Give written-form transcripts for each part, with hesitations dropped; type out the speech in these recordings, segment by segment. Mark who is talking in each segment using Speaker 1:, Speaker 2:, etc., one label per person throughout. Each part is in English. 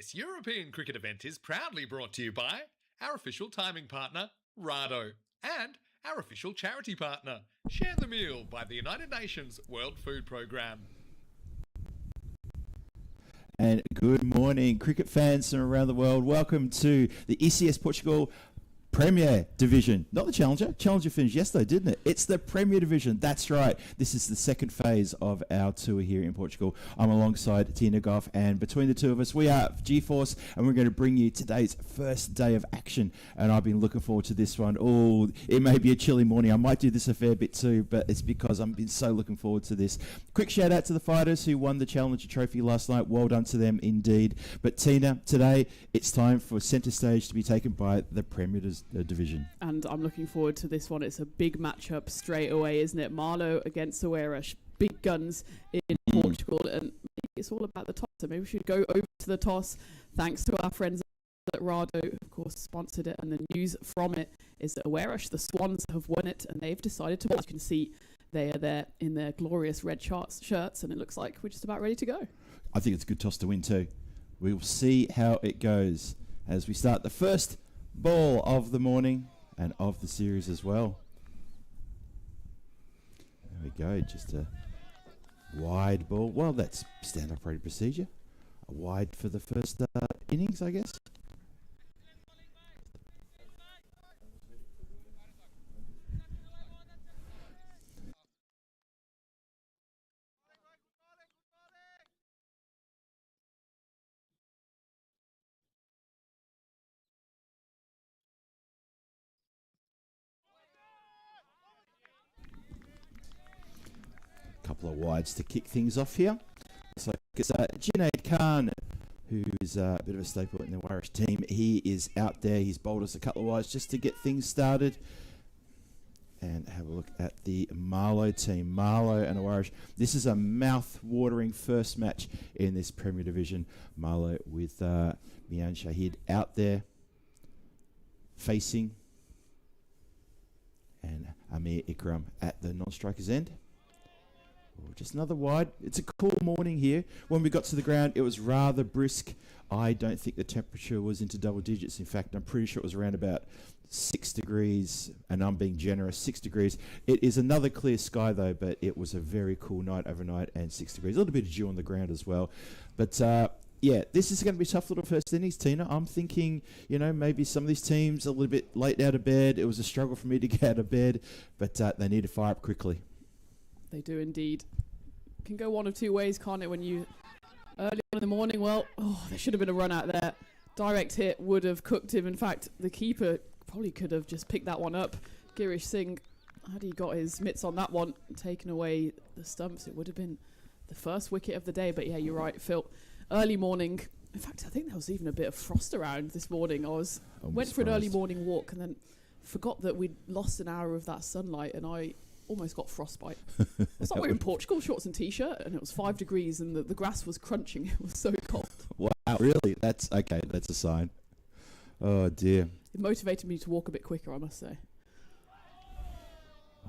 Speaker 1: This European cricket event is proudly brought to you by our official timing partner, Rado, and our official charity partner, Share the Meal by the United Nations World Food Programme.
Speaker 2: And good morning, cricket fans from around the world. Welcome to the ECS Portugal Premier Division. Not the Challenger. Challenger finished yesterday, didn't it? It's the Premier Division. That's right. This is the second phase of our tour here in Portugal. I'm alongside Tina Goff, and between the two of us, we are G-Force, and we're going to bring you today's first day of action. And I've been looking forward to this one. Oh, it may be a chilly morning. I might do this a fair bit too, but it's because I've been so looking forward to this. Quick shout out to the fighters who won the Challenger Trophy last night. Well done to them indeed. But Tina, today it's time for centre stage to be taken by the Premier Division. And
Speaker 3: I'm looking forward to this one. It's a big matchup straight away, isn't it? Marlo against Oish, big guns in Portugal, and maybe it's all about the toss. So maybe we should go over to the toss. Thanks to our friends at Rado, of course, sponsored it, and the news from it is that Oish, the Swans, have won it, and they've decided to. As you can see, they are there in their glorious red shirts, and it looks like we're just about ready to go.
Speaker 2: I think it's a good toss to win too. We'll see how it goes as we start the first ball of the morning and of the series as well. There we go, just a wide ball. Well, that's standard operating procedure. A wide for the first innings, I guess. Couple of wides to kick things off here. So it's Junaid Khan, who is a bit of a staple in the Irish team. He is out there. He's bowled us a couple of wides just to get things started. And have a look at the Marlo team. Marlo and Irish. This is a mouth-watering first match in this Premier Division. Marlo with Mian Shahid out there facing, and Amir Ikram at the non-striker's end. Just another wide. It's a cool morning here. When we got to the ground, it was rather brisk. I don't think the temperature was into double digits. In fact, I'm pretty sure it was around about 6 degrees, and I'm being generous, 6 degrees. It is another clear sky, though, but it was a very cool night overnight, and 6 degrees. A little bit of dew on the ground as well. But, yeah, this is going to be a tough little first innings, Tina. I'm thinking, you know, maybe some of these teams a little bit late out of bed. It was a struggle for me to get out of bed, but they need to fire up quickly.
Speaker 3: They do indeed. Can go one of two ways, can't it? When you early on in the morning, well, there should have been a run out there. Direct hit would have cooked him. In fact, the keeper probably could have just picked that one up. Girish Singh, had he got his mitts on that one, taken away the stumps, it would have been the first wicket of the day. But yeah, you're right, Phil. Early morning. In fact, I think there was even a bit of frost around this morning. Went for an early morning walk and then forgot that we'd lost an hour of that sunlight, and I almost got frostbite. It's like we're in Portugal, shorts and t-shirt, and it was 5 degrees and the grass was crunching. It was so cold.
Speaker 2: Wow, really? That's okay. That's a sign. Oh dear.
Speaker 3: It motivated me to walk a bit quicker, I must say.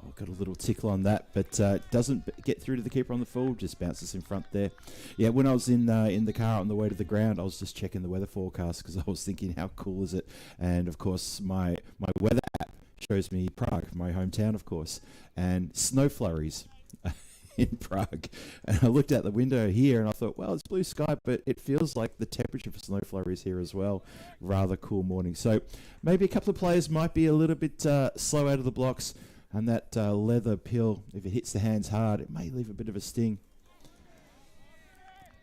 Speaker 2: Oh, got a little tickle on that, but doesn't get through to the keeper on the full, just bounces in front there. Yeah, when I was in the car on the way to the ground, I was just checking the weather forecast because I was thinking, how cool is it? And of course, my weather app shows me Prague, my hometown, of course, and snow flurries in Prague. And I looked out the window here and I thought, well, it's blue sky, but it feels like the temperature for snow flurries here as well. Rather cool morning. So maybe a couple of players might be a little bit slow out of the blocks, and that leather pill, if it hits the hands hard, it may leave a bit of a sting.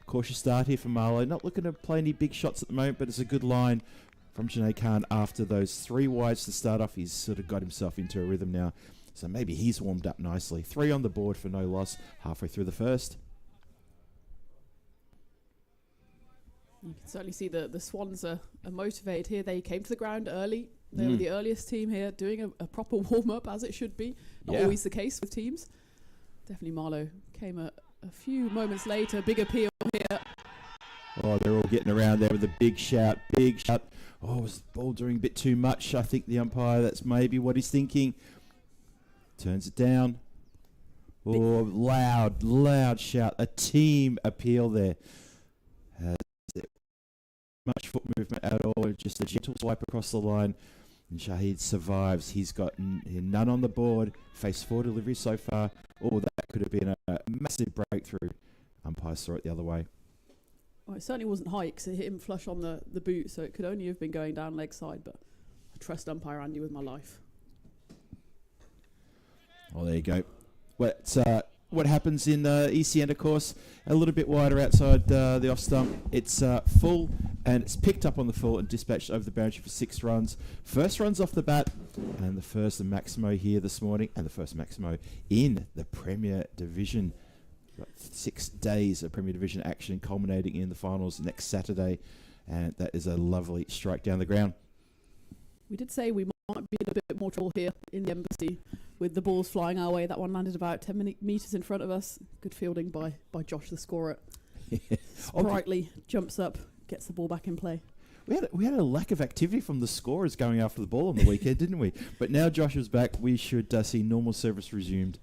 Speaker 2: Cautious start here for Marlo. Not looking to play any big shots at the moment, but it's a good line from Junaid Khan after those 3 wides to start off. He's sort of got himself into a rhythm now. So maybe he's warmed up nicely. 3 on the board for no loss halfway through the first.
Speaker 3: You can certainly see the Swans are motivated here. They came to the ground early. They were the earliest team here, doing a proper warm-up, as it should be. Not always the case with teams. Definitely Marlo came a few moments later. Big appeal here.
Speaker 2: Oh, they're all getting around there with a big shout, big shout. Oh, was the ball doing a bit too much? I think the umpire, that's maybe what he's thinking. Turns it down. Oh, loud shout. A team appeal there. much foot movement at all, just a gentle swipe across the line. And Shahid survives. He's got none on the board. Faced 4 deliveries so far. Oh, that could have been a massive breakthrough. Umpire saw it the other way.
Speaker 3: Well, it certainly wasn't high because it hit him flush on the boot, so it could only have been going down leg side, but I trust umpire Andy with my life.
Speaker 2: Oh, there you go. What happens in ECN, of course, a little bit wider outside the off stump. It's full, and it's picked up on the full and dispatched over the boundary for 6 runs. First runs off the bat, and the first Maximo here this morning, and the first Maximo in the Premier Division. Got 6 days of Premier Division action culminating in the finals next Saturday, and that is a lovely strike down the ground.
Speaker 3: We did say we might be in a bit more trouble here in the embassy with the balls flying our way. That one landed about 10 metres in front of us. Good fielding by Josh, the scorer. Sprightly jumps up, gets the ball back in play.
Speaker 2: We had a lack of activity from the scorers going after the ball on the weekend, didn't we? But now Josh is back. We should see normal service resumed.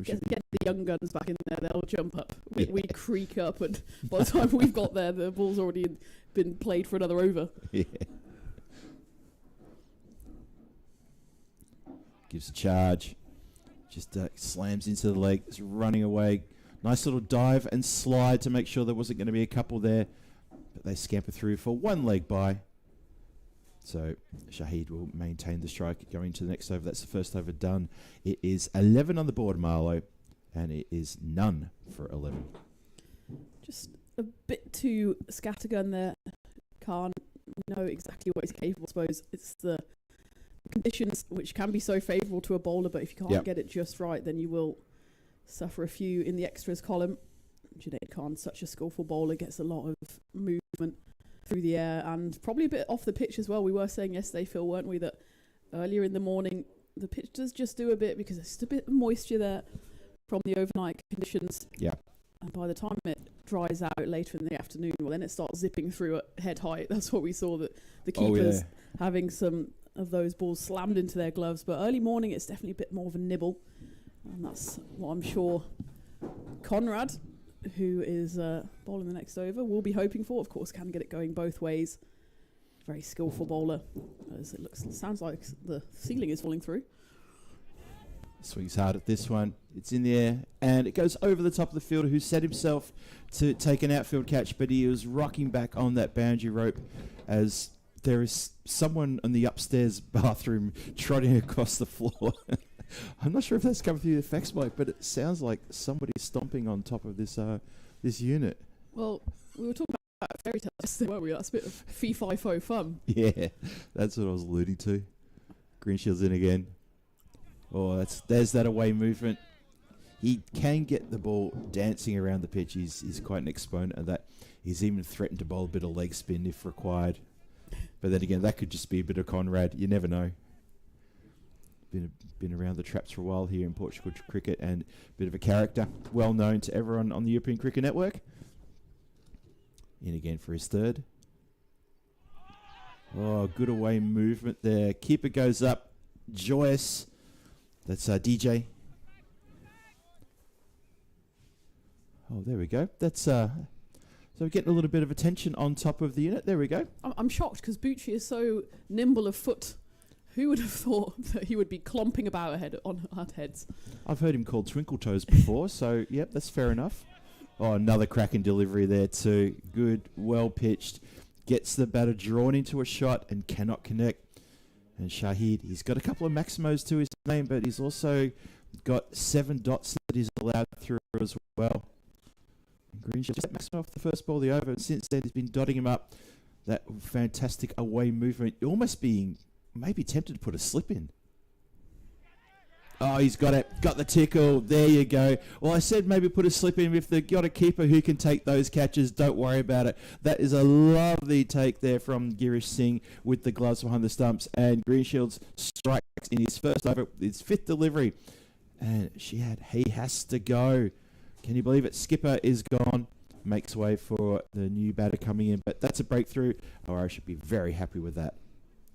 Speaker 3: Get the young guns back in there. They'll jump up. We creak up, and by the time we've got there, the ball's already been played for another over.
Speaker 2: Yeah. Gives a charge. Just slams into the leg. It's running away. Nice little dive and slide to make sure there wasn't going to be a couple there. But they scamper through for 1 leg by. So Shahid will maintain the strike going to the next over. That's the first over done. It is 11 on the board, Marlo. And it is none for 11.
Speaker 3: Just a bit too scattergun there. Can't know exactly what he's capable. I suppose it's the conditions which can be so favourable to a bowler, but if you can't get it just right, then you will suffer a few in the extras column. Junaid Khan, such a skillful bowler, gets a lot of movement through the air and probably a bit off the pitch as well. We were saying yesterday, Phil, weren't we, that earlier in the morning the pitch does just do a bit because there's just a bit of moisture there from the overnight conditions.
Speaker 2: Yeah.
Speaker 3: And by the time it dries out later in the afternoon, well, then it starts zipping through at head height. That's what we saw, that the keepers having some of those balls slammed into their gloves. But early morning, it's definitely a bit more of a nibble. And that's what I'm sure Conrad, who is bowling the next over, will be hoping for. Of course, can get it going both ways. Very skillful bowler, as it sounds like the ceiling is falling through.
Speaker 2: Swings hard at this one. It's in the air, and it goes over the top of the fielder, who set himself to take an outfield catch, but he was rocking back on that boundary rope as there is someone in the upstairs bathroom trotting across the floor. I'm not sure if that's coming through the fax mic, but it sounds like somebody's stomping on top of this this unit.
Speaker 3: Well, we were talking about fairy tales yesterday, weren't we? That's a bit of fee-fi-fo fun.
Speaker 2: Yeah, that's what I was alluding to. Greenshield's in again. Oh, there's that away movement. He can get the ball dancing around the pitch. He's quite an exponent of that. He's even threatened to bowl a bit of leg spin if required. But then again, that could just be a bit of Conrad. You never know. Been around the traps for a while here in Portugal cricket, and a bit of a character. Well known to everyone on the European Cricket Network. In again for his third. Oh, good away movement there. Keeper goes up. Joyous. That's DJ. Oh, there we go. That's so we're getting a little bit of attention on top of the unit. There we go.
Speaker 3: I'm shocked because Bucci is so nimble of foot. Who would have thought that he would be clomping about on heads?
Speaker 2: I've heard him called Twinkle Toes before, so yep, that's fair enough. Oh, another cracking delivery there too. Good, well pitched. Gets the batter drawn into a shot and cannot connect. And Shahid, he's got a couple of Maximos to his name, but he's also got 7 dots that he's allowed through as well. Greenshield just Maximo off the first ball of the over, and since then he's been dotting him up. That fantastic away movement, almost being maybe tempted to put a slip in. Oh, he's got it. Got the tickle. There you go. Well, I said maybe put a slip in. If they've got a keeper who can take those catches, don't worry about it. That is a lovely take there from Girish Singh with the gloves behind the stumps. And Greenshields strikes in his first over, his 5th delivery. And he has to go. Can you believe it? Skipper is gone. Makes way for the new batter coming in. But that's a breakthrough. Oh, I should be very happy with that.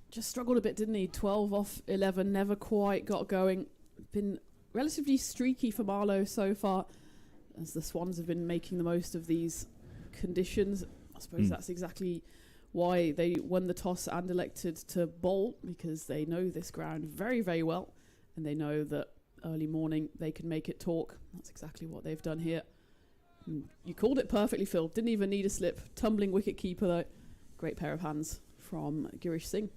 Speaker 3: Just struggled a bit, didn't he? 12 off 11, never quite got going. Been relatively streaky for Marlo so far, as the Swans have been making the most of these conditions. I suppose that's exactly why they won the toss and elected to bowl, because they know this ground very, very well, and they know that early morning they can make it talk. That's exactly what they've done here. And you called it perfectly, Phil. Didn't even need a slip. Tumbling wicket keeper, though. Great pair of hands from Girish Singh.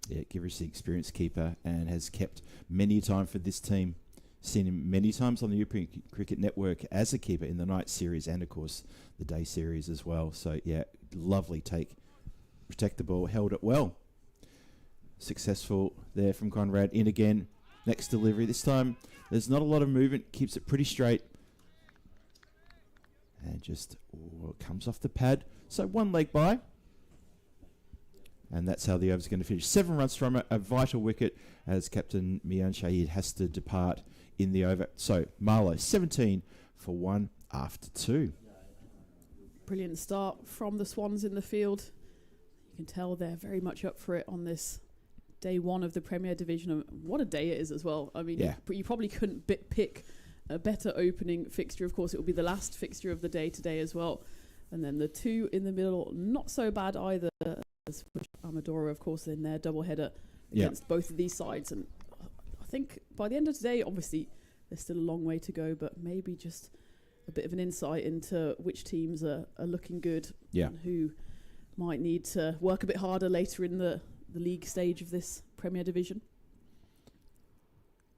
Speaker 2: Yeah, Girish, the experienced keeper, and has kept many a time for this team. Seen him many times on the European Cricket Network as a keeper in the night series and, of course, the day series as well. So, yeah, lovely take. Protect the ball, held it well. Successful there from Conrad. In again, next delivery. This time, there's not a lot of movement. Keeps it pretty straight. And just comes off the pad. So, one leg by. And that's how the over's going to finish. 7 runs from it, a vital wicket as Captain Mian Shahid has to depart in the over. So, Marlo, 17 for 1 after 2.
Speaker 3: Brilliant start from the Swans in the field. You can tell they're very much up for it on this day 1 of the Premier Division. And what a day it is as well. I mean, you probably couldn't pick a better opening fixture. Of course, it will be the last fixture of the day today as well. And then the 2 in the middle, not so bad either. Amadora, of course, in their doubleheader against both of these sides. And I think by the end of today, obviously, there's still a long way to go, but maybe just a bit of an insight into which teams are looking good and who might need to work a bit harder later in the league stage of this Premier Division.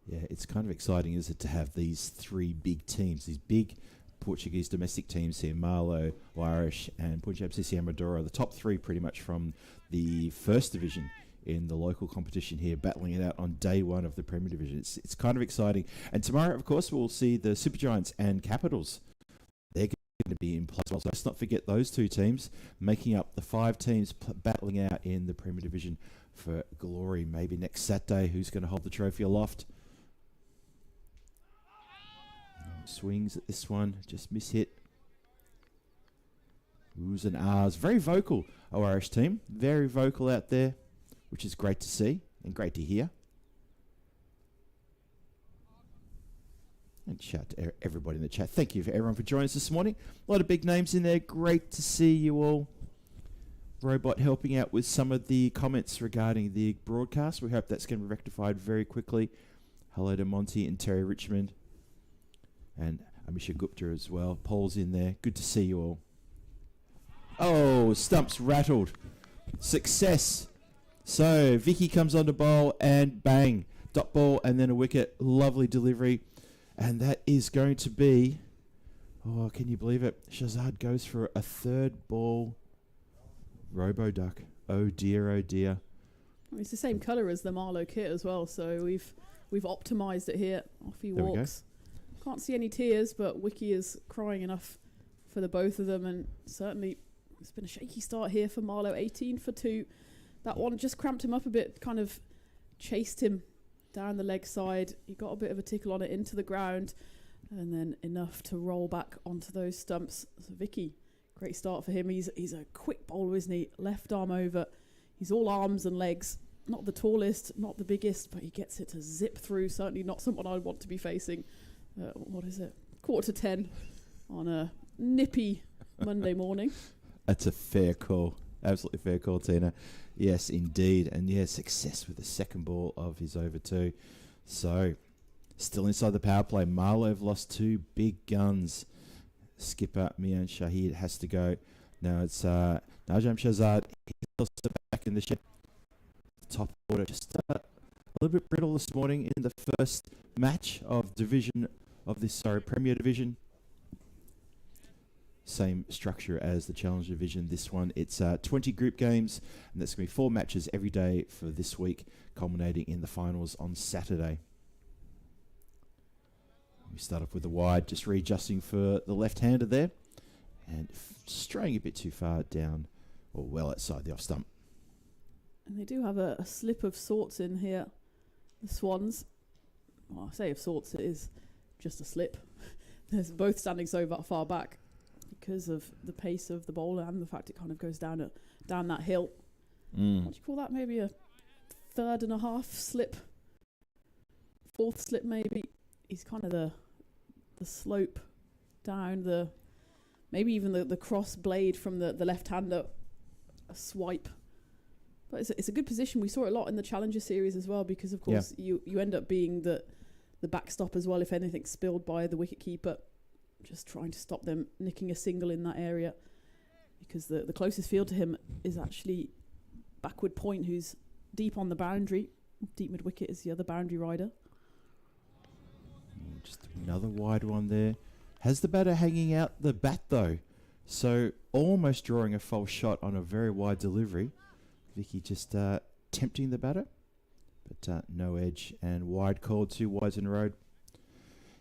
Speaker 3: Yeah,
Speaker 2: it's kind of exciting, isn't it, to have these 3 big teams, these big Portuguese domestic teams here, Marlo, Oish and Punjab CC Amadora, the top 3 pretty much from the first division in the local competition here, battling it out on day 1 of the Premier Division. It's kind of exciting. And tomorrow, of course, we'll see the Super Giants and Capitals. They're going to be in play as well. So let's not forget those 2 teams, making up the 5 teams battling out in the Premier Division for glory. Maybe next Saturday, who's going to hold the trophy aloft? Swings at this one, just mishit. Oohs and ahs. Very vocal, Irish team. Very vocal out there, which is great to see and great to hear. And shout to everybody in the chat. Thank you for everyone for joining us this morning. A lot of big names in there. Great to see you all. Robot helping out with some of the comments regarding the broadcast. We hope that's going to be rectified very quickly. Hello to Monty and Terry Richmond. And Amisha Gupta as well. Paul's in there. Good to see you all. Oh, stumps rattled. Success. So, Vicky comes on to bowl and bang. Dot ball and then a wicket. Lovely delivery. And that is going to be... Oh, can you believe it? Shazad goes for a 3rd ball. Robo-duck. Oh dear, oh dear.
Speaker 3: It's the same colour as the Marlo kit as well. So, we've optimised it here. Off he walks. Can't see any tears, but Wiki is crying enough for the both of them, and certainly it's been a shaky start here for Marlo. 18 for 2. That one just cramped him up a bit, kind of chased him down the leg side. He got a bit of a tickle on it into the ground, and then enough to roll back onto those stumps. So Vicky, great start for him. He's a quick bowler, isn't he? Left arm over. He's all arms and legs. Not the tallest, not the biggest, but he gets it to zip through. Certainly not someone I'd want to be facing. What is it? 9:45 on a nippy Monday morning.
Speaker 2: That's a fair call. Absolutely fair call, Tina. Yes, indeed. And yeah, success with the 2nd ball of his over 2. So, still inside the power play. Marlo have lost 2 big guns. Skipper Mian Shahid has to go. Now it's Najam Shazad. He's also back in the shed. Top order. Just a little bit brittle this morning in the first match of Premier Division. Same structure as the Challenge Division. This one, it's 20 group games, and that's going to be 4 matches every day for this week, culminating in the finals on Saturday. We start off with the wide, just readjusting for the left-hander there, and straying a bit too far down, or well outside the off stump.
Speaker 3: And they do have a slip of sorts in here, the Swans. Well, I say of sorts, it is just a slip. They're both standing so far back because of the pace of the bowler and the fact it kind of goes down that hill. What do you call that? Maybe a 3.5 slip, 4th slip maybe. He's kind of the slope down, maybe even the cross blade from the left-hander swipe. But it's a good position. We saw it a lot in the Challenger Series as well, because of course you end up being the backstop as well if anything's spilled by the wicketkeeper. Just trying to stop them nicking a single in that area, because the closest field to him is actually backward point, who's deep on the boundary. Deep mid wicket is the other boundary rider.
Speaker 2: Just another wide one there. Has the batter hanging out the bat though, so almost drawing a false shot on a very wide delivery. Vicky just tempting the batter, but no edge, and wide called, 2 wides in a row.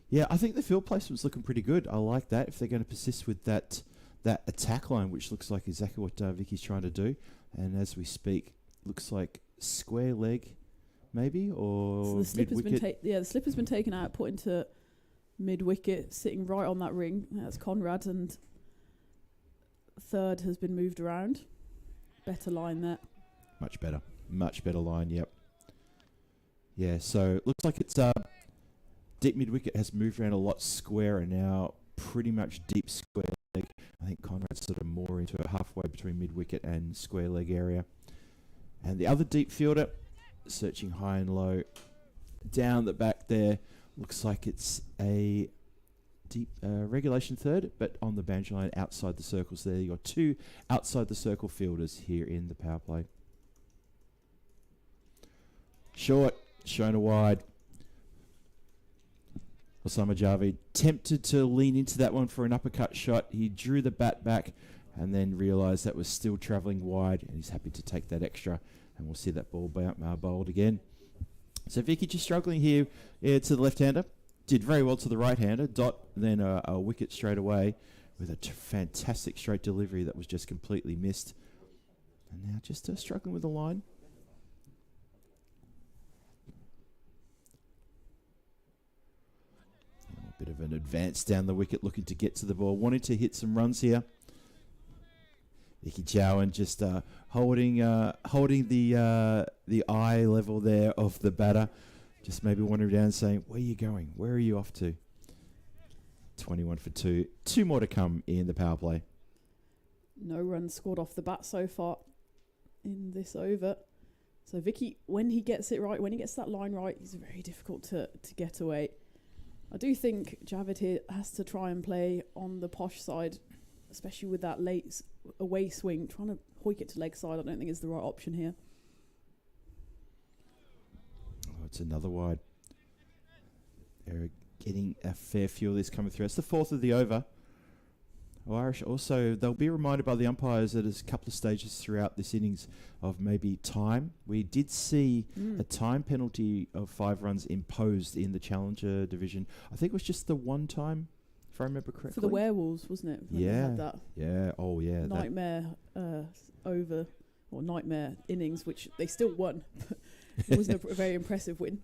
Speaker 2: Yeah, I think the field placement's looking pretty good. I like that. If they're going to persist with that attack line, which looks like exactly what Vicky's trying to do, and as we speak, looks like square leg, maybe, or
Speaker 3: so the slip has
Speaker 2: mid-wicket.
Speaker 3: the slip has been taken out, put into mid wicket, sitting right on that ring. That's Conrad, and third has been moved around. Better line there.
Speaker 2: Much better line. Yep. Yeah. So it looks like it's deep mid wicket has moved around a lot squarer now. Pretty much deep square leg. I think Conrad's sort of more into it, halfway between mid wicket and square leg area. And the other deep fielder, searching high and low, down the back there. Looks like it's a deep regulation third, but on the boundary line outside the circles there. You've got 2 outside the circle fielders here in the power play. Short, shown a wide. Osama Javid tempted to lean into that one for an uppercut shot. He drew the bat back and then realised that was still travelling wide, and he's happy to take that extra, and we'll see that ball bowled again. So Vicky just struggling here to the left-hander. Did very well to the right-hander. Dot, then a wicket straight away with a fantastic straight delivery that was just completely missed. And now just struggling with the line. A bit of an advance down the wicket, looking to get to the ball. Wanting to hit some runs here. Vicky Chowan just holding the eye level there of the batter. Just maybe wandering down saying, where are you going? Where are you off to? 21 for 2. 2 more to come in the power play.
Speaker 3: No runs scored off the bat so far in this over. So Vicky, when he gets it right, when he gets that line right, he's very difficult to get away. I do think Javid here has to try and play on the posh side, especially with that late away swing. Trying to hoik it to leg side, I don't think is the right option here.
Speaker 2: Oh, it's another wide. They're getting a fair few of this coming through. It's the 4th of the over. Irish also, they'll be reminded by the umpires at a couple of stages throughout this innings of maybe time. We did see a time penalty of 5 runs imposed in the Challenger division. I think it was just the one time, if I remember correctly.
Speaker 3: For the Werewolves, wasn't it? When they had that nightmare over, or nightmare innings, which they still won. It wasn't a very impressive win.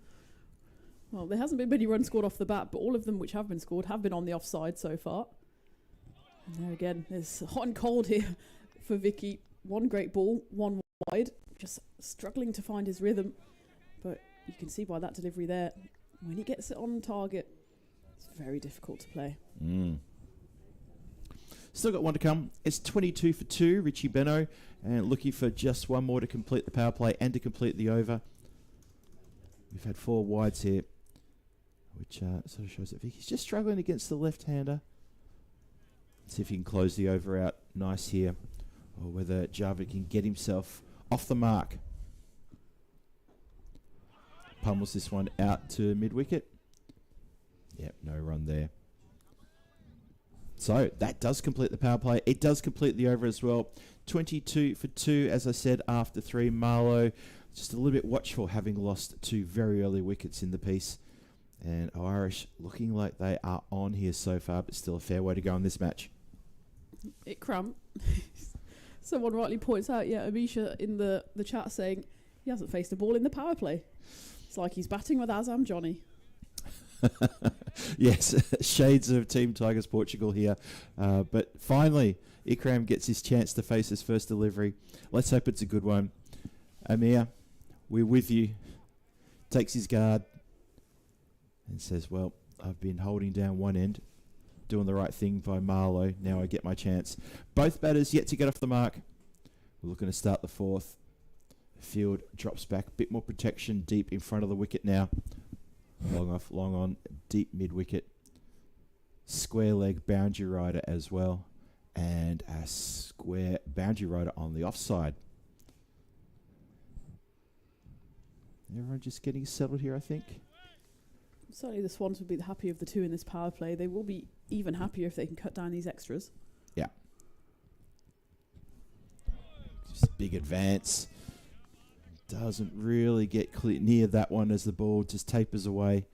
Speaker 3: Well, there hasn't been many runs scored off the bat, but all of them which have been scored have been on the offside so far. And there again, it's hot and cold here for Vicky. 1 great ball, 1 wide, just struggling to find his rhythm. But you can see by that delivery there, when he gets it on target, it's very difficult to play.
Speaker 2: Still got 1 to come. It's 22 for 2, Richie Beno, and looking for just 1 more to complete the power play and to complete the over. We've had 4 wides here, which sort of shows that Vicky's just struggling against the left-hander. See if he can close the over out nice here, or whether Javid can get himself off the mark. Pummels this one out to mid-wicket. Yep, no run there. So that does complete the power play. It does complete the over as well. 22 for 2, as I said, after 3. Marlo just a little bit watchful, having lost 2 very early wickets in the piece. And Irish looking like they are on here so far, but still a fair way to go in this match.
Speaker 3: Ikram, someone rightly points out, Amisha in the chat saying he hasn't faced a ball in the power play. It's like he's batting with Azam Johnny.
Speaker 2: Yes, shades of Team Tigers Portugal here. But finally, Ikram gets his chance to face his first delivery. Let's hope it's a good one. Amir, we're with you. Takes his guard and says, well, I've been holding down one end, doing the right thing by Marlo. Now I get my chance. Both batters yet to get off the mark. We're looking to start the fourth. Field drops back, a bit more protection deep in front of the wicket now. Long off, long on, deep mid wicket. Square leg boundary rider as well, and a square boundary rider on the offside. Everyone just getting settled here, I think.
Speaker 3: Certainly the Swans would be the happier of the two in this power play. They will be even happier if they can cut down these extras.
Speaker 2: Yeah. Just big advance. Doesn't really get near that one as the ball just tapers away.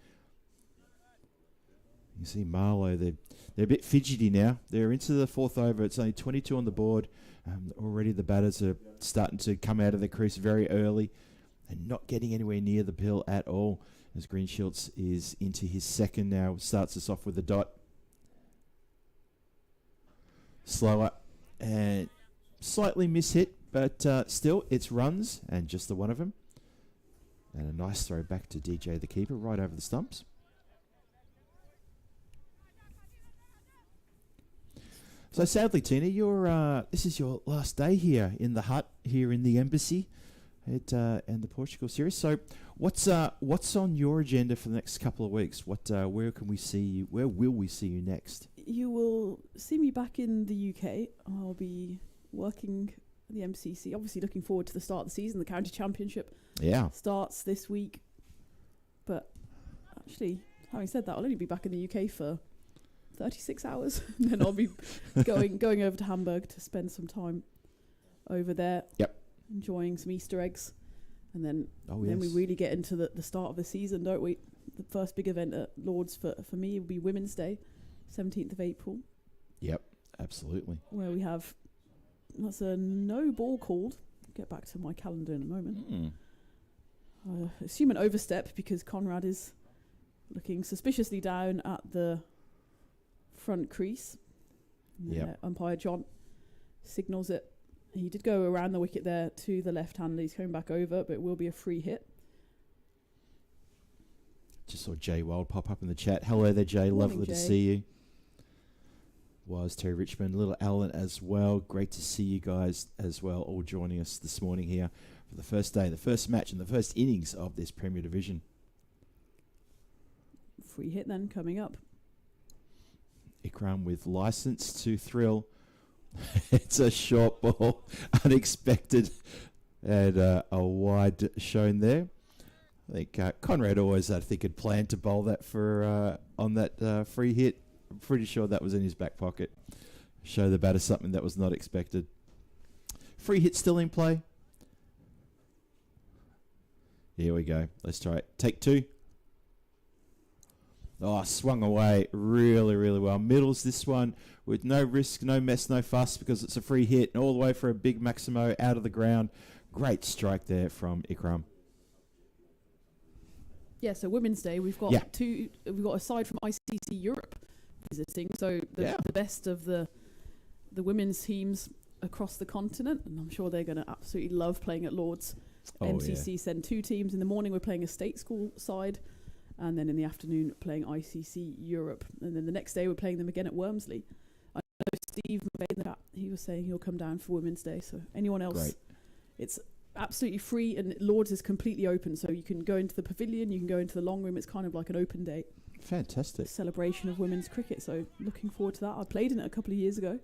Speaker 2: You see Marlo, they're a bit fidgety now. They're into the fourth over. It's only 22 on the board. Already the batters are starting to come out of the crease very early and not getting anywhere near the pill at all. As Greenschiltz is into his second now. Starts us off with a dot. Slower and slightly mishit, but still it's runs and just the one of them. And a nice throw back to DJ the keeper right over the stumps. So sadly, Tina, this is your last day here in the hut, here in the embassy, and the Portugal series. So, what's on your agenda for the next couple of weeks? Where can we see you? Where will we see you next?
Speaker 3: You will see me back in the UK. I'll be working at the MCC. Obviously, looking forward to the start of the season. The county championship starts this week. But actually, having said that, I'll only be back in the UK for 36 hours. And then I'll be going over to Hamburg to spend some time over there.
Speaker 2: Yep.
Speaker 3: Enjoying some Easter eggs. And then
Speaker 2: yes.
Speaker 3: we really get into the start of the season, don't we? The first big event at Lord's for me will be Women's Day, 17th of April.
Speaker 2: Yep, absolutely.
Speaker 3: Where we have, that's a no ball called. I'll get back to my calendar in a moment. I assume an overstep because Conrad is looking suspiciously down at the front crease. Umpire John signals it. He did go around the wicket there to the left-hander. He's coming back over, but it will be a free hit.
Speaker 2: Just saw Jay Wild pop up in the chat. Hello there, Jay.
Speaker 3: Morning,
Speaker 2: Lovely
Speaker 3: Jay.
Speaker 2: to see you. Was Terry Richmond, little Alan as well. Great to see you guys as well, all joining us this morning here for the first day, the first match, and the first innings of this Premier Division.
Speaker 3: Free hit then coming up.
Speaker 2: Ikram with license to thrill. It's a short ball, unexpected, and a wide shown there. I think Conrad always, had planned to bowl that for on that free hit. I'm pretty sure that was in his back pocket. Show the batter something that was not expected. Free hit still in play. Here we go. Let's try it. Take two. Oh, swung away really, really well. Middles this one with no risk, no mess, no fuss because it's a free hit. And all the way for a big Maximo out of the ground. Great strike there from Ikram.
Speaker 3: Yeah, so Women's Day, we've got we've got aside from ICC Europe visiting, so the best of the women's teams across the continent, and I'm sure they're going to absolutely love playing at Lord's. MCC send two teams. In the morning, we're playing a state school side, and then in the afternoon, playing ICC Europe. And then the next day, we're playing them again at Wormsley. I know Steve McVeigh in the chat, he was saying he'll come down for Women's Day, so anyone else, it's absolutely free, and Lord's is completely open, so you can go into the pavilion, you can go into the long room. It's kind of like an open day.
Speaker 2: Fantastic.
Speaker 3: Celebration of women's cricket, so looking forward to that. I played in it a couple of years ago.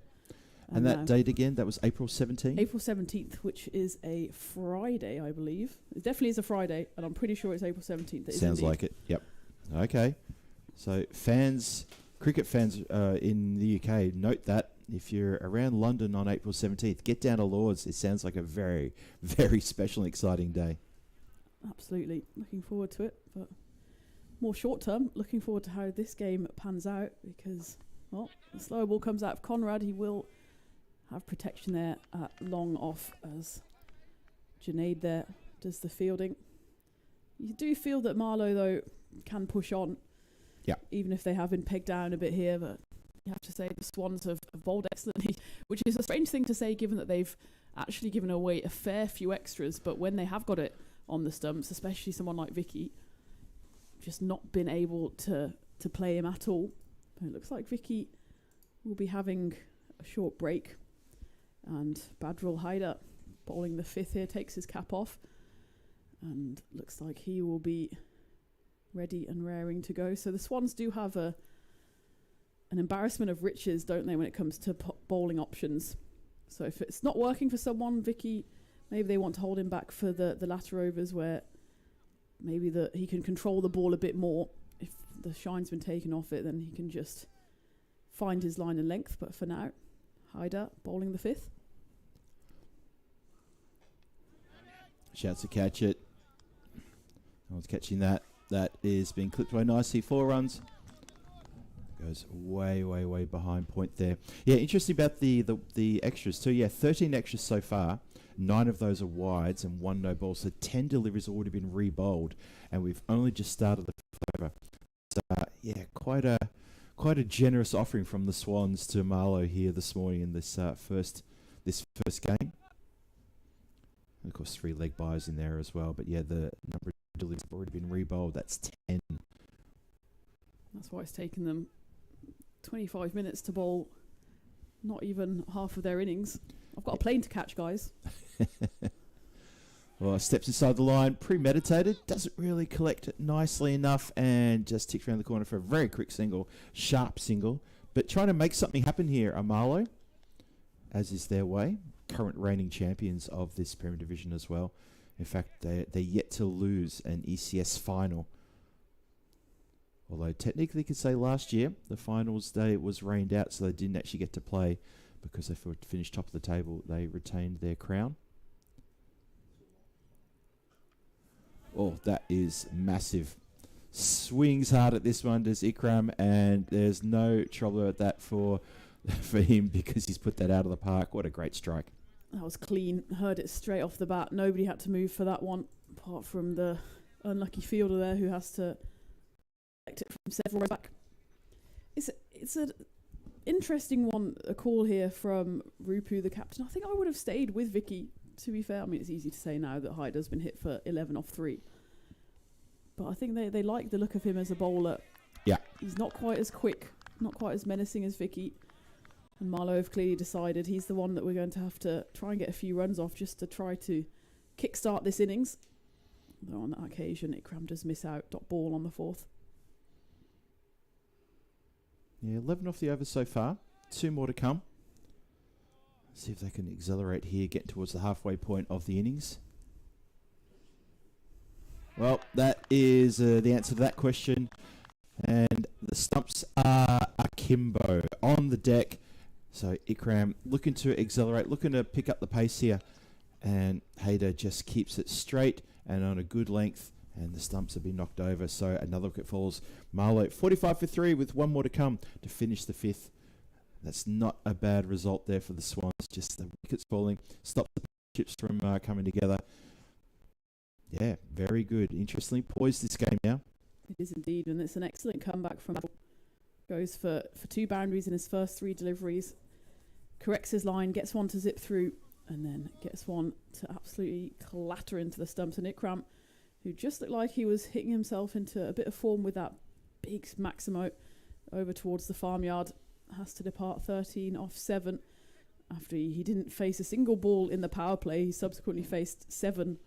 Speaker 2: And that date again, that was April 17th?
Speaker 3: April 17th, which is a Friday, I believe. It definitely is a Friday, and I'm pretty sure it's April 17th.
Speaker 2: Sounds like it, yep. Okay. So cricket fans in the UK, note that if you're around London on April 17th, get down to Lord's. It sounds like a very, very special and exciting day.
Speaker 3: Absolutely. Looking forward to it. But more short term, looking forward to how this game pans out because, well, the slower ball comes out of Conrad. He will have protection there at long off as Junaid there does the fielding. You do feel that Marlo, though, can push on.
Speaker 2: Yeah.
Speaker 3: Even if they have been pegged down a bit here, but you have to say the Swans have bowled excellently, which is a strange thing to say given that they've actually given away a fair few extras, but when they have got it on the stumps, especially someone like Vicky, just not been able to play him at all. It looks like Vicky will be having a short break, and Badrul Haider bowling the 5th here, takes his cap off, and looks like he will be ready and raring to go. So the Swans do have an embarrassment of riches, don't they, when it comes to bowling options. So if it's not working for someone, Vicky, maybe they want to hold him back for the latter overs where maybe he can control the ball a bit more. If the shine's been taken off it, then he can just find his line and length. But for now, Haider bowling the 5th.
Speaker 2: Shouts to catch it. No one's catching that. That is being clipped away nicely. 4 runs. Goes way, way, way behind point there. Yeah, interesting about the extras too. Yeah, 13 extras so far. 9 of those are wides and 1 no ball. So 10 deliveries have already been re-bowled, and we've only just started the 5th over. So yeah, quite a generous offering from the Swans to Marlo here this morning in this first game. And of course, 3 leg byes in there as well. But yeah, the number of deliveries have already been re-bowled. That's 10.
Speaker 3: That's why it's taken them 25 minutes to bowl not even half of their innings. I've got a plane to catch, guys.
Speaker 2: Well, steps inside the line, premeditated, doesn't really collect it nicely enough, and just ticks around the corner for a very quick single, sharp single. But trying to make something happen here are Marlo, as is their way. Current reigning champions of this Premier Division as well. In fact, they're yet to lose an ECS final. Although technically you could say last year, the finals day was rained out, so they didn't actually get to play because they finished top of the table. They retained their crown. Oh, that is massive. Swings hard at this one, does Ikram, and there's no trouble at that for him because he's put that out of the park. What a great strike.
Speaker 3: That was clean. Heard it straight off the bat. Nobody had to move for that one, apart from the unlucky fielder there who has to collect it from several rows back. It's an interesting one, a call here from Rupu, the captain. I think I would have stayed with Vicky, to be fair. I mean, it's easy to say now that Haider's been hit for 11 off 3. But I think they like the look of him as a bowler.
Speaker 2: Yeah.
Speaker 3: He's not quite as quick, not quite as menacing as Vicky. And Marlo have clearly decided he's the one that we're going to have to try and get a few runs off just to try to kickstart this innings. Though on that occasion, Ikram does miss out. Dot ball on the 4th.
Speaker 2: Yeah, 11 off the over so far. 2 more to come. See if they can accelerate here, get towards the halfway point of the innings. Well, that is the answer to that question. And the stumps are akimbo on the deck. So Ikram looking to accelerate, looking to pick up the pace here. And Haider just keeps it straight and on a good length. And the stumps have been knocked over. So another wicket falls. Marlo 45 for 3 with 1 more to come to finish the 5th. That's not a bad result there for the Swans. Just the wickets falling. Stops the chips from coming together. Yeah, very good. Interestingly poised this game now.
Speaker 3: It is indeed, and it's an excellent comeback from goes for 2 boundaries in his first 3 deliveries. Corrects his line, gets one to zip through, and then gets one to absolutely clatter into the stumps. And Ikram, who just looked like he was hitting himself into a bit of form with that big Maximo over towards the farmyard, has to depart 13 off 7 after he didn't face a single ball in the power play. He subsequently faced 7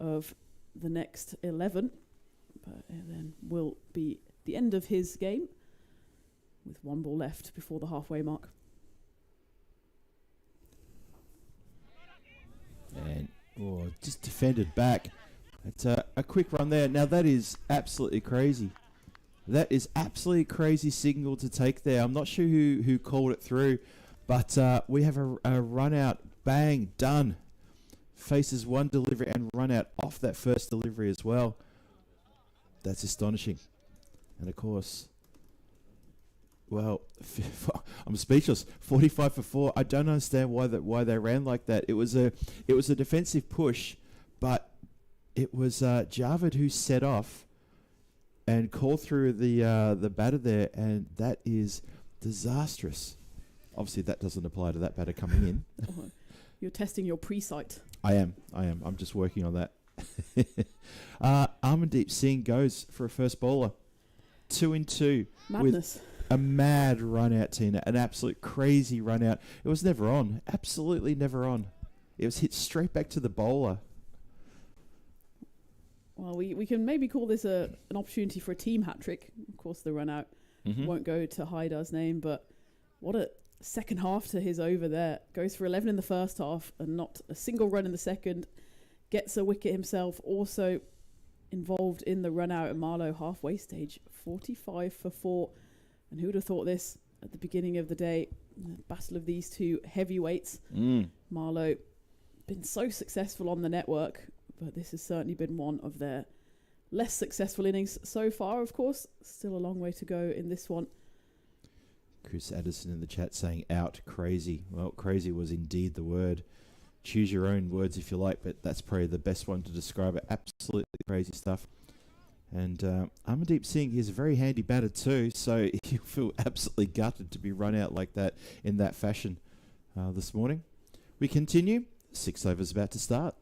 Speaker 3: of the next 11, but then will be the end of his game with 1 ball left before the halfway mark.
Speaker 2: And just defended back. It's a quick run there. Now that is absolutely crazy. That is absolutely crazy signal to take there. I'm not sure who called it through, but we have a run out. Bang, done. Faces 1 delivery and run out off that first delivery as well. That's astonishing. And of course, well, I'm speechless. 45 for 4. I don't understand why they ran like that. It was a defensive push, but it was Javed who set off and called through the batter there, and that is disastrous. Obviously, that doesn't apply to that batter coming in.
Speaker 3: You're testing your pre-sight.
Speaker 2: I am. I'm just working on that. Amandeep Singh goes for a first bowler. 2 in 2.
Speaker 3: Madness.
Speaker 2: With a mad run out, Tina. An absolute crazy run out. It was never on. Absolutely never on. It was hit straight back to the bowler.
Speaker 3: Well, we can maybe call this an opportunity for a team hat-trick. Of course, the run out won't go to Haidar's name, but what a second half to his over there. Goes for 11 in the first half and not a single run in the second. Gets a wicket himself. Also involved in the run out at Marlo halfway stage. 45 for 4. And who would have thought this at the beginning of the day? The battle of these two heavyweights. Marlo been so successful on the network, but this has certainly been one of their less successful innings so far, of course. Still a long way to go in this one.
Speaker 2: Chris Addison in the chat saying out crazy. Well, crazy was indeed the word. Choose your own words if you like, but that's probably the best one to describe it. Absolutely crazy stuff. And Amandeep Singh is a very handy batter too, so he'll feel absolutely gutted to be run out like that in that fashion this morning. We continue. 6 overs about to start.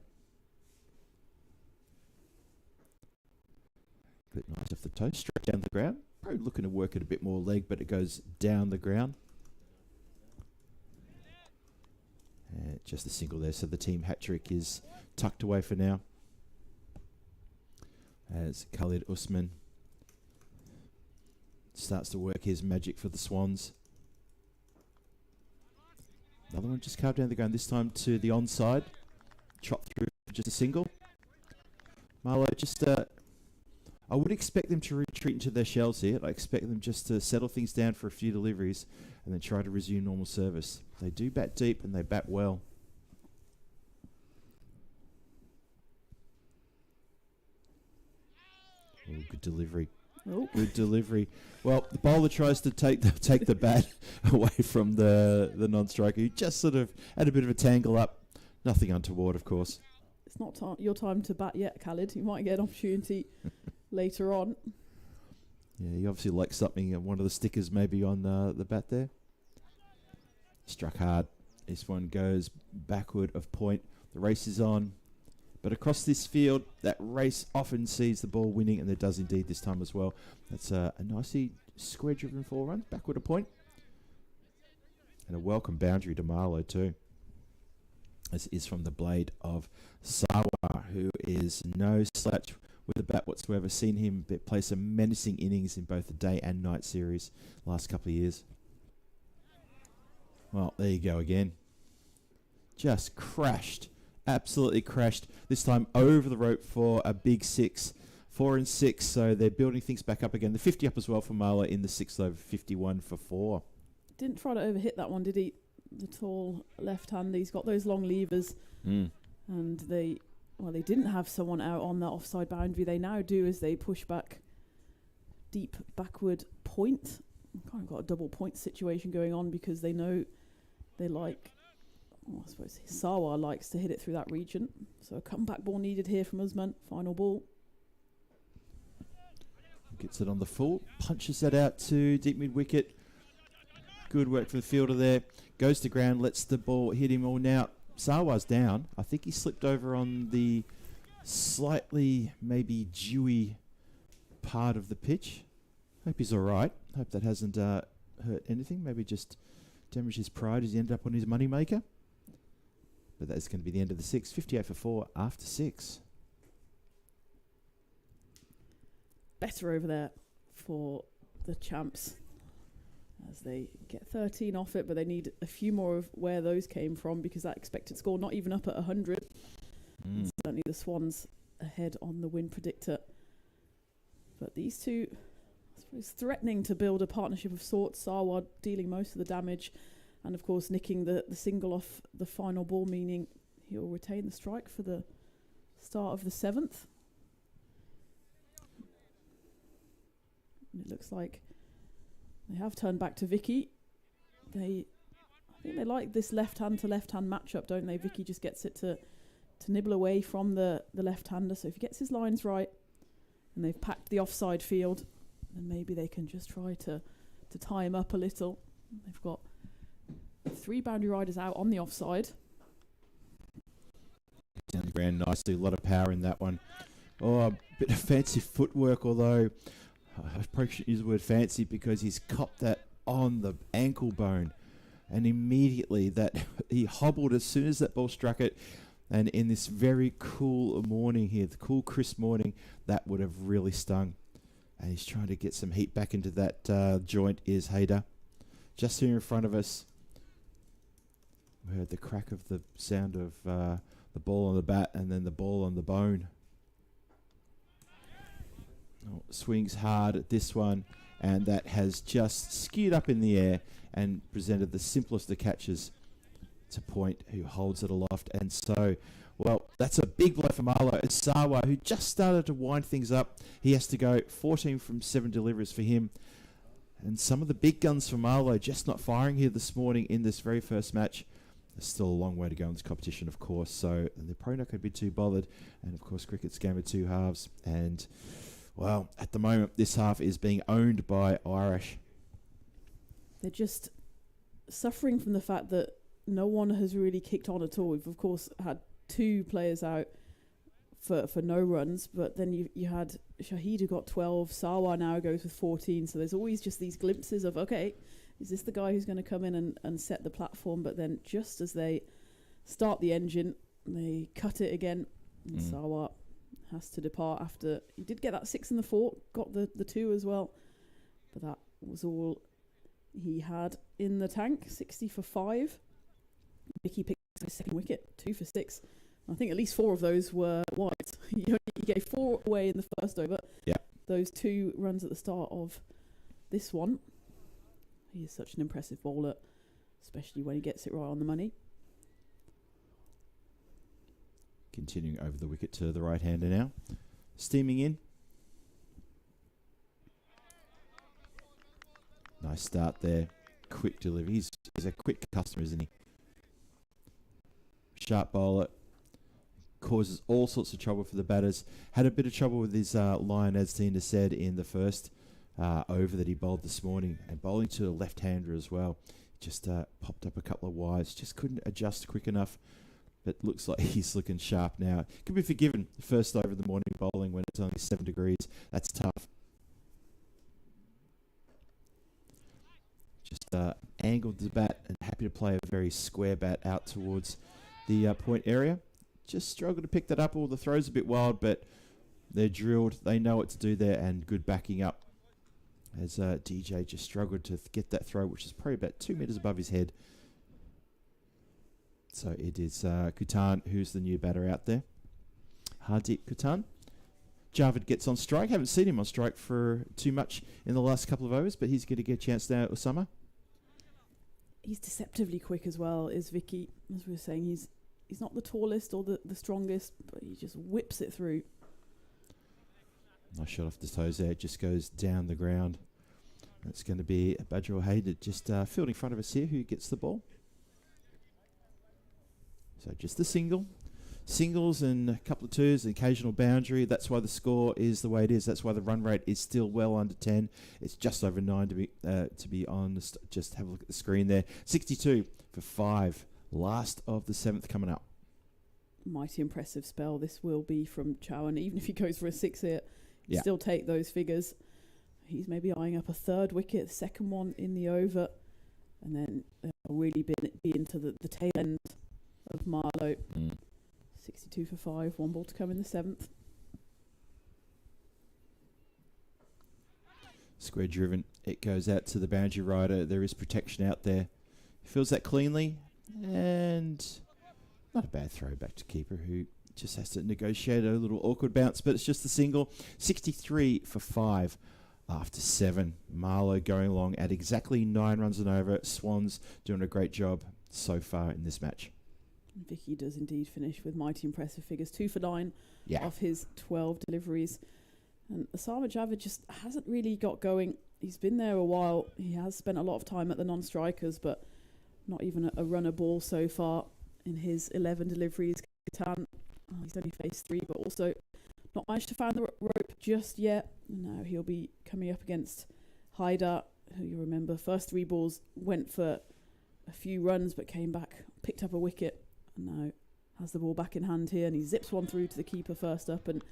Speaker 2: Bit nice off the toe, straight down the ground. Probably looking to work it a bit more leg, but it goes down the ground. And just a single there, so the team hat-trick is tucked away for now. As Khalid Usman starts to work his magic for the Swans. Another one just carved down the ground, this time to the onside. Trot through for just a single. Marlo, just I would expect them to retreat into their shells here. I expect them just to settle things down for a few deliveries and then try to resume normal service. They do bat deep and they bat well. Oh, good delivery.
Speaker 3: Oh.
Speaker 2: Good delivery. Well, the bowler tries to take the bat away from the non-striker. He just sort of had a bit of a tangle up. Nothing untoward, of course.
Speaker 3: It's not your time to bat yet, Khalid. You might get an opportunity later on.
Speaker 2: Yeah, he obviously likes something. One of the stickers maybe on the bat there. Struck hard. This one goes backward of point. The race is on. But across this field, that race often sees the ball winning, and it does indeed this time as well. That's a nicely square-driven 4 runs, backward a point. And a welcome boundary to Marlo too. This is from the blade of Sawa, who is no slouch with the bat whatsoever. Seen him play some menacing innings in both the day and night series last couple of years. Well, there you go again. Just crashed. Absolutely crashed. This time over the rope for a big 6. 4 and 6, so they're building things back up again. The 50 up as well for Marlo in the 6th over, 51 for 4.
Speaker 3: Didn't try to overhit that one, did he? The tall left hand. He's got those long levers. And they didn't have someone out on that offside boundary. They now do as they push back deep backward point. Kind of got a double point situation going on because they know they like... I suppose Sawa likes to hit it through that region. So a comeback ball needed here from Usman. Final ball.
Speaker 2: Gets it on the full. Punches that out to deep mid-wicket. Good work for the fielder there. Goes to ground. Lets the ball hit him all. Now, Sawa's down. I think he slipped over on the slightly maybe dewy part of the pitch. Hope he's all right. Hope that hasn't hurt anything. Maybe just damaged his pride as he ended up on his moneymaker. But that's going to be the end of the 6. 58 for 4 after 6.
Speaker 3: Better over there for the champs as they get 13 off it, but they need a few more of where those came from because that expected score not even up at 100. Certainly the Swans ahead on the win predictor. But these two, I suppose, threatening to build a partnership of sorts. Sawa dealing most of the damage. And, of course, nicking the single off the final ball, meaning he'll retain the strike for the start of the 7th. And it looks like they have turned back to Vicky. I think they like this left-hand to left-hand matchup, don't they? Vicky just gets it to nibble away from the left-hander. So if he gets his lines right and they've packed the offside field, then maybe they can just try to tie him up a little. They've got 3 boundary riders out on the offside.
Speaker 2: Down the ground nicely. A lot of power in that one. Oh, a bit of fancy footwork, although I probably shouldn't use the word fancy because he's copped that on the ankle bone. And immediately that he hobbled as soon as that ball struck it. And in this very cool morning here, the cool, crisp morning, that would have really stung. And he's trying to get some heat back into that joint is Hayder. Just here in front of us, we heard the crack of the sound of the ball on the bat and then the ball on the bone. Oh, swings hard at this one, and that has just skewed up in the air and presented the simplest of catches to Point, who holds it aloft. And so, well, that's a big blow for Marlo. It's Sawa, who just started to wind things up. He has to go 14 from 7 deliveries for him. And some of the big guns for Marlo just not firing here this morning in this very first match. There's still a long way to go in this competition, of course, so they're probably not going to be too bothered. And, of course, cricket's game of two halves. And, well, at the moment, this half is being owned by Irish.
Speaker 3: They're just suffering from the fact that no one has really kicked on at all. We've, of course, had 2 players out for no runs, but then you had Shahid who got 12, Sawa now goes with 14, so there's always just these glimpses of, okay, is this the guy who's going to come in and set the platform? But then just as they start the engine, they cut it again, and Sawa has to depart after he did get that 6 in the 4, got the 2 as well, but that was all he had in the tank. 60 for 5. Vicky picked his second wicket, 2 for 6. I think at least 4 of those were wide. He gave 4 away in the first over.
Speaker 2: Yeah.
Speaker 3: Those 2 runs at the start of this one. He is such an impressive bowler, especially when he gets it right on the money.
Speaker 2: Continuing over the wicket to the right-hander now. Steaming in. Nice start there. Quick delivery. He's a quick customer, isn't he? Sharp bowler. Causes all sorts of trouble for the batters. Had a bit of trouble with his line, as Tina said, in the first over that he bowled this morning. And bowling to a left-hander as well. Just popped up a couple of wides. Just couldn't adjust quick enough. But looks like he's looking sharp now. Could be forgiven. First over the morning bowling when it's only 7 degrees. That's tough. Just angled the bat and happy to play a very square bat out towards the point area. Just struggled to pick that up. All the throws a bit wild, but they're drilled. They know what to do there, and good backing up. As DJ just struggled to get that throw, which is probably about 2 meters above his head. So it is Kutan who's the new batter out there. Hardeep Kutan. Javed gets on strike. Haven't seen him on strike for too much in the last couple of overs, but he's going to get a chance now at Osama.
Speaker 3: He's deceptively quick as well, is Vicky. As we were saying, he's not the tallest or the strongest, but he just whips it through.
Speaker 2: Nice shot off the toes there. It just goes down the ground. It's going to be Badger Hayder just fielding in front of us here who gets the ball. So just the single. Singles and a couple of twos, an occasional boundary. That's why the score is the way it is. That's why the run rate is still well under 10. It's just over 9 to be honest. Just have a look at the screen there. 62 for 5. Last of the 7th coming up.
Speaker 3: Mighty impressive spell this will be from Chow, and even if he goes for a 6 here,
Speaker 2: yeah,
Speaker 3: still take those figures. He's maybe eyeing up a 3rd wicket, 2nd one in the over, and then they'll really be into the tail end of Marlo. 62 for 5, 1 ball to come in the 7th.
Speaker 2: Square driven. It goes out to the boundary rider. There is protection out there. Feels that cleanly. And not a bad throw back to keeper, who just has to negotiate a little awkward bounce, but it's just the single. 63 for 5 after 7. Marlo going along at exactly 9 runs and over. Swans doing a great job so far in this match.
Speaker 3: Vicky does indeed finish with mighty impressive figures. 2 for 9 of his 12 deliveries. And Osama Javed just hasn't really got going. He's been there a while. He has spent a lot of time at the non-strikers, but not even a runner ball so far in his 11 deliveries. Katan, he's only faced 3, but also not managed to find the rope just yet. Now he'll be coming up against Haidar, who you remember, first 3 balls went for a few runs, but came back, picked up a wicket, and now has the ball back in hand here, and he zips one through to the keeper first up. And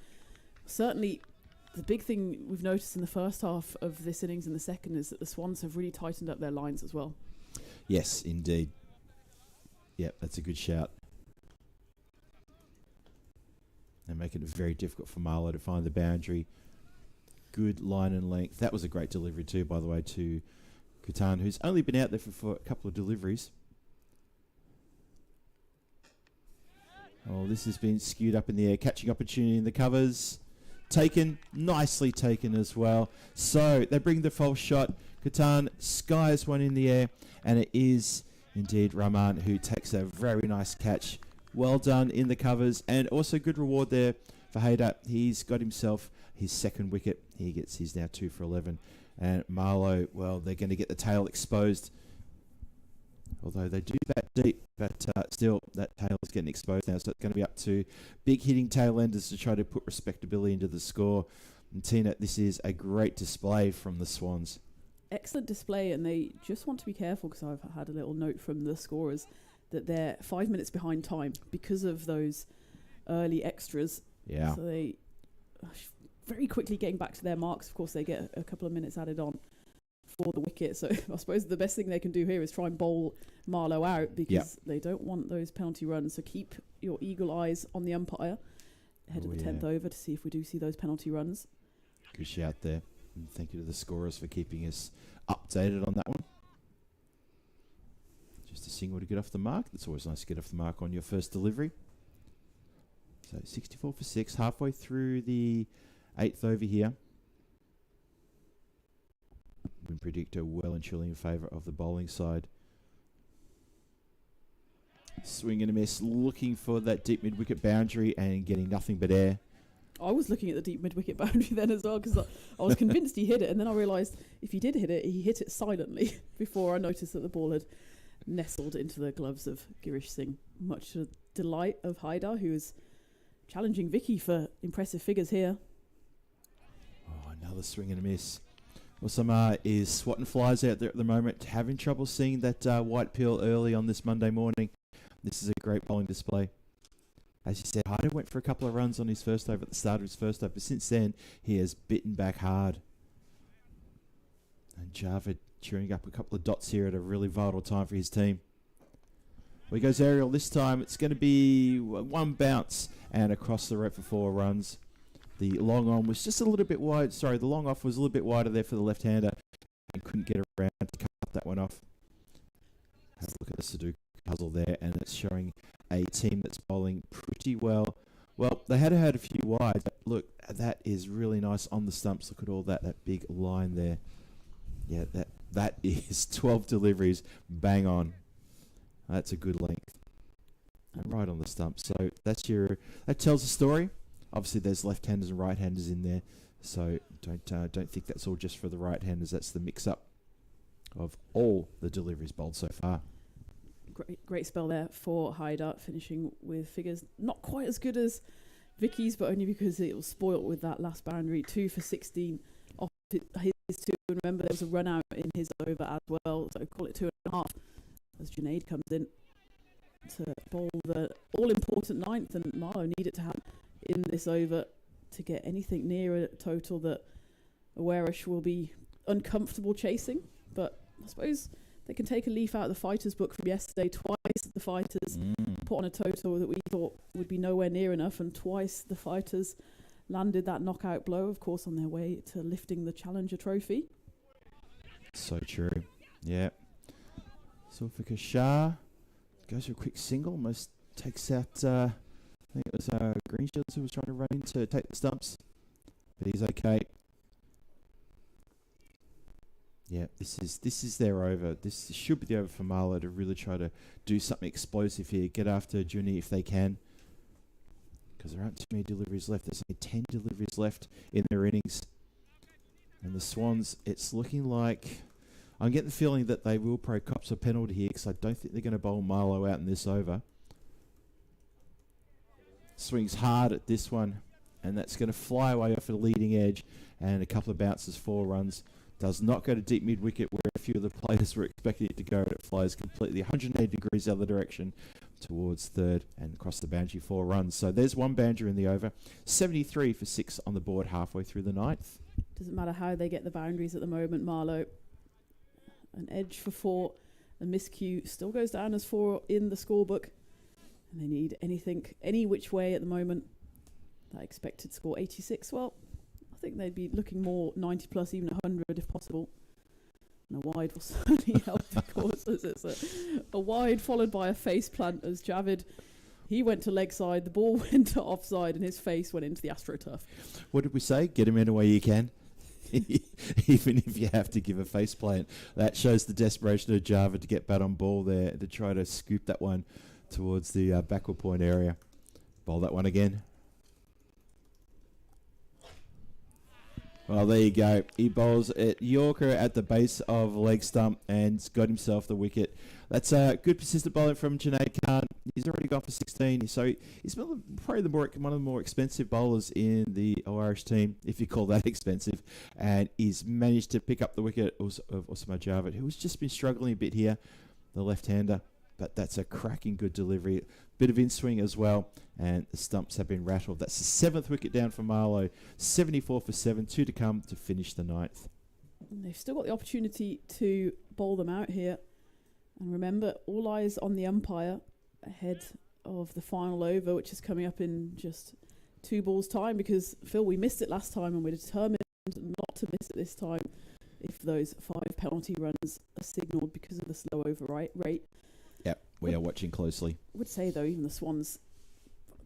Speaker 3: certainly the big thing we've noticed in the first half of this innings and the second is that the Swans have really tightened up their lines as well.
Speaker 2: Yes, indeed. Yep, that's a good shout. And making it very difficult for Marlo to find the boundary. Good line and length. That was a great delivery too, by the way, to Kutan, who's only been out there for a couple of deliveries. Oh, this has been skewed up in the air. Catching opportunity in the covers. Taken. Nicely taken as well. So they bring the false shot. Kutan skies one in the air. And it is indeed Rahman who takes a very nice catch. Well done in the covers. And also good reward there for Haider. He's got himself his second wicket. He gets his now 2 for 11. And Marlo, well, they're going to get the tail exposed. Although they do bat deep, but still, that tail is getting exposed now. So it's going to be up to big hitting tail enders to try to put respectability into the score. And Tina, this is a great display from the Swans.
Speaker 3: Excellent display, and they just want to be careful because I've had a little note from the scorers that they're 5 minutes behind time because of those early extras.
Speaker 2: Yeah.
Speaker 3: So they very quickly getting back to their marks. Of course, they get a couple of minutes added on for the wicket. So I suppose the best thing they can do here is try and bowl Marlo out because they don't want those penalty runs. So keep your eagle eyes on the umpire ahead of the 10th over to see if we do see those penalty runs.
Speaker 2: Good shout there. And thank you to the scorers for keeping us updated on that one. Just a single to get off the mark. It's always nice to get off the mark on your first delivery. So 64 for 6, halfway through the 8th over here. Win predictor well and truly in favour of the bowling side. Swing and a miss, looking for that deep mid-wicket boundary and getting nothing but air.
Speaker 3: I was looking at the deep mid-wicket boundary then as well because I was convinced he hit it, and then I realised if he did hit it, he hit it silently before I noticed that the ball had nestled into the gloves of Girish Singh, much to the delight of Haidar, who is challenging Vicky for impressive figures here.
Speaker 2: Oh, another swing and a miss. Osama is swatting flies out there at the moment, having trouble seeing that white pill early on this Monday morning. This is a great bowling display. As you said, Haidar went for a couple of runs on his first over at the start of his first over. Since then, he has bitten back hard. And Javed cheering up a couple of dots here at a really vital time for his team. Well, he goes aerial this time. It's going to be one bounce and across the rope for 4 runs. The long on was just a little bit wide. Sorry, the long off was a little bit wider there for the left-hander and couldn't get around to cut that one off. Have a look at the Sudoku puzzle there, and it's showing a team that's bowling pretty well. Well, they had a few wide, but look, that is really nice on the stumps. Look at all that big line there. Yeah, that is 12 deliveries, bang on. That's a good length. And right on the stump. So that tells a story. Obviously, there's left-handers and right-handers in there, so don't think that's all just for the right-handers. That's the mix-up of all the deliveries bowled so far.
Speaker 3: Great spell there for Haidar, finishing with figures not quite as good as Vicky's, but only because it was spoilt with that last boundary. 2 for 16 off his 2. And remember, there was a run out in his over as well, so call it 2.5 as Junaid comes in to bowl the all-important 9th, and Marlo needed to have in this over to get anything near a total that Oish will be uncomfortable chasing. But I suppose they can take a leaf out of the fighters book from yesterday. Twice the fighters put on a total that we thought would be nowhere near enough, and twice the fighters landed that knockout blow, of course, on their way to lifting the Challenger Trophy.
Speaker 2: So true. Yeah. Zulfikar Shah goes for a quick single, almost takes out I think it was Greenshields who was trying to run in to take the stumps, but he's okay. Yeah, this is their over. This should be the over for Marlo to really try to do something explosive here, get after Juni if they can, because there aren't too many deliveries left. There's only 10 deliveries left in their innings, and the Swans, it's looking like I'm getting the feeling that they will probably cops a penalty here, because I don't think they're going to bowl Marlo out in this over. Swings hard at this one, and that's going to fly away off the leading edge, and a couple of bounces, 4 runs. Does not go to deep mid-wicket where a few of the players were expecting it to go. It flies completely 180 degrees the other direction towards third and across the boundary, 4 runs. So there's one boundary in the over. 73 for 6 on the board halfway through the 9th. Doesn't
Speaker 3: matter how they get the boundaries at the moment, Marlo. An edge for 4 A miscue still goes down as 4 in the scorebook. And they need any which way at the moment. That expected score 86. Well, I think they'd be looking more 90 plus, even 100 if possible. And a wide will certainly help, of course, as it's a wide followed by a face plant as Javid, he went to leg side, the ball went to offside, and his face went into the AstroTurf.
Speaker 2: What did we say? Get him any way you can. Even if you have to give a face plant. That shows the desperation of Java to get bat on ball there, to try to scoop that one towards the backward point area. Bowl that one again. Well, there you go. He bowls at Yorker at the base of leg stump and got himself the wicket. That's a good persistent bowling from Junaid Khan. He's already gone for 16, so he's probably one of the more expensive bowlers in the Irish team, if you call that expensive. And he's managed to pick up the wicket of Osama Javed, who's just been struggling a bit here, the left-hander. But that's a cracking good delivery. Bit of in-swing as well. And the stumps have been rattled. That's the 7th wicket down for Marlo. 74 for 7. 2 to come to finish the 9th.
Speaker 3: And they've still got the opportunity to bowl them out here. And remember, all eyes on the umpire ahead of the final over, which is coming up in just 2 balls' time. Because, Phil, we missed it last time and we're determined not to miss it this time if those 5 penalty runs are signalled because of the slow over rate.
Speaker 2: Yep, we are watching closely.
Speaker 3: I would say, though, even the Swans,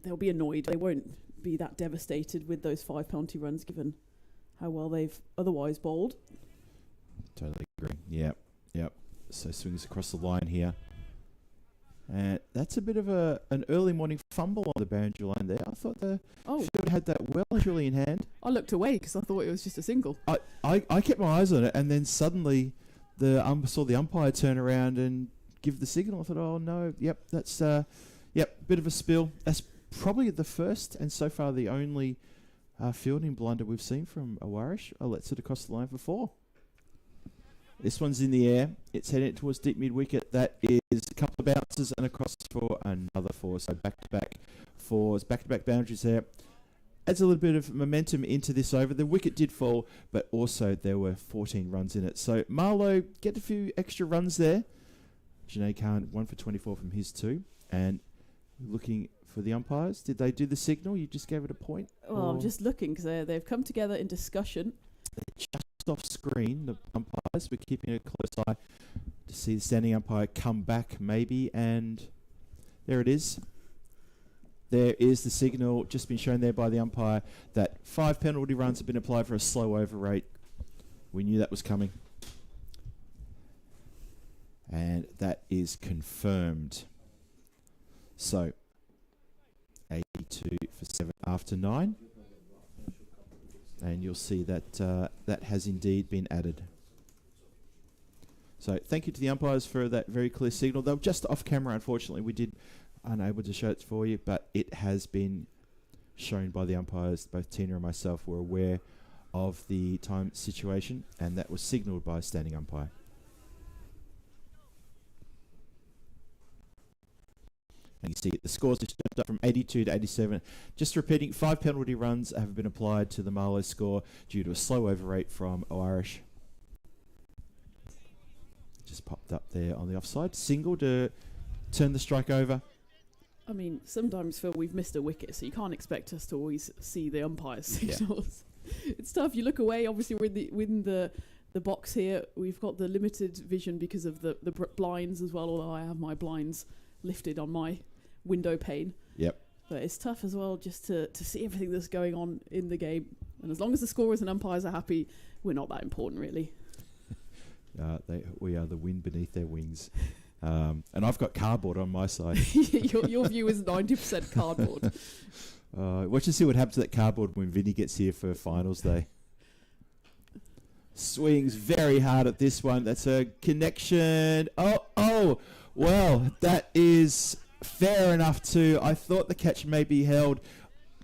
Speaker 3: they'll be annoyed. They won't be that devastated with those 5 penalty runs, given how well they've otherwise bowled.
Speaker 2: Totally agree. Yep. So swings across the line here. And that's a bit of an early morning fumble on the boundary line there. I thought the field had that well and truly in hand.
Speaker 3: I looked away because I thought it was just a single.
Speaker 2: I kept my eyes on it, and then suddenly saw the umpire turn around and give the signal. I thought, oh no, that's bit of a spill. That's probably the first and so far the only fielding blunder we've seen from Oish. I'll let it across the line for 4. This one's in the air. It's heading towards deep mid wicket. That is a couple of bounces and across for another 4. So back-to-back 4s, back-to-back boundaries there. Adds a little bit of momentum into this over. The wicket did fall, but also there were 14 runs in it. So Marlo get a few extra runs there. Junaid Khan 1 for 24 from his 2. And looking for the umpires. Did they do the signal? You just gave it a point?
Speaker 3: Well, I'm just looking because they've come together in discussion.
Speaker 2: They're just off screen, the umpires. We're keeping a close eye to see the standing umpire come back maybe. And there it is. There is the signal just been shown there by the umpire that 5 penalty runs have been applied for a slow over rate. We knew that was coming. And that is confirmed. So, 82 for 7 after 9. And you'll see that that has indeed been added. So, thank you to the umpires for that very clear signal. They were just off camera, unfortunately. We did unable to show it for you, but it has been shown by the umpires. Both Tina and myself were aware of the time situation, and that was signalled by a standing umpire. And you see the scores have jumped up from 82 to 87. Just repeating, 5 penalty runs have been applied to the Marlo score due to a slow over rate from Irish. Just popped up there on the offside. Single to turn the strike over.
Speaker 3: I mean, sometimes, Phil, we've missed a wicket, so you can't expect us to always see the umpire's signals. Yeah. It's tough. You look away. Obviously, we're in the box here. We've got the limited vision because of the blinds as well, although I have my blinds lifted on my window pane.
Speaker 2: Yep.
Speaker 3: But it's tough as well just to see everything that's going on in the game. And as long as the scorers and umpires are happy, we're not that important, really.
Speaker 2: We are the wind beneath their wings. And I've got cardboard on my side.
Speaker 3: your view is 90% cardboard.
Speaker 2: Watch and see what happens to that cardboard when Vinny gets here for finals day. Swings very hard at this one. That's a connection. Oh, well, that is fair enough too. I thought the catch may be held.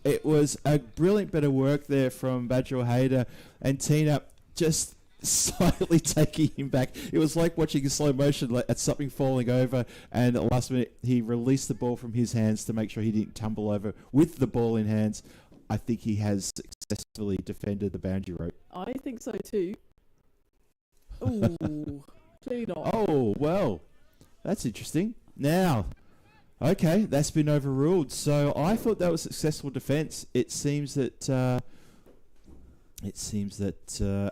Speaker 2: It was a brilliant bit of work there from Badger Hayder, and Tina just slightly taking him back. It was like watching a slow motion at something falling over, and at the last minute he released the ball from his hands to make sure he didn't tumble over with the ball in hands. I think he has successfully defended the boundary rope.
Speaker 3: I think so too. Ooh, clearly not.
Speaker 2: Oh, well. That's interesting. Now, okay, that's been overruled. So I thought that was successful defence. It seems that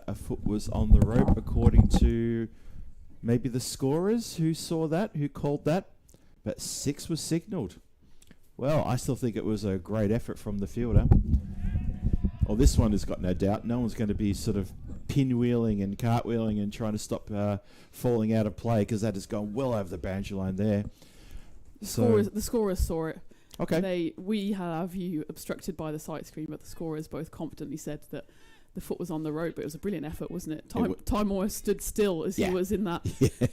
Speaker 2: a foot was on the rope, according to maybe the scorers who saw that, who called that. But 6 was signalled. Well, I still think it was a great effort from the fielder. Well, this one has got no doubt. No one's going to be sort of pinwheeling and cartwheeling and trying to stop falling out of play, because that has gone well over the boundary line there.
Speaker 3: The scorers saw it.
Speaker 2: Okay.
Speaker 3: We had our view obstructed by the sight screen, but the scorers both confidently said that the foot was on the rope. It was a brilliant effort, wasn't it? Time almost stood still as he was in that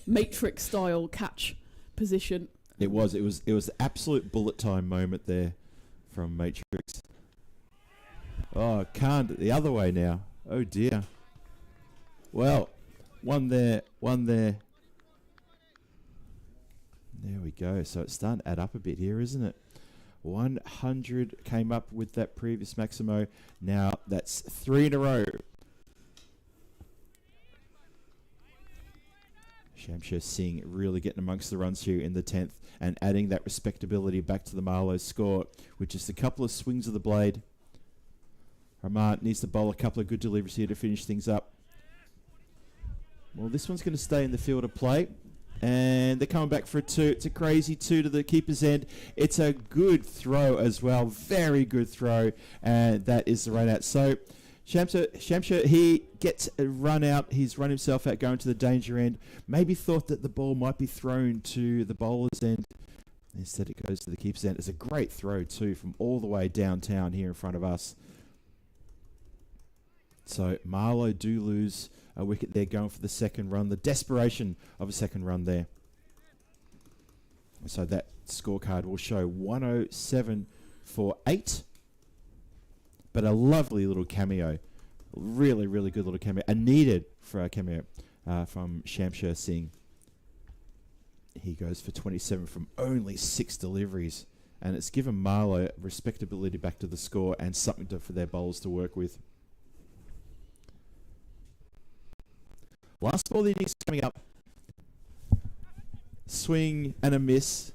Speaker 3: Matrix style catch position.
Speaker 2: It was the absolute bullet time moment there from Matrix. Oh, can't the other way now. Oh dear. Well, one there. There we go. So it's starting to add up a bit here, isn't it? 100 came up with that previous Maximo. Now that's 3 in a row. Shamsher Singh really getting amongst the runs here in the 10th and adding that respectability back to the Marlo score, with just a couple of swings of the blade. Rahman needs to bowl a couple of good deliveries here to finish things up. Well, this one's going to stay in the field of play. And they're coming back for a 2. It's a crazy 2 to the keeper's end. It's a good throw as well. Very good throw. And that is the run out. So Shamsher, he gets a run out. He's run himself out going to the danger end. Maybe thought that the ball might be thrown to the bowler's end. Instead it goes to the keeper's end. It's a great throw too from all the way downtown here in front of us. So Marlo do lose a wicket there going for the second run. The desperation of a second run there. So that scorecard will show 107 for 8. But a lovely little cameo. Really, really good little cameo. A needed for a cameo from Shamsher Singh. He goes for 27 from only 6 deliveries. And it's given Marlo respectability back to the score and something for their bowlers to work with. Last ball of the innings coming up. Swing and a miss.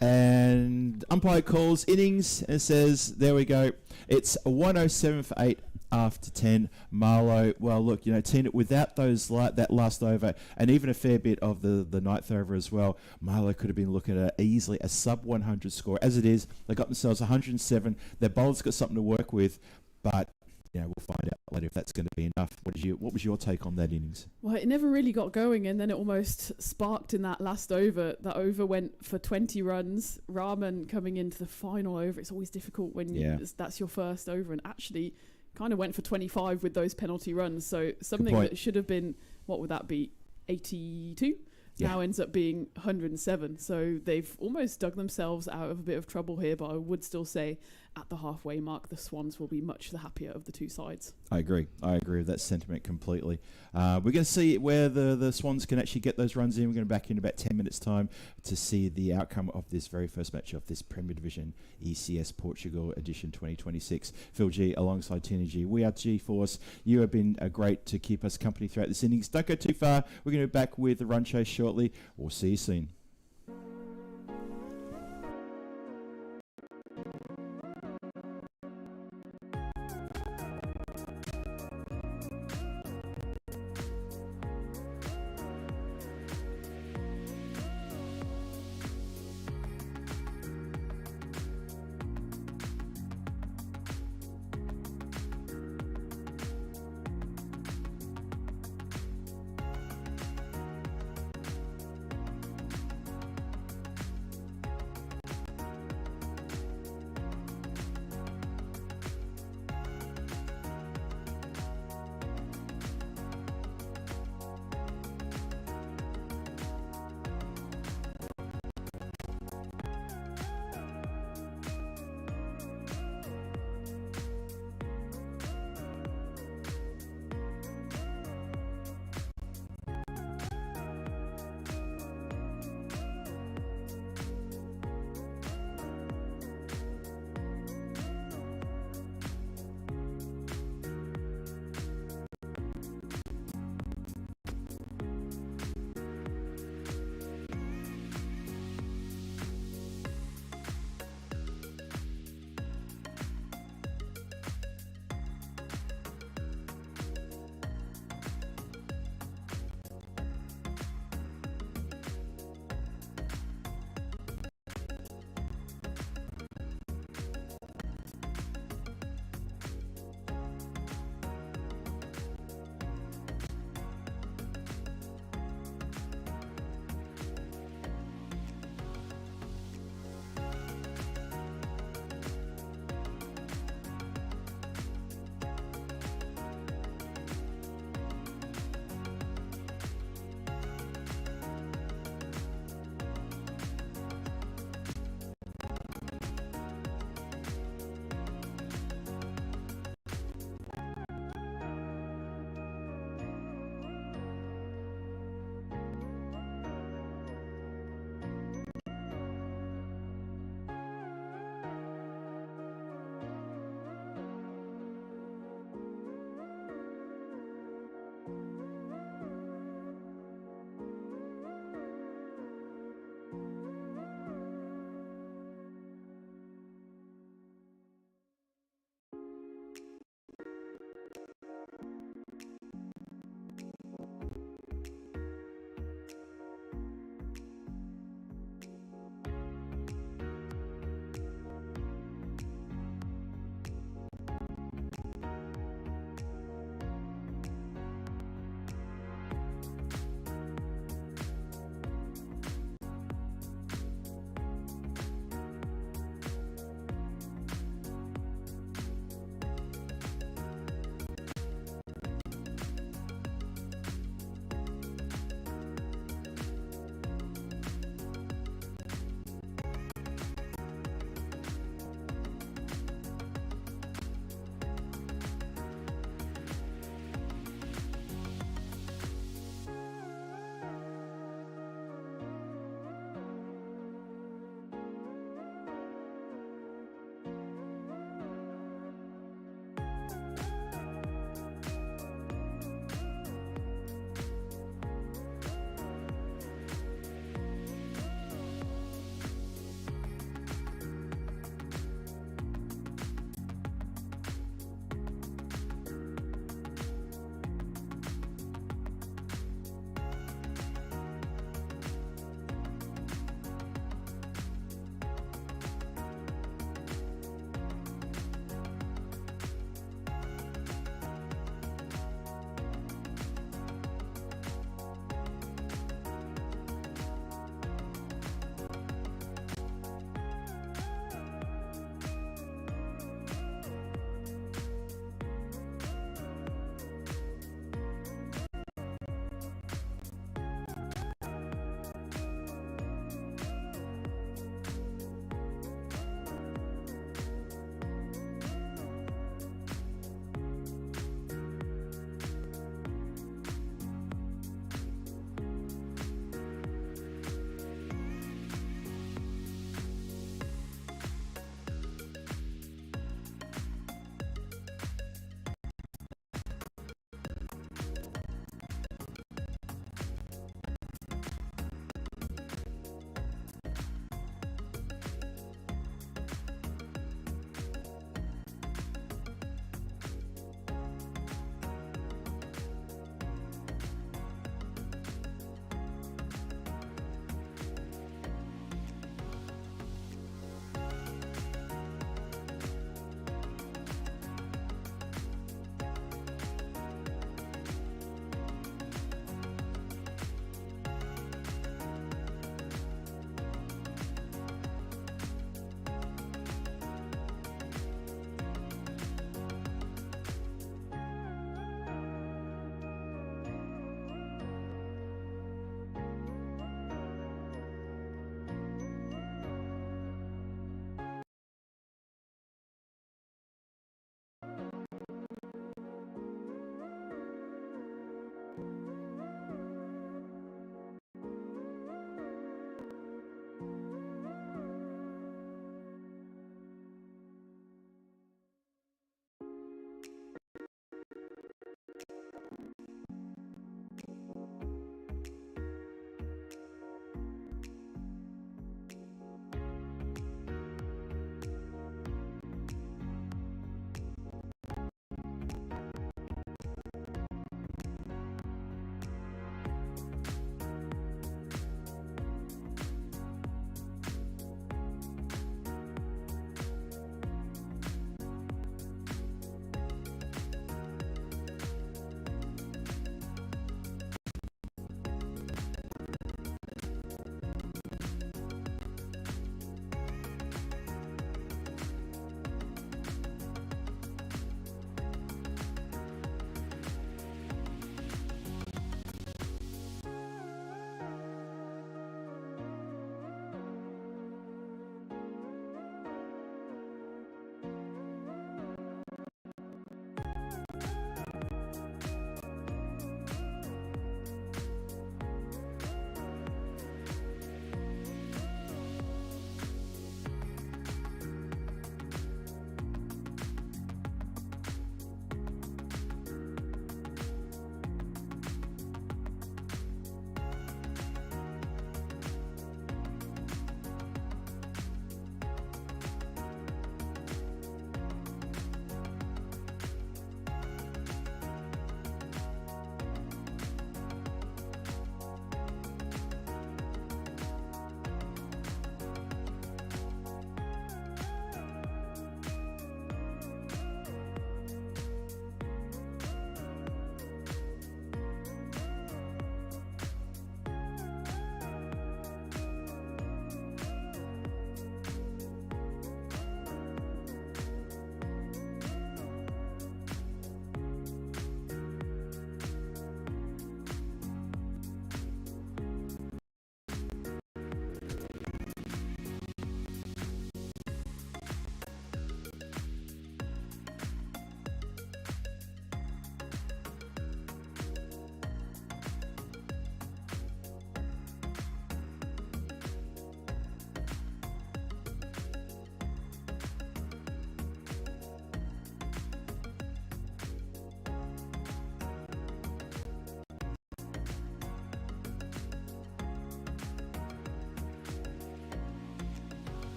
Speaker 2: And umpire calls innings and says, there we go. It's 107 for 8 after 10. Marlo, well, look, teamed it without that last over and even a fair bit of the ninth over as well. Marlo could have been looking at easily a sub 100 score. As it is, they got themselves 107. Their bowler's got something to work with, but we'll find out later if that's going to be enough. What was your take on that innings?
Speaker 3: Well, it never really got going, and then it almost sparked in that last over. That over went for 20 runs. Rahman coming into the final over. It's always difficult when that's your first over, and actually kind of went for 25 with those penalty runs. So something that should have been, what would that be, 82? Now ends up being 107. So they've almost dug themselves out of a bit of trouble here, but I would still say at the halfway mark, the Swans will be much the happier of the two sides.
Speaker 2: I agree with that sentiment completely. We're going to see where the Swans can actually get those runs in. We're going to be back in about 10 minutes' time to see the outcome of this very first match of this Premier Division ECS Portugal edition 2026. Phil G alongside Tina G. We are G-Force. You have been great to keep us company throughout this innings. Don't go too far. We're going to be back with the run chase shortly. We'll see you soon.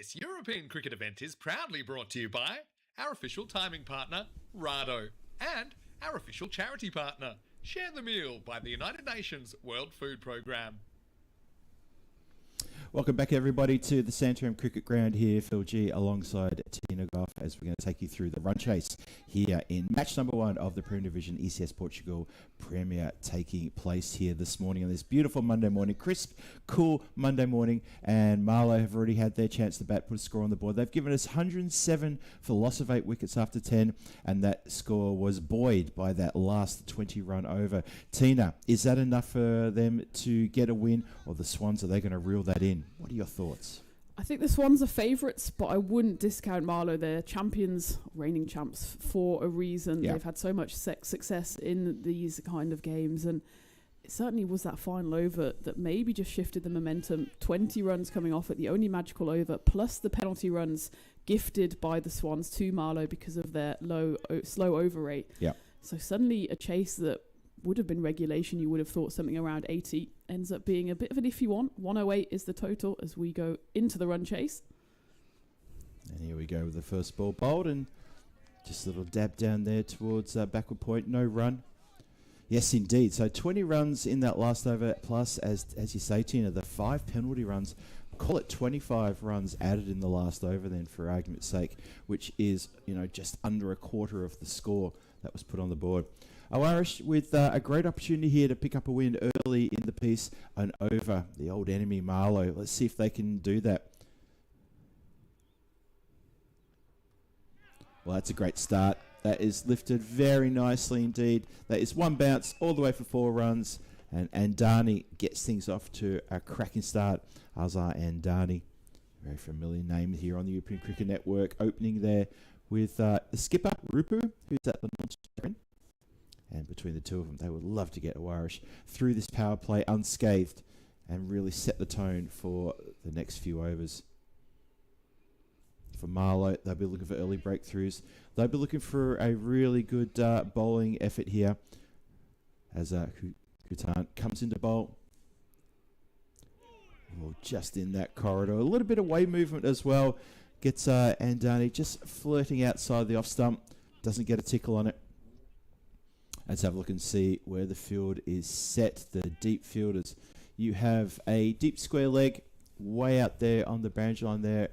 Speaker 1: This European cricket event is proudly brought to you by our official timing partner, Rado, and our official charity partner, Share the Meal by the United Nations World Food Programme.
Speaker 2: Welcome back, everybody, to the Santarem Cricket Ground here. Phil G alongside Tina Goff as we're going to take you through the run chase here in match number 1 of the Premier Division ECS Portugal Premier taking place here this morning on this beautiful Monday morning, crisp, cool Monday morning. And Marlo have already had their chance to bat, put a score on the board. They've given us 107 for the loss of 8 wickets after 10, and that score was buoyed by that last 20-run over. Tina, is that enough for them to get a win, or the Swans, are they going to reel that in? What are your thoughts?
Speaker 3: I think the Swans are favourites, but I wouldn't discount Marlo. They're champions, reigning champs for a reason.
Speaker 2: Yeah.
Speaker 3: They've had so much success in these kind of games, and it certainly was that final over that maybe just shifted the momentum. 20 runs coming off at the only magical over, plus the penalty runs gifted by the Swans to Marlo because of their slow over rate.
Speaker 2: Yeah.
Speaker 3: So suddenly a chase that would have been regulation, you would have thought something around 80, ends up being a bit of an iffy one. 108 is the total as we go into the run chase.
Speaker 2: And here we go with the first ball bowled, and just a little dab down there towards backward point, no run. Yes, indeed. So 20 runs in that last over, plus, as you say, Tina, the 5 penalty runs. Call it 25 runs added in the last over then, for argument's sake, which is, just under a quarter of the score that was put on the board. Oish with a great opportunity here to pick up a win early in the piece and over the old enemy Marlo. Let's see if they can do that. Well, that's a great start. That is lifted very nicely indeed. That is one bounce all the way for 4 runs. And Andani gets things off to a cracking start. Azhar Andani, very familiar name here on the European Cricket Network, opening there with the skipper, Rupu, who's at the non-strength. And between the two of them, they would love to get Oish through this power play unscathed and really set the tone for the next few overs. For Marlo, they'll be looking for early breakthroughs. They'll be looking for a really good bowling effort here as Kutan comes into bowl. Oh, just in that corridor. A little bit of way movement as well. Gets Andani just flirting outside the off stump. Doesn't get a tickle on it. Let's have a look and see where the field is set. The deep fielders. You have a deep square leg way out there on the boundary line there.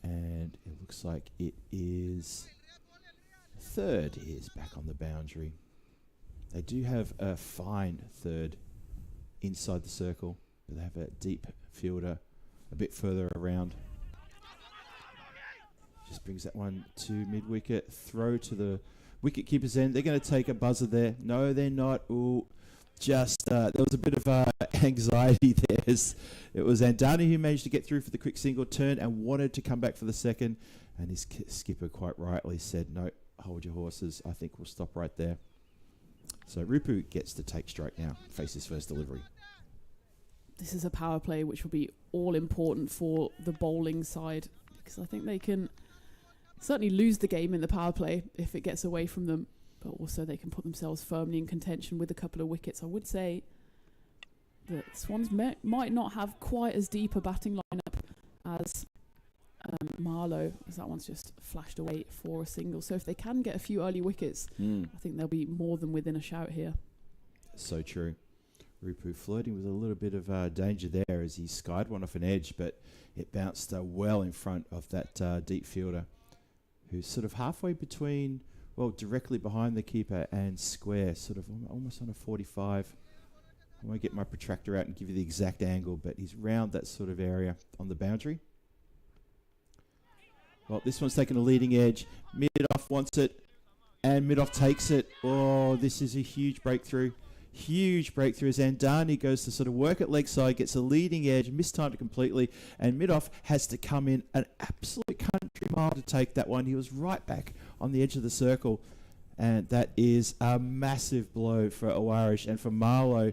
Speaker 2: And it looks like it is third is back on the boundary. They do have a fine third inside the circle, but they have a deep fielder a bit further around. Just brings that one to mid-wicket. Throw to the wicket keeper's end. They're going to take a buzzer there. No, they're not. Ooh, just there was a bit of anxiety there. It was Andani who managed to get through for the quick single turn and wanted to come back for the second. And his skipper quite rightly said, no, hold your horses. I think we'll stop right there. So Rupu gets to take strike now, face his first delivery.
Speaker 3: This is a power play which will be all important for the bowling side, because I think they can certainly lose the game in the power play if it gets away from them, but also they can put themselves firmly in contention with a couple of wickets. I would say that Swans might not have quite as deep a batting lineup as Marlo, as that one's just flashed away for a single. So if they can get a few early wickets, I think they'll be more than within a shout here.
Speaker 2: So true. Rupu flirting with a little bit of danger there as he skied one off an edge, but it bounced well in front of that deep fielder, who's sort of halfway between, well, directly behind the keeper and square, sort of almost on a 45. I won't get my protractor out and give you the exact angle, but he's round that sort of area on the boundary. Well, this one's taking a leading edge. Mid-off wants it, and mid-off takes it. Oh, this is a huge breakthrough. Huge breakthrough as Andani goes to sort of work at leg side, gets a leading edge, mistimed it completely, and mid-off has to come in an absolute country mile to take that one. He was right back on the edge of the circle, and that is a massive blow for Oish. And for Marlo,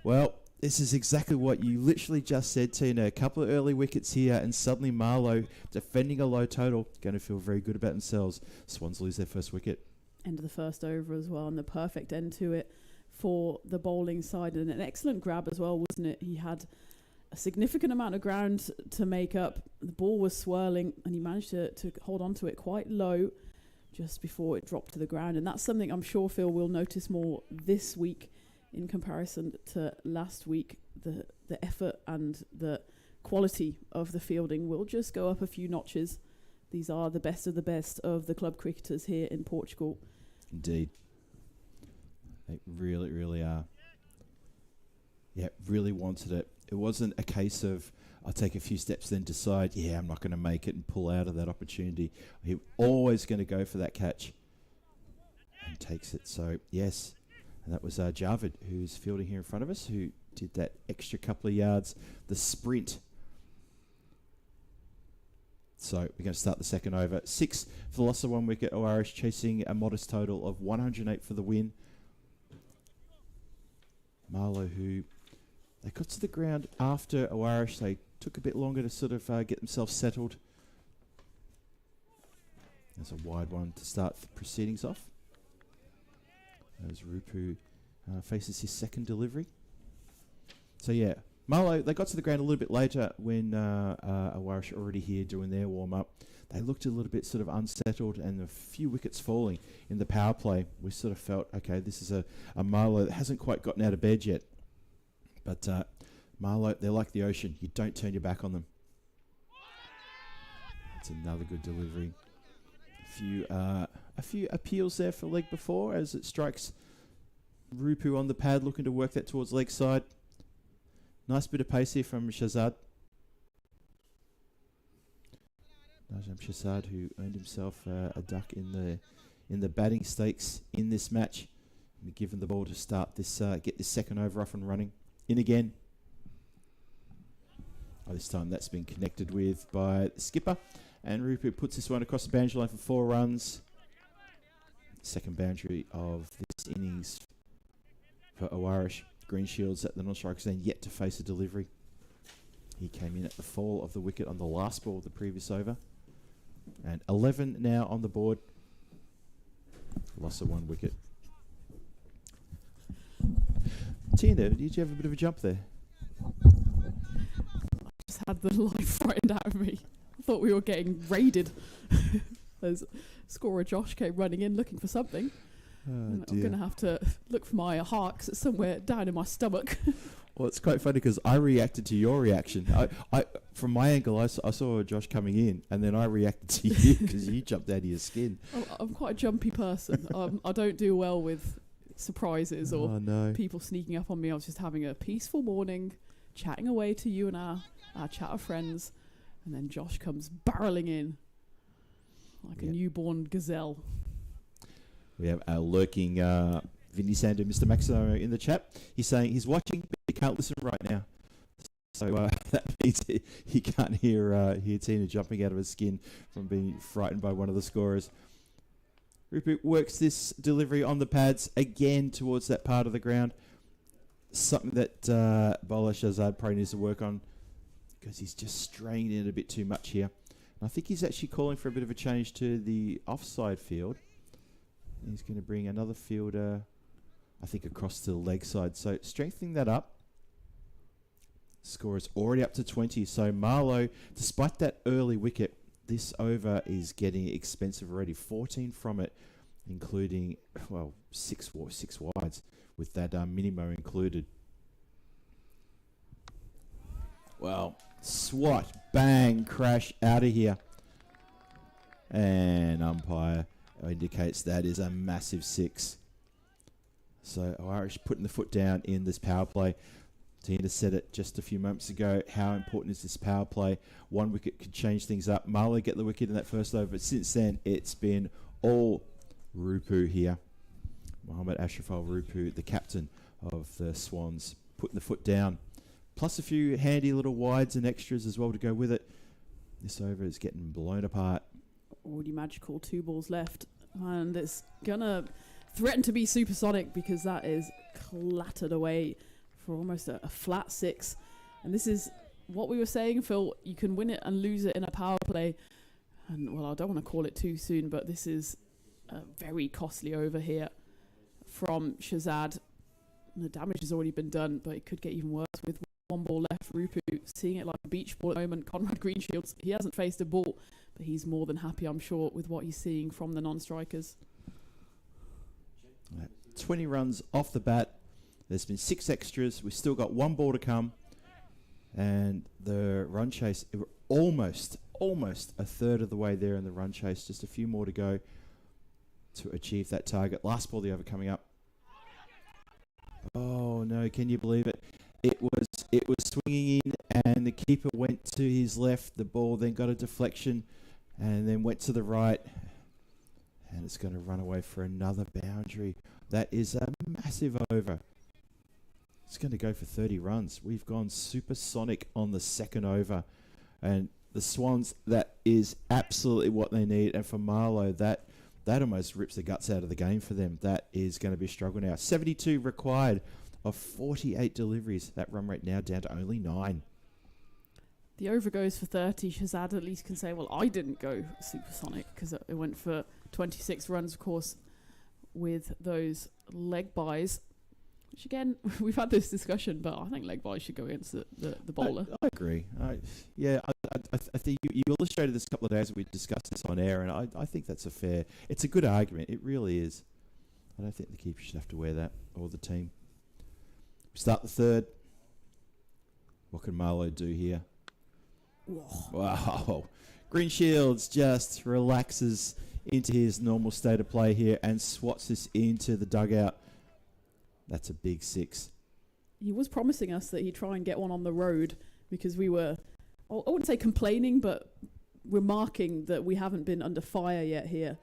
Speaker 2: well, this is exactly what you literally just said, Tina. A couple of early wickets here, and suddenly Marlo, defending a low total, going to feel very good about themselves. Swans lose their first wicket.
Speaker 3: End of the first over as well, and the perfect end to it for the bowling side, and an excellent grab as well, wasn't it? He had a significant amount of ground to make up. The ball was swirling, and he managed to hold on to it quite low just before it dropped to the ground. And that's something I'm sure Phil will notice more this week in comparison to last week. The effort and the quality of the fielding will just go up a few notches. These are the best of the club cricketers here in Portugal.
Speaker 2: Indeed. They really, really are. Yeah, really wanted it. It wasn't a case of, I'll take a few steps, then decide, yeah, I'm not going to make it and pull out of that opportunity. He always going to go for that catch and takes it. So, yes, and that was Javid, who's fielding here in front of us, who did that extra couple of yards, the sprint. So we're going to start the second over. 6 for the loss of 1 wicket. Oish chasing a modest total of 108 for the win. Marlo, who they got to the ground after Oish. They took a bit longer to sort of get themselves settled. There's a wide one to start the proceedings off. As Rupu faces his second delivery. So yeah, Marlo, they got to the ground a little bit later when Oish already here doing their warm-up. They looked a little bit sort of unsettled, and a few wickets falling in the power play. We sort of felt, okay, this is a Marlo that hasn't quite gotten out of bed yet. But Marlo, they're like the ocean. You don't turn your back on them. That's another good delivery. A few appeals there for leg before as it strikes Rupu on the pad, looking to work that towards leg side. Nice bit of pace here from Shazad. Najam Shazad, who earned himself a duck in the batting stakes in this match. And given the ball to start this, get this second over off and running. In again. This time that's been connected with by the skipper. And Rupu puts this one across the boundary line for 4 runs. Second boundary of this innings for Oish. Green Shields at the non-strikers end, yet to face a delivery. He came in at the fall of the wicket on the last ball of the previous over. And 11 now on the board. Loss of 1 wicket. Tina, did you have a bit of a jump there?
Speaker 3: I just had the life frightened out of me. I thought we were getting raided. As scorer Josh came running in looking for something. I'm going to have to look for my heart 'cause it's somewhere down in my stomach.
Speaker 2: Well, it's quite funny because I reacted to your reaction. I from my angle, I saw Josh coming in, and then I reacted to you because you jumped out of your skin.
Speaker 3: I'm quite a jumpy person. I don't do well with surprises or people sneaking up on me. I was just having a peaceful morning, chatting away to you and our chat of friends, and then Josh comes barreling in like a newborn gazelle.
Speaker 2: We have our lurking Vinny Sander, Mr. Maximo, in the chat. He's saying he's watching, but he can't listen right now. So that means he can't hear Tina jumping out of his skin from being frightened by one of the scorers. Rupu works this delivery on the pads again towards that part of the ground. Something that bowler Shazad probably needs to work on because he's just straying in a bit too much here. And I think he's actually calling for a bit of a change to the offside field. He's going to bring another fielder, I think, across to the leg side. So strengthening that up. Score is already up to 20. So Marlo, despite that early wicket, this over is getting expensive already. 14 from it, including, well, six wides with that minimo included. Well, swat, bang, crash, out of here. And umpire indicates that is a massive 6. So Oish putting the foot down in this power play. Tina said it just a few moments ago. How important is this power play? 1 wicket could change things up. Marlo get the wicket in that first over, but since then it's been all Rupu here. Mohammad Ashraf Al Rupu, the captain of the Swans, putting the foot down. Plus a few handy little wides and extras as well to go with it. This over is getting blown apart.
Speaker 3: Already magical, 2 balls left. And it's going to threaten to be supersonic because that is clattered away for almost a flat 6. And this is what we were saying, Phil. You can win it and lose it in a power play. And, well, I don't want to call it too soon, but this is a very costly over here from Shazad. The damage has already been done, but it could get even worse with one ball left. Rupu seeing it like a beach ball at the moment. Conrad Greenshields, he hasn't faced a ball, but he's more than happy, I'm sure, with what he's seeing from the non-strikers.
Speaker 2: 20 runs off the bat. There's been 6 extras. We've still got 1 ball to come. And the run chase, we're almost a third of the way there in the run chase. Just a few more to go to achieve that target. Last ball of the over coming up. Oh no, can you believe it? It was swinging in and the keeper went to his left. The ball then got a deflection and then went to the right. And it's going to run away for another boundary. That is a massive over. It's going to go for 30 runs. We've gone supersonic on the second over. And the Swans, that is absolutely what they need. And for Marlo, that almost rips the guts out of the game for them. That is going to be a struggle now. 72 required of 48 deliveries. That run rate now down to only 9.
Speaker 3: The over goes for 30. Shazad at least can say, well, I didn't go supersonic because it went for 26 runs, of course, with those leg buys. Which again, we've had this discussion, but I think leg buys should go against the bowler.
Speaker 2: I agree. I think you illustrated this a couple of days. We discussed this on air, and I think that's it's a good argument. It really is. I don't think the keeper should have to wear that, or the team. We start the third. What can Marlo do here?
Speaker 3: Whoa.
Speaker 2: Wow. Greenshields just relaxes into his normal state of play here and swats this into the dugout. That's a big 6.
Speaker 3: He was promising us that he'd try and get one on the road because we were, I wouldn't say complaining, but remarking that we haven't been under fire yet here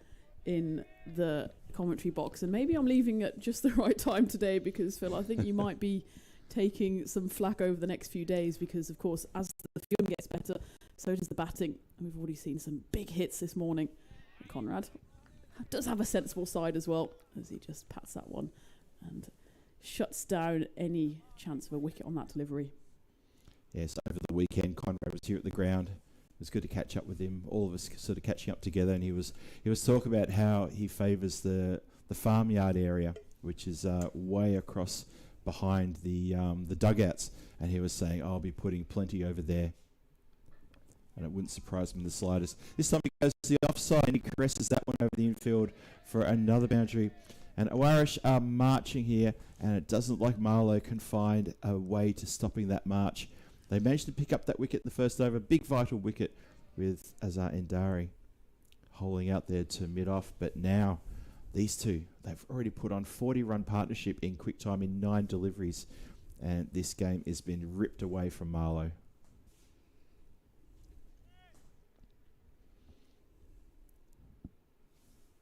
Speaker 3: in the commentary box. And maybe I'm leaving at just the right time today because, Phil, I think you might be taking some flack over the next few days because, of course, as the fielding gets better, so does the batting. And we've already seen some big hits this morning. And Conrad does have a sensible side as well as he just pats that one and shuts down any chance of a wicket on that delivery.
Speaker 2: Yes, over the weekend, Conrad was here at the ground. It was good to catch up with him. All of us sort of catching up together, and he was talking about how he favours the farmyard area, which is way across behind the dugouts, and he was saying, I'll be putting plenty over there. And it wouldn't surprise me in the slightest. This time he goes to the offside and he caresses that one over the infield for another boundary. And Oish are marching here, and it doesn't look like Marlo can find a way to stopping that march. They managed to pick up that wicket in the first over, big vital wicket with Azhar Endari holding out there to mid-off. But now these two, they've already put on 40-run partnership in quick time in 9 deliveries, and this game has been ripped away from Marlo.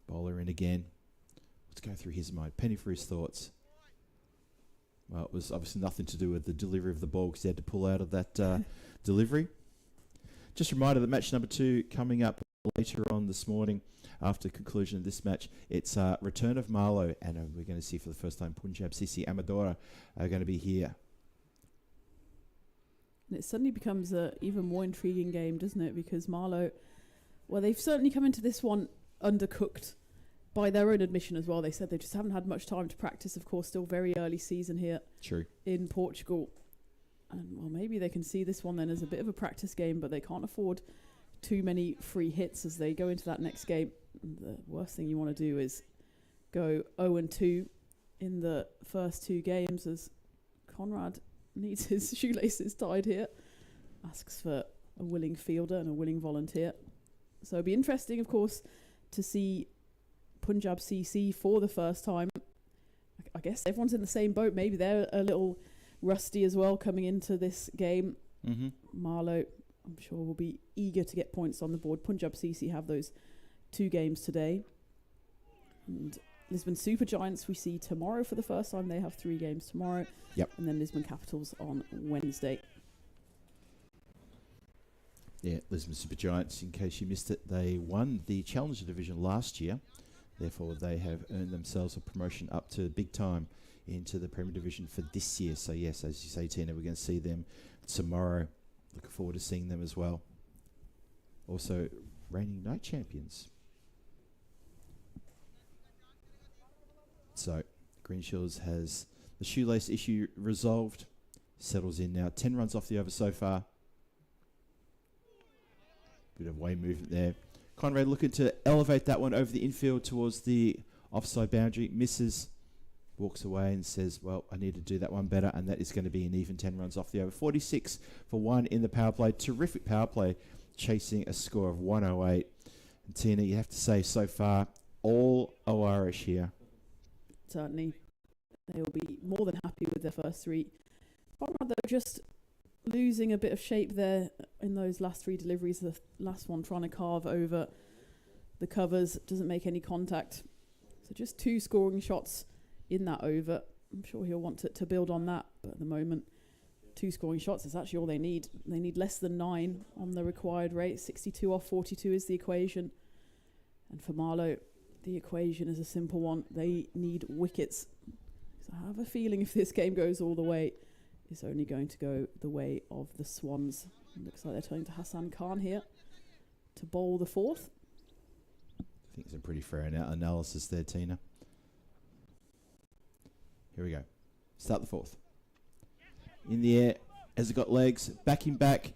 Speaker 2: Bowler in again. Let's go through his mind. Penny for his thoughts. Well, it was obviously nothing to do with the delivery of the ball because he had to pull out of that delivery. Just a reminder that match number 2 coming up later on this morning after conclusion of this match. It's return of Marlo, and we're going to see for the first time Punjab CC Amadora are going to be here.
Speaker 3: And it suddenly becomes an even more intriguing game, doesn't it? Because Marlo, well, they've certainly come into this one undercooked by their own admission as well. They said they just haven't had much time to practice. Of course, still very early season here.
Speaker 2: True. In
Speaker 3: Portugal. And, well, maybe they can see this one then as a bit of a practice game, but they can't afford too many free hits as they go into that next game. And the worst thing you want to do is go 0-2 in the first 2 games as Conrad needs his shoelaces tied here. Asks for a willing fielder and a willing volunteer. So it'll be interesting, of course, to see Punjab CC for the first time. I guess everyone's in the same boat. Maybe they're a little rusty as well coming into this game.
Speaker 2: Mm-hmm.
Speaker 3: Marlo, I'm sure, will be eager to get points on the board. Punjab CC have those 2 games today. And Lisbon Super Giants we see tomorrow for the first time. They have 3 games tomorrow.
Speaker 2: Yep.
Speaker 3: And then Lisbon Capitals on Wednesday.
Speaker 2: Yeah, Lisbon Super Giants, in case you missed it, they won the Challenger Division last year. Therefore, they have earned themselves a promotion up to big time into the Premier Division for this year. So, yes, as you say, Tina, we're going to see them tomorrow. Looking forward to seeing them as well. Also, reigning night champions. So, Greenshields has the shoelace issue resolved. settles in now. 10 runs off the over so far. Bit of way movement there. Conrad looking to elevate that one over the infield towards the offside boundary. Misses, walks away and says, well, I need to do that one better, and that is going to be an even 10 runs off the over. 46 for 1 in the power play. Terrific power play, chasing a score of 108. And Tina, you have to say so far, all Oish here.
Speaker 3: Certainly. They will be more than happy with their first 3. Conrad, though, just losing a bit of shape there in those last 3 deliveries. The last one trying to carve over the covers, doesn't make any contact. So just 2 scoring shots in that over. I'm sure he'll want to build on that, but at the moment 2 scoring shots is actually all they need. They need less than 9 on the required rate. 62 off 42 is the equation. And for Marlo, the equation is a simple one. They need wickets. So I have a feeling if this game goes all the way, it's only going to go the way of the Swans. It looks like they're turning to Hassan Khan here to bowl the 4th.
Speaker 2: I think it's a pretty fair analysis there, Tina. Here we go. Start the 4th. In the air, as it got legs, backing back,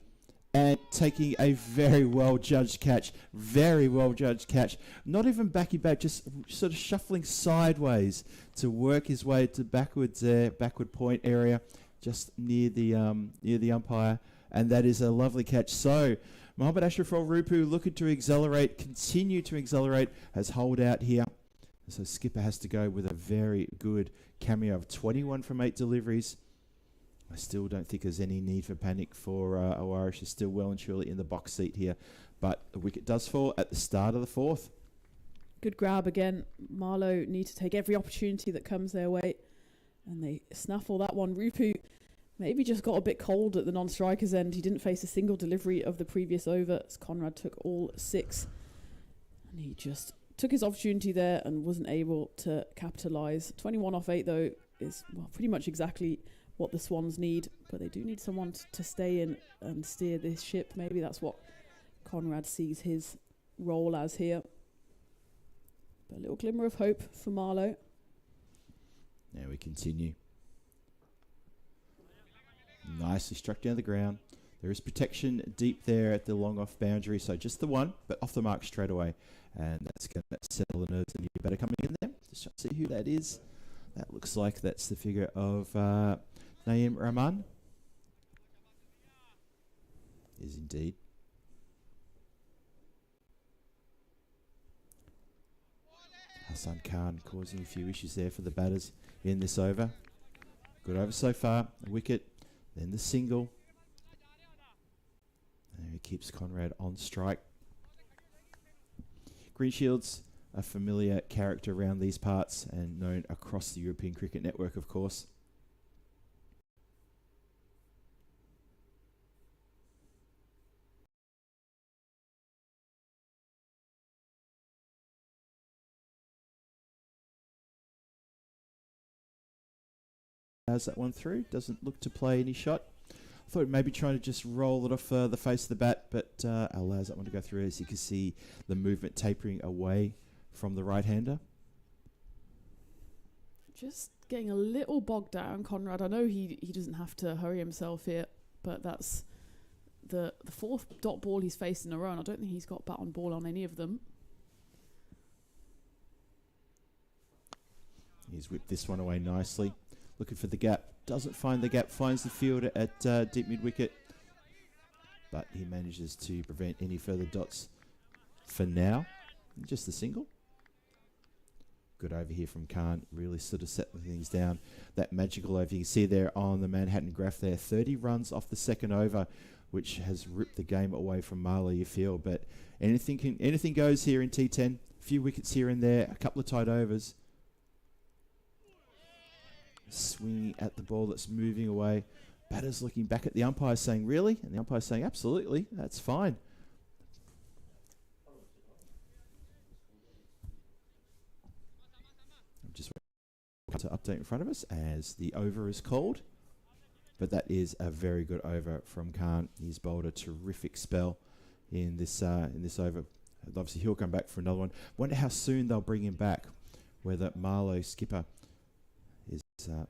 Speaker 2: and taking a very well judged catch. Very well judged catch. Not even backing back, just sort of shuffling sideways to work his way to backwards there, backward point area, just near the umpire. And that is a lovely catch. So Mohammad Ashraf Rupu looking to accelerate, continue to accelerate, has holed out here. So skipper has to go with a very good cameo of 21 from 8 deliveries. I still don't think there's any need for panic for Oish. Is still well and truly in the box seat here. But the wicket does fall at the start of the 4th.
Speaker 3: Good grab again. Marlo need to take every opportunity that comes their way. And they snaffle that one. Rupu maybe just got a bit cold at the non-striker's end. He didn't face a single delivery of the previous over as Conrad took all 6. And he just took his opportunity there and wasn't able to capitalise. 21 off 8 though is pretty much exactly what the Swans need, but they do need someone to stay in and steer this ship. Maybe that's what Conrad sees his role as here. But a little glimmer of hope for Marlo.
Speaker 2: Now we continue. Nicely struck down the ground. There is protection deep there at the long off boundary, so just the one, but off the mark straight away. And that's going to settle the nerves. And you better coming in there. Just try to see who that is. That looks like that's the figure of Naeem Rahman. Is indeed. Hassan Khan causing a few issues there for the batters in this over. Good over so far. A wicket, then the single. And he keeps Conrad on strike. Greenshield's a familiar character around these parts and known across the European Cricket Network, of course. Has that one through, doesn't look to play any shot. I thought maybe trying to just roll it off the face of the bat, but allows that one to go through. As you can see, the movement tapering away from the right-hander.
Speaker 3: Just getting a little bogged down, Conrad. I know he doesn't have to hurry himself here, but that's the 4th dot ball he's faced in a row, and I don't think he's got bat on ball on any of them.
Speaker 2: He's whipped this one away nicely. Looking for the gap. Doesn't find the gap. Finds the fielder at deep mid-wicket. But he manages to prevent any further dots for now. Just the single. Good over here from Khan. Really sort of settling things down. That magical over. You can see there on the Manhattan graph there. 30 runs off the second over, which has ripped the game away from Marlo, you feel. But anything goes here in T10. A few wickets here and there. A couple of tight overs. Swinging at the ball that's moving away. Batter's looking back at the umpire saying, really? And the umpire's saying, absolutely, that's fine. I'm just waiting to update in front of us as the over is called. But that is a very good over from Khan. He's bowled a terrific spell in this over. Obviously, he'll come back for another one. Wonder how soon they'll bring him back. Whether Marlo, skipper, is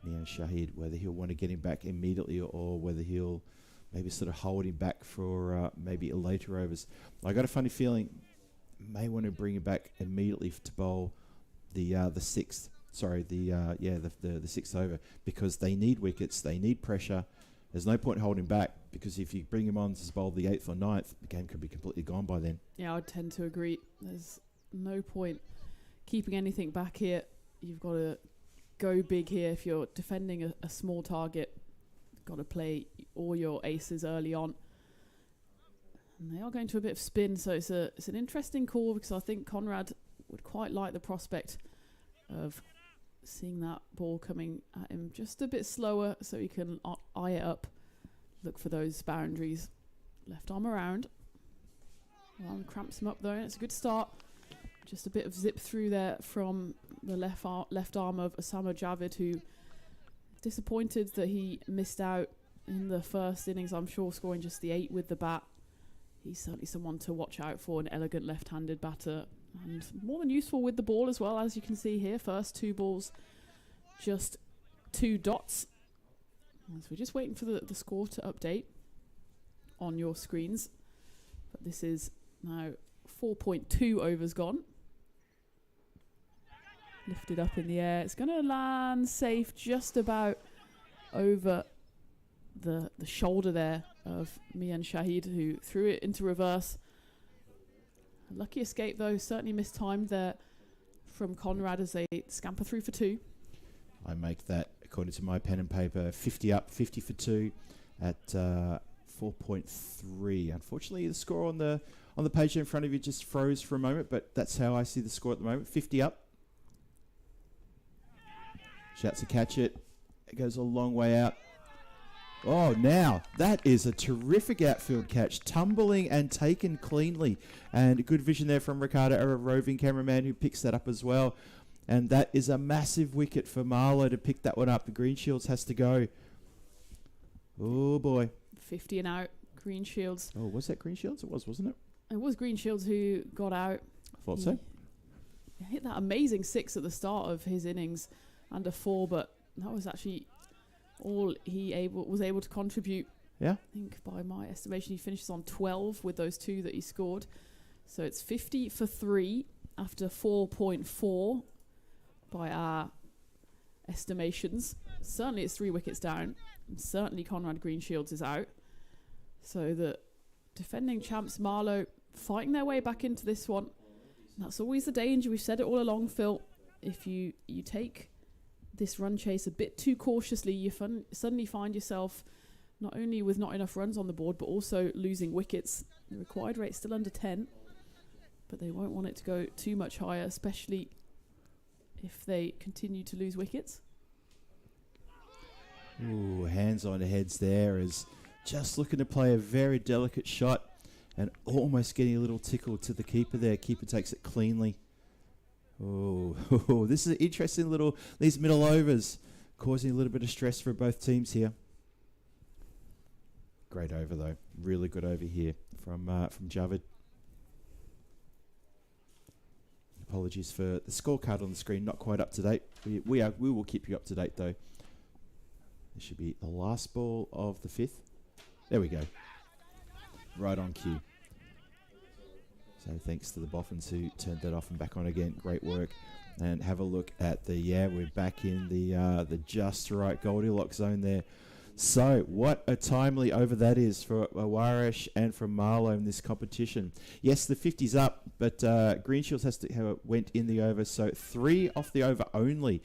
Speaker 2: Mian Shahid, whether he'll want to get him back immediately or whether he'll maybe sort of hold him back for maybe later overs. I got a funny feeling may want to bring him back immediately to bowl the sixth. Sorry, the sixth over, because they need wickets, they need pressure. There's no point holding back, because if you bring him on to bowl the 8th or 9th, the game could be completely gone by then.
Speaker 3: Yeah, I tend to agree. There's no point keeping anything back here. You've got to go big here. If you're defending a small target, you've got to play all your aces early on. And they are going to a bit of spin, so it's an interesting call, because I think Conrad would quite like the prospect of seeing that ball coming at him just a bit slower, so he can eye it up, look for those boundaries. Left arm around. One cramps him up though. It's a good start. Just a bit of zip through there from the left arm of Osama Javid, who disappointed that he missed out in the first innings. I'm sure scoring just the 8 with the bat. He's certainly someone to watch out for, an elegant left-handed batter, and more than useful with the ball as well, as you can see here. First 2 balls, just 2 dots. So we're just waiting for the score to update on your screens. But this is now 4.2 overs gone. Lifted up in the air. It's going to land safe just about over the shoulder there of Mian Shahid, who threw it into reverse. A lucky escape though, certainly mistimed there from Conrad as they scamper through for 2. I
Speaker 2: make that, according to my pen and paper, 50 up, 50 for 2 at 4.3. Unfortunately, the score on the page in front of you just froze for a moment, but that's how I see the score at the moment. 50 up. Shouts to catch it. It goes a long way out. Oh, now that is a terrific outfield catch, tumbling and taken cleanly, and good vision there from Ricardo, a roving cameraman, who picks that up as well. And that is a massive wicket for Marlo to pick that one up. The Greenshields has to go. Oh boy,
Speaker 3: 50 and out. Greenshields.
Speaker 2: Oh, was that Greenshields? It was, wasn't it?
Speaker 3: It was Greenshields who got out.
Speaker 2: I thought so.
Speaker 3: He hit that amazing 6 at the start of his innings, under 4, but that was actually all he was able to contribute.
Speaker 2: Yeah.
Speaker 3: I think by my estimation he finishes on 12 with those 2 that he scored. So it's 50 for 3 after 4.4 by our estimations. Certainly it's 3 wickets down. And certainly Conrad Greenshields is out. So the defending champs Marlo fighting their way back into this one. And that's always the danger. We've said it all along, Phil. If you take this run chase a bit too cautiously, you suddenly find yourself not only with not enough runs on the board, but also losing wickets. The required rate's still under 10, but they won't want it to go too much higher, especially if they continue to lose wickets.
Speaker 2: Ooh, hands on heads there, as just looking to play a very delicate shot and almost getting a little tickle to the keeper there. Keeper takes it cleanly. Oh, this is an interesting these middle overs, causing a little bit of stress for both teams here. Great over though, really good over here from Javid. Apologies for the scorecard on the screen, not quite up to date. We will keep you up to date though. This should be the last ball of the 5th. There we go. Right on cue. So thanks to the Boffins who turned that off and back on again. Great work. And have a look at we're back in the just right Goldilocks zone there. So what a timely over that is for Oish and for Marlo in this competition. Yes, the 50's up, but Greenshields went in the over, so 3 off the over only.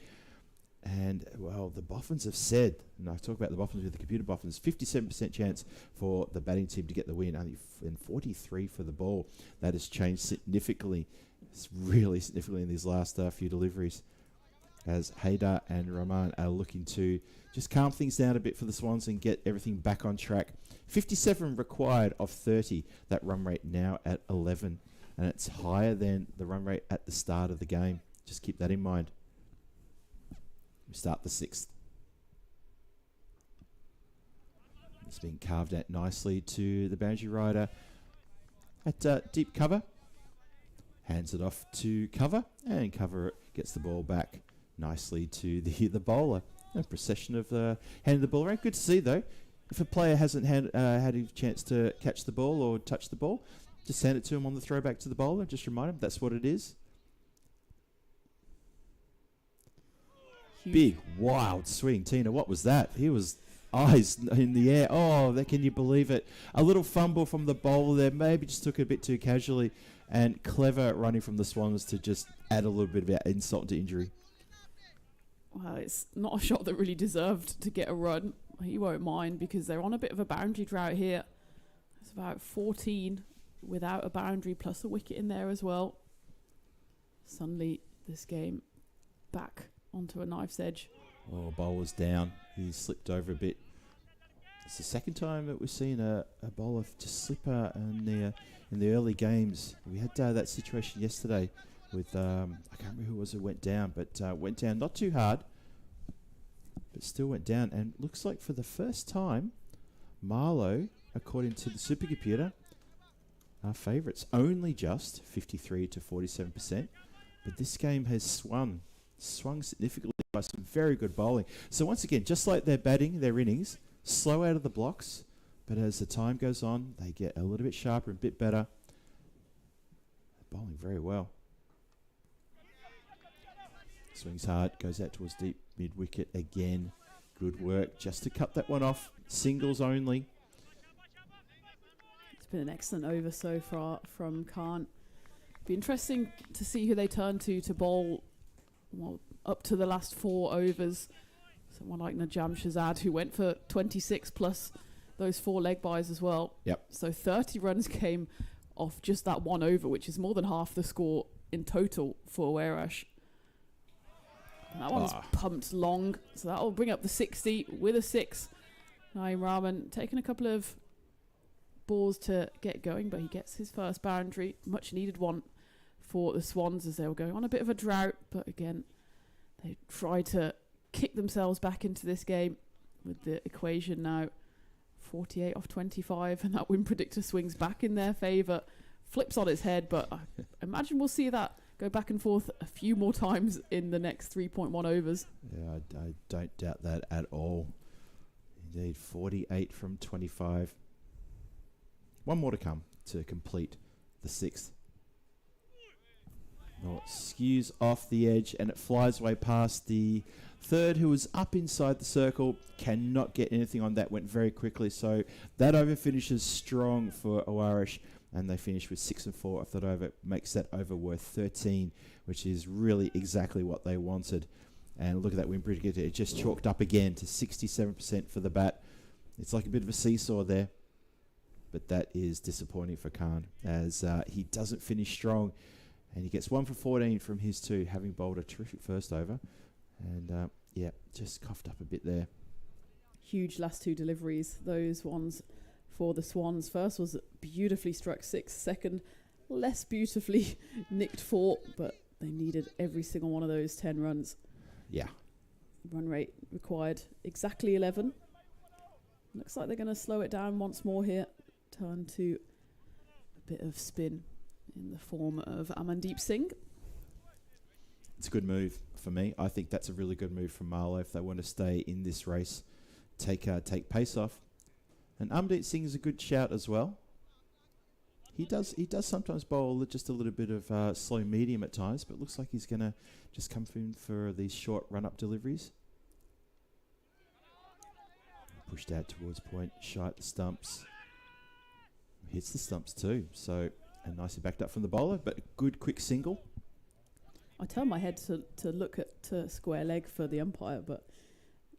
Speaker 2: And, well, the Boffins have said, and I talk about the Boffins with the computer Boffins, 57% chance for the batting team to get the win, only 43 for the ball. That has changed significantly. It's really significantly in these last few deliveries, as Haydar and Rahman are looking to just calm things down a bit for the Swans and get everything back on track. 57 required of 30. That run rate now at 11, and it's higher than the run rate at the start of the game. Just keep that in mind. We start the 6th. It's been carved out nicely to the boundary rider at deep cover. Hands it off to cover, and cover gets the ball back nicely to the bowler. A procession of handing the ball around. Good to see, though. If a player hasn't had a chance to catch the ball or touch the ball, just hand it to him on the throwback to the bowler. Just remind him that's what it is.
Speaker 3: Huge.
Speaker 2: Big, wild swing. Tina, what was that? He was eyes in the air. Oh, can you believe it? A little fumble from the bowler there. Maybe just took it a bit too casually. And clever running from the Swans to just add a little bit of insult to injury.
Speaker 3: Well, it's not a shot that really deserved to get a run. He won't mind because they're on a bit of a boundary drought here. It's about 14 without a boundary plus a wicket in there as well. Suddenly, this game back onto a knife's edge.
Speaker 2: Oh, bowler's down. He slipped over a bit. It's the second time that we've seen a bowler just slip in the early games. We had that situation yesterday with, I can't remember who it was who went down, but went down not too hard, but still went down. And looks like for the first time, Marlo, according to the supercomputer, our favourites, only just 53 to 47%. But this game has swung significantly by some very good bowling. So once again, just like their batting, their innings, slow out of the blocks, but as the time goes on, they get a little bit sharper and a bit better. They're bowling very well. Swings hard, goes out towards deep mid-wicket again. Good work just to cut that one off. Singles only.
Speaker 3: It's been an excellent over so far from Khan. Be interesting to see who they turn to bowl up to the last 4 overs. Someone like Najam Shazad, who went for 26 plus those 4 leg byes as well.
Speaker 2: Yep.
Speaker 3: So 30 runs came off just that 1 over, which is more than half the score in total for Oish. That one's pumped long, so that'll bring up the 60 with a 6. Naeem Rahman taking a couple of balls to get going, but he gets his first boundary. Much needed one for the Swans as they were going on a bit of a drought, but again, they try to kick themselves back into this game with the equation now 48 off 25, and that win predictor swings back in their favour, flips on its head, but I imagine we'll see that go back and forth a few more times in the next 3.1 overs.
Speaker 2: Yeah, I don't doubt that at all. Indeed, 48 from 25. One more to come to complete the 6th. Oh, it skews off the edge and it flies away past the 3rd, who was up inside the circle. Cannot get anything on that. Went very quickly. So that over finishes strong for Oish, and they finish with 6 and 4 off that over. Makes that over worth 13, which is really exactly what they wanted. And look at that win predictor. It just chalked up again to 67% for the bat. It's like a bit of a seesaw there. But that is disappointing for Khan, as he doesn't finish strong. And he gets 1 for 14 from his 2, having bowled a terrific first over. And, yeah, just coughed up a bit there.
Speaker 3: Huge last 2 deliveries. Those ones for the Swans. First was beautifully struck 6. Second, less beautifully nicked 4. But they needed every single one of those 10 runs.
Speaker 2: Yeah.
Speaker 3: Run rate required exactly 11. Looks like they're going to slow it down once more here. Turn to a bit of spin in the form of Amandeep Singh.
Speaker 2: It's a good move for me. I think that's a really good move from Marlo if they want to stay in this race. Take pace off. And Amandeep Singh is a good shout as well. He does sometimes bowl just a little bit of slow medium at times, but looks like he's going to just come in for these short run-up deliveries. Pushed out towards point, shy at the stumps. Hits the stumps too, so and nicely backed up from the bowler, but a good quick single.
Speaker 3: I turn my head to look at square leg for the umpire, but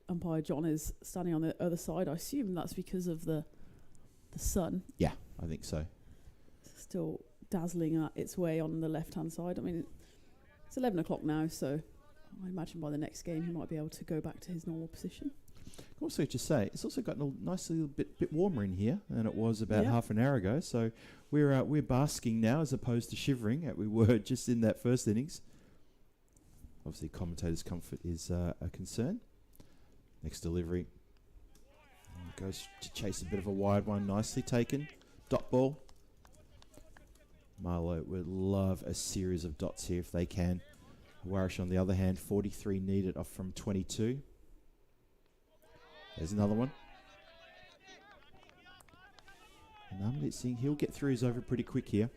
Speaker 3: umpire John is standing on the other side. I assume that's because of the sun.
Speaker 2: Yeah, I think so.
Speaker 3: Still dazzling its way on the left-hand side. I mean, it's 11 o'clock now, so I imagine by the next game he might be able to go back to his normal position.
Speaker 2: Also, just say it's also gotten a nice little bit warmer in here than it was about half an hour ago. So we're basking now as opposed to shivering that we were just in that first innings. Obviously, commentators' comfort is a concern. Next delivery goes to chase a bit of a wide one, nicely taken. Dot ball. Marlo would love a series of dots here if they can. Warish, on the other hand, 43 needed off from 22. There's another one. And Amrit Singh, he'll get through his over pretty quick here,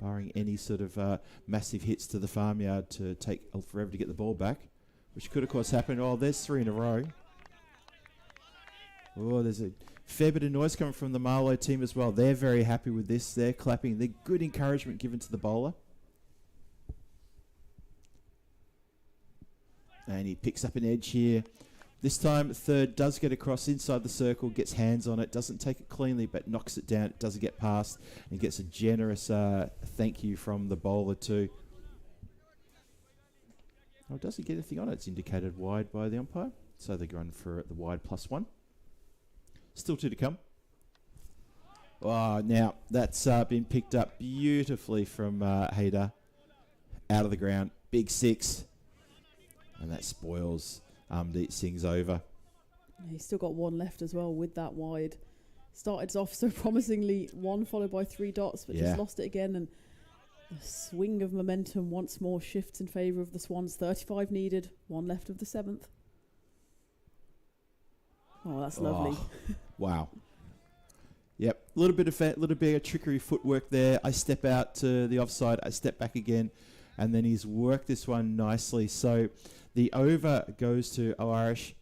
Speaker 2: barring any sort of massive hits to the farmyard to take forever to get the ball back, which could, of course, happen. Oh, there's 3 in a row. Oh, there's a fair bit of noise coming from the Marlo team as well. They're very happy with this. They're clapping. They're good encouragement given to the bowler. And he picks up an edge here. This time, third does get across inside the circle, gets hands on it, doesn't take it cleanly, but knocks it down. It doesn't get past, and gets a generous thank you from the bowler too. Oh, it doesn't get anything on it. It's indicated wide by the umpire. So they go on for the wide +1. Still 2 to come. Oh, now that's been picked up beautifully from Hayder. Out of the ground. Big 6. And that spoils Amrit Singh's over.
Speaker 3: He's still got 1 left as well with that wide. Started off so promisingly, 1 followed by 3 dots, but just lost it again. And the swing of momentum once more shifts in favour of the Swans. 35 needed, 1 left of the 7th. Oh, that's lovely.
Speaker 2: Wow. Yep, a little bit of trickery footwork there. I step out to the offside, I step back again, and then he's worked this one nicely. So the over goes to Oish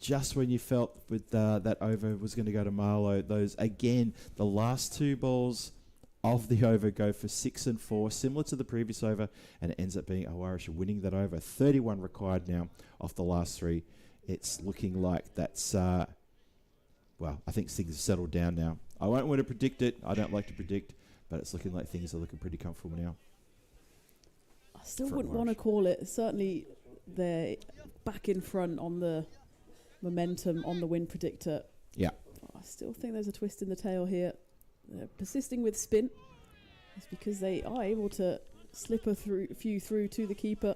Speaker 2: just when you felt with that over was going to go to Marlo. Those, again, the last 2 balls of the over go for 6 and 4, similar to the previous over, and it ends up being Oish winning that over. 31 required now off the last 3. It's looking like that's, well, I think things have settled down now. I won't want to predict it. I don't like to predict, but it's looking like things are looking pretty comfortable now.
Speaker 3: I still wouldn't want to call it. Certainly, they're back in front on the momentum on the win predictor.
Speaker 2: Yeah.
Speaker 3: I still think there's a twist in the tail here. They're persisting with spin. It's because they are able to slip a few through to the keeper.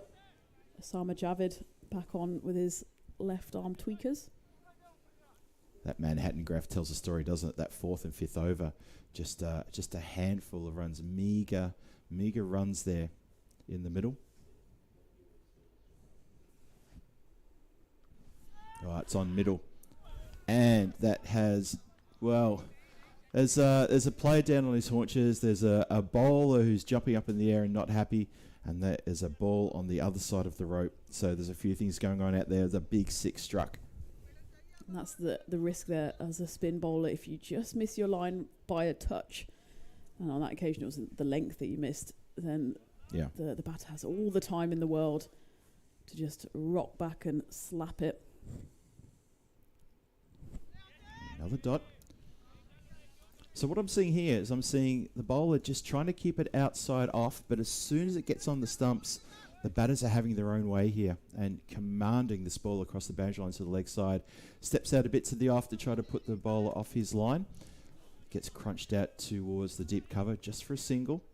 Speaker 3: Osama Javid back on with his left arm tweakers.
Speaker 2: That Manhattan graph tells a story, doesn't it? That 4th and 5th over, just a handful of runs, meager runs there in the middle. Oh, it's on middle, and that has, well, there's a player down on his haunches. There's a bowler who's jumping up in the air and not happy, and there is a ball on the other side of the rope. So there's a few things going on out there. There's a big 6 struck.
Speaker 3: And that's the risk there as a spin bowler. If you just miss your line by a touch, and on that occasion it was the length that you missed, then the batter has all the time in the world to just rock back and slap it.
Speaker 2: Another dot. So what I'm seeing here is I'm seeing the bowler just trying to keep it outside off, but as soon as it gets on the stumps, the batters are having their own way here and commanding this ball across the boundary line to the leg side. Steps out a bit to the off to try to put the bowler off his line. Gets crunched out towards the deep cover just for a single.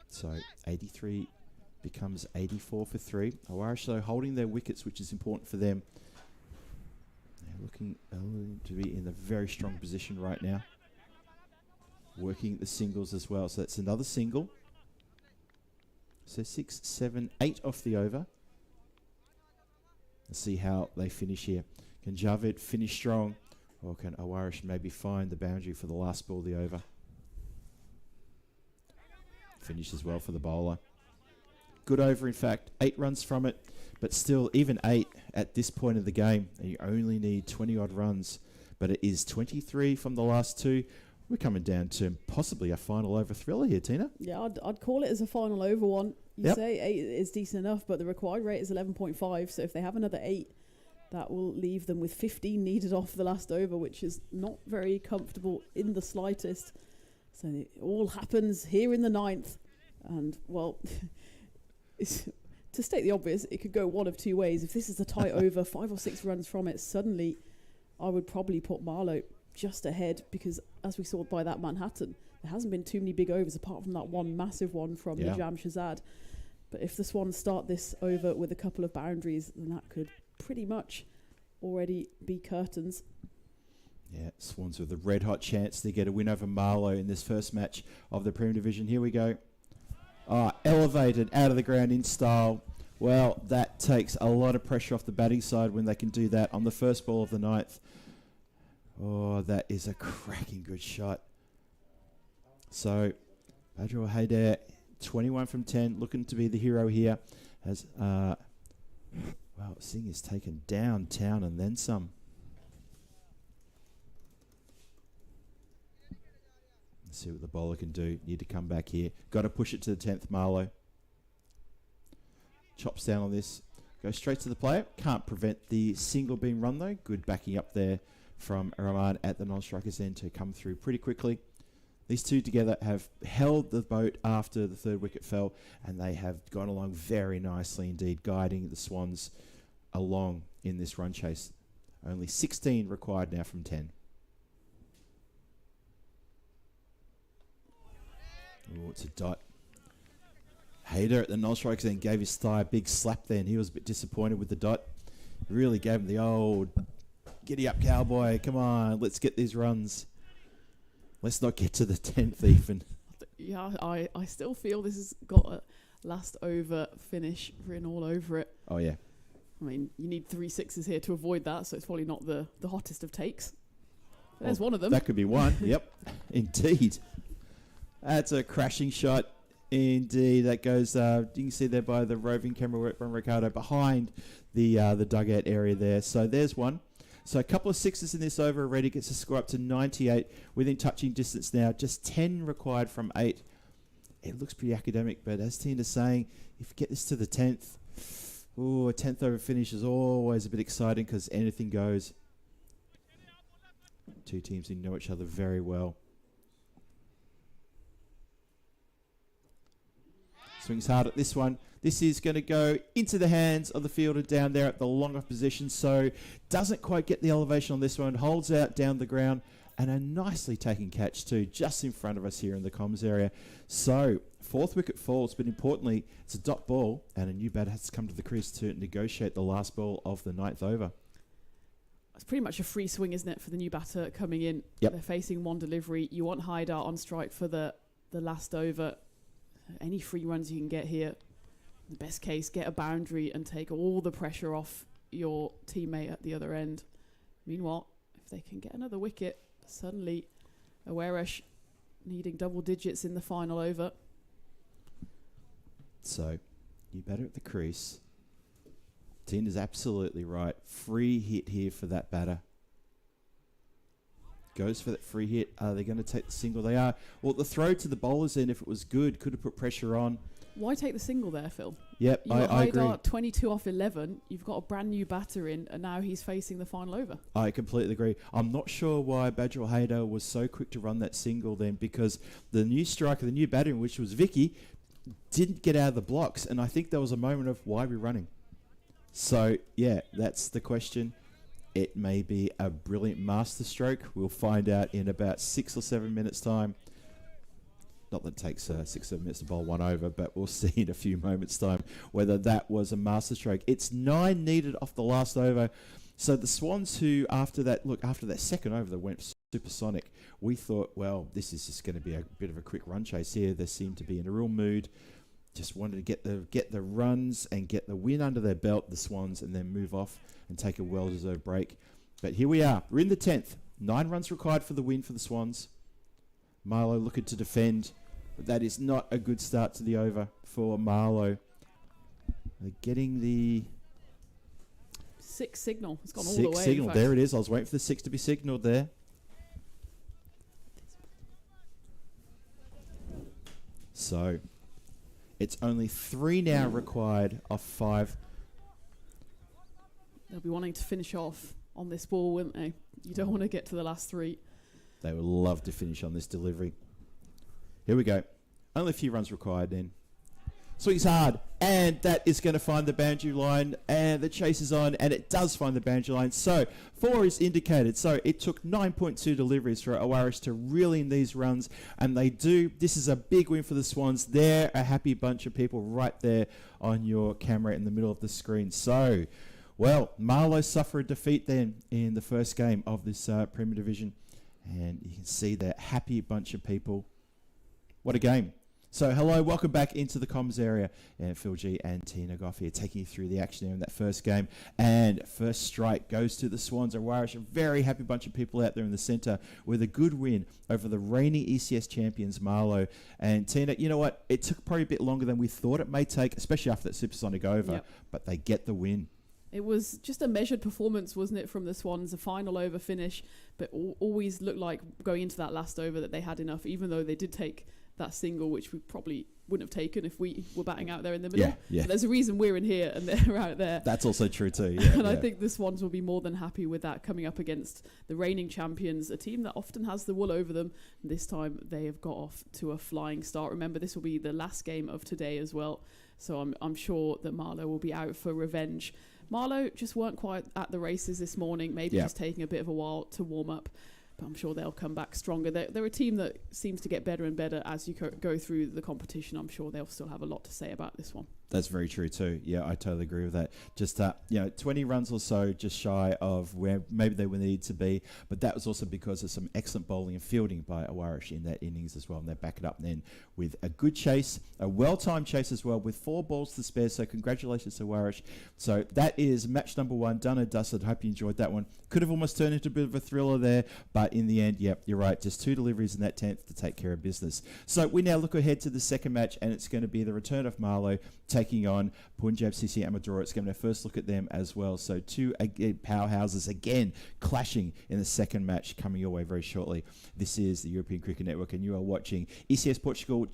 Speaker 2: So 83 becomes 84 for 3. Oish, though, holding their wickets, which is important for them. They're looking to be in a very strong position right now. Working the singles as well. So that's another single. So 6, 7, 8 off the over. Let's see how they finish here. Can Javid finish strong, or can Oish maybe find the boundary for the last ball of the over? Finish as well for the bowler. Good over, in fact. 8 runs from it, but still, even 8 at this point of the game, and you only need 20-odd runs. But it is 23 from the last 2. We're coming down to possibly a final over thriller here, Tina.
Speaker 3: Yeah, I'd call it as a final over one. You say 8 is decent enough, but the required rate is 11.5. So if they have another 8, that will leave them with 15 needed off the last over, which is not very comfortable in the slightest. So it all happens here in the 9th. And, well, to state the obvious, it could go one of 2 ways. If this is a tight over, 5 or 6 runs from it, suddenly I would probably put Marlo just ahead, because as we saw by that Manhattan, there hasn't been too many big overs apart from that one massive one from Najam Shazad. But if the Swans start this over with a couple of boundaries, then that could pretty much already be curtains.
Speaker 2: Yeah, Swans with a red hot chance to get a win over Marlo in this first match of the Premier Division. Here we go. Elevated out of the ground in style. Well, that takes a lot of pressure off the batting side when they can do that on the first ball of the ninth. Oh, that is a cracking good shot. So, Badro Haider, 21 from 10, looking to be the hero here. As well, Singh is taken downtown and then some. Let's see what the bowler can do. Need to come back here. Got to push it to the 10th, Marlo. Chops down on this. Go straight to the player. Can't prevent the single being run though. Good backing up there from Rahman at the non-strikers end to come through pretty quickly. These two together have held the boat after the third wicket fell, and they have gone along very nicely indeed, guiding the Swans along in this run chase. Only 16 required now from 10. Oh, it's a dot. Haider at the non-strikers end gave his thigh a big slap then. He was a bit disappointed with the dot. Really gave him the old, giddy up cowboy, come on, let's get these runs. Let's not get to the 10th even.
Speaker 3: Yeah, I still feel this has got a last over finish written all over it.
Speaker 2: Oh, yeah.
Speaker 3: I mean, you need 3 sixes here to avoid that, so it's probably not the hottest of takes. There's one of them.
Speaker 2: That could be one, yep, indeed. That's a crashing shot. Indeed, that goes. You can see there by the roving camera work from Ricardo behind the dugout area there. So there's one. So a couple of sixes in this over already gets the score up to 98 within touching distance now. Just 10 required from 8. It looks pretty academic, but as Tina's saying, if you get this to the 10th, a 10th over finish is always a bit exciting because anything goes. Two teams who know each other very well. Swings hard at this one. This is going to go into the hands of the fielder down there at the long off position. So doesn't quite get the elevation on this one. Holds out down the ground. And a nicely taken catch too, just in front of us here in the comms area. So 4th wicket falls, but importantly, it's a dot ball. And a new batter has to come to the crease to negotiate the last ball of the 9th over.
Speaker 3: It's pretty much a free swing, isn't it, for the new batter coming in?
Speaker 2: Yep.
Speaker 3: They're facing one delivery. You want Haidar on strike for the last over. Any free runs you can get here, in the best case, get a boundary and take all the pressure off your teammate at the other end. Meanwhile, if they can get another wicket, suddenly Oish needing double digits in the final over.
Speaker 2: So, you better at the crease. Tin is absolutely right. Free hit here for that batter. Goes for that free hit. Are they going to take the single? They are. Well, the throw to the bowlers then, if it was good, could have put pressure on.
Speaker 3: Why take the single there, Phil?
Speaker 2: Yep, I agree.
Speaker 3: 22 off 11. You've got a brand new batter in, and now he's facing the final over.
Speaker 2: I completely agree. I'm not sure why Badro Haider was so quick to run that single then, because the new striker, the new batter, which was Vicky, didn't get out of the blocks, and I think there was a moment of why we're running. So, yeah, that's the question. It may be a brilliant masterstroke. We'll find out in about 6 or 7 minutes' time. Not that it takes 6 or 7 minutes to bowl one over, but we'll see in a few moments' time whether that was a masterstroke. It's 9 needed off the last over. So the Swans, who after that second over that went supersonic, we thought, well, this is just going to be a bit of a quick run chase here. They seem to be in a real mood. Just wanted to get the runs and get the win under their belt, the Swans, and then move off and take a well-deserved break. But here we are. We're in the 10th. 9 runs required for the win for the Swans. Marlo looking to defend, but that is not a good start to the over for Marlo. They're getting the
Speaker 3: 6 signal. It's gone all the way.
Speaker 2: 6 signal. There it is. I was waiting for the 6 to be signalled there. So it's only 3 now required of 5.
Speaker 3: They'll be wanting to finish off on this ball, wouldn't they? You don't want to get to the last 3.
Speaker 2: They would love to finish on this delivery. Here we go. Only a few runs required then. Swings hard, and that is going to find the boundary line, and the chase is on, and it does find the boundary line. So 4 is indicated. So it took 9.2 deliveries for Oish to reel in these runs, and they do. This is a big win for the Swans. They're a happy bunch of people right there on your camera in the middle of the screen. So, well, Marlo suffered a defeat then in the first game of this Premier Division, and you can see that happy bunch of people. What a game. So hello, welcome back into the comms area. And Phil G and Tina Goff here taking you through the action there in that first game. And first strike goes to the Swans. Irish, a very happy bunch of people out there in the centre with a good win over the reigning ECS champions, Marlo. And Tina, you know what? It took probably a bit longer than we thought it may take, especially after that supersonic over. But they get the win.
Speaker 3: It was just a measured performance, wasn't it, from the Swans? A final over finish, but always looked like going into that last over that they had enough, even though they did take that single, which we probably wouldn't have taken if we were batting out there in the middle.
Speaker 2: Yeah.
Speaker 3: But there's a reason we're in here and they're out there.
Speaker 2: That's also true too.
Speaker 3: And I think the Swans will be more than happy with that, coming up against the reigning champions, a team that often has the wool over them. And this time they have got off to a flying start. Remember, this will be the last game of today as well. So I'm sure that Marlo will be out for revenge. Marlo just weren't quite at the races this morning, maybe just taking a bit of a while to warm up. But I'm sure they'll come back stronger. They're a team that seems to get better and better as you go through the competition. I'm sure they'll still have a lot to say about this one.
Speaker 2: That's very true too. Yeah, I totally agree with that. Just 20 runs or so just shy of where maybe they would need to be, but that was also because of some excellent bowling and fielding by Oish in that innings as well, and they back it up then with a good chase, a well-timed chase as well, with 4 balls to spare. So congratulations to Oish. So that is match number 1 done and dusted. Hope you enjoyed that one. Could have almost turned into a bit of a thriller there, but in the end, yep, you're right. Just 2 deliveries in that 10th to take care of business. So we now look ahead to the second match, and it's going to be the return of Marlo taking on Punjab CC Amadora. It's going to first look at them as well. So 2 powerhouses again clashing in the second match coming your way very shortly. This is the European Cricket Network, and you are watching ECS Portugal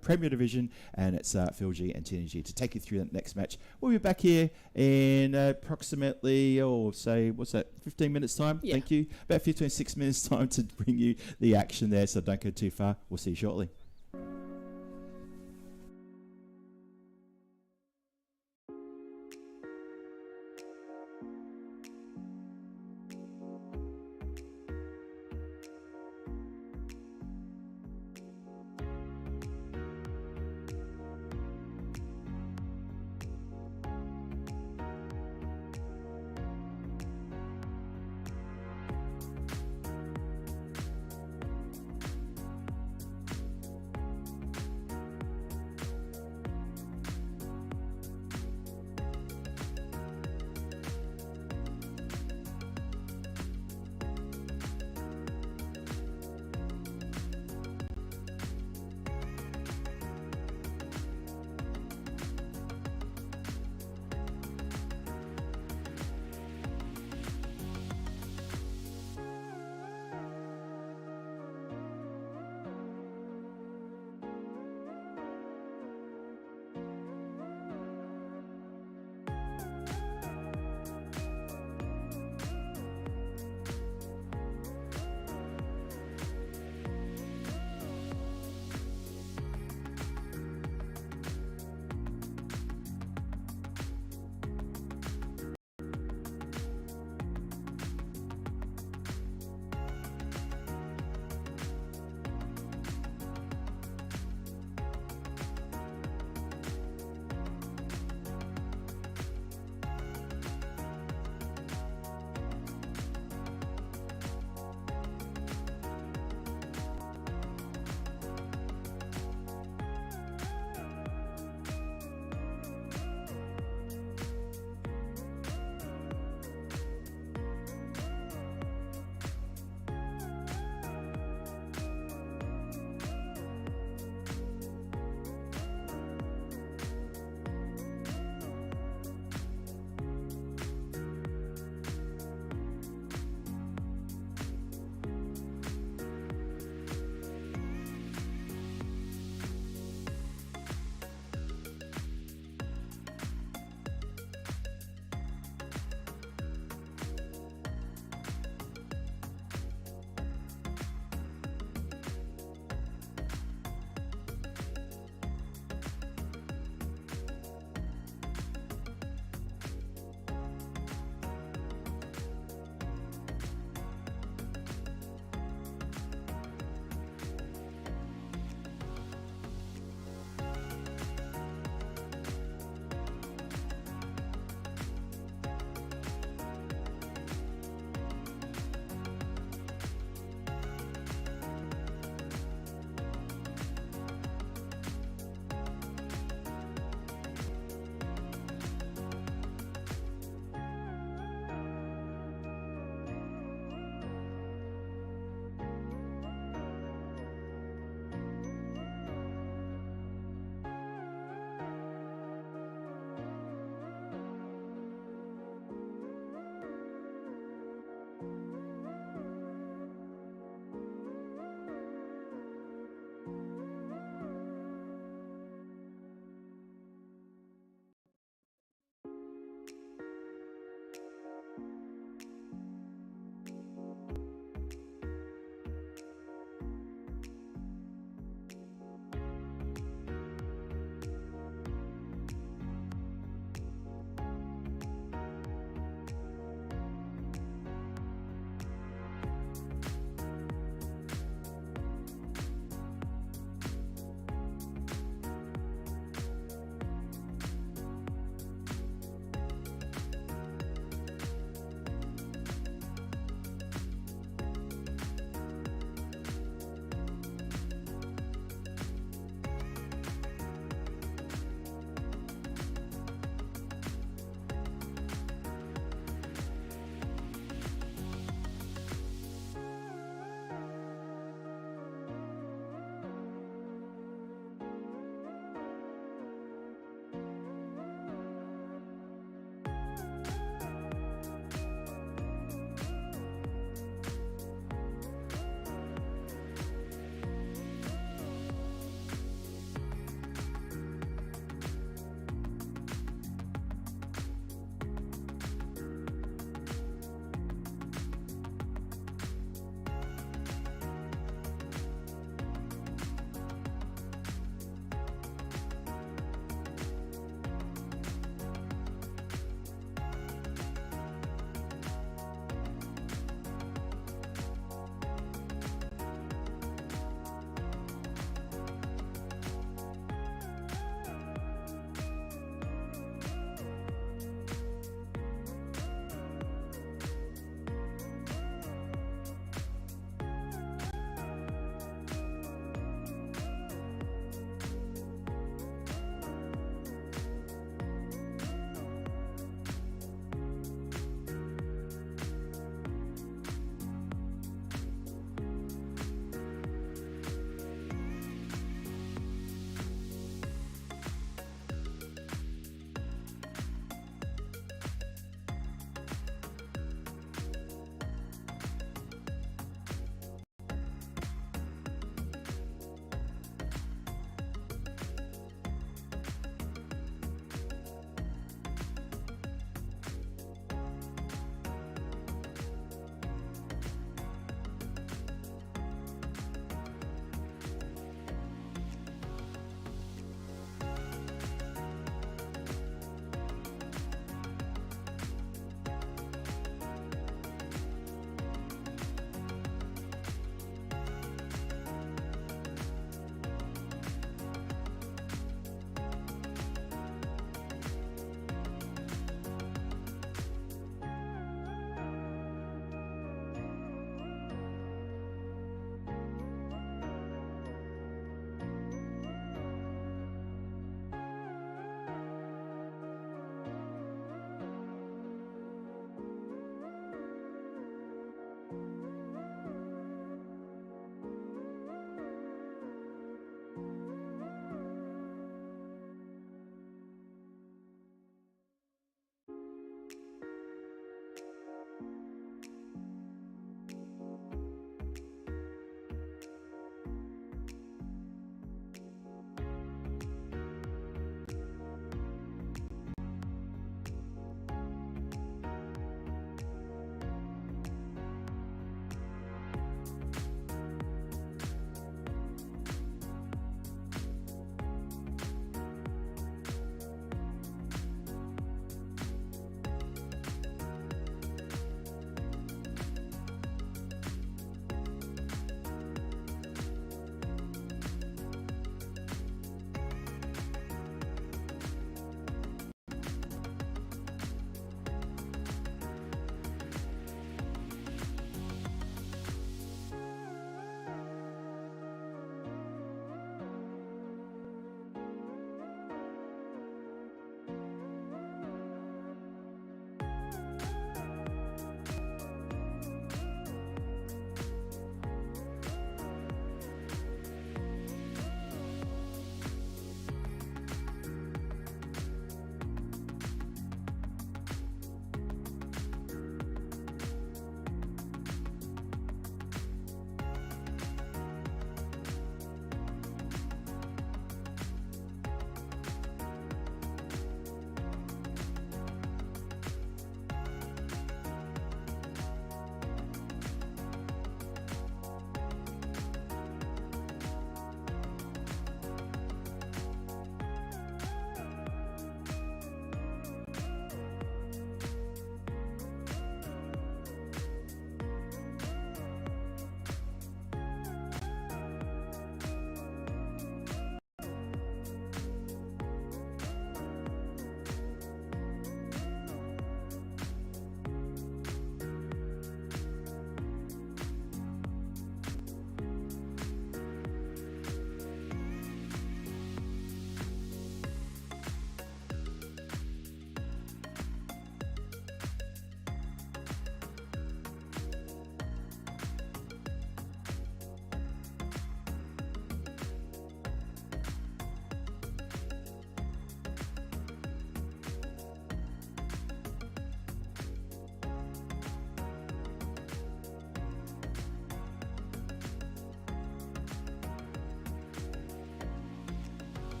Speaker 2: Premier Division, and it's Phil G and Tina G to take you through that next match. We'll be back here in approximately, 15 minutes time?
Speaker 3: Yeah.
Speaker 2: Thank you. About 6 minutes time to bring you the action there, so don't go too far. We'll see you shortly.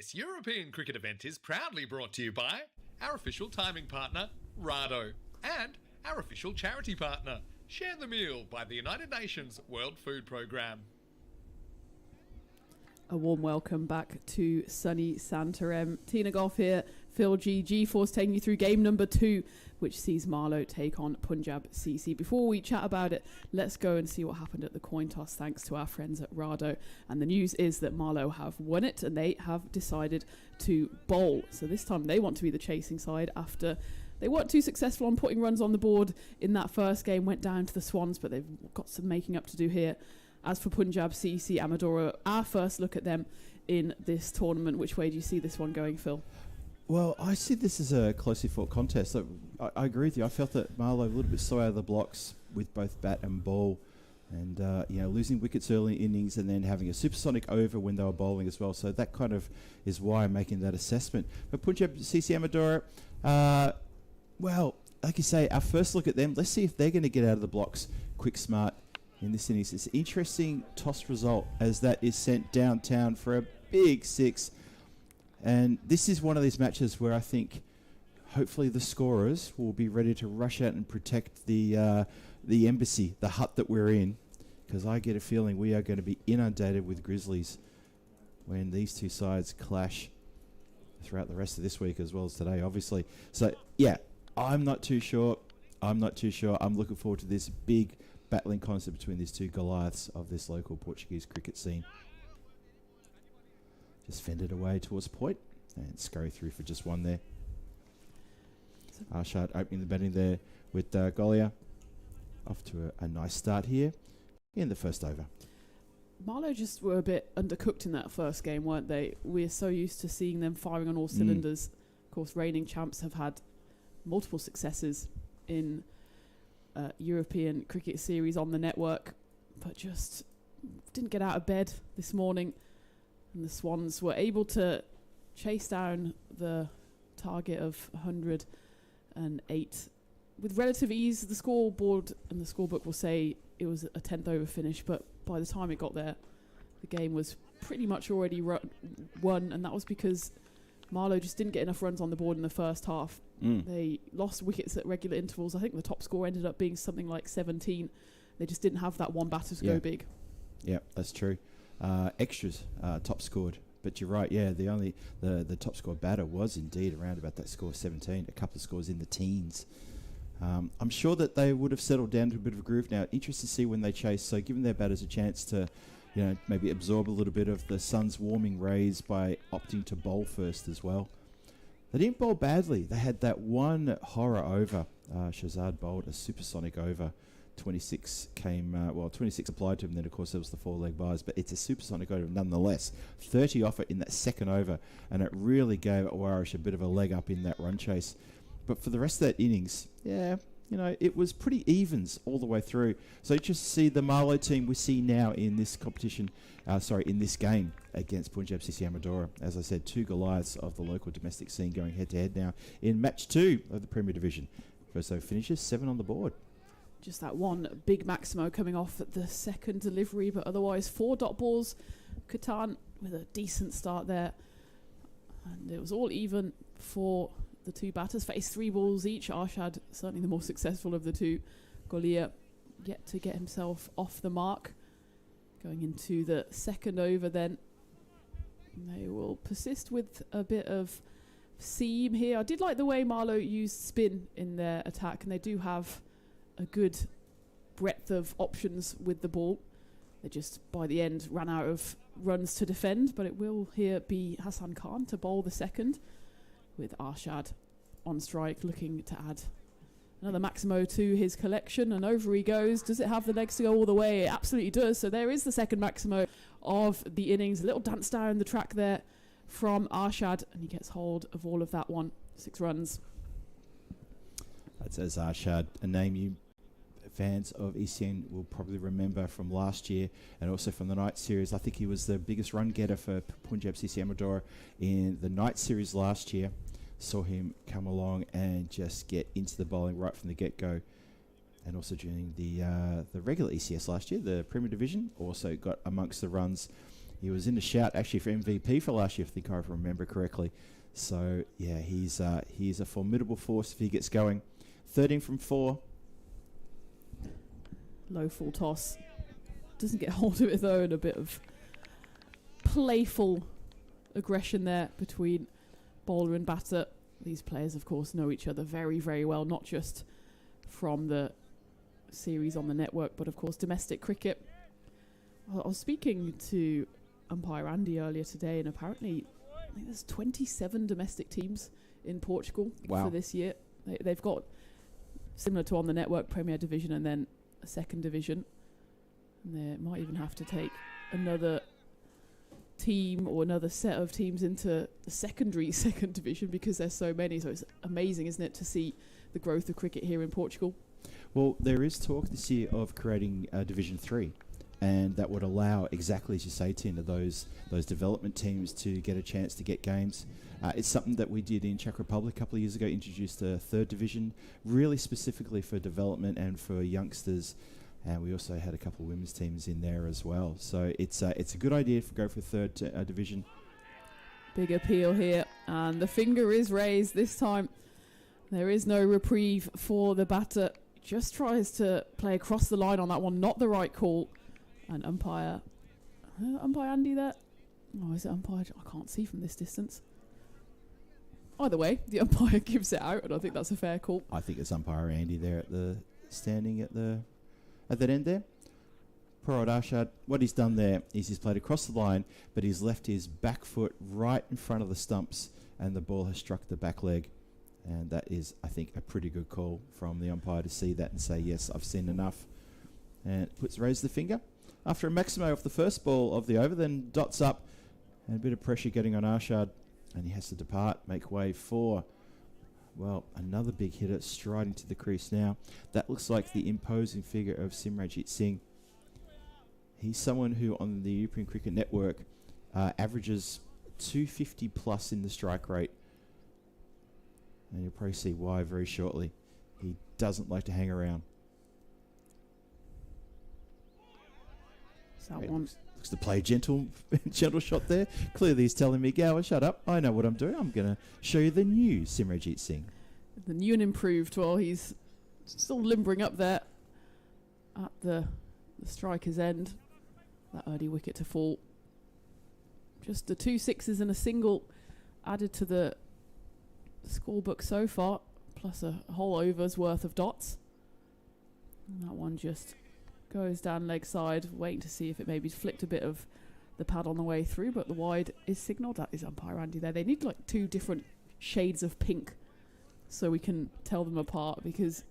Speaker 1: This European cricket event is proudly brought to you by our official timing partner, Rado, and our official charity partner, Share the Meal by the United Nations World Food Programme.
Speaker 3: A warm welcome back to sunny Santarem. Tina Goff here, Phil G-Force taking you through game number 2, which sees Marlo take on Punjab CC. Before we chat about it, let's go and see what happened at the coin toss thanks to our friends at Rado. And the news is that Marlo have won it and they have decided to bowl. So this time they want to be the chasing side after they weren't too successful on putting runs on the board in that first game, went down to the Swans, but they've got some making up to do here. As for Punjab CC, Amadora, our first look at them in this tournament. Which way do you see this one going, Phil?
Speaker 2: Well, I see this as a closely fought contest. I agree with you. I felt that Marlo a little bit slow out of the blocks with both bat and ball, and losing wickets early innings and then having a supersonic over when they were bowling as well. So that kind of is why I'm making that assessment. But Punjab CC Amadora, well, like you say, our first look at them. Let's see if they're going to get out of the blocks quick, smart in this innings. It's an interesting toss result as that is sent downtown for a big 6. And this is one of these matches where I think hopefully the scorers will be ready to rush out and protect the embassy, the hut that we're in, because I get a feeling we are going to be inundated with Grizzlies when these two sides clash throughout the rest of this week as well as today, obviously. So, yeah, I'm not too sure. I'm looking forward to this big battling concept between these two Goliaths of this local Portuguese cricket scene. Just fended away towards point and scurry through for just one there. Arshad opening the batting there with Golia. Off to a nice start here in the first over.
Speaker 3: Marlo just were a bit undercooked in that first game, weren't they? We're so used to seeing them firing on all cylinders. Of course, reigning champs have had multiple successes in European cricket series on the network, but just didn't get out of bed this morning. And the Swans were able to chase down the target of 108 with relative ease. The scoreboard and the scorebook will say it was a 10th over finish, but by the time it got there, the game was pretty much already won, and that was because Marlo just didn't get enough runs on the board in the first half. They lost wickets at regular intervals. I think the top score ended up being something like 17. They just didn't have that one batter to go big. Yeah,
Speaker 2: that's true. Extras top scored, but you're right. Yeah, the top score batter was indeed around about that score 17. A couple of scores in the teens. I'm sure that they would have settled down to a bit of a groove now. Interested to see when they chase. So giving their batters a chance to, maybe absorb a little bit of the sun's warming rays by opting to bowl first as well. They didn't bowl badly. They had that one horror over. Shazad bowled a supersonic over. 26 came, 26 applied to him, then of course there was the 4-leg bars, but it's a supersonic over nonetheless. 30 off it in that second over, and it really gave Oish a bit of a leg up in that run chase. But for the rest of that innings, it was pretty evens all the way through. So just see the Marlo team we see now in this competition, in this game against Punjab CC Amadora. As I said, two Goliaths of the local domestic scene going head-to-head now in match 2 of the Premier Division. First over finishes, 7 on the board.
Speaker 3: Just that one big Maximo coming off at the second delivery, but otherwise 4 dot balls. Katan with a decent start there. And it was all even for the two batters. Faced 3 balls each. Arshad, certainly the more successful of the two. Golia yet to get himself off the mark. Going into the second over then. They will persist with a bit of seam here. I did like the way Marlo used spin in their attack, and they do have a good breadth of options with the ball. They just, by the end, ran out of runs to defend, but it will here be Hassan Khan to bowl the second, with Arshad on strike, looking to add another Maximo to his collection, and over he goes. Does it have the legs to go all the way? It absolutely does. So there is the second Maximo of the innings. A little dance down the track there from Arshad, and he gets hold of all of that one. 6 runs.
Speaker 2: That's as Arshad, a name you fans of ECN will probably remember from last year and also from the night series. I think he was the biggest run getter for Punjab CC Amadora in the night series last year. Saw him come along and just get into the bowling right from the get-go. And also during the regular ECS last year, the Premier Division, also got amongst the runs He was in the shout actually for MVP for last year, I think I remember correctly. So yeah, he's a formidable force if he gets going. 13 from 4.
Speaker 3: Low full toss. Doesn't get hold of it though, and a bit of playful aggression there between bowler and batter. These players, of course, know each other very, very well, not just from the series on the network, but of course domestic cricket. I was speaking to umpire Andy earlier today, and apparently I think there's 27 domestic teams in Portugal for this year. They've got, similar to on the network, Premier Division and then a second division. And they might even have to take another team or another set of teams into the secondary second division because there's so many. So it's amazing, isn't it, to see the growth of cricket here in Portugal.
Speaker 2: Well, there is talk this year of creating Division 3, and that would allow, exactly as you say, Tina, those development teams to get a chance to get games. It's something that we did in Czech Republic a couple of years ago, introduced a third division, really specifically for development and for youngsters. And we also had a couple of women's teams in there as well. So it's a good idea to go for third division.
Speaker 3: Big appeal here, and the finger is raised this time. There is no reprieve for the batter. Just tries to play across the line on that one, not the right call. And umpire Andy there. Oh, is it umpire? I can't see from this distance. Either way, the umpire gives it out, and I think that's a fair call.
Speaker 2: I think it's umpire Andy there at the standing at that end there. Poor old Arshad. What he's done there is he's played across the line, but he's left his back foot right in front of the stumps, and the ball has struck the back leg. And that is, I think, a pretty good call from the umpire to see that and say, yes, I've seen enough. And raises the finger. After a maximo off the first ball of the over, then dots up, and a bit of pressure getting on Arshad, and he has to depart, make way for, well, another big hitter striding to the crease now. That looks like the imposing figure of Simranjit Singh. He's someone who on the European Cricket Network averages 250 plus in the strike rate. And you'll probably see why very shortly. He doesn't like to hang around.
Speaker 3: That one
Speaker 2: looks to play a gentle shot there. Clearly he's telling me, Gower, shut up. I know what I'm doing. I'm going to show you the new Simranjit Singh.
Speaker 3: The new and improved. Well, he's still limbering up there at the striker's end. That early wicket to fall. Just the 2 sixes and a single added to the scorebook so far, plus a whole over's worth of dots. And that one just goes down leg side, waiting to see if it maybe flicked a bit of the pad on the way through, but the wide is signalled. That is umpire Andy there. They need like 2 different shades of pink so we can tell them apart, because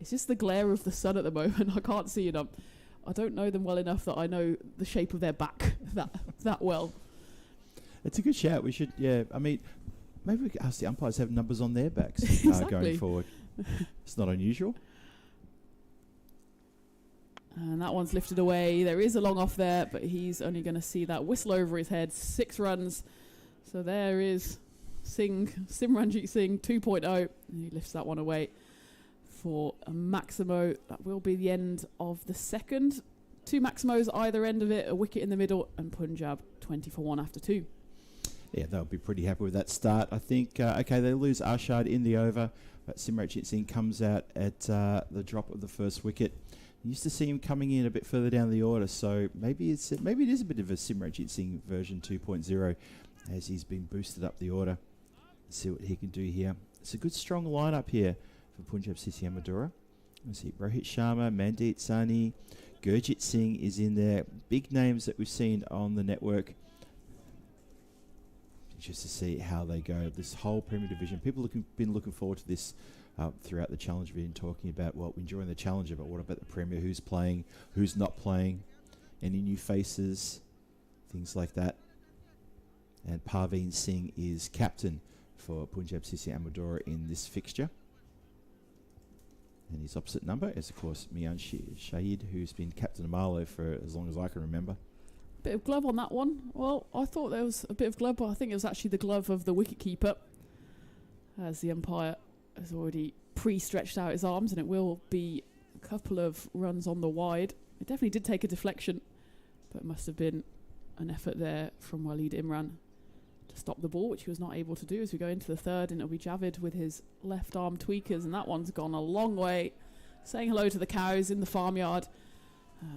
Speaker 3: it's just the glare of the sun at the moment. I can't see it. I don't know them well enough that I know the shape of their back that well.
Speaker 2: It's a good shout. We should, I mean, maybe we could ask the umpires to have numbers on their backs going forward. It's not unusual.
Speaker 3: And that one's lifted away. There is a long off there, but he's only going to see that whistle over his head. 6 runs. So there is Simranjit Singh 2.0. And he lifts that one away for a maximo. That will be the end of the second. 2 maximos either end of it, a wicket in the middle, and Punjab 20 for 1 after 2.
Speaker 2: Yeah, they'll be pretty happy with that start. I think, they lose Arshad in the over, but Simranjit Singh comes out at the drop of the first wicket. You used to see him coming in a bit further down the order, so maybe it is a bit of a Simranjit Singh version 2.0 as he's been boosted up the order. Let's see what he can do here. It's a good strong lineup here for Punjab CC Amadora. Let's see, Rohit Sharma, Mandeep Sahni, Gurjit Singh is in there. Big names that we've seen on the network. Just to see how they go. This whole Premier Division, people been looking forward to this throughout the challenge. We've been talking about, well, enjoying the Challenger, but what about the Premier? Who's playing? Who's not playing? Any new faces? Things like that. And Parveen Singh is captain for Punjab CC Amadora in this fixture. And his opposite number is, of course, Mian Shahid, who's been captain of Marlo for as long as I can remember.
Speaker 3: Bit of glove on that one. Well, I thought there was a bit of glove, but I think it was actually the glove of the wicketkeeper, as the umpire has already pre-stretched out his arms, and it will be a couple of runs on the wide. It definitely did take a deflection, but it must have been an effort there from Walid Imran to stop the ball, which he was not able to do as we go into the third, and it'll be Javid with his left arm tweakers, and that one's gone a long way. Saying hello to the cows in the farmyard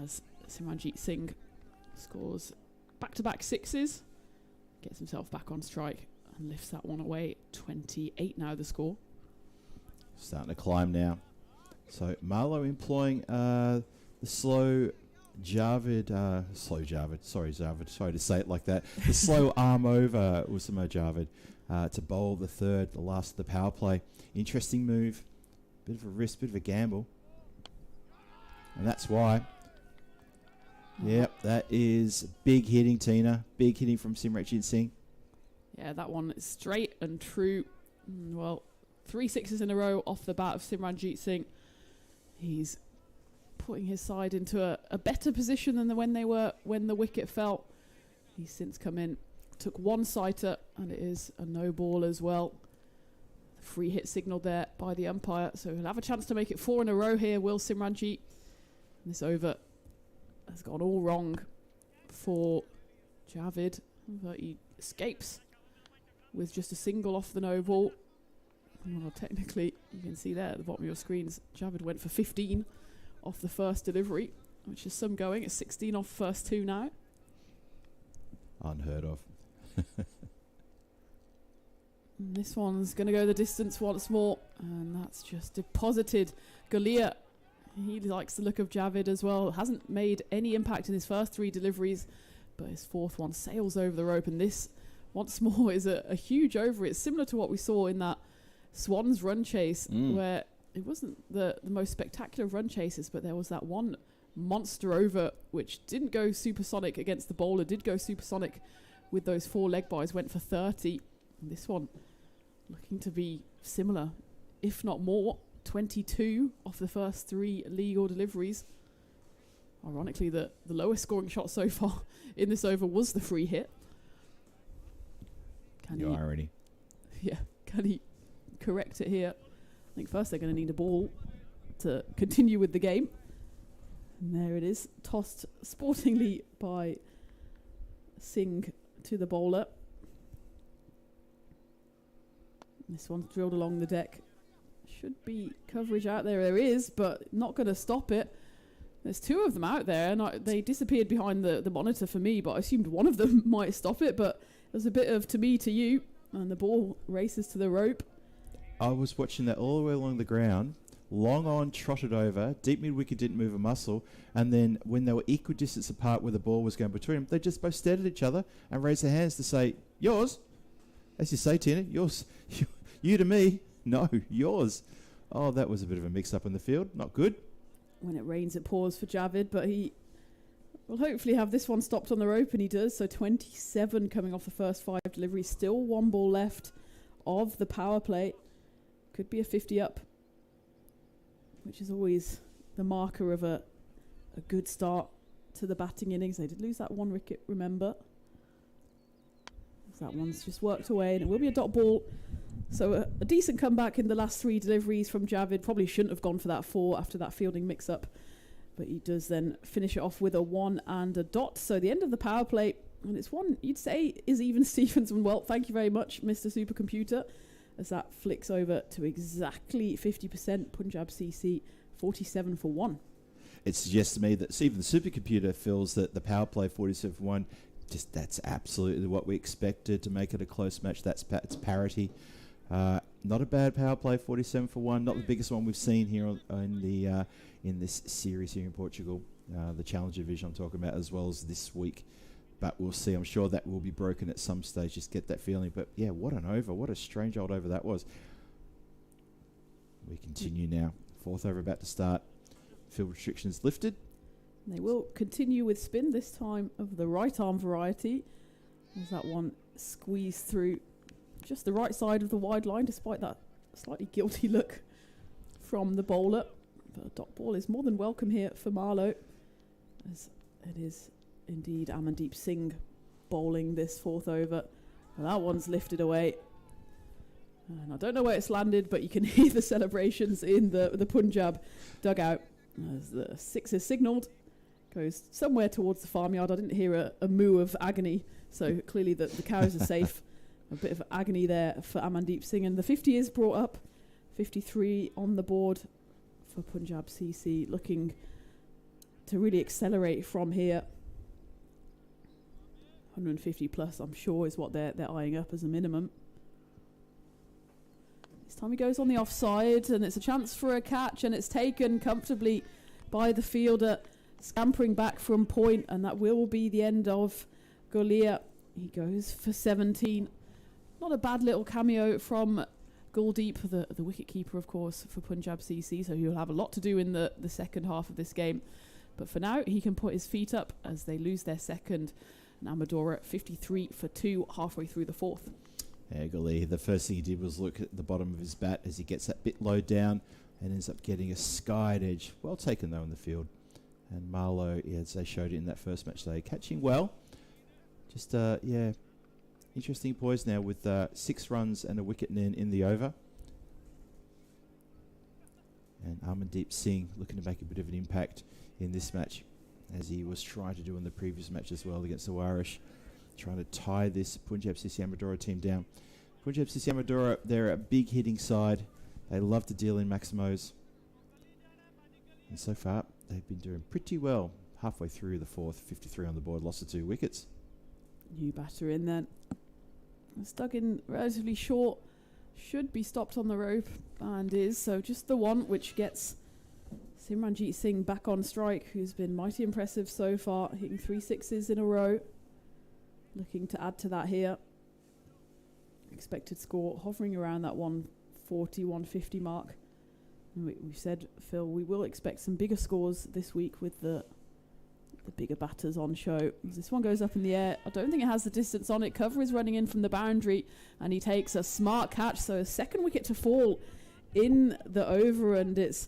Speaker 3: as Simranjit Singh scores back-to-back sixes, gets himself back on strike and lifts that one away. 28 now the score.
Speaker 2: Starting to climb now. So Marlo employing the slow Javid, sorry to say it like that, the slow arm over Usama Javid to bowl the third, the last of the power play. Interesting move, bit of a risk, bit of a gamble. And that's why. Yep, that is big hitting, Tina. Big hitting from Simranjit Singh.
Speaker 3: Yeah, that one is straight and true. Well, 3 sixes in a row off the bat of Simranjit Singh. He's putting his side into a better position than when they were when the wicket fell. He's since come in, took one sighter, and it is a no ball as well. Free hit signalled there by the umpire, so he'll have a chance to make it 4 in a row here, will Simranjit. This over has gone all wrong for Javid, but he escapes with just a single off the no ball. Well, technically, you can see there at the bottom of your screens, Javid went for 15 off the first delivery, which is some going. It's 16 off first 2 now.
Speaker 2: Unheard of.
Speaker 3: And this one's going to go the distance once more, and that's just deposited. Galia, he likes the look of Javid as well. Hasn't made any impact in his first 3 deliveries, but his fourth one sails over the rope, and this, once more, is a huge over. It's similar to what we saw in that Swans run chase, where it wasn't the most spectacular of run chases, but there was that one monster over which didn't go supersonic against the bowler, did go supersonic with those 4 leg byes, went for 30. And this one looking to be similar, if not more. 22 off the first 3 legal deliveries. Ironically, the lowest scoring shot so far in this over was the free hit.
Speaker 2: Irony.
Speaker 3: Yeah, can he correct it here? I think first they're going to need a ball to continue with the game. And there it is, tossed sportingly by Singh to the bowler. This one's drilled along the deck. Should be coverage out there. There is, but not going to stop it. There's 2 of them out there, and they disappeared behind the monitor for me, but I assumed one of them might stop it, but there's a bit of to me to you, and the ball races to the rope.
Speaker 2: I was watching that all the way along the ground. Long on, trotted over. Deep mid wicket didn't move a muscle. And then when they were equal distance apart where the ball was going between them, they just both stared at each other and raised their hands to say, yours? As you say, Tina, yours. You to me. No, yours. Oh, that was a bit of a mix-up in the field. Not good.
Speaker 3: When it rains, it pours for Javid, but he will hopefully have this one stopped on the rope, and he does. So 27 coming off the first 5 deliveries. Still 1 ball left of the power play. Could be a 50 up, which is always the marker of a good start to the batting innings. They did lose that 1 wicket, remember. That one's just worked away, and it will be a dot ball. So a decent comeback in the last 3 deliveries from Javid. Probably shouldn't have gone for that 4 after that fielding mix-up, but he does then finish it off with a 1 and a dot. So the end of the power play, and it's one you'd say is even Stevens. And well, thank you very much, Mr. Supercomputer, as that flicks over to exactly 50%. Punjab CC 47 for 1.
Speaker 2: It suggests to me that even the supercomputer feels that the power play 47 for 1, just that's absolutely what we expected to make it a close match. It's parity. Not a bad power play, 47 for 1. Not the biggest one we've seen here in this series here in Portugal. The Challenger division I'm talking about, as well as this week. But we'll see. I'm sure that will be broken at some stage. Just get that feeling. But yeah, what an over. What a strange old over that was. We continue now. 4th over about to start. Field restrictions lifted.
Speaker 3: They will continue with spin, this time of the right arm variety. There's that one squeezed through just the right side of the wide line, despite that slightly guilty look from the bowler. But a dot ball is more than welcome here for Marlo, as it is indeed Amandeep Singh bowling this 4th over. And that one's lifted away. And I don't know where it's landed, but you can hear the celebrations in the Punjab dugout as the 6 is signalled. goes somewhere towards the farmyard. I didn't hear a moo of agony, so clearly the cows are safe. A bit of agony there for Amandeep Singh, and the 50 is brought up. 53 on the board for Punjab CC, looking to really accelerate from here. 150 plus, I'm sure, is what they're eyeing up as a minimum. This time he goes on the offside, and it's a chance for a catch, and it's taken comfortably by the fielder, scampering back from point, and that will be the end of Golia. He goes for 17. Not a bad little cameo from Guldeep, the wicket-keeper, of course, for Punjab CC, so he'll have a lot to do in the second half of this game. But for now, he can put his feet up as they lose their second. And Amadora 53 for 2 halfway through the fourth.
Speaker 2: Yeah, Gully, the first thing he did was look at the bottom of his bat as he gets that bit low down and ends up getting a skied edge. Well taken, though, in the field. And Marlo, as they showed it in that first match today, catching well. Just, interesting poise now with 6 runs and a wicket in the over. And Amandeep Singh looking to make a bit of an impact in this match, as he was trying to do in the previous match as well against the Oish, trying to tie this Punjab CC Amadora team down. Punjab CC Amadora, they're a big hitting side. They love to deal in Maximos. And so far, they've been doing pretty well. Halfway through the fourth, 53 on the board, lost to 2 wickets.
Speaker 3: New batter in then. Stuck in relatively short. Should be stopped on the rope, and is. So just the one, which gets Simranjeet Singh back on strike, who's been mighty impressive so far, hitting 3 sixes in a row. Looking to add to that here. Expected score hovering around that 140, 150 mark. And we've said, Phil, we will expect some bigger scores this week with the bigger batters on show. This one goes up in the air. I don't think it has the distance on it. Cover is running in from the boundary, and he takes a smart catch. So a second wicket to fall in the over, and it's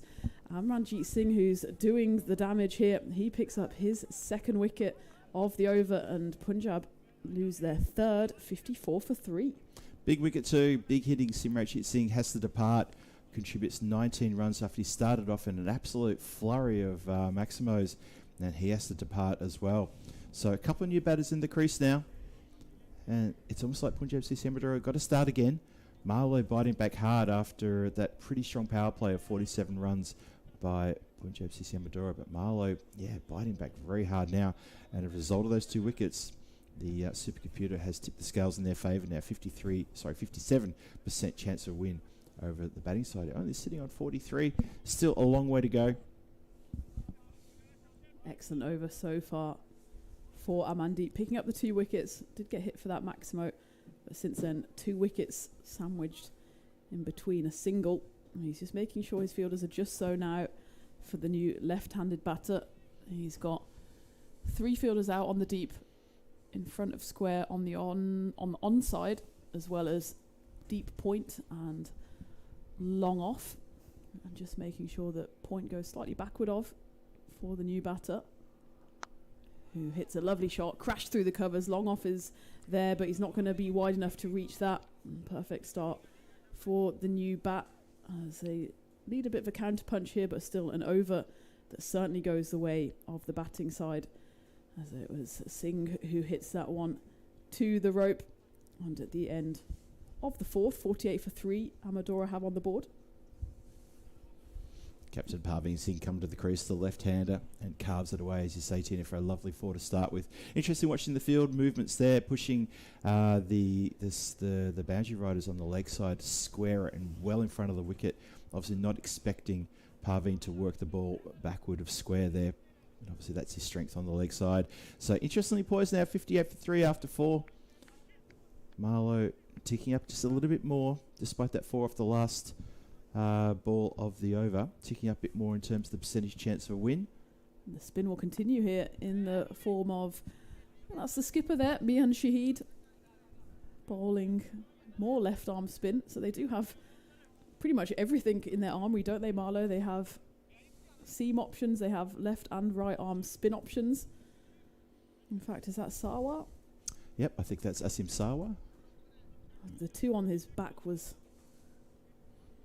Speaker 3: Amranjeet Singh who's doing the damage here. He picks up his second wicket of the over, and Punjab lose their third, 54 for 3.
Speaker 2: Big wicket too. Big hitting Simranjeet Singh has to depart. Contributes 19 runs after he started off in an absolute flurry of Maximos, and he has to depart as well. So a couple of new batters in the crease now, and it's almost like Punjab CC Amadora got to start again. Marlo biting back hard after that pretty strong power play of 47 runs by Punjab CC Amadora, but Marlo, biting back very hard now, and as a result of those 2 wickets, the supercomputer has tipped the scales in their favour now. 57% chance of win over the batting side. Only sitting on 43. Still a long way to go.
Speaker 3: Excellent over so far for Amandeep. Picking up the 2 wickets. Did get hit for that Maximo, but since then 2 wickets sandwiched in between a single. And he's just making sure his fielders are just so now for the new left-handed batter. He's got 3 fielders out on the deep, in front of square on the onside, as well as deep point and long off, and just making sure that point goes slightly backward for the new batter, who hits a lovely shot, crashed through the covers. Long off is there, but he's not going to be wide enough to reach that. Perfect start for the new bat, as they need a bit of a counter punch here, but still an over that certainly goes the way of the batting side, as it was Singh who hits that one to the rope. And at the end of the fourth, 48 for 3, Amadora have on the board.
Speaker 2: Captain Parveen Singh come to the crease, the left-hander, and carves it away, as you say, Tina, for a lovely 4 to start with. Interesting watching the field movements there, pushing the boundary riders on the leg side square and well in front of the wicket. Obviously not expecting Parveen to work the ball backward of square there. And obviously that's his strength on the leg side. So interestingly poised now, 58 for 3 after 4. Marlo ticking up just a little bit more, despite that 4 off the last ball of the over, ticking up a bit more in terms of the percentage chance of a win.
Speaker 3: And the spin will continue here in the form of, well, that's the skipper there, Mian Shahid, bowling more left arm spin. So they do have pretty much everything in their armory, don't they, Marlo? They have seam options, they have left and right arm spin options. In fact, is that Sawa?
Speaker 2: Yep, I think that's Asim Sawa.
Speaker 3: The 2 on his back was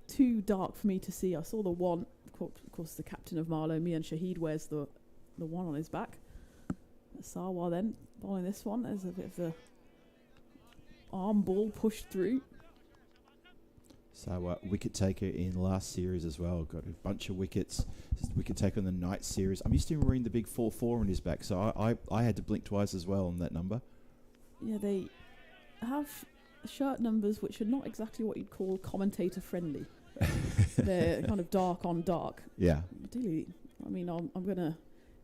Speaker 3: too dark for me to see. I saw the 1, of course, the captain of Marlo, Mian Shahid, wears the the one on his back. Sawa then bowling this one. There's a bit of the arm ball pushed through.
Speaker 2: So wicket taker in last series as well. Got a bunch of wickets. Wicket taker in the night series. I'm used to him wearing the big 4-4 on his back, so I had to blink twice as well on that number.
Speaker 3: Yeah, they have shirt numbers which are not exactly what you'd call commentator friendly. They're kind of dark on dark.
Speaker 2: Yeah.
Speaker 3: Ideally, I mean, I'm going to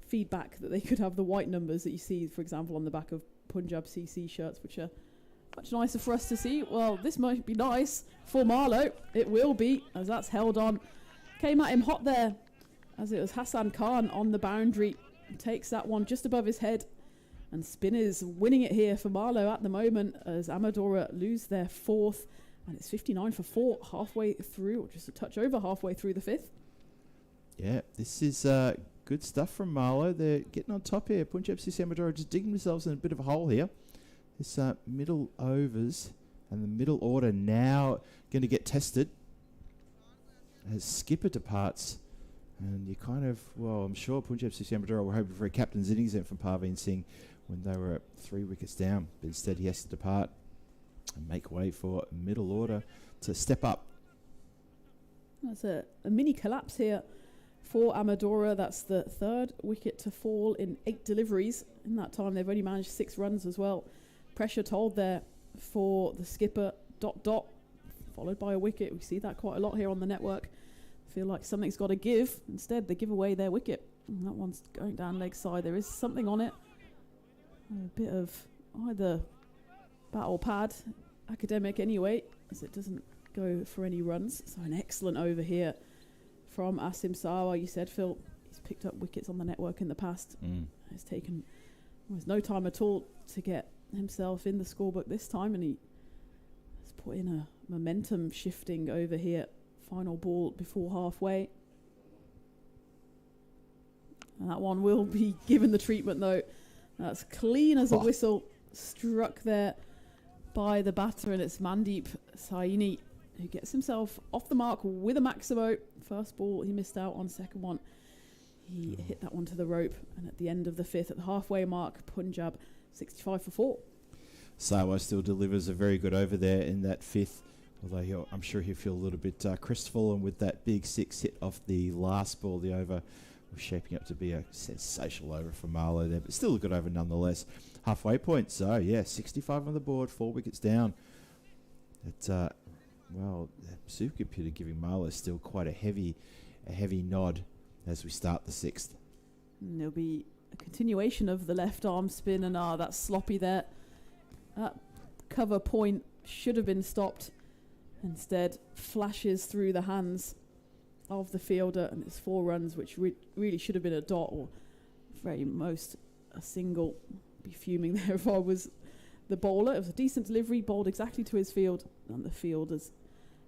Speaker 3: feedback that they could have the white numbers that you see, for example, on the back of Punjab CC shirts, which are much nicer for us to see. Well, this might be nice for Marlo. It will be, as that's held on. Came at him hot there, as it was Hassan Khan on the boundary. Takes that one just above his head. And spinners winning it here for Marlo at the moment, as Amadora lose their fourth. And it's 59 for 4 halfway through, or just a touch over halfway through the fifth.
Speaker 2: Yeah, this is good stuff from Marlo. They're getting on top here. Punjab CC Amadora just digging themselves in a bit of a hole here. This middle overs and the middle order now going to get tested as skipper departs. And you kind of, well, I'm sure Punjab CC Amadora were hoping for a captain's innings then from Parveen Singh when they were at 3 wickets down. But instead he has to depart and make way for middle order to step up.
Speaker 3: That's a mini collapse here for Amadora. That's the third wicket to fall in 8 deliveries. In that time, they've only managed 6 runs as well. Pressure told there for the skipper, ... followed by a wicket. We see that quite a lot here on the network. Feel like something's got to give. Instead, they give away their wicket. And that one's going down leg side. There is something on it. A bit of either bat or pad. Academic anyway, as it doesn't go for any runs. So an excellent over here from Asim Sawa. You said, Phil, he's picked up wickets on the network in the past. It's taken almost no time at all to get himself in the scorebook this time, and he has put in a momentum shifting over here. Final ball before halfway. And that one will be given the treatment though. That's clean as a whistle. Struck there by the batter, and it's Mandeep Saini who gets himself off the mark with a Maximo. First ball he missed out on, second one he hit that one to the rope, and at the end of the fifth, at the halfway mark, Punjab 65 for 4.
Speaker 2: Sawa still delivers a very good over there in that fifth, although I'm sure he'll feel a little bit crestfallen with that big 6 hit off the last ball. The over was shaping up to be a sensational over for Marlo there, but still a good over nonetheless. Halfway point, so yeah, 65 on the board, 4 wickets down. It's well, the supercomputer giving Marlo still quite a heavy nod as we start the 6th.
Speaker 3: And there'll be a continuation of the left arm spin, and that's sloppy there. That cover point should have been stopped. Instead, flashes through the hands of the fielder, and it's 4 runs, which really should have been a dot, or very most a single. Be fuming there if I was the bowler. It was a decent delivery, bowled exactly to his field, and the fielders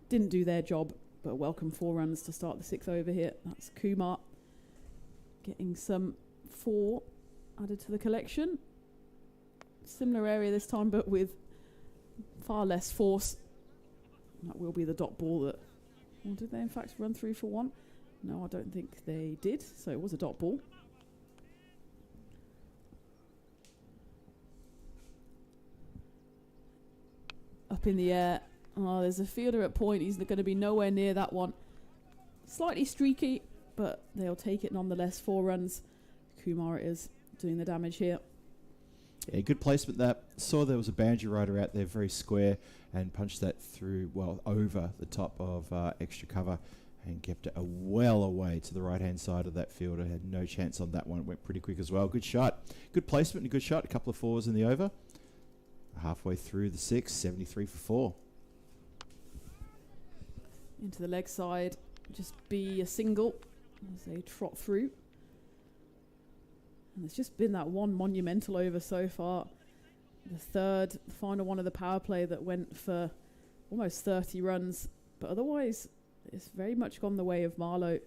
Speaker 3: didn't do their job, but a welcome 4 runs to start the 6th over here. That's Kumar getting some 4 added to the collection. Similar area this time, but with far less force. That will be the dot ball that... Well, did they in fact run through for 1? No, I don't think they did, so it was a dot ball. Up in the air. Oh, there's a fielder at point. He's going to be nowhere near that one. Slightly streaky, but they'll take it nonetheless. 4 runs. Kumar is doing the damage here.
Speaker 2: Yeah, good placement that. Saw there was a boundary rider out there, very square, and punched that through, well, over the top of extra cover and kept it well away to the right-hand side of that fielder. Had no chance on that one. It went pretty quick as well. Good shot. Good placement and good shot. A couple of 4s in the over. Halfway through the 6th, 73 for 4.
Speaker 3: Into the leg side. Just be a single as they trot through. And it's just been that one monumental over so far. The third, final one of the power play that went for almost 30 runs. But otherwise, it's very much gone the way of Marlo.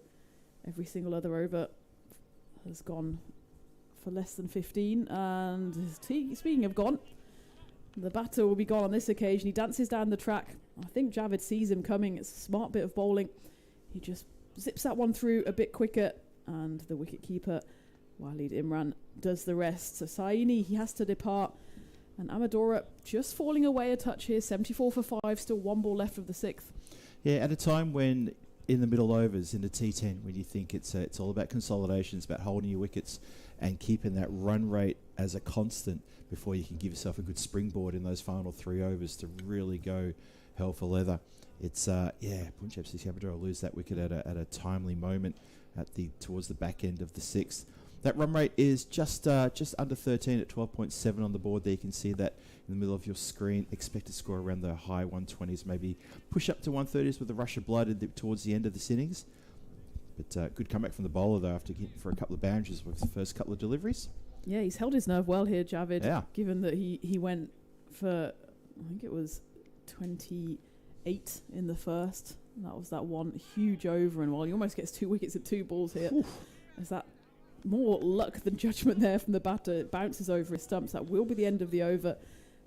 Speaker 3: Every single other over has gone for less than 15. And speaking of gone, the batter will be gone on this occasion. He dances down the track. I think Javid sees him coming. It's a smart bit of bowling. He just zips that one through a bit quicker. And the wicketkeeper Walid Imran does the rest. So Saini, he has to depart. And Amadora just falling away a touch here. 74 for 5, still 1 ball left of the 6th.
Speaker 2: Yeah, at a time when in the middle overs in the T10, when you think it's all about consolidation, it's about holding your wickets and keeping that run rate as a constant before you can give yourself a good springboard in those final 3 overs to really go hell for leather. It's Punjab CC Amadora lose that wicket at a timely moment towards the back end of the 6th. That run rate is just under 13 at 12.7 on the board there. You can see that in the middle of your screen. Expected score around the high 120s, maybe push up to 130s with a rush of blood towards the end of this innings. But good comeback from the bowler, though, after getting for a couple of boundaries with the first couple of deliveries.
Speaker 3: Yeah, he's held his nerve well here, Javid,
Speaker 2: Yeah.
Speaker 3: given that he went for, I think it was 28 in the first. And that was that one huge over, and while he almost gets 2 wickets at 2 balls here, is that more luck than judgment there from the batter. It bounces over his stumps. That will be the end of the over.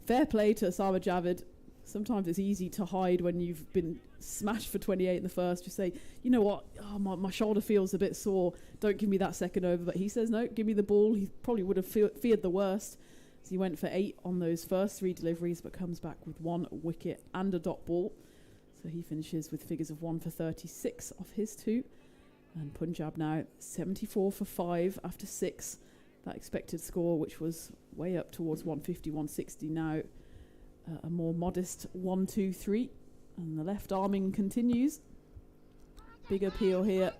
Speaker 3: Fair play to Osama Javid. Sometimes it's easy to hide when you've been smashed for 28 in the first. Just say, you know what, my shoulder feels a bit sore. Don't give me that second over. But he says, no, give me the ball. He probably would have feared the worst. So he went for 8 on those first 3 deliveries, but comes back with 1 wicket and a dot ball. So he finishes with figures of 1 for 36 off his 2. And Punjab now 74 for 5 after 6. That expected score, which was way up towards 150, 160, now a more modest 1-2-3. And the left arming continues. Big appeal here.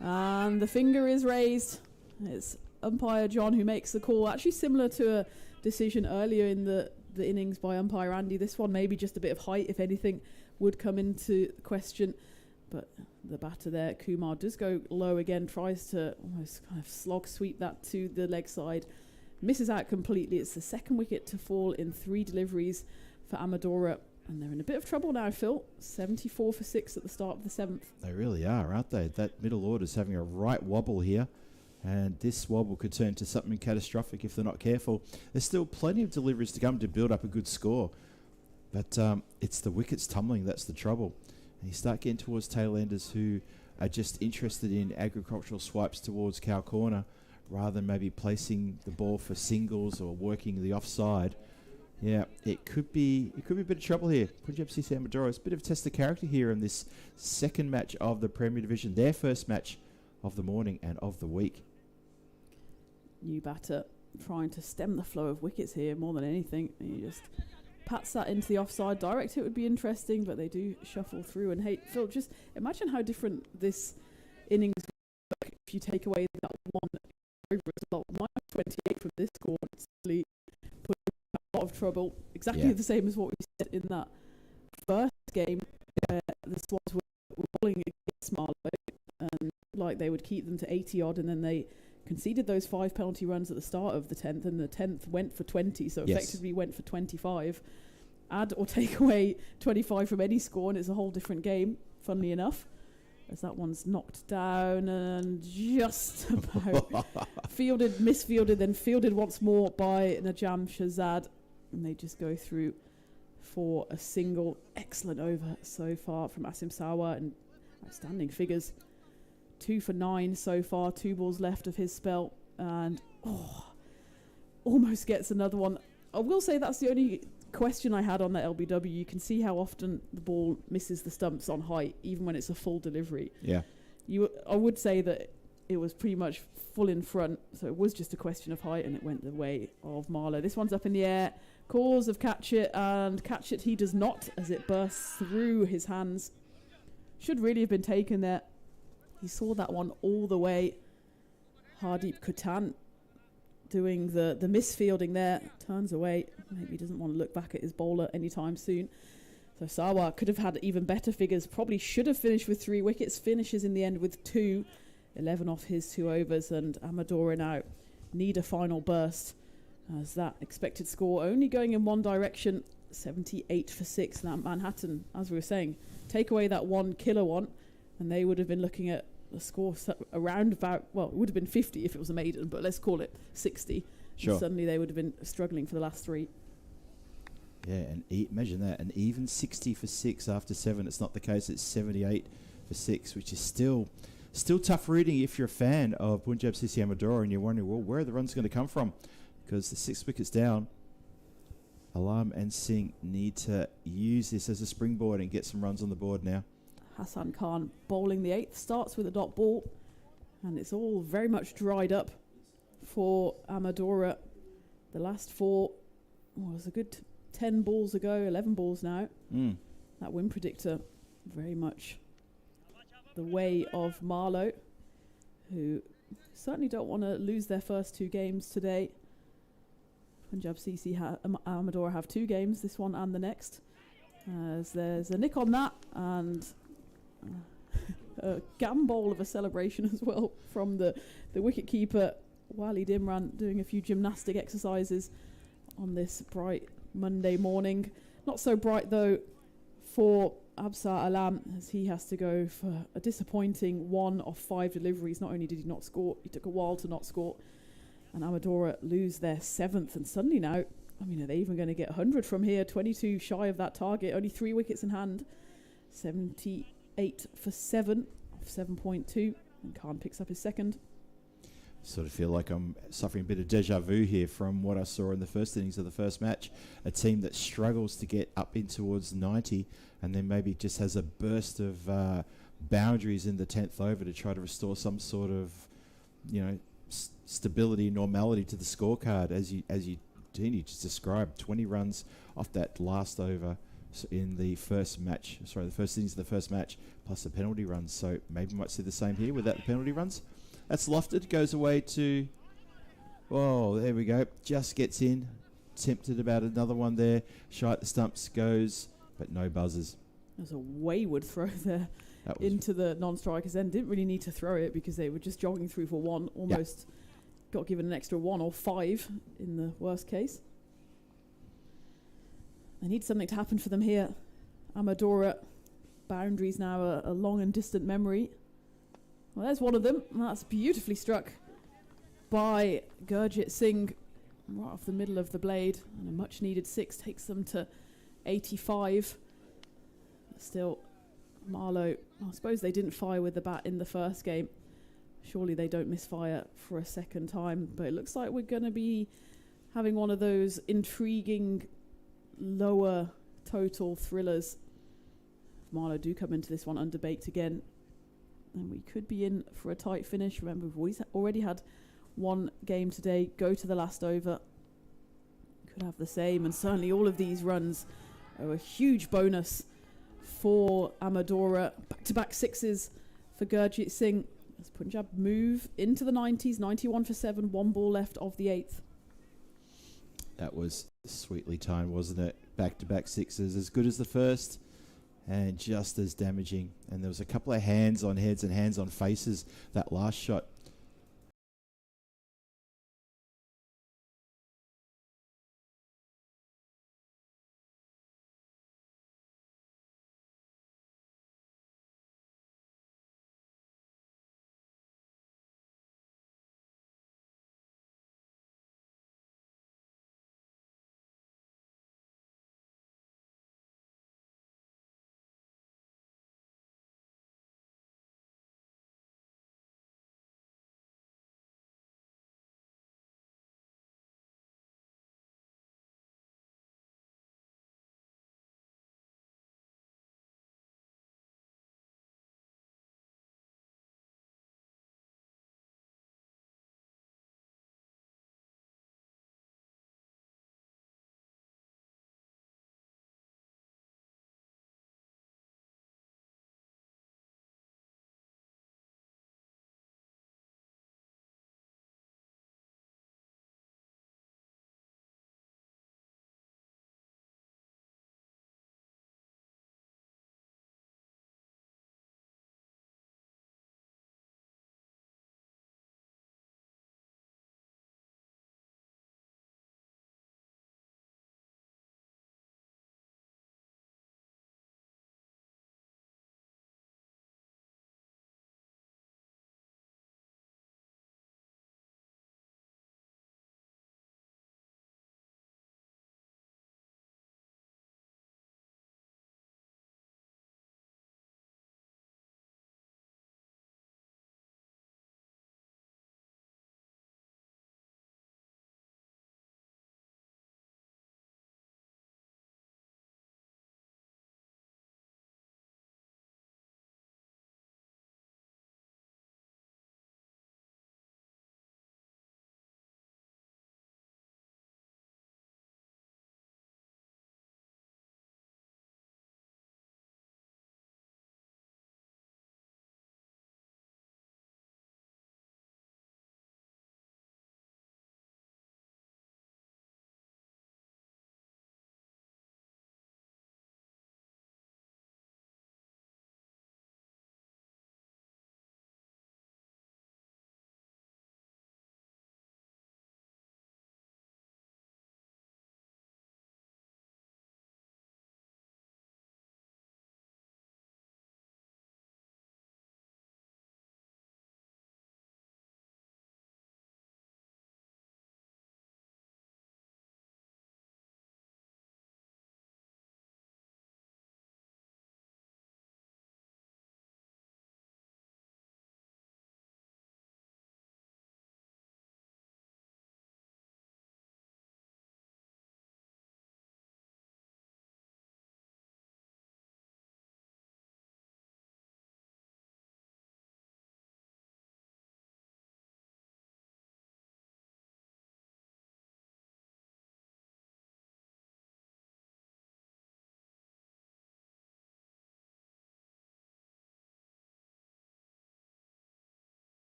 Speaker 3: And the finger is raised. It's umpire John who makes the call. Actually similar to a decision earlier in the innings by umpire Andy. This one maybe just a bit of height, if anything, would come into question. But the batter there, Kumar, does go low again, tries to almost kind of slog sweep that to the leg side. Misses out completely. It's the second wicket to fall in 3 deliveries for Amadora. And they're in a bit of trouble now, Phil. 74 for 6 at the start of the 7th.
Speaker 2: They really are, aren't they? That middle order's having a right wobble here. And this wobble could turn to something catastrophic if they're not careful. There's still plenty of deliveries to come to build up a good score. But it's the wickets tumbling that's the trouble. And you start getting towards tail-enders who are just interested in agricultural swipes towards cow corner rather than maybe placing the ball for singles or working the offside. Yeah, it could be a bit of trouble here. Punjab CC Amadora is a bit of a test of character here in this second match of the Premier Division, their first match of the morning and of the week.
Speaker 3: New batter trying to stem the flow of wickets here more than anything. You just pats that into the offside. Direct hit would be interesting, but they do shuffle through. And hey, Phil, just imagine how different this innings would look if you take away that one over as well. Minus 28 from this score, it's really put a lot of trouble. Exactly the same as what we said in that first game. The Swans were bowling against Marlo, and like they would keep them to 80 odd, and then they conceded those 5 penalty runs at the start of the 10th, and the 10th went for 20, so effectively went for 25. Add or take away 25 from any score, and it's a whole different game, funnily enough, as that one's knocked down and just about misfielded, then fielded once more by Najam Shahzad, and they just go through for a single. Excellent over so far from Asim Sawa, and outstanding figures. 2 for 9 so far, 2 balls left of his spell, and almost gets another one. I will say that's the only question I had on that LBW. You can see how often the ball misses the stumps on height, even when it's a full delivery.
Speaker 2: Yeah.
Speaker 3: I would say that it was pretty much full in front, so it was just a question of height, and it went the way of Marlo. This one's up in the air, cause of catch it, and catch it he does not, as it bursts through his hands. Should really have been taken there. He saw that one all the way. Hardeep Kutan doing the misfielding there. Turns away. Maybe doesn't want to look back at his bowler anytime soon. So Sawa could have had even better figures. Probably should have finished with 3 wickets. Finishes in the end with 2. 11 off his 2 overs. And Amadora now need a final burst, as that expected score only going in one direction. 78 for 6. Now Manhattan, as we were saying, take away that 1 killer one, and they would have been looking at a score around about, well, it would have been 50 if it was a maiden, but let's call it 60.
Speaker 2: Sure.
Speaker 3: And suddenly they would have been struggling for the last 3.
Speaker 2: Yeah, and imagine that, an even 60 for 6 after 7. It's not the case. It's 78 for 6, which is still Still tough reading if you're a fan of Punjab CC Amadora and you're wondering, well, where are the runs going to come from? Because the 6 wickets down, Alam and Singh need to use this as a springboard and get some runs on the board now.
Speaker 3: Hassan Khan bowling the 8th, starts with a dot ball, and it's all very much dried up for Amadora. The last 4 was a good 10 balls ago, 11 balls now. That win predictor very much the way of Marlo, who certainly don't want to lose their first 2 games today. Punjab CC Amadora have 2 games, this one and the next. As there's a nick on that, and a gambol of a celebration as well from the wicket keeper Walid Imran, doing a few gymnastic exercises on this bright Monday morning. Not so bright though for Absar Alam, as he has to go for a disappointing 1 of 5 deliveries. Not only did he not score, he took a while to not score, and Amadora lose their 7th, and suddenly now, I mean, are they even going to get 100 from here? 22 shy of that target, only 3 wickets in hand. 78 for 7 of 7.2, and Khan picks up his 2nd.
Speaker 2: Sort of feel like I'm suffering a bit of deja vu here from what I saw in the first innings of the first match. A team that struggles to get up in towards 90 and then maybe just has a burst of boundaries in the 10th over to try to restore some sort of, stability, normality to the scorecard. As you just described, 20 runs off that last over in the first match. Sorry, the first innings of the first match, plus the penalty runs. So maybe we might see the same here without the penalty runs. That's lofted, goes away to, oh, there we go. Just gets in, tempted about another one there. Shy at the stumps goes, but no buzzers.
Speaker 3: There's a wayward throw there into the non-strikers end. Didn't really need to throw it because they were just jogging through for 1. Almost got given an extra 1 or 5 in the worst case. They need something to happen for them here. Amadora, boundaries now a long and distant memory. Well, there's one of them. That's beautifully struck by Gurjit Singh right off the middle of the blade. And a much needed 6 takes them to 85. Still, Marlo, I suppose they didn't fire with the bat in the first game. Surely they don't misfire for a second time. But it looks like we're going to be having one of those intriguing lower total thrillers. If Marlo do come into this one underbaked again, and we could be in for a tight finish. Remember, we've already had 1 game today go to the last over. Could have the same, and certainly all of these runs are a huge bonus for Amadora. Back-to-back 6s for Gurjit Singh as Punjab move into the 90s. 91 for 7, 1 ball left of the 8th.
Speaker 2: That was sweetly timed, wasn't it? Back-to-back 6s, as good as the first, and just as damaging. And there was a couple of hands on heads and hands on faces that last shot.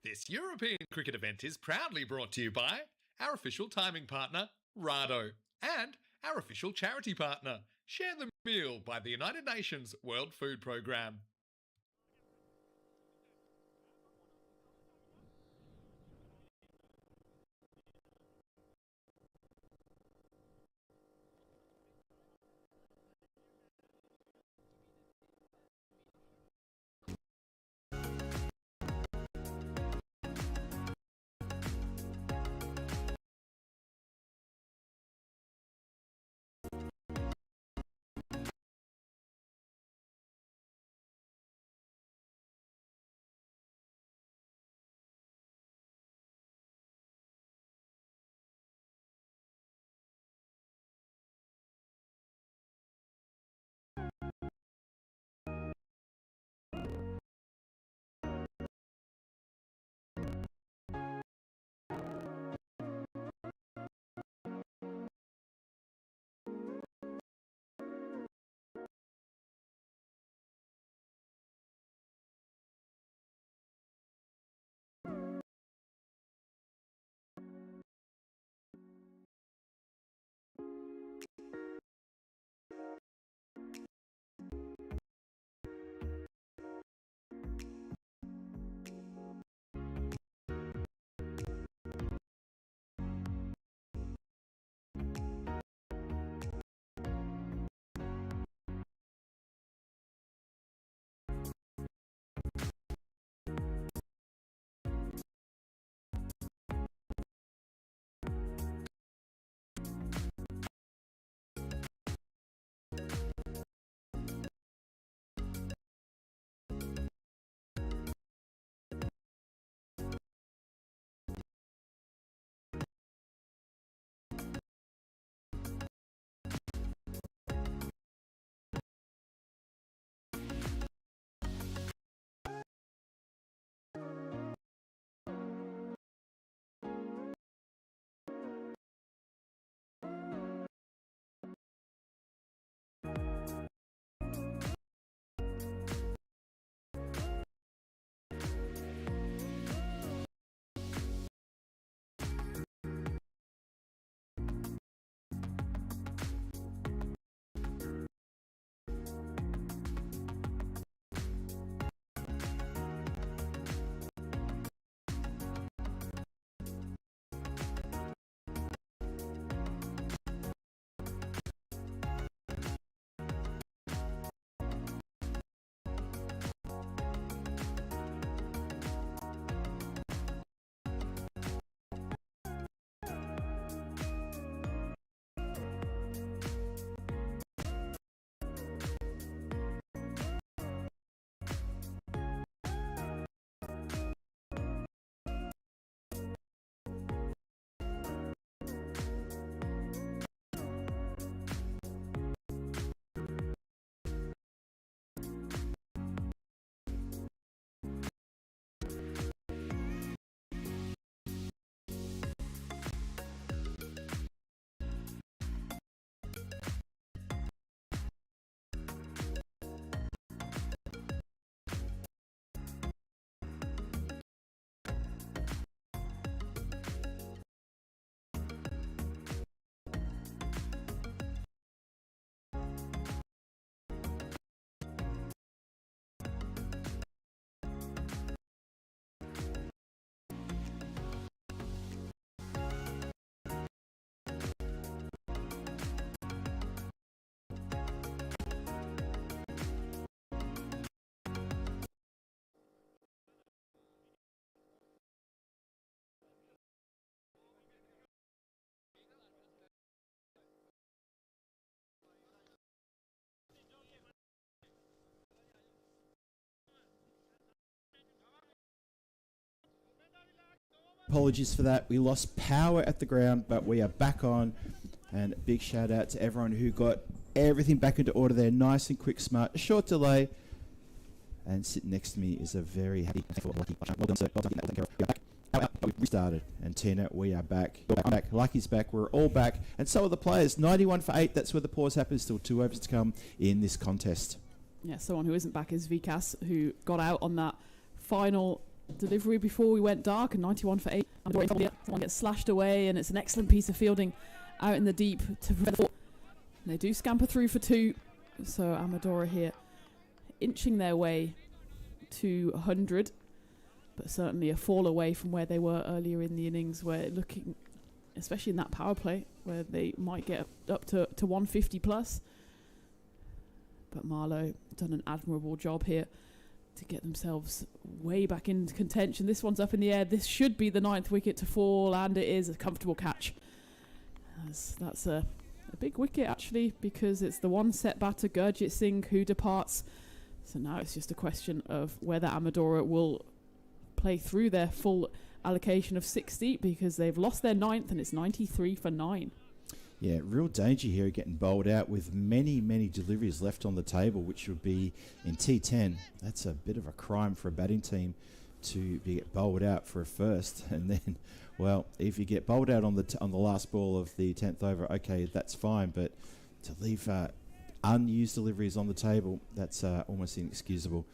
Speaker 1: This European cricket event is proudly brought to you by our official timing partner, Rado, and our official charity partner, Share the Meal by the United Nations World Food Programme.
Speaker 2: Apologies for that. We lost power at the ground, but we are back on. And a big shout out to everyone who got everything back into order there. Nice and quick, smart. A short delay. And sitting next to me is a very happy... Well done, sir. Well done. We're back. We restarted. And Tina, we are back. I'm back. Lucky's back. We're all back. And so are the players. 91 for 8. That's where the pause happens. Still 2 overs to come in this contest.
Speaker 3: Yeah, someone who isn't back is Vikas, who got out on that final delivery before we went dark, and 91 for 8. Someone gets slashed away, and it's an excellent piece of fielding out in the deep to prevent. They do scamper through for 2, so Amadora here inching their way to 100, but certainly a fall away from where they were earlier in the innings, where looking, especially in that power play, where they might get up to 150 plus. But Marlo done an admirable job here to get themselves way back into contention. This one's up in the air. This should be the 9th wicket to fall, and it is a comfortable catch. That's a big wicket, actually, because it's the one set batter, Gurjit Singh, who departs. So now it's just a question of whether Amadora will play through their full allocation of 60, because they've lost their 9th, and it's 93 for 9.
Speaker 2: Yeah, real danger here getting bowled out with many, many deliveries left on the table, which would be in T10. That's a bit of a crime for a batting team to be bowled out for a first. And then, well, if you get bowled out on the last ball of the 10th over, okay, that's fine. But to leave unused deliveries on the table, that's almost inexcusable.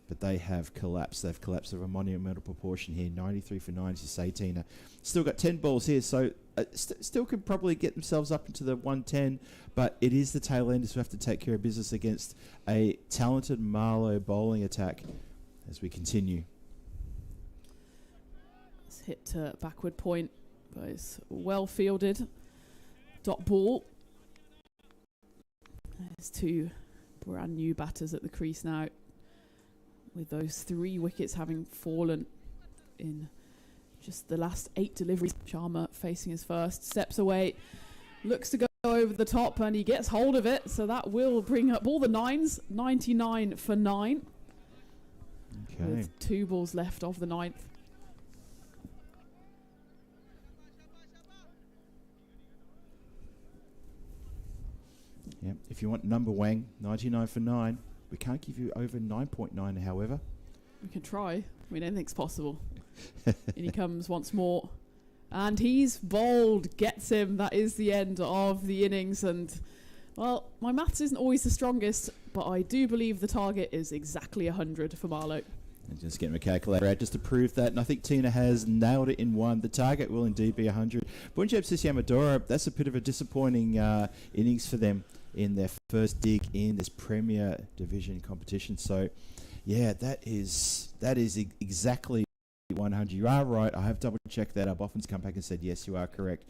Speaker 2: But they have collapsed. They've collapsed of a monumental proportion here. 93 for 9 to 18. Still got 10 balls here, so still could probably get themselves up into the 110. But it is the tail enders who have to take care of business against a talented Marlo bowling attack as we continue.
Speaker 3: It's hit to backward point, but it's well fielded. Dot ball. There's 2 brand new batters at the crease now, with those 3 wickets having fallen in just the last 8 deliveries. Sharma facing his first, steps away, looks to go over the top, and he gets hold of it, so that will bring up all the 9s. 99 for 9. Okay. With 2 balls left of the 9th.
Speaker 2: Yeah, if you want number Wang, 99 for 9. We can't give you over 9.9, however.
Speaker 3: We can try. I mean, anything's possible. And he comes once more. And he's bowled. Gets him. That is the end of the innings. And, well, my maths isn't always the strongest, but I do believe the target is exactly 100 for Marlo.
Speaker 2: And just getting my calculator out just to prove that. And I think Tina has nailed it in one. The target will indeed be 100. Punjab CC Amadora, that's a bit of a disappointing innings for them in their first dig in this Premier Division competition. So, yeah, that is exactly 100. You are right. I have double checked that. Boffin's come back and said, yes, you are correct.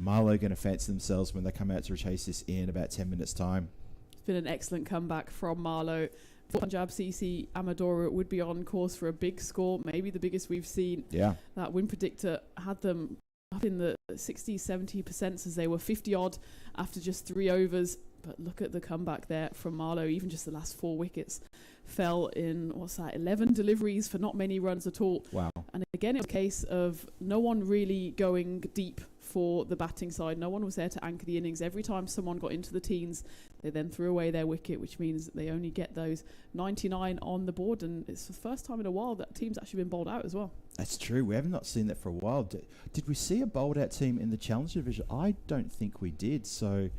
Speaker 2: Marlo going to fancy themselves when they come out to chase this in about 10 minutes' time.
Speaker 3: It's been an excellent comeback from Marlo. For Punjab CC, Amadora would be on course for a big score, maybe the biggest we've seen.
Speaker 2: Yeah.
Speaker 3: That win predictor had them up in the 60-70% as they were 50 odd after just 3 overs. But look at the comeback there from Marlo. Even just the last 4 wickets fell in, 11 deliveries for not many runs at all.
Speaker 2: Wow. And
Speaker 3: again, it's a case of no one really going deep for the batting side. No one was there to anchor the innings. Every time someone got into the teens, they then threw away their wicket, which means they only get those 99 on the board. And it's the first time in a while that team's actually been bowled out as well.
Speaker 2: That's true. We have not seen that for a while. Did we see a bowled out team in the Challenger Division? I don't think we did. So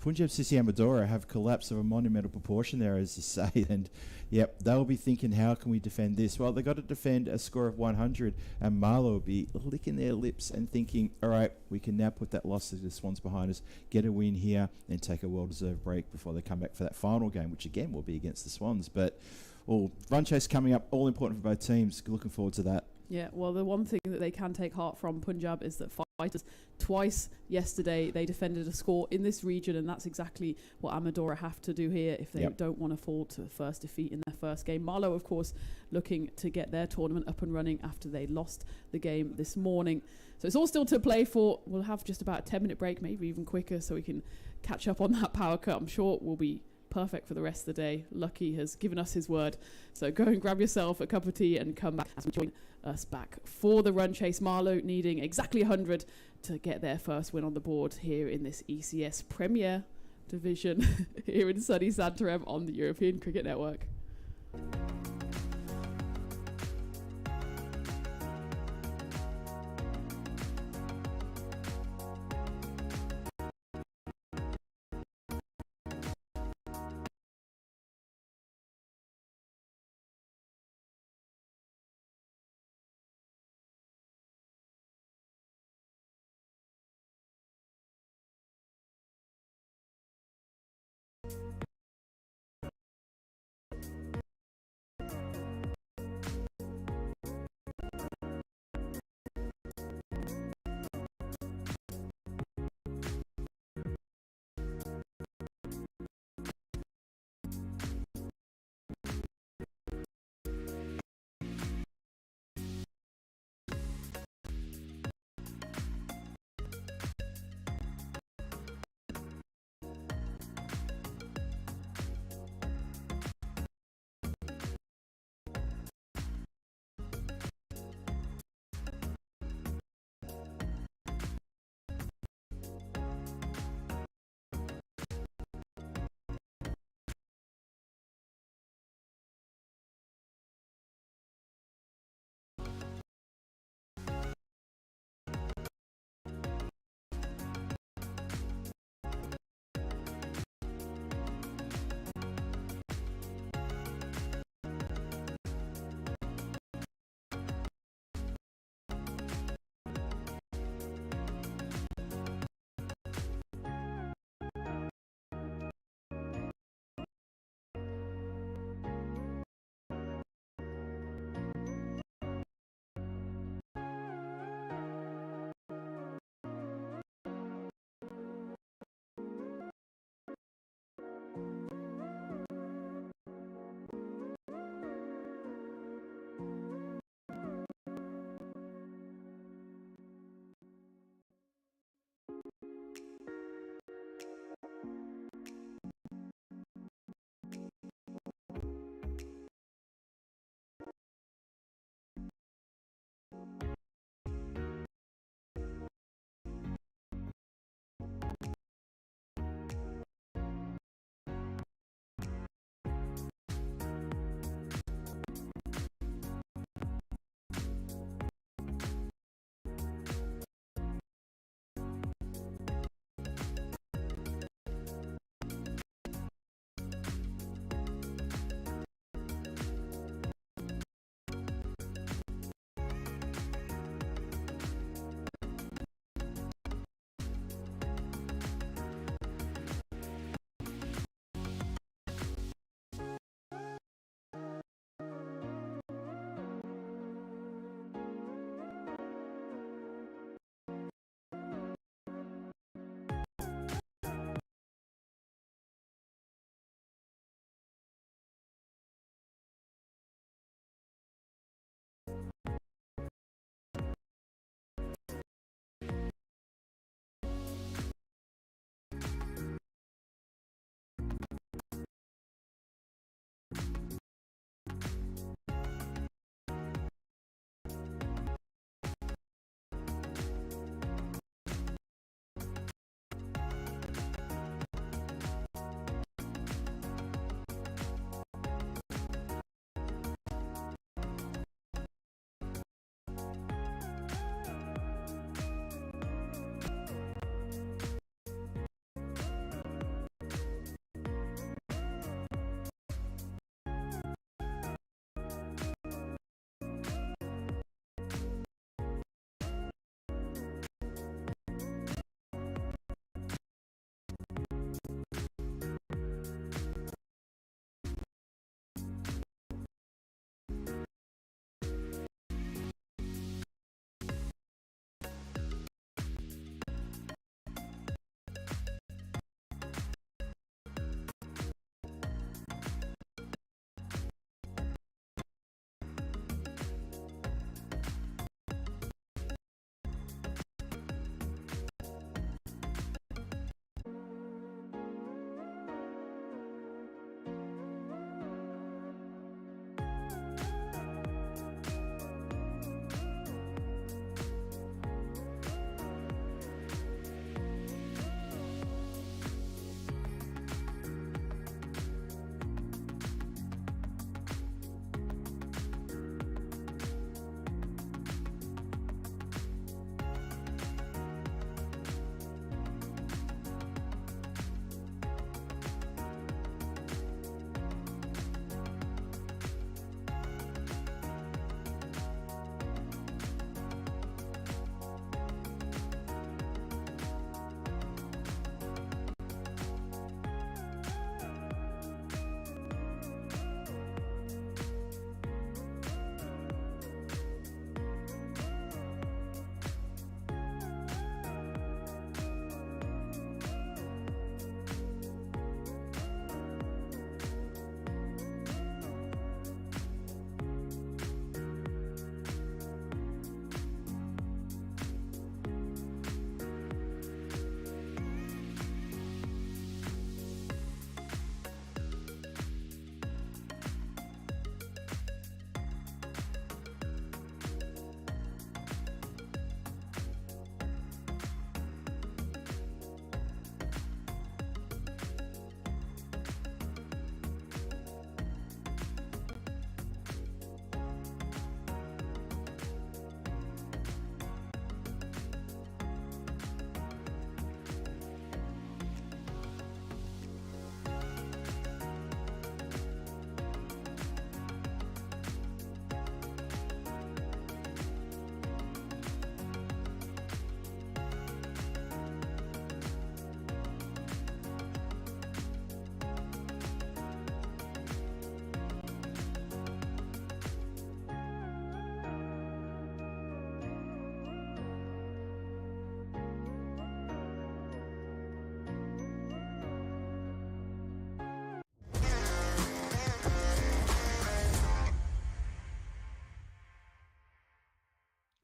Speaker 2: Punjab CC Amadora have collapsed of a monumental proportion there, as you say. And, yep, they'll be thinking, how can we defend this? Well, they've got to defend a score of 100. And Marlo will be licking their lips and thinking, all right, we can now put that loss to the Swans behind us, get a win here, and take a well-deserved break before they come back for that final game, which, again, will be against the Swans. But run chase coming up, all important for both teams. Looking forward to that.
Speaker 3: Yeah, well, the one thing that they can take heart from Punjab is that fighters twice yesterday they defended a score in this region, and that's exactly what Amadora have to do here if they don't want to fall to first defeat in their first game. Marlo, of course, looking to get their tournament up and running after they lost the game this morning. So it's all still to play for. We'll have just about a 10-minute break, maybe even quicker, so we can catch up on that power cut. I'm sure we'll be perfect for the rest of the day. Lucky has given us his word. So go and grab yourself a cup of tea and come back as we join us back for the run chase. Marlo needing exactly 100 to get their first win on the board here in this ECS Premier Division here in sunny Santarem on the European Cricket Network.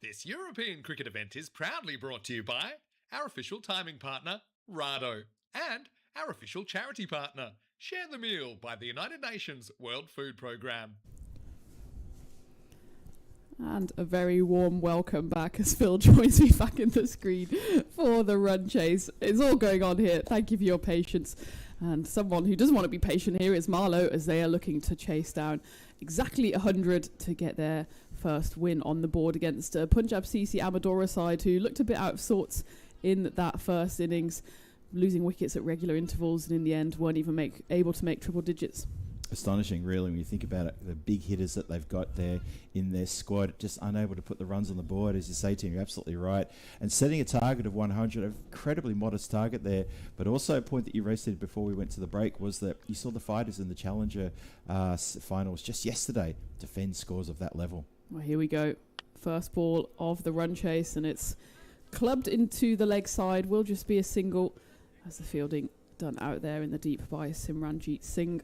Speaker 1: This European cricket event is proudly brought to you by our official timing partner, Rado, and our official charity partner, Share the Meal by the United Nations World Food Programme.
Speaker 3: And a very warm welcome back as Phil joins me back in the screen for the run chase. It's all going on here. Thank you for your patience. And someone who doesn't want to be patient here is Marlo, as they are looking to chase down exactly 100 to get their first win on the board against a Punjab CC Amadora side who looked a bit out of sorts in that first innings, losing wickets at regular intervals, and in the end weren't even able to make triple digits.
Speaker 2: Astonishing, really, when you think about it. The big hitters that they've got there in their squad, just unable to put the runs on the board. As you say, Tim, you're absolutely right. And setting a target of 100, an incredibly modest target there. But also a point that you raised before we went to the break was that you saw the fighters in the Challenger finals just yesterday defend scores of that level.
Speaker 3: Well, here we go. First ball of the run chase, and it's clubbed into the leg side. Will just be a single, as the fielding done out there in the deep by Simranjit Singh.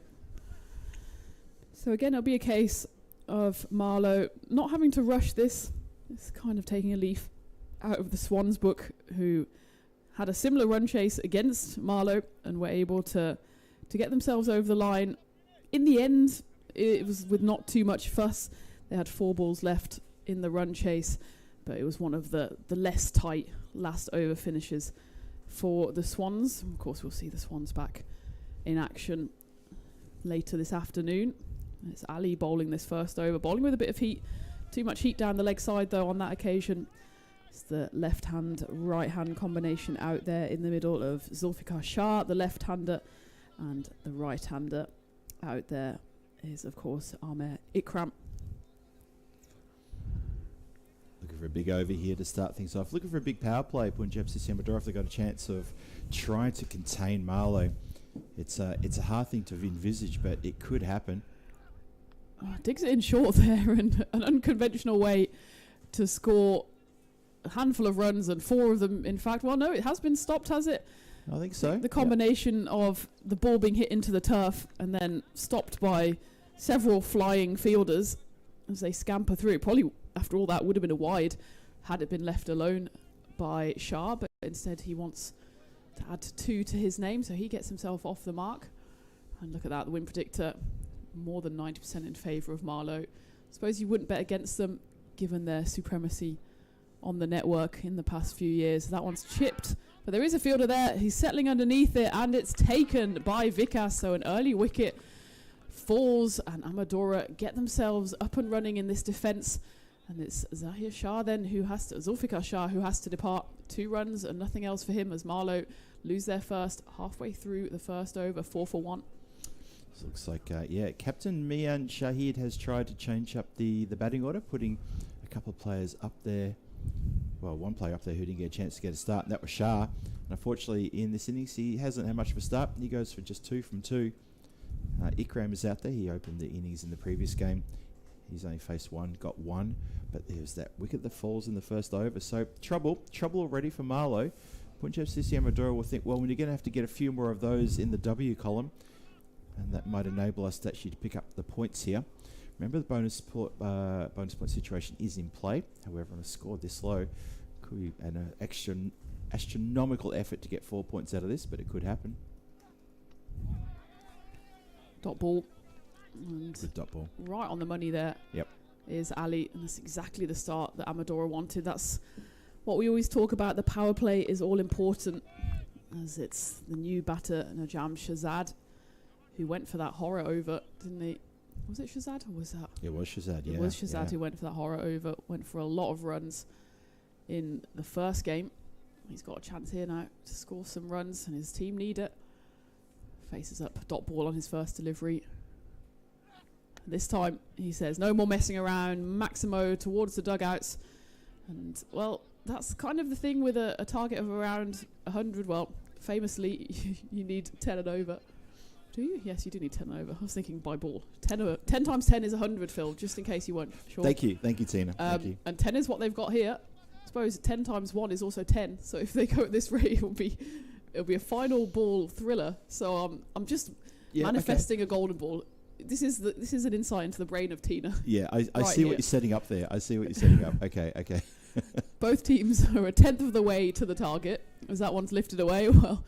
Speaker 3: So again, it'll be a case of Marlo not having to rush this. It's kind of taking a leaf out of the Swans book, who had a similar run chase against Marlo and were able to get themselves over the line. In the end, it was with not too much fuss. They had 4 balls left in the run chase, but it was one of the less tight last over finishes for the Swans. Of course, we'll see the Swans back in action later this afternoon. It's Ali bowling this first over, bowling with a bit of heat. Too much heat down the leg side, though, on that occasion. It's the left-hand, right-hand combination out there in the middle of Zulfikar Shah, the left-hander, and the right-hander out there is, of course, Amer Ikram.
Speaker 2: Looking for a big over here to start things off. Looking for a big power play. Punjab CC if they've got a chance of trying to contain Marlo. It's a hard thing to envisage, but it could happen.
Speaker 3: Digs it in short there, and an unconventional way to score a handful of runs, and 4 of them, in fact. Well, no, it has been stopped, has it?
Speaker 2: I think so.
Speaker 3: The combination of the ball being hit into the turf and then stopped by several flying fielders as they scamper through. Probably, after all that, would have been a wide had it been left alone by Shah, but instead he wants to add 2 to his name, so he gets himself off the mark. And look at that, the win predictor, more than 90% in favour of Marlo. I suppose you wouldn't bet against them, given their supremacy on the network in the past few years. That one's chipped, but there is a fielder there. He's settling underneath it, and it's taken by Vikas. So an early wicket falls, and Amadora get themselves up and running in this defence. And it's Zahir Shah then Zulfikar Shah who has to depart. 2 runs and nothing else for him as Marlo lose their first halfway through the first over, 4 for 1.
Speaker 2: So looks like, Captain Mian Shahid has tried to change up the batting order, putting a couple of players up there. Well, one player up there who didn't get a chance to get a start, and that was Shah. And unfortunately, in this innings, he hasn't had much of a start. He goes for just 2 from 2. Ikram is out there. He opened the innings in the previous game. He's only faced 1, got 1. But there's that wicket that falls in the first over. So trouble already for Marlo. Punjab CC Amadora will think, well, we're going to have to get a few more of those in the W column. And that might enable us to actually pick up the points here. Remember, the bonus point situation is in play. However, on a score this low, could be an astronomical effort to get 4 points out of this, but it could happen.
Speaker 3: Dot ball. And
Speaker 2: Good dot ball.
Speaker 3: Right on the money there.
Speaker 2: Yep.
Speaker 3: Is Ali, and that's exactly the start that Amadora wanted. That's what we always talk about. The power play is all important, as it's the new batter, Najam Shahzad, who went for that horror over, didn't he? Was it Shahzad or was that?
Speaker 2: It was Shahzad, yeah.
Speaker 3: It was Shahzad who went for that horror over, went for a lot of runs in the first game. He's got a chance here now to score some runs, and his team need it. Faces up, dot ball on his first delivery. This time, he says, no more messing around, Maximo towards the dugouts. And, well, that's kind of the thing with a target of around 100. Well, famously, you need 10 and over. Do you? Yes, you do need 10 and over. I was thinking by ball. 10 times 10 is 100, Phil, just in case you weren't sure.
Speaker 2: Thank you, Tina. Thank you.
Speaker 3: And 10 is what they've got here. I suppose 10 times 1 is also 10. So if they go at this rate, it'll be a final ball thriller. So I'm just manifesting a golden ball. This is an insight into the brain of Tina.
Speaker 2: Yeah, I see what you're setting up there. Okay.
Speaker 3: Both teams are a 10th of the way to the target as that one's lifted away. Well,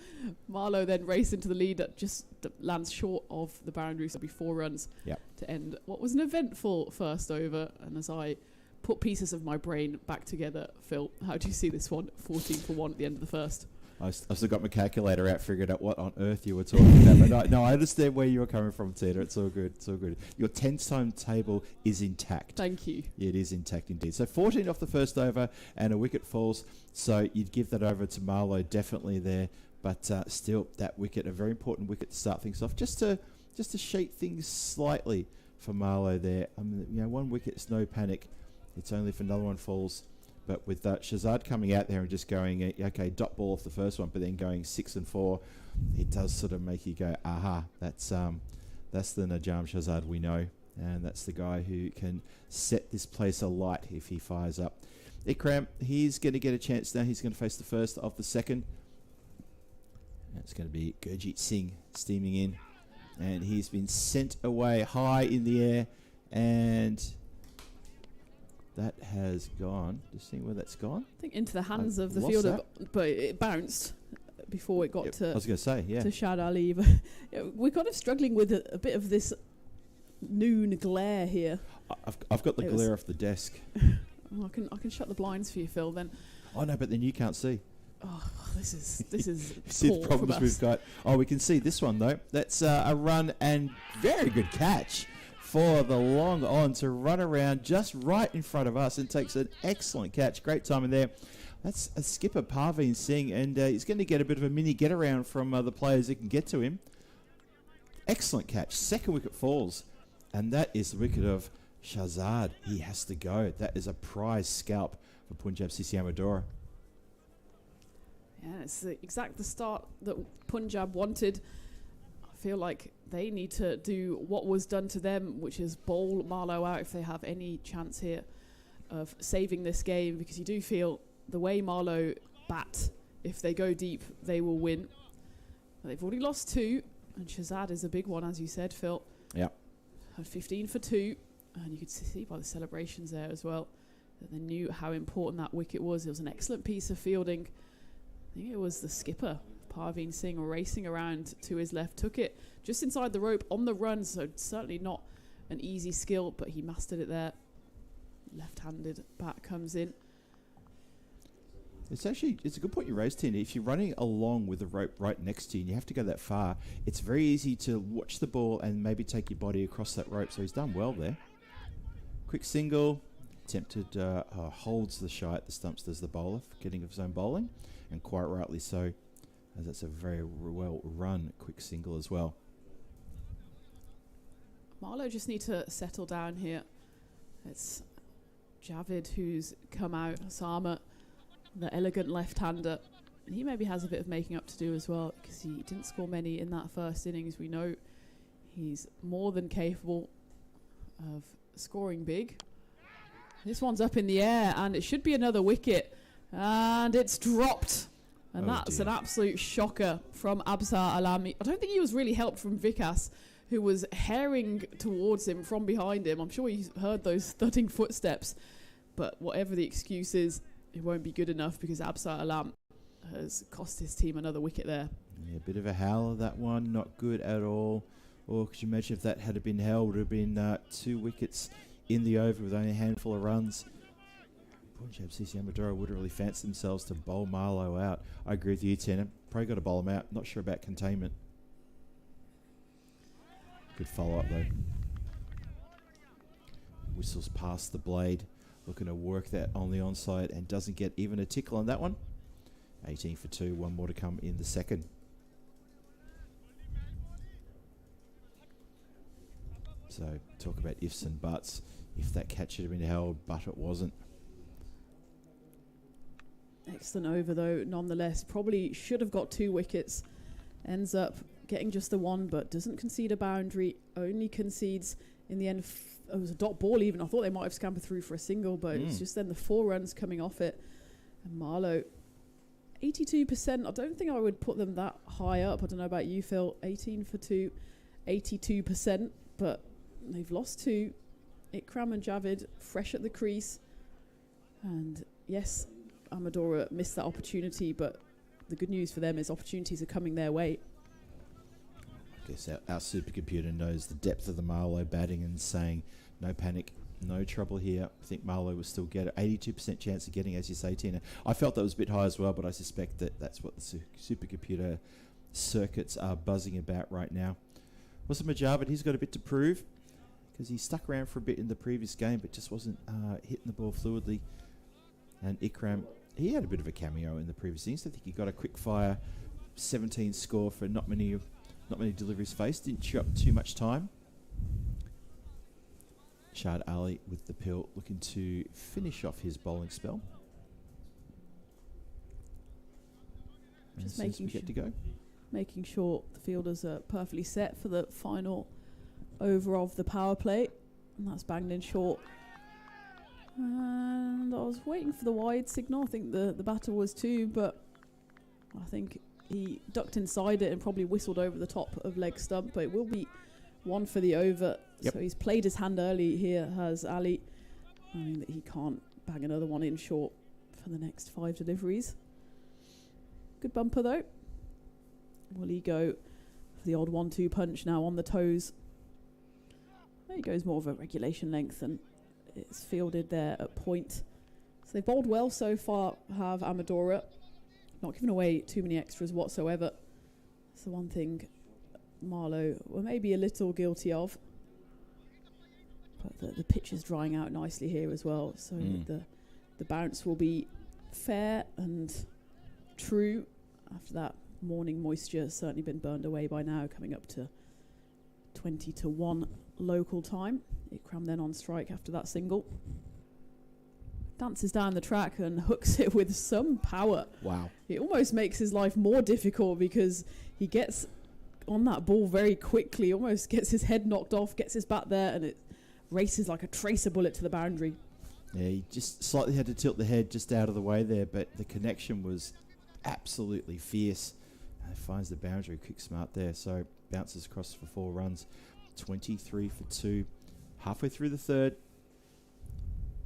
Speaker 3: Marlo then raced into the lead that just lands short of the boundary, so it'll be 4 runs to end what was an eventful first over. And as I put pieces of my brain back together, Phil, how do you see this one? 14 for 1 at the end of the first.
Speaker 2: I've still got my calculator out, figured out what on earth you were talking about. But no, I understand where you were coming from, Tina. It's all good. Your 10-time table is intact.
Speaker 3: Thank you.
Speaker 2: Yeah, it is intact indeed. So 14 off the first over, and a wicket falls. So you'd give that over to Marlo, definitely there. But still, that wicket, a very important wicket to start things off, just to shape things slightly for Marlo there. One wicket, it's no panic. It's only if another one falls. But with Shahzad coming out there and just going, okay, dot ball off the first one, but then going 6 and 4, it does sort of make you go, aha, that's the Najam Shahzad we know, and that's the guy who can set this place alight if he fires up. Ikram, he's going to get a chance now. He's going to face the first of the second. It's going to be Gurjit Singh steaming in, and he's been sent away high in the air, and that has gone. Just seeing where that's gone.
Speaker 3: I think into the hands of the fielder, but it bounced before it got to.
Speaker 2: I was going to say, yeah.
Speaker 3: To Shad Ali, but we're kind of struggling with a bit of this noon glare here.
Speaker 2: I've got the glare off the desk.
Speaker 3: Oh, I can shut the blinds for you, Phil. Then.
Speaker 2: Oh no, but then you can't see.
Speaker 3: Oh, this is
Speaker 2: See the
Speaker 3: poor
Speaker 2: problems
Speaker 3: from
Speaker 2: we've
Speaker 3: us.
Speaker 2: got. Oh, we can see this one though. That's a run and very good catch for the long on to run around just right in front of us and takes an excellent catch. Great timing there. That's a skipper, Parveen Singh, and he's going to get a bit of a mini get around from the players that can get to him. Excellent catch. Second wicket falls, and that is the wicket of Shahzad. He has to go. That is a prize scalp for Punjab CC Amadora.
Speaker 3: Yeah, it's the start that Punjab wanted. I feel like they need to do what was done to them, which is bowl Marlo out if they have any chance here of saving this game, because you do feel the way Marlo bat, if they go deep, they will win. But they've already lost 2, and Shahzad is a big one, as you said, Phil.
Speaker 2: Yeah.
Speaker 3: Had 15 for 2, and you could see by the celebrations there as well that they knew how important that wicket was. It was an excellent piece of fielding. I think it was the skipper, Parveen Singh, racing around to his left, took it just inside the rope on the run, so certainly not an easy skill, but he mastered it there. Left-handed bat comes in.
Speaker 2: It's a good point you raised, Tina. If you're running along with the rope right next to you and you have to go that far, it's very easy to watch the ball and maybe take your body across that rope. So he's done well there. Quick single, attempted, holds the shy at the stumps, does the bowler, getting of his own bowling, and quite rightly so, as that's a very well run quick single as well.
Speaker 3: Marlo just need to settle down here. It's Javid who's come out, Osama, the elegant left-hander. He maybe has a bit of making up to do as well, because he didn't score many in that first innings. We know he's more than capable of scoring big. This one's up in the air, and it should be another wicket, and it's dropped. And that's an absolute shocker from Absar Alami. I don't think he was really helped from Vikas, who was herring towards him from behind him. I'm sure he heard those thudding footsteps, but whatever the excuse is, it won't be good enough, because Absar Alam has cost his team another wicket there.
Speaker 2: Yeah, a bit of a howler, that one. Not good at all. Or could you imagine if that had been held, it would have been 2 wickets in the over with only a handful of runs. Punjab CC Amadora would really fancy themselves to bowl Marlo out. I agree with you, Tennant. Probably got to bowl him out. Not sure about containment. Good follow-up, though. Whistles past the blade. Looking to work that on the onside and doesn't get even a tickle on that one. 18 for 2. One more to come in the second. So, talk about ifs and buts. If that catch should have been held, but it wasn't.
Speaker 3: Excellent over, though, nonetheless. Probably should have got 2 wickets. Ends up getting just the 1, but doesn't concede a boundary. Only concedes in the end. It was a dot ball even. I thought they might have scampered through for a single, but it's just then the 4 runs coming off it. And Marlo, 82%. I don't think I would put them that high up. I don't know about you, Phil. 18 for 2, 82%. But they've lost 2. Ikram and Javid fresh at the crease. And yes, Amadora missed that opportunity, but the good news for them is opportunities are coming their way.
Speaker 2: I guess our supercomputer knows the depth of the Marlo batting and saying, no panic, no trouble here. I think Marlo will still get it. 82% chance of getting, as you say, Tina. I felt that was a bit high as well, but I suspect that that's what the supercomputer circuits are buzzing about right now. Was it Majavad? He's got a bit to prove, because he stuck around for a bit in the previous game, but just wasn't hitting the ball fluidly. And Ikram, he had a bit of a cameo in the previous innings. I think he got a quick fire 17 score for not many deliveries faced. Didn't chew up too much time. Shad Ali with the pill, looking to finish off his bowling spell.
Speaker 3: Just making sure the fielders are perfectly set for the final over of the power play. And that's banged in short. And I was waiting for the wide signal. I think the batter was too, but I think he ducked inside it and probably whistled over the top of leg stump. But it will be 1 for the over.
Speaker 2: Yep.
Speaker 3: So he's played his hand early here, has Ali. I mean that he can't bang another one in short for the next 5 deliveries. Good bumper though. Will he go for the odd 1-2 punch now on the toes? There he goes, more of a regulation length, and it's fielded there at point. So they've bowled well so far, have Amadora. Not giving away too many extras whatsoever. That's the one thing Marlo were maybe a little guilty of. But the pitch is drying out nicely here as well, so the bounce will be fair and true after that morning moisture has certainly been burned away by now, coming up to 20 to 1 local time. Ikram then on strike after that single. Dances down the track and hooks it with some power.
Speaker 2: Wow.
Speaker 3: It almost makes his life more difficult because he gets on that ball very quickly, almost gets his head knocked off, gets his bat there, and it races like a tracer bullet to the boundary.
Speaker 2: Yeah, he just slightly had to tilt the head just out of the way there, but the connection was absolutely fierce. Finds the boundary, quick smart there, so bounces across for 4 runs. 23 for 2, halfway through the third.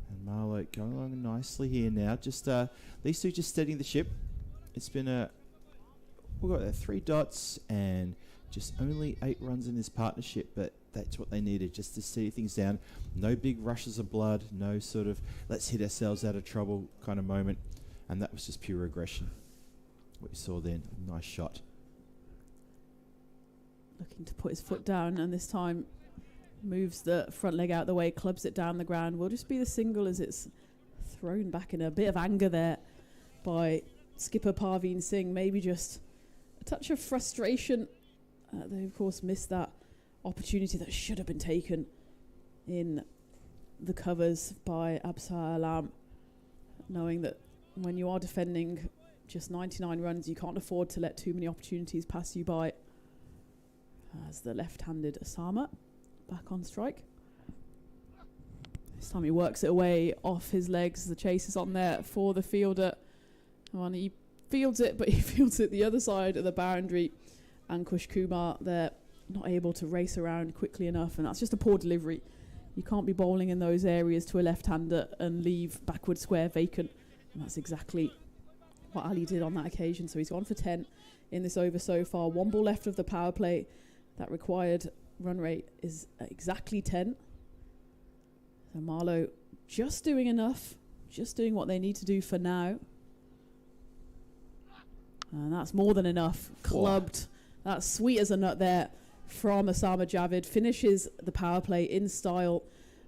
Speaker 2: And Marlo going along nicely here now. Just these two just steadying the ship. It's been we've got 3 dots and just only 8 runs in this partnership, but that's what they needed, just to steady things down. No big rushes of blood, no sort of let's hit ourselves out of trouble kind of moment. And that was just pure aggression. What you saw then, nice shot.
Speaker 3: Looking to put his foot down, and this time moves the front leg out the way, clubs it down the ground. Will just be the single as it's thrown back in a bit of anger there by skipper Parveen Singh. Maybe just a touch of frustration. They of course missed that opportunity that should have been taken in the covers by Absar Alam, knowing that when you are defending just 99 runs, you can't afford to let too many opportunities pass you by. As the left-handed Osama back on strike. This time he works it away off his legs. The chase is on there for the fielder. And he fields it, but he fields it the other side of the boundary. Ankush Kumar there, not able to race around quickly enough, and that's just a poor delivery. You can't be bowling in those areas to a left-hander and leave backward square vacant. And that's exactly what Ali did on that occasion. So he's gone for 10 in this over so far. 1 ball left of the power play. That required run rate is exactly 10. So Marlo just doing enough, just doing what they need to do for now. And that's more than enough. Clubbed. That's sweet as a nut there from Osama Javid. Finishes the power play in style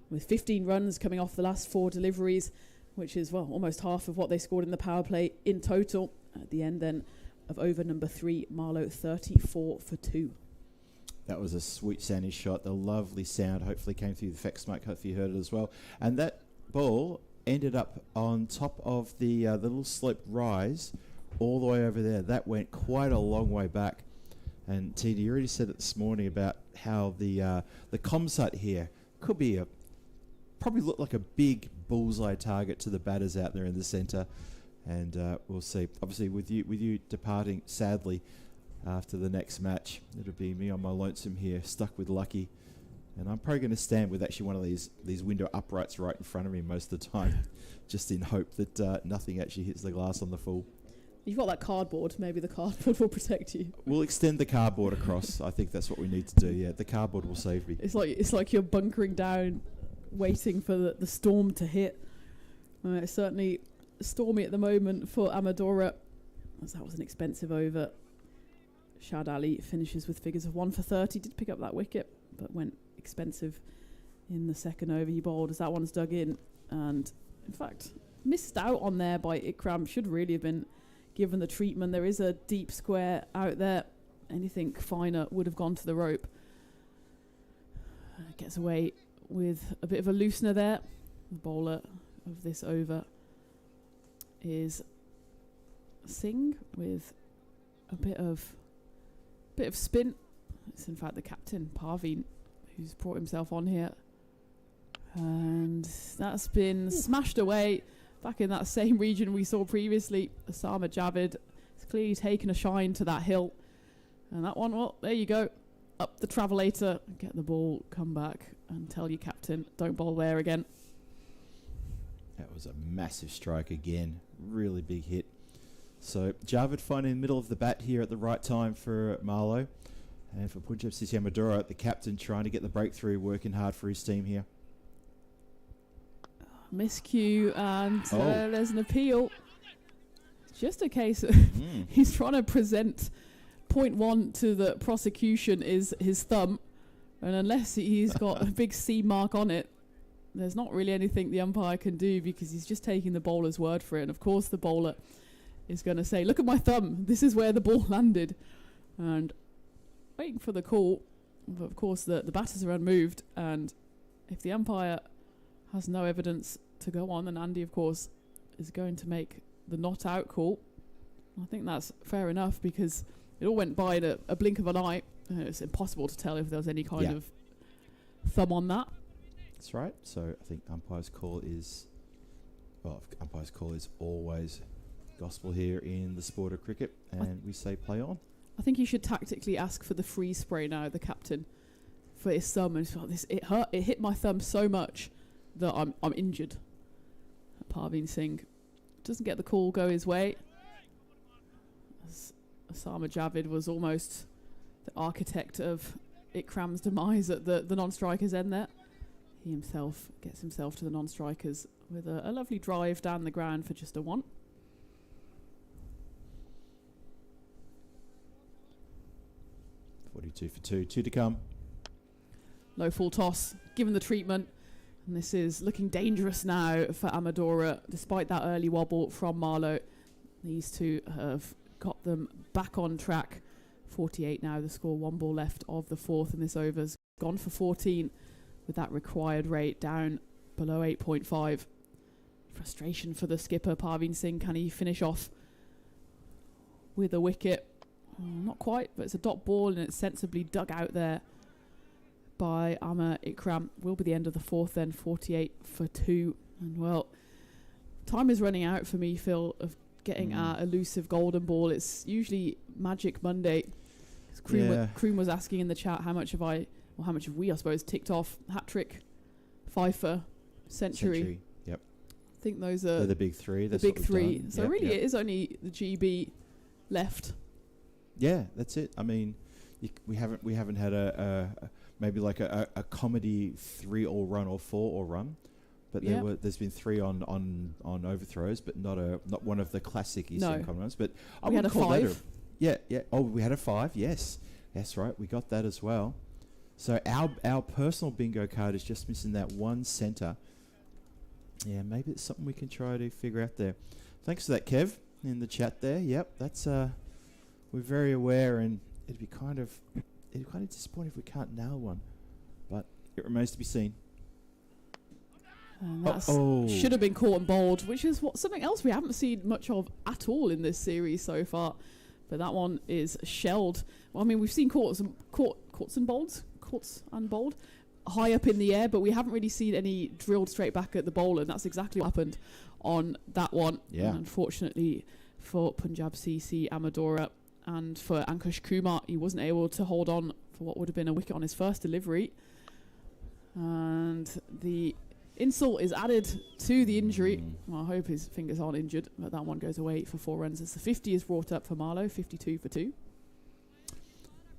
Speaker 3: with 15 runs coming off the last 4 deliveries, which is, well, almost half of what they scored in the power play in total. At the end then of over number 3, Marlo 34 for 2.
Speaker 2: That was a sweet sounding shot. The lovely sound hopefully came through the effects mic. Hopefully you heard it as well. And that ball ended up on top of the little slope rise all the way over there. That went quite a long way back. And Tina, you already said it this morning about how the comms hut here could be probably look like a big bullseye target to the batters out there in the centre. And we'll see. Obviously, with you departing sadly after the next match, it'll be me on my lonesome here, stuck with Lucky. And I'm probably going to stand with actually one of these window uprights right in front of me most of the time, just in hope that nothing actually hits the glass on the full.
Speaker 3: You've got that cardboard. Maybe the cardboard will protect you.
Speaker 2: We'll extend the cardboard across. I think that's what we need to do. Yeah, the cardboard will save me.
Speaker 3: It's like you're bunkering down, waiting for the storm to hit. It's certainly stormy at the moment for Amadora, as that was an expensive over. Shad Ali finishes with figures of 1 for 30. Did pick up that wicket, but went expensive in the second over he bowled as that one's dug in. And in fact, missed out on there by Ikram. Should really have been given the treatment. There is a deep square out there. Anything finer would have gone to the rope. Gets away with a bit of a loosener there. The bowler of this over is Singh with a bit of spin. It's in fact the captain, Parveen, who's brought himself on here. And that's been smashed away back in that same region we saw previously. Osama Javid has clearly taken a shine to that hill. And that one, well, there you go. Up the travelator, get the ball, come back and tell your captain, don't bowl there again.
Speaker 2: That was a massive strike again. Really big hit. So Javid finding the middle of the bat here at the right time for Marlo. And for Punjab CC Amadora, the captain trying to get the breakthrough, working hard for his team here.
Speaker 3: Miscue, and there's an appeal. It's just a case of he's trying to present point one to the prosecution is his thumb, and unless he's got a big C mark on it, there's not really anything the umpire can do, because he's just taking the bowler's word for it. And of course the bowler is going to say, look at my thumb, this is where the ball landed, and waiting for the call. But of course the batters are unmoved, and if the umpire has no evidence to go on, then Andy of course is going to make the not out call. I think that's fair enough, because it all went by in a blink of an eye. It's impossible to tell if there was any kind of thumb on that.
Speaker 2: That's right. So I think umpire's call is always gospel here in the sport of cricket, and we say play on.
Speaker 3: I think you should tactically ask for the freeze spray now, the captain, for his thumb, and it hurt. It hit my thumb so much that I'm injured. Parveen Singh doesn't get the call go his way. Osama Javid was almost the architect of Ikram's demise at the non-strikers end there. He himself gets himself to the non-strikers with a lovely drive down the ground for just a one.
Speaker 2: .42 for two to come.
Speaker 3: Low full toss, given the treatment. And this is looking dangerous now for Amadora, despite that early wobble from Marlo. These two have got them back on track. 48 now, the score, 1 ball left of the fourth, and this over's gone for 14 with that required rate down below 8.5. Frustration for the skipper, Parveen Singh. Can he finish off with a wicket? Not quite, but it's a dot ball, and it's sensibly dug out there by Amar Ikram. Will be the end of the fourth then, 48 for 2. And well, time is running out for me, Phil, of getting our elusive golden ball. It's usually Magic Monday. Kroon was asking in the chat how much have we, I suppose, ticked off. Hat-trick, fifer, century.
Speaker 2: Yep.
Speaker 3: I think those are
Speaker 2: the big three.
Speaker 3: The big three. So really it is only the GB left.
Speaker 2: Yeah, that's it. I mean, we haven't had a maybe like a comedy 3 all run or 4 all run, but there's been 3 on overthrows, but not one of the classic Eastern common runs. But
Speaker 3: we had a 5.
Speaker 2: Yeah. Oh, we had a 5. Yes, that's right. We got that as well. So our personal bingo card is just missing that one centre. Yeah, maybe it's something we can try to figure out there. Thanks for that, Kev, in the chat there. Yep, that's we're very aware, and it'd be kind of disappointing if we can't nail one, but it remains to be seen.
Speaker 3: And that should have been caught and bowled, which is something else we haven't seen much of at all in this series so far. But that one is shelled. Well, I mean, we've seen caughts and bowled high up in the air, but we haven't really seen any drilled straight back at the bowler, and that's exactly what happened on that one. Yeah. And unfortunately for Punjab CC Amadora and for Ankush Kumar, he wasn't able to hold on for what would have been a wicket on his first delivery. And the insult is added to the injury. Well, I hope his fingers aren't injured, but that one goes away for 4 runs as the 50 is brought up for Marlo, 52 for 2.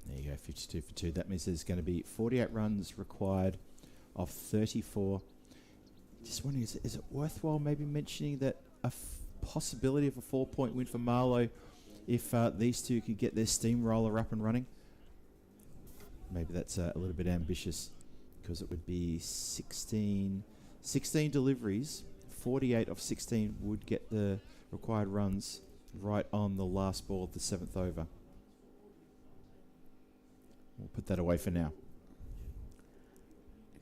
Speaker 2: There you go, 52 for 2. That means there's going to be 48 runs required of 34. Just wondering, is it worthwhile maybe mentioning that possibility of a 4-point win for Marlo if these two could get their steamroller up and running? Maybe that's a little bit ambitious, because it would be 16 deliveries. 48 of 16 would get the required runs right on the last ball of the 7th over. We'll put that away for now.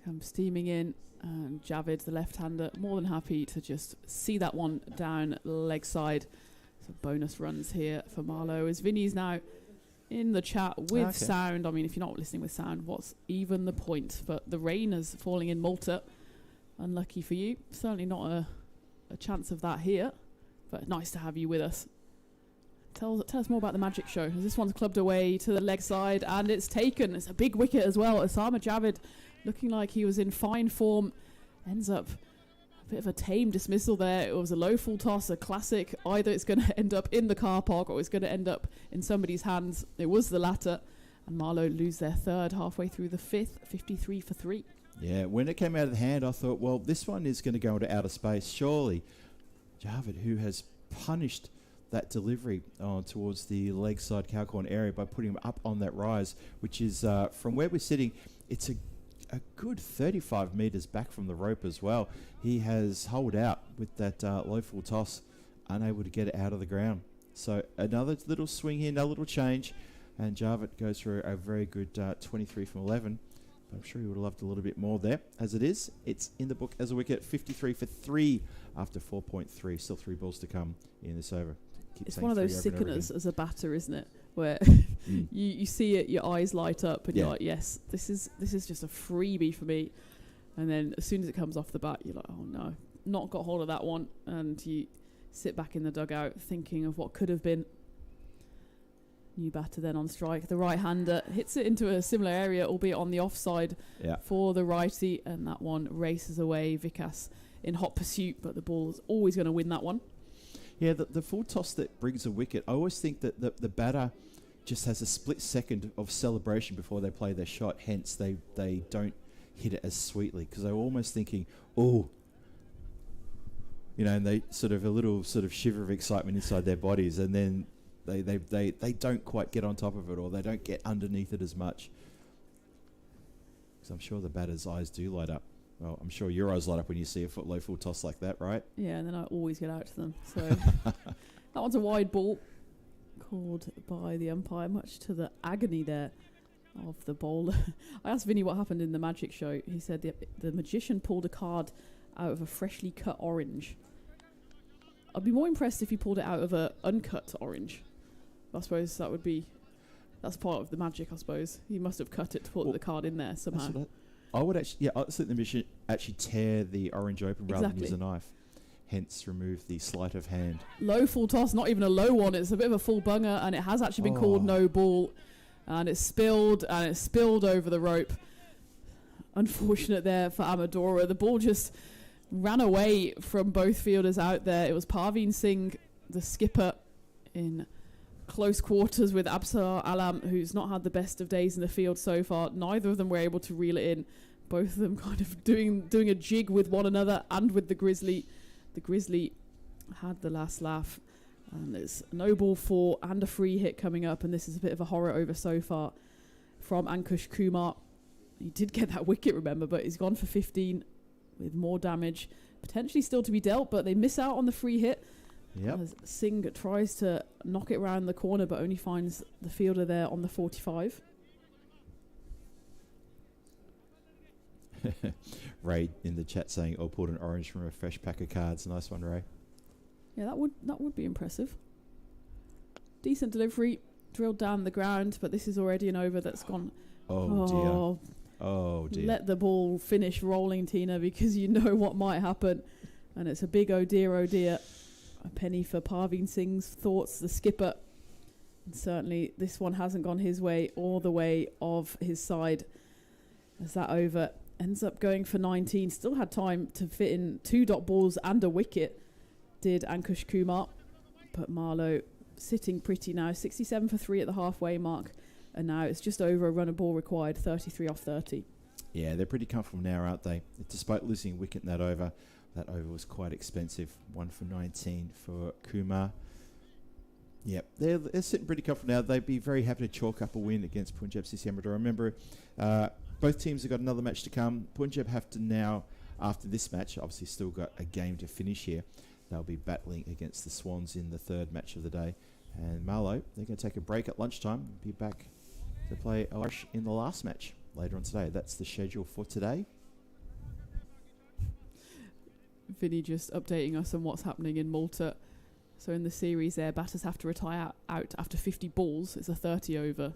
Speaker 3: Come steaming in, and Javid, the left-hander, more than happy to just see that one down leg side. So bonus runs here for Marlo, as Vinny's now in the chat with sound. I mean, if you're not listening with sound, what's even the point? But the rain is falling in Malta. Unlucky for you. Certainly not a chance of that here, but nice to have you with us. Tell us more about the magic show. This one's clubbed away to the leg side, and it's taken. It's a big wicket as well. Osama Javid, looking like he was in fine form, ends up a bit of a tame dismissal there. It was a low full toss, a classic. Either it's going to end up in the car park or it's going to end up in somebody's hands. It was the latter, And Marlo lose their third halfway through the fifth, 53 for 3.
Speaker 2: Yeah, when it came out of the hand, I thought, well, this one is going to go into outer space. Surely, Jarvid, who has punished that delivery towards the leg side cow corn area by putting him up on that rise, which is, from where we're sitting, it's a good 35 metres back from the rope as well. He has holed out with that low full toss, unable to get it out of the ground. So another little swing here, another little change, and Jarvid goes for a very good 23 from 11. I'm sure he would have loved a little bit more there. As it is, it's in the book as a wicket, 53 for 3 after 4.3. Still 3 balls to come in this over.
Speaker 3: It's one of those sickeners as a batter, isn't it? Where you see it, your eyes light up, and you're like, yes, this is just a freebie for me. And then as soon as it comes off the bat, you're like, oh no, not got hold of that one. And you sit back in the dugout thinking of what could have been. New batter then on strike. The right-hander hits it into a similar area, albeit on the offside for the righty, and that one races away. Vikas in hot pursuit, but the ball's always going to win that one.
Speaker 2: Yeah, the full toss that brings a wicket, I always think that the batter just has a split second of celebration before they play their shot, hence they don't hit it as sweetly, because they're almost thinking, oh, and they sort of a little sort of shiver of excitement inside their bodies, and then they don't quite get on top of it, or they don't get underneath it as much. Because I'm sure the batter's eyes do light up. Well, I'm sure your eyes light up when you see a low full toss like that, right? Yeah,
Speaker 3: and then I always get out to them. So that one's a wide ball, called by the umpire, much to the agony there of the bowler. I asked Vinny what happened in the magic show. He said the magician pulled a card out of a freshly cut orange. I'd be more impressed if he pulled it out of a uncut orange. I suppose that's part of the magic, I suppose. He must have cut it to put the card in there somehow.
Speaker 2: I would actually, I think the magician actually tear the orange open rather than use a knife. Hence, remove the sleight of hand.
Speaker 3: Low full toss, not even a low one. It's a bit of a full bunger, and it has actually been called no ball. And it's spilled over the rope. Unfortunate there for Amadora. The ball just ran away from both fielders out there. It was Parveen Singh, the skipper, in close quarters with Absar Alam, who's not had the best of days in the field so far. Neither of them were able to reel it in. Both of them kind of doing a jig with one another and with the Grizzly. The Grizzly had the last laugh. And there's no ball 4 and a free hit coming up. And this is a bit of a horror over so far from Ankush Kumar. He did get that wicket, remember, but he's gone for 15 with more damage. Potentially still to be dealt, but they miss out on the free hit.
Speaker 2: Yep.
Speaker 3: As Singh tries to knock it round the corner, but only finds the fielder there on the 45.
Speaker 2: Ray in the chat saying, "Oh, pulled an orange from a fresh pack of cards." Nice one, Ray.
Speaker 3: Yeah, that would be impressive. Decent delivery, drilled down the ground, but this is already an over that's gone.
Speaker 2: Oh dear. Oh dear.
Speaker 3: Let the ball finish rolling, Tina, because you know what might happen. And it's a big oh dear, oh dear. A penny for Parveen Singh's thoughts, the skipper. And certainly this one hasn't gone his way or the way of his side, as that over ends up going for 19. Still had time to fit in 2 dot balls and a wicket, did Ankush Kumar. But Marlo sitting pretty now, 67 for 3 at the halfway mark. And now it's just over a run of ball required, 33 off 30. Yeah,
Speaker 2: they're pretty comfortable now, aren't they? Despite losing a wicket in that over. That over was quite expensive. 1 for 19 for Kumar. Yep, they're sitting pretty comfortable now. They'd be very happy to chalk up a win against Punjab CC Amador. Remember, both teams have got another match to come. Punjab have to now, after this match, obviously still got a game to finish here. They'll be battling against the Swans in the 3rd match of the day. And Marlo, they're going to take a break at lunchtime. Be back to play Oish in the last match later on today. That's the schedule for today.
Speaker 3: Vinny just updating us on what's happening in Malta. So in the series there, batters have to retire out after 50 balls. It's a 30 over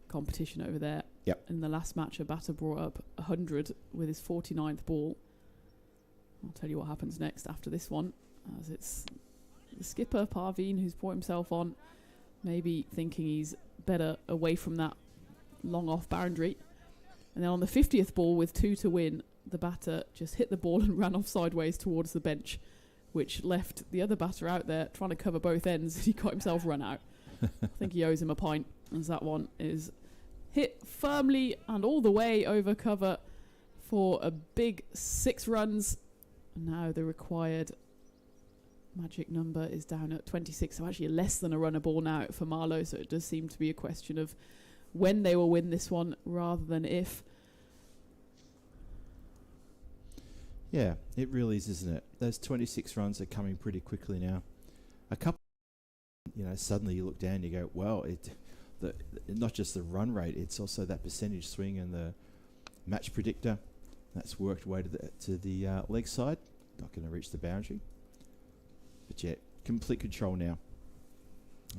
Speaker 3: competition over there.
Speaker 2: Yep.
Speaker 3: In the last match, a batter brought up 100 with his 49th ball. I'll tell you what happens next after this one, as it's the skipper, Parveen, who's brought himself on, maybe thinking he's better away from that long off boundary. And then on the 50th ball with 2 to win, the batter just hit the ball and ran off sideways towards the bench, which left the other batter out there trying to cover both ends. He got himself run out. I think he owes him a pint, as that one is hit firmly and all the way over cover for a big 6 runs. And now the required magic number is down at 26, so actually less than a runner ball now for Marlo, so it does seem to be a question of when they will win this one rather than if.
Speaker 2: Yeah, it really is, isn't it? Those 26 runs are coming pretty quickly now. A couple, suddenly you look down and you go, well, not just the run rate, it's also that percentage swing and the match predictor. That's worked way to the leg side. Not going to reach the boundary. But yeah, complete control now.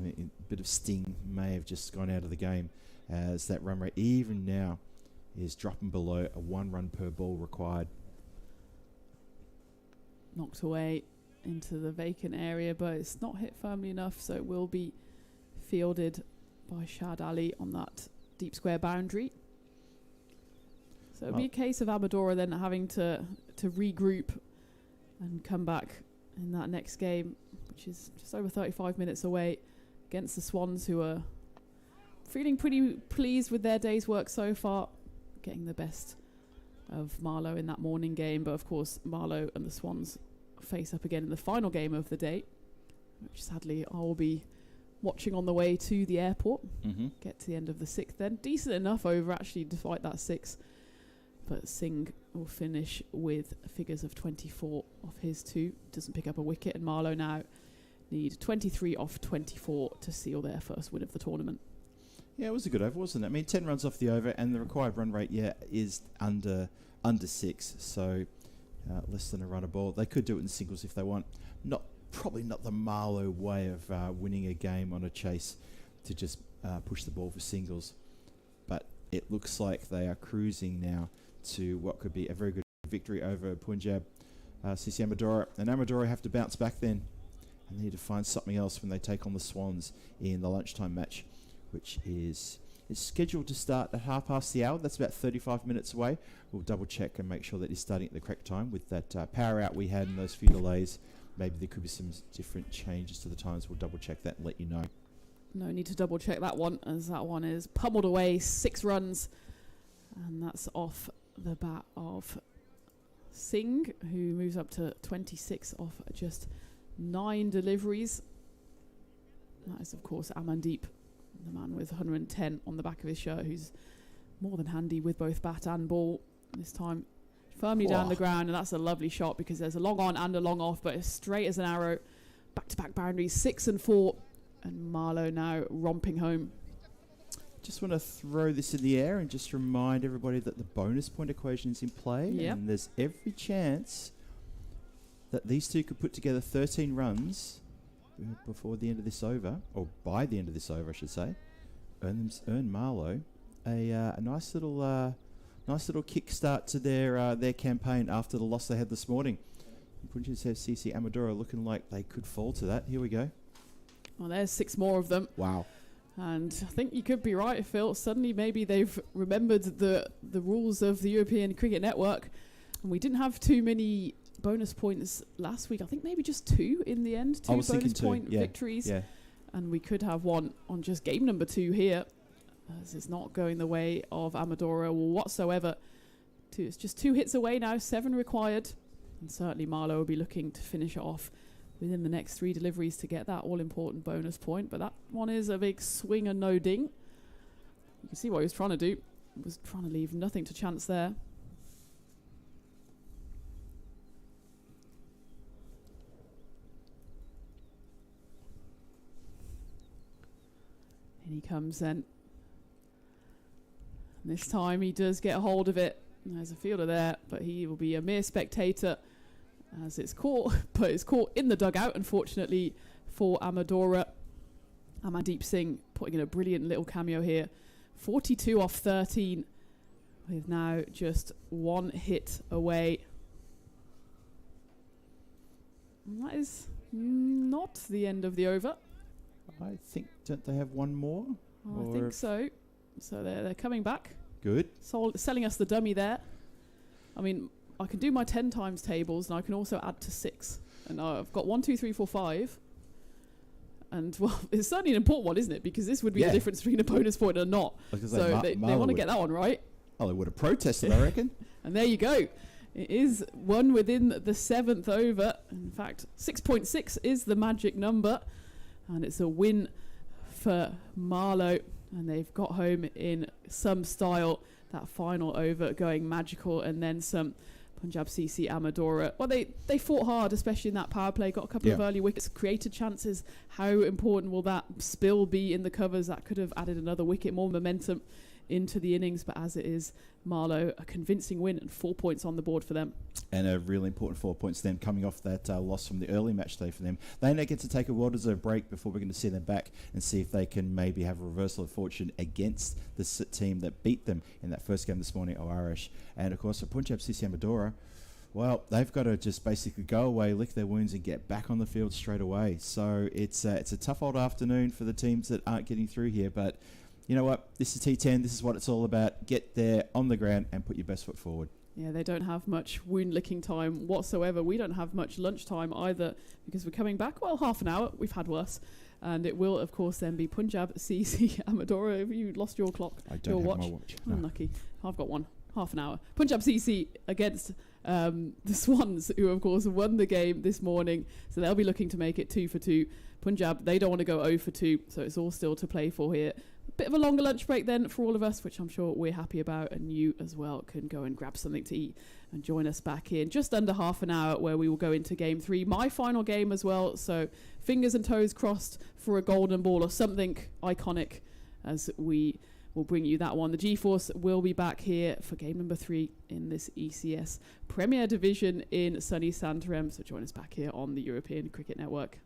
Speaker 2: A bit of sting may have just gone out of the game as that run rate even now is dropping below a 1 run per ball required.
Speaker 3: Knocked away into the vacant area, but it's not hit firmly enough, so it will be fielded by Shad Ali on that deep square boundary. So it'll be a case of Amadora then having to regroup and come back in that next game, which is just over 35 minutes away, against the Swans, who are feeling pretty pleased with their day's work so far, getting the best of Marlo in that morning game. But of course Marlo and the Swans face up again in the final game of the day, which sadly I will be watching on the way to the airport. Get to the end of the 6th then. Decent enough over actually despite that 6, but Singh will finish with figures of 24 off his 2. Doesn't pick up a wicket, and Marlo now need 23 off 24 to seal their first win of the tournament.
Speaker 2: Yeah, it was a good over, wasn't it? I mean, 10 runs off the over, and the required run rate, is under 6, so less than a run a ball. They could do it in singles if they want. Probably not the Marlo way of winning a game on a chase, to just push the ball for singles. But it looks like they are cruising now to what could be a very good victory over Punjab CC Amadora. And Amadora have to bounce back then, and they need to find something else when they take on the Swans in the lunchtime match, which is scheduled to start at hour. That's about 35 minutes away. We'll double check and make sure that it's starting at the correct time. With that power out we had in those few delays, maybe there could be some different changes to the times. We'll double check that and let you know.
Speaker 3: No need to double check that one, as that one is pummeled away, 6 runs, and that's off the bat of Singh, who moves up to 26 off just 9 deliveries. That is of course Amandeep, the man with 110 on the back of his shirt, who's more than handy with both bat and ball. This time firmly down the ground, and that's a lovely shot because there's a long on and a long off, but as straight as an arrow. Back-to-back boundaries, 6 and 4, and Marlo now romping home.
Speaker 2: Just want to throw this in the air and just remind everybody that the bonus point equation is in play, and there's every chance that these two could put together 13 runs before the end of this over, or by the end of this over, I should say. Earn Marlo a nice little kickstart to their campaign after the loss they had this morning. Punjab CC Amadora looking like they could fall to that. Here we go.
Speaker 3: Well, there's 6 more of them.
Speaker 2: Wow.
Speaker 3: And I think you could be right, Phil. Suddenly maybe they've remembered the rules of the European Cricket Network, and we didn't have too many bonus points last week. I think maybe just 2 in the end. 2 bonus point victories. Yeah. And we could have one on just game number 2 here, as it's not going the way of Amadora whatsoever. It's just 2 hits away now, 7 required. And certainly Marlo will be looking to finish it off within the next 3 deliveries to get that all-important bonus point. But that one is a big swing and no ding. You can see what he was trying to do. He was trying to leave nothing to chance there. And he comes then. And this time he does get a hold of it. There's a fielder there, but he will be a mere spectator as it's caught, but it's caught in the dugout, unfortunately, for Amadora. Amandeep Singh putting in a brilliant little cameo here. 42 off 13, with now just 1 hit away. And that is not the end of the over.
Speaker 2: I think, don't they have one more?
Speaker 3: I think so. So they're coming back.
Speaker 2: Good.
Speaker 3: Selling us the dummy there. I mean, I can do my 10 times tables, and I can also add to 6. And I've got 1, 2, 3, 4, 5. And, well, it's certainly an important one, isn't it? Because this would be the difference between a bonus point and not. So they want to get that one right.
Speaker 2: Oh, they would have protested, I reckon.
Speaker 3: And there you go. It is one within the 7th over. In fact, 6.6 is the magic number. And it's a win for Marlo. And they've got home in some style. That final over going magical, and then some. Punjab CC Amadora. Well, they fought hard, especially in that power play. Got a couple of early wickets, created chances. How important will that spill be in the covers? That could have added another wicket, more momentum into the innings. But as it is, Marlo, a convincing win and 4 points on the board for them.
Speaker 2: And a really important 4 points then coming off that loss from the early match day for them. They now get to take a well-deserved break before we're going to see them back and see if they can maybe have a reversal of fortune against the team that beat them in that first game this morning, Oish. And of course, for Punjab CC Amadora, well, they've got to just basically go away, lick their wounds and get back on the field straight away. So it's a tough old afternoon for the teams that aren't getting through here. But you know what? This is T10. This is what it's all about. Get there on the ground and put your best foot forward.
Speaker 3: Yeah, they don't have much wound licking time whatsoever. We don't have much lunch time either because we're coming back. Well, half an hour. We've had worse. And it will, of course, then be Punjab CC Amadora. Have you lost your clock?
Speaker 2: I don't
Speaker 3: your
Speaker 2: have
Speaker 3: watch?
Speaker 2: my watch. No.
Speaker 3: Unlucky. I've got one. Half an hour. Punjab CC against the Swans, who, of course, won the game this morning. So they'll be looking to make it 2 for 2. Punjab, they don't want to go 0 for 2. So it's all still to play for here. Bit of a longer lunch break then for all of us, which I'm sure we're happy about, and you as well can go and grab something to eat and join us back in just under half an hour, where we will go into game 3, my final game as well. So fingers and toes crossed for a golden ball or something iconic as we will bring you that one. The G-Force will be back here for game number 3 in this ECS Premier Division in sunny Santarem. So join us back here on the European Cricket Network.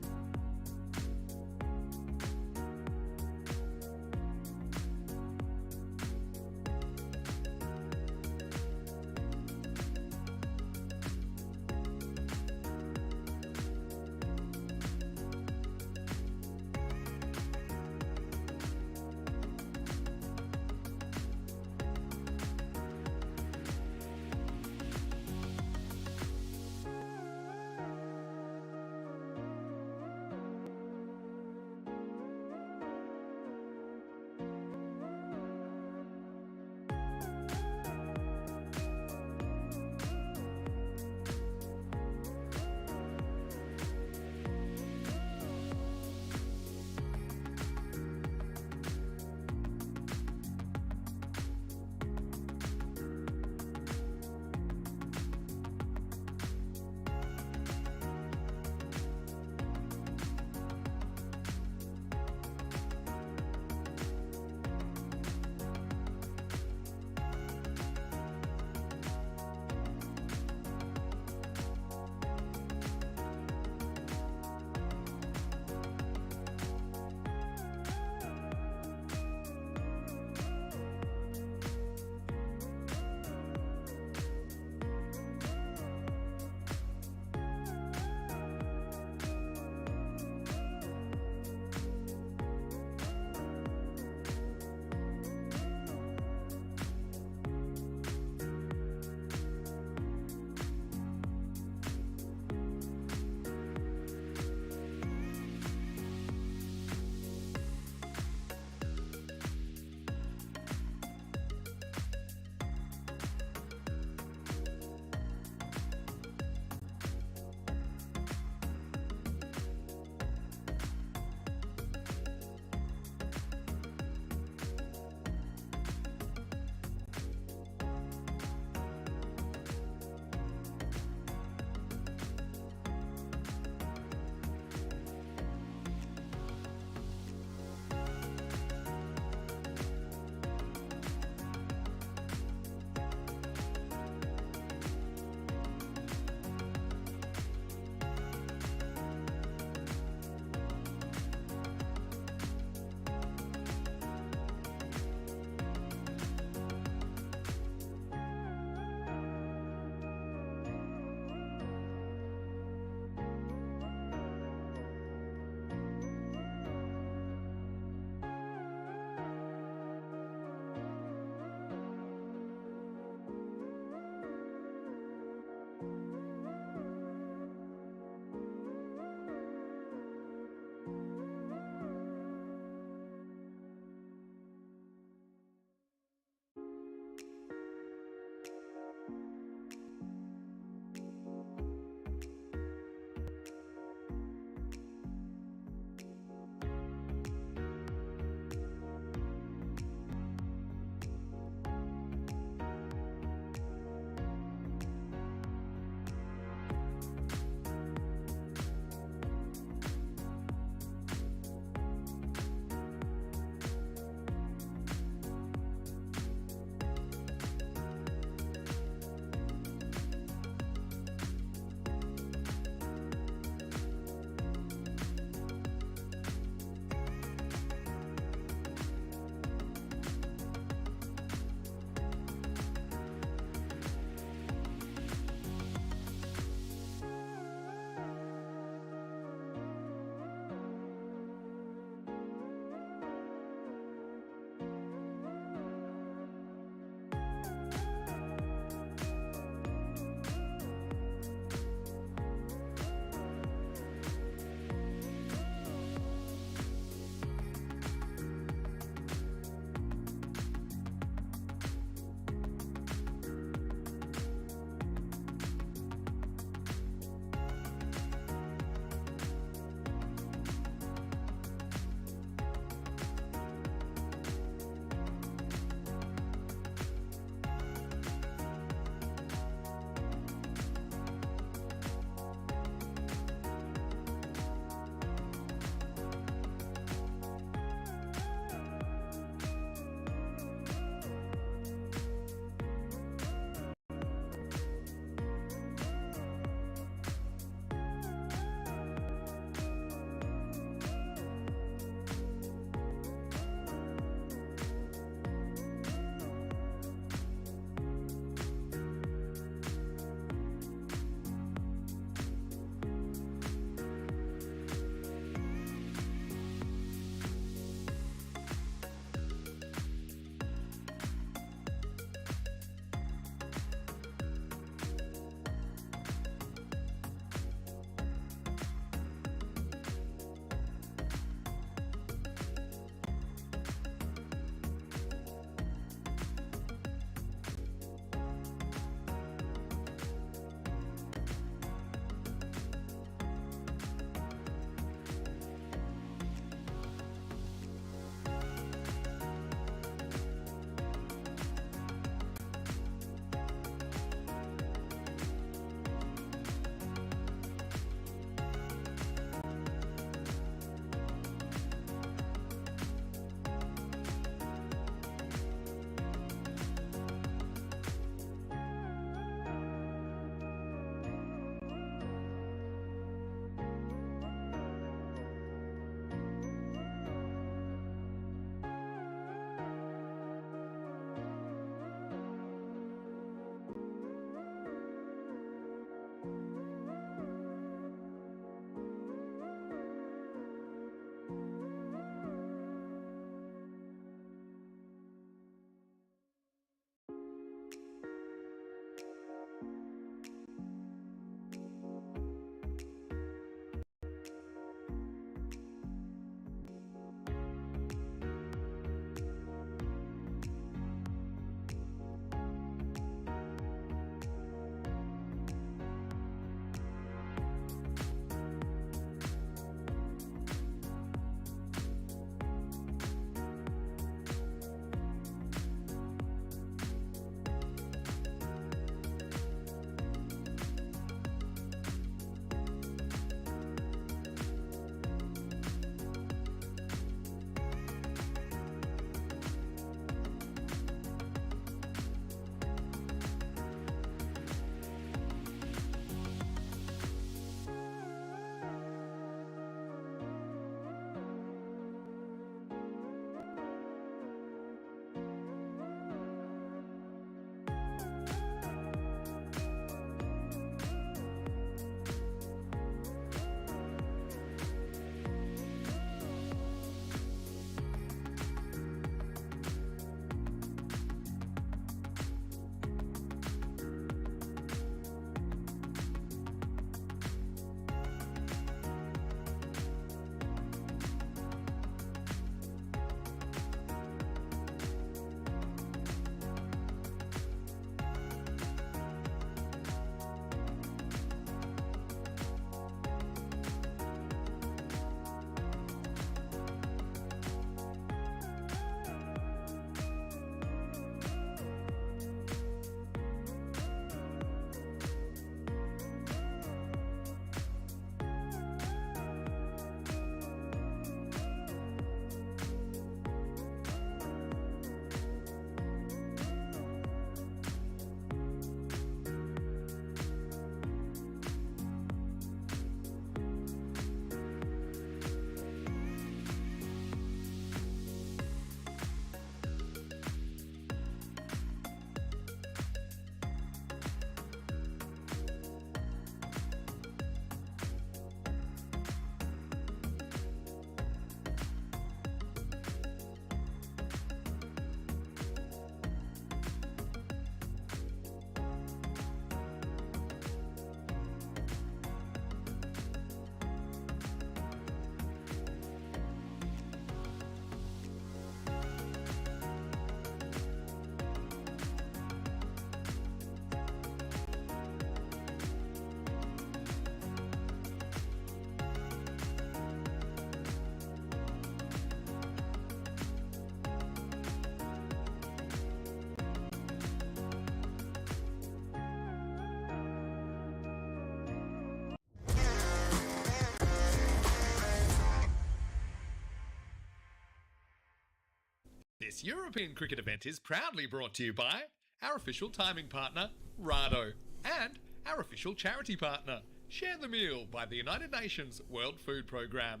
Speaker 1: This European cricket event is proudly brought to you by our official timing partner, Rado, and our official charity partner, Share the Meal by the United Nations World Food Programme.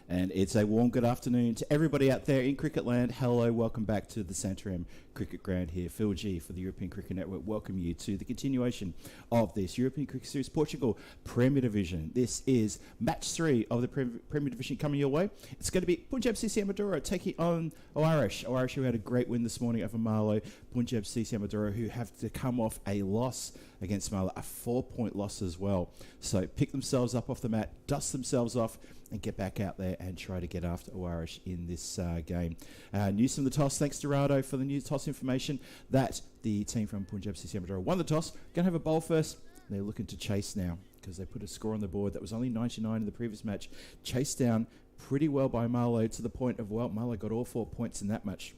Speaker 2: And it's a warm good afternoon to everybody out there in cricket land. Hello, welcome back to the Santarem Cricket Ground here. Phil G for the European Cricket Network. Welcome you to the continuation of this European Cricket Series Portugal Premier Division. This is match 3 of the Premier Division coming your way. It's going to be Punjab CC Amadora taking on Oish. Oish who had a great win this morning over Marlo. Punjab CC Amadora who have to come off a loss against Marlo, a 4-point loss as well. So pick themselves up off the mat, dust themselves off, and get back out there and try to get after Oish in this game. News from the toss, thanks to Rado for the new toss information that the team from Punjab CC Amadora won the toss. Going to have a bowl first. They're looking to chase now because they put a score on the board that was only 99 in the previous match. Chased down pretty well by Marlo to the point of, well, Marlo got all 4 points in that match.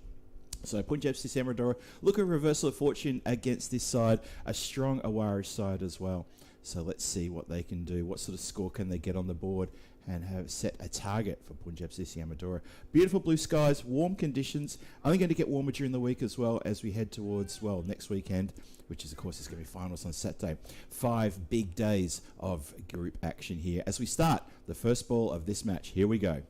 Speaker 2: So Punjab CC Amadora look at a reversal of fortune against this side, a strong Oish side as well. So let's see what they can do. What sort of score can they get on the board and have set a target for Punjab CC Amadora. Beautiful blue skies, warm conditions. Only going to get warmer during the week as well as we head towards, well, next weekend, which is, of course, is going to be finals on Saturday. 5 big days of group action here as we start the first ball of this match. Here we go.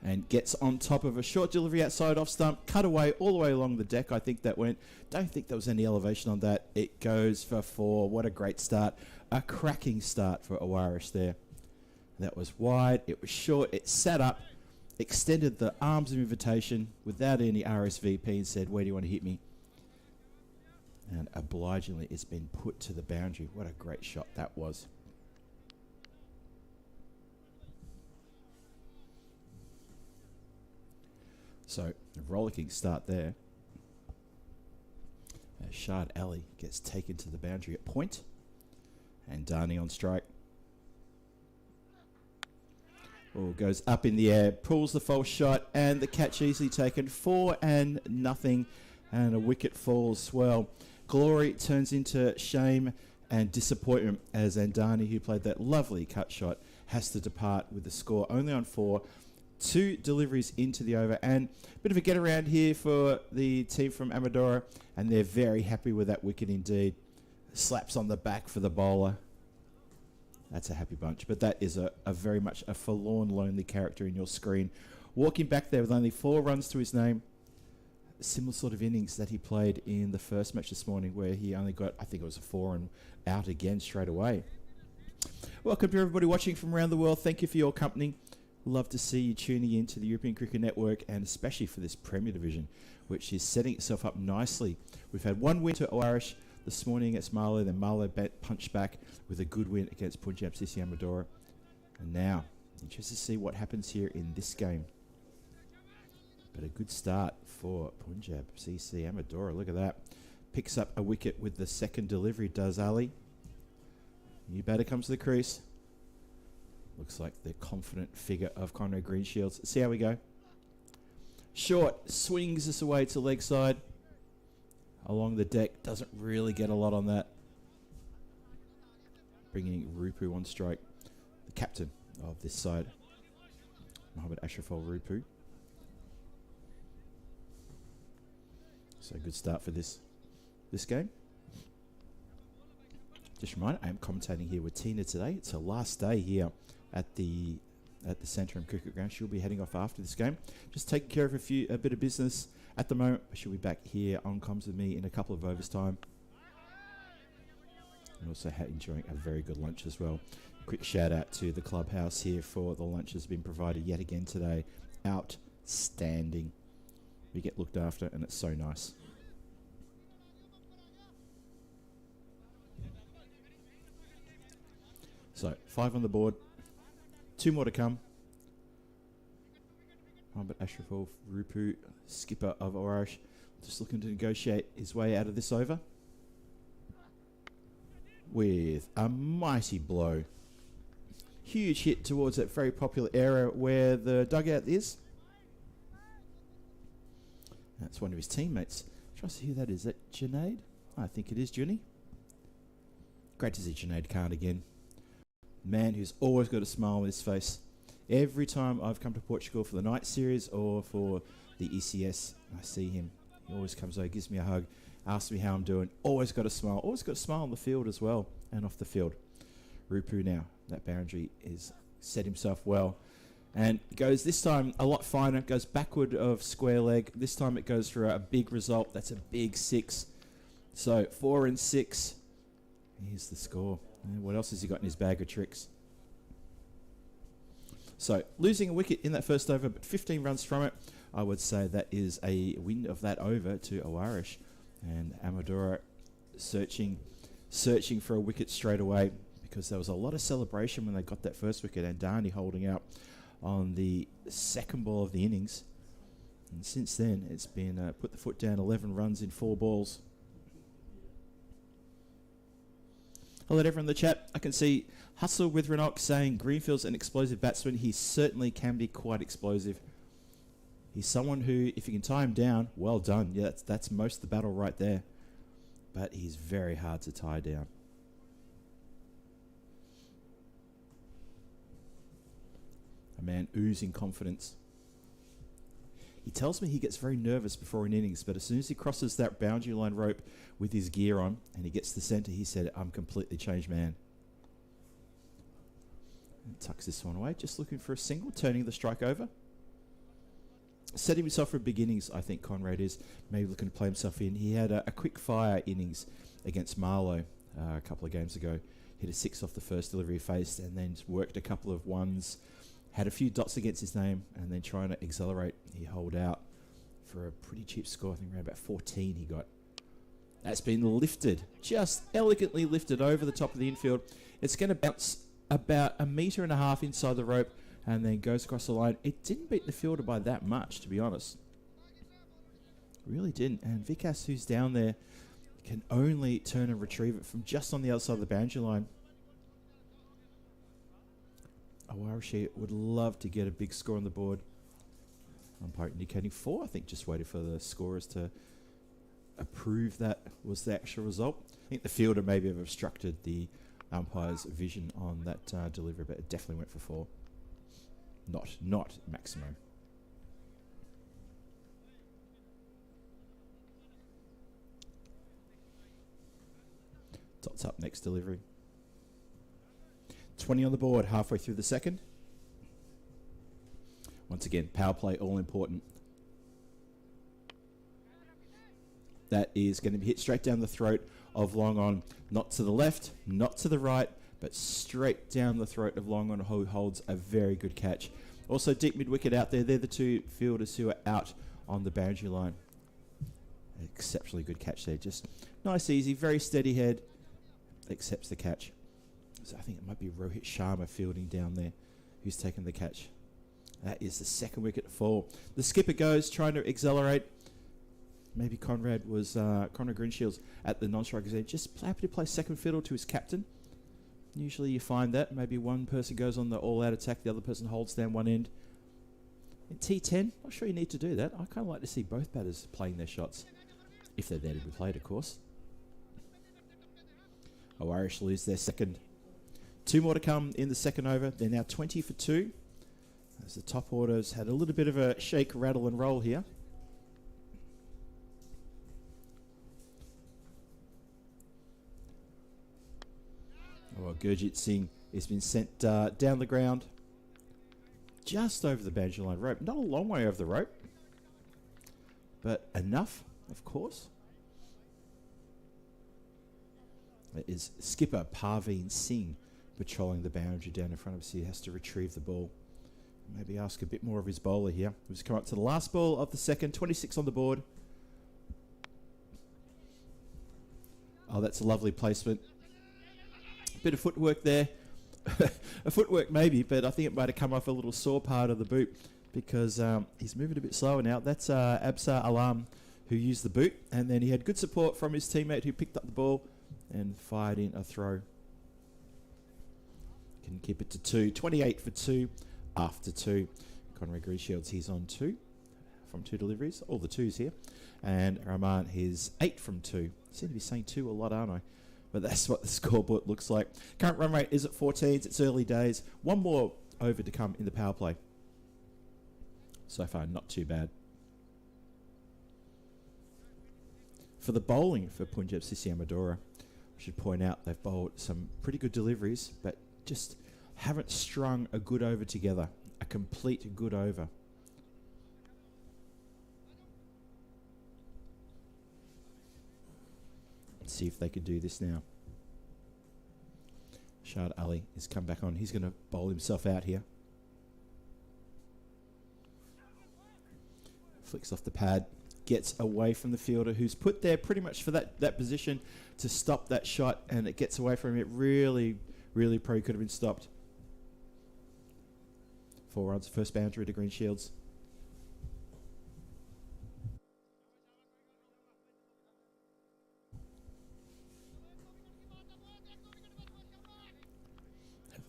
Speaker 2: And gets on top of a short delivery outside off stump, cut away all the way along the deck. I think that went, don't think there was any elevation on that. It goes for 4. What a great start. A cracking start for Oish there. That was wide, it was short, it sat up, extended the arms of invitation without any RSVP and said, where do you want to hit me? And obligingly, it's been put to the boundary. What a great shot that was. So, a rollicking start there. Shard Ali gets taken to the boundary at point. And Dani on strike. Oh, goes up in the air, pulls the false shot, and the catch easily taken. 4-0, and a wicket falls. Well, glory turns into shame and disappointment as Andani, who played that lovely cut shot, has to depart with the score only on 4. 2 deliveries into the over, and a bit of a get around here for the team from Amadora, and they're very happy with that wicket indeed. Slaps on the back for the bowler. That's a happy bunch, but that is a very much a forlorn, lonely character in your screen. Walking back there with only 4 runs to his name. A similar sort of innings that he played in the first match this morning where he only got, I think it was a 4 and out again straight away. Welcome to everybody watching from around the world. Thank you for your company. Love to see you tuning in to the European Cricket Network, and especially for this Premier Division, which is setting itself up nicely. We've had 1 win to Oish this morning against Marlo, then Marlo punched back with a good win against Punjab CC Amadora. And now, interested to see what happens here in this game. But a good start for Punjab CC Amadora. Look at that. Picks up a wicket with the second delivery, does Ali. New batter comes to the crease. Looks like the confident figure of Conrad Greenshields. See how we go. Short, swings this away to leg side. Along the deck, doesn't really get a lot on that. Bringing Rupu on strike. The captain of this side, Mohammad Ashraful Rupu. So good start for this game. Just a reminder, I am commentating here with Tina today. It's her last day here at the Santarem Cricket Ground. She'll be heading off after this game. Just taking care of a bit of business at the moment. She'll be back here on comms with me in a couple of overs time. And also enjoying a very good lunch as well. Quick shout out to the clubhouse here for the lunch that's been provided yet again today. Outstanding. We get looked after and it's so nice. So 5 on the board. 2 more to come. Mohammad Ashraful Rupu, skipper of Oish, just looking to negotiate his way out of this over with a mighty blow. Huge hit towards that very popular area where the dugout is. That's one of his teammates. Try to see who that is. Is that Junaid? I think it is Junie. Great to see Junaid Khan again. Man who's always got a smile on his face. Every time I've come to Portugal for the night series or for the ECS, I see him. He always comes over, gives me a hug, asks me how I'm doing. Always got a smile. Always got a smile on the field as well and off the field. Rupu now. That boundary is set himself well. And goes this time a lot finer. Goes backward of square leg. This time it goes for a big result. That's a big 6. So 4 and 6. Here's the score. And what else has he got in his bag of tricks? So losing a wicket in that first over, but 15 runs from it, I would say that is a win of that over to Oish. And Amadora searching for a wicket straight away, because there was a lot of celebration when they got that first wicket, and Dani holding out on the second ball of the innings. And since then, it's been put the foot down, 11 runs in 4 balls. Hello to everyone in the chat. I can see Hustle with Renok saying Greenfield's an explosive batsman. He certainly can be quite explosive. He's someone who, if you can tie him down, well done. Yeah, that's most of the battle right there. But he's very hard to tie down. A man oozing confidence. He tells me he gets very nervous before an innings, but as soon as he crosses that boundary line rope with his gear on and he gets to the centre, he said, I'm completely changed man. And tucks this one away, just looking for a single, turning the strike over. Setting himself for beginnings, I think Conrad is maybe looking to play himself in. He had a quick fire innings against Marlo a couple of games ago. Hit a 6 off the first delivery he faced, and then worked a couple of ones. Had a few dots against his name, and then trying to accelerate, he holed out for a pretty cheap score. I think around about 14 he got. That's been lifted, just elegantly lifted over the top of the infield. It's going to bounce about 1.5 meters inside the rope, and then goes across the line. It didn't beat the fielder by that much, to be honest. Really didn't. And Vikas, who's down there, can only turn and retrieve it from just on the outside of the boundary line. Awarashi would love to get a big score on the board. Umpire indicating 4. I think just waited for the scorers to approve that was the actual result. I think the fielder maybe have obstructed the umpire's vision on that delivery, but it definitely went for 4. Not Maximo. Dots up next delivery. 20 on the board, halfway through the second. Once again, power play all important. That is going to be hit straight down the throat of Long On. Not to the left, not to the right, but straight down the throat of Long On, who holds a very good catch. Also deep mid-wicket out there. They're the 2 fielders who are out on the boundary line. Exceptionally good catch there. Just nice, easy, very steady head. Accepts the catch. So I think it might be Rohit Sharma fielding down there who's taken the catch. That is the second wicket to fall. The skipper goes, trying to accelerate. Maybe Conrad Greenshields at the non-strikers end, just happy to play second fiddle to his captain. Usually you find that. Maybe one person goes on the all-out attack, the other person holds down one end. In T10, not sure you need to do that. I kind of like to see both batters playing their shots, if they're there to be played, of course. Irish lose their second. 2 more to come in the second over. They're now 20 for 2. As the top orders had a little bit of a shake, rattle and roll here. Well, Gurjit Singh has been sent down the ground. Just over the boundary line rope. Not a long way over the rope. But enough, of course. It is skipper Parveen Singh patrolling the boundary down in front of us. He has to retrieve the ball. Maybe ask a bit more of his bowler here. We've come up to the last ball of the second. 26 on the board. Oh, that's a lovely placement. Bit of footwork there. A footwork maybe, but I think it might have come off a little sore part of the boot because he's moving a bit slower now. That's Absar Alam who used the boot, and then he had good support from his teammate who picked up the ball and fired in a throw. Can keep it to 2. 28 for 2 after 2. Conrad Greenshields, he's on 2 from 2 deliveries. All the 2s here. And Rahman, he's 8 from 2. I seem to be saying 2 a lot, aren't I? But that's what the scoreboard looks like. Current run rate is at 14s. It's early days. One more over to come in the power play. So far, not too bad. For the bowling for Punjab CC Amadora, I should point out they've bowled some pretty good deliveries, but just haven't strung a good over together, a complete good over. Let's see if they can do this now. Shad Ali has come back on. He's going to bowl himself out here. Flicks off the pad. Gets away from the fielder who's put there pretty much for that position to stop that shot, and it gets away from him. It really probably could have been stopped. 4 runs, first boundary to Green Shields.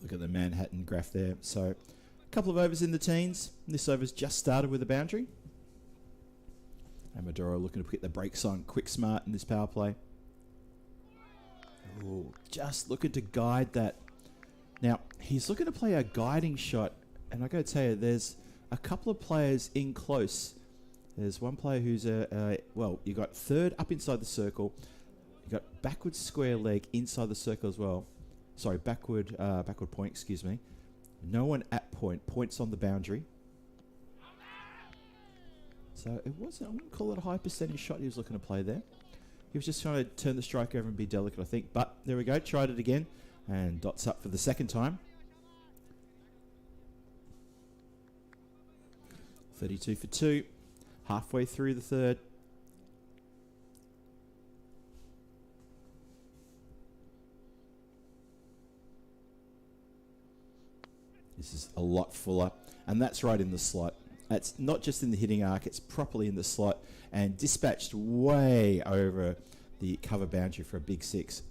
Speaker 2: Look at the Manhattan graph there. So a couple of overs in the teens. This over's just started with a boundary. Amadora looking to put the brakes on quick smart in this power play. Ooh, just looking to guide that. Now, he's looking to play a guiding shot, and I got to tell you, there's a couple of players in close. There's one player who's well, you got third up inside the circle. You got backward square leg inside the circle as well. Sorry, backward point, excuse me. No one at point. Points on the boundary. So it wasn't, I wouldn't call it a high percentage shot he was looking to play there. He was just trying to turn the strike over and be delicate, I think. But there we go, tried it again. And dots up for the second time. 32 for 2. Halfway through the third. This is a lot fuller. And that's right in the slot. It's not just in the hitting arc, it's properly in the slot and dispatched way over the cover boundary for a big 6.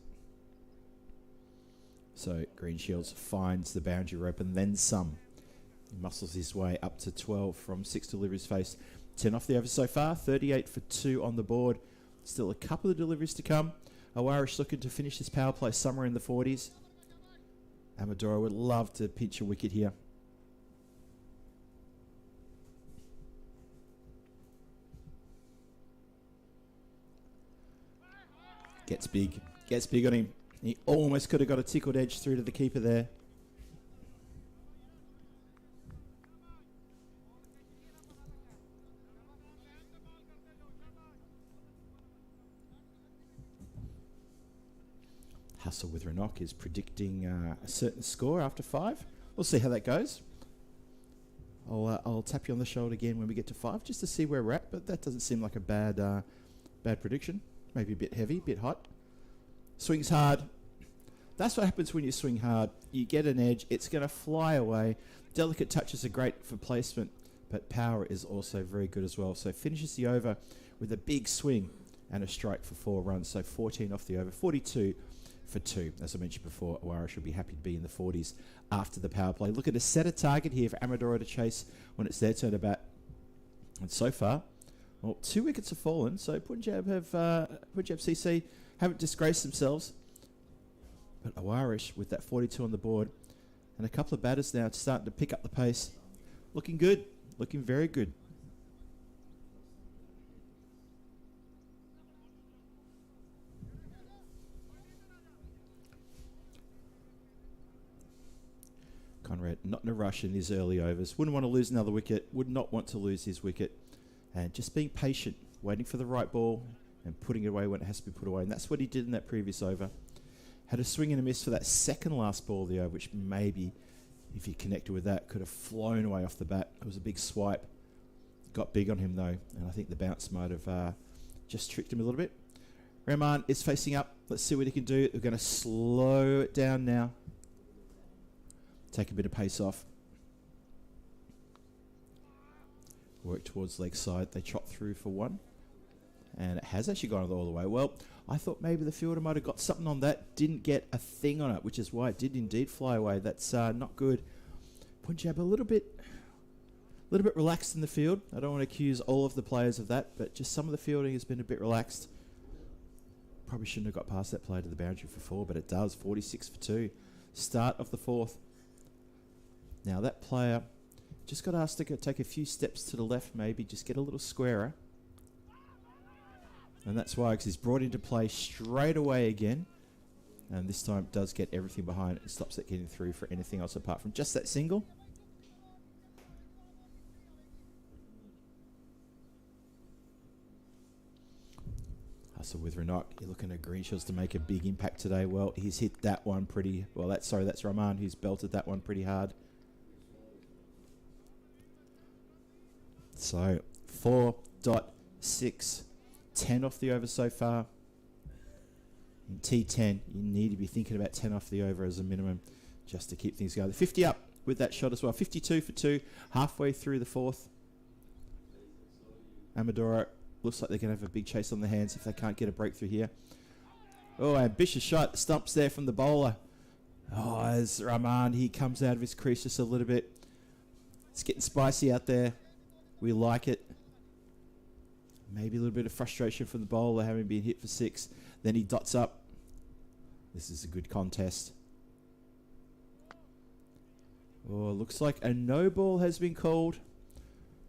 Speaker 2: So Green Shields finds the boundary rope and then some. He muscles his way up to 12 from 6 deliveries faced. 10 off the over so far, 38 for 2 on the board. Still a couple of deliveries to come. Oish looking to finish this power play somewhere in the 40s. Amadora would love to pinch a wicket here. Gets big on him. He almost could have got a tickled edge through to the keeper there. Hustle with Ranok is predicting a certain score after 5. We'll see how that goes. I'll tap you on the shoulder again when we get to 5 just to see where we're at, but that doesn't seem like a bad prediction. Maybe a bit heavy, a bit hot. Swings hard. That's what happens when you swing hard. You get an edge, it's going to fly away. Delicate touches are great for placement, but power is also very good as well. So finishes the over with a big swing and a strike for 4 runs. So 14 off the over, 42 for 2. As I mentioned before, Oish should be happy to be in the 40s after the power play. Looking to set a target here for Amadora to chase when it's their turn to bat. And so far, well, 2 wickets have fallen, so Punjab CC haven't disgraced themselves. But Oish with that 42 on the board, and a couple of batters now starting to pick up the pace. Looking good, looking very good. Conrad not in a rush in his early overs. Wouldn't want to lose another wicket, would not want to lose his wicket. And just being patient, waiting for the right ball and putting it away when it has to be put away. And that's what he did in that previous over. Had a swing and a miss for that second last ball of the over, which maybe, if he connected with that, could have flown away off the bat. It was a big swipe. Got big on him, though. And I think the bounce might have just tricked him a little bit. Rahman is facing up. Let's see what he can do. We're going to slow it down now. Take a bit of pace off. Work towards leg side. They chop through for 1. And it has actually gone all the way. Well, I thought maybe the fielder might have got something on that. Didn't get a thing on it, which is why it did indeed fly away. That's not good. Punjab a little bit relaxed in the field. I don't want to accuse all of the players of that, but just some of the fielding has been a bit relaxed. Probably shouldn't have got past that play to the boundary for 4, but it does. 46 for 2. Start of the 4th. Now that player just got asked to take a few steps to the left, maybe just get a little squarer. And that's why, because he's brought into play straight away again. And this time does get everything behind it. It stops it getting through for anything else apart from just that single. Hustle with Renok. You're looking at Greenshields to make a big impact today. Well, he's hit that one pretty... Well, that's Rahman who's belted that one pretty hard. So, 4.6. 10 off the over so far. In T10, you need to be thinking about 10 off the over as a minimum just to keep things going. 50 up with that shot as well. 52 for 2, halfway through the fourth. Amadora looks like they're going to have a big chase on their hands if they can't get a breakthrough here. Oh, ambitious shot. Stumps there from the bowler. Oh, as Rahman, he comes out of his crease just a little bit. It's getting spicy out there. We like it. Maybe a little bit of frustration from the bowler having been hit for 6. Then he dots up. This is a good contest. Oh, looks like a no ball has been called.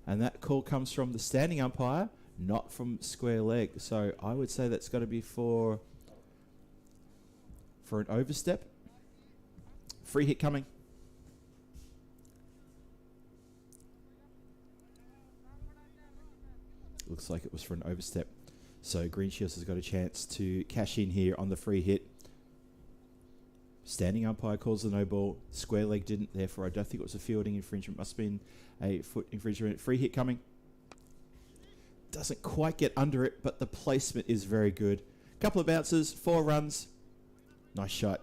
Speaker 2: And that call comes from the standing umpire, not from square leg. So I would say that's got to be for an overstep. Free hit coming. Looks like it was for an overstep. So Greenshields has got a chance to cash in here on the free hit. Standing umpire calls the no ball. Square leg didn't. Therefore, I don't think it was a fielding infringement. Must have been a foot infringement. Free hit coming. Doesn't quite get under it, but the placement is very good. Couple of bounces, 4 runs. Nice shot.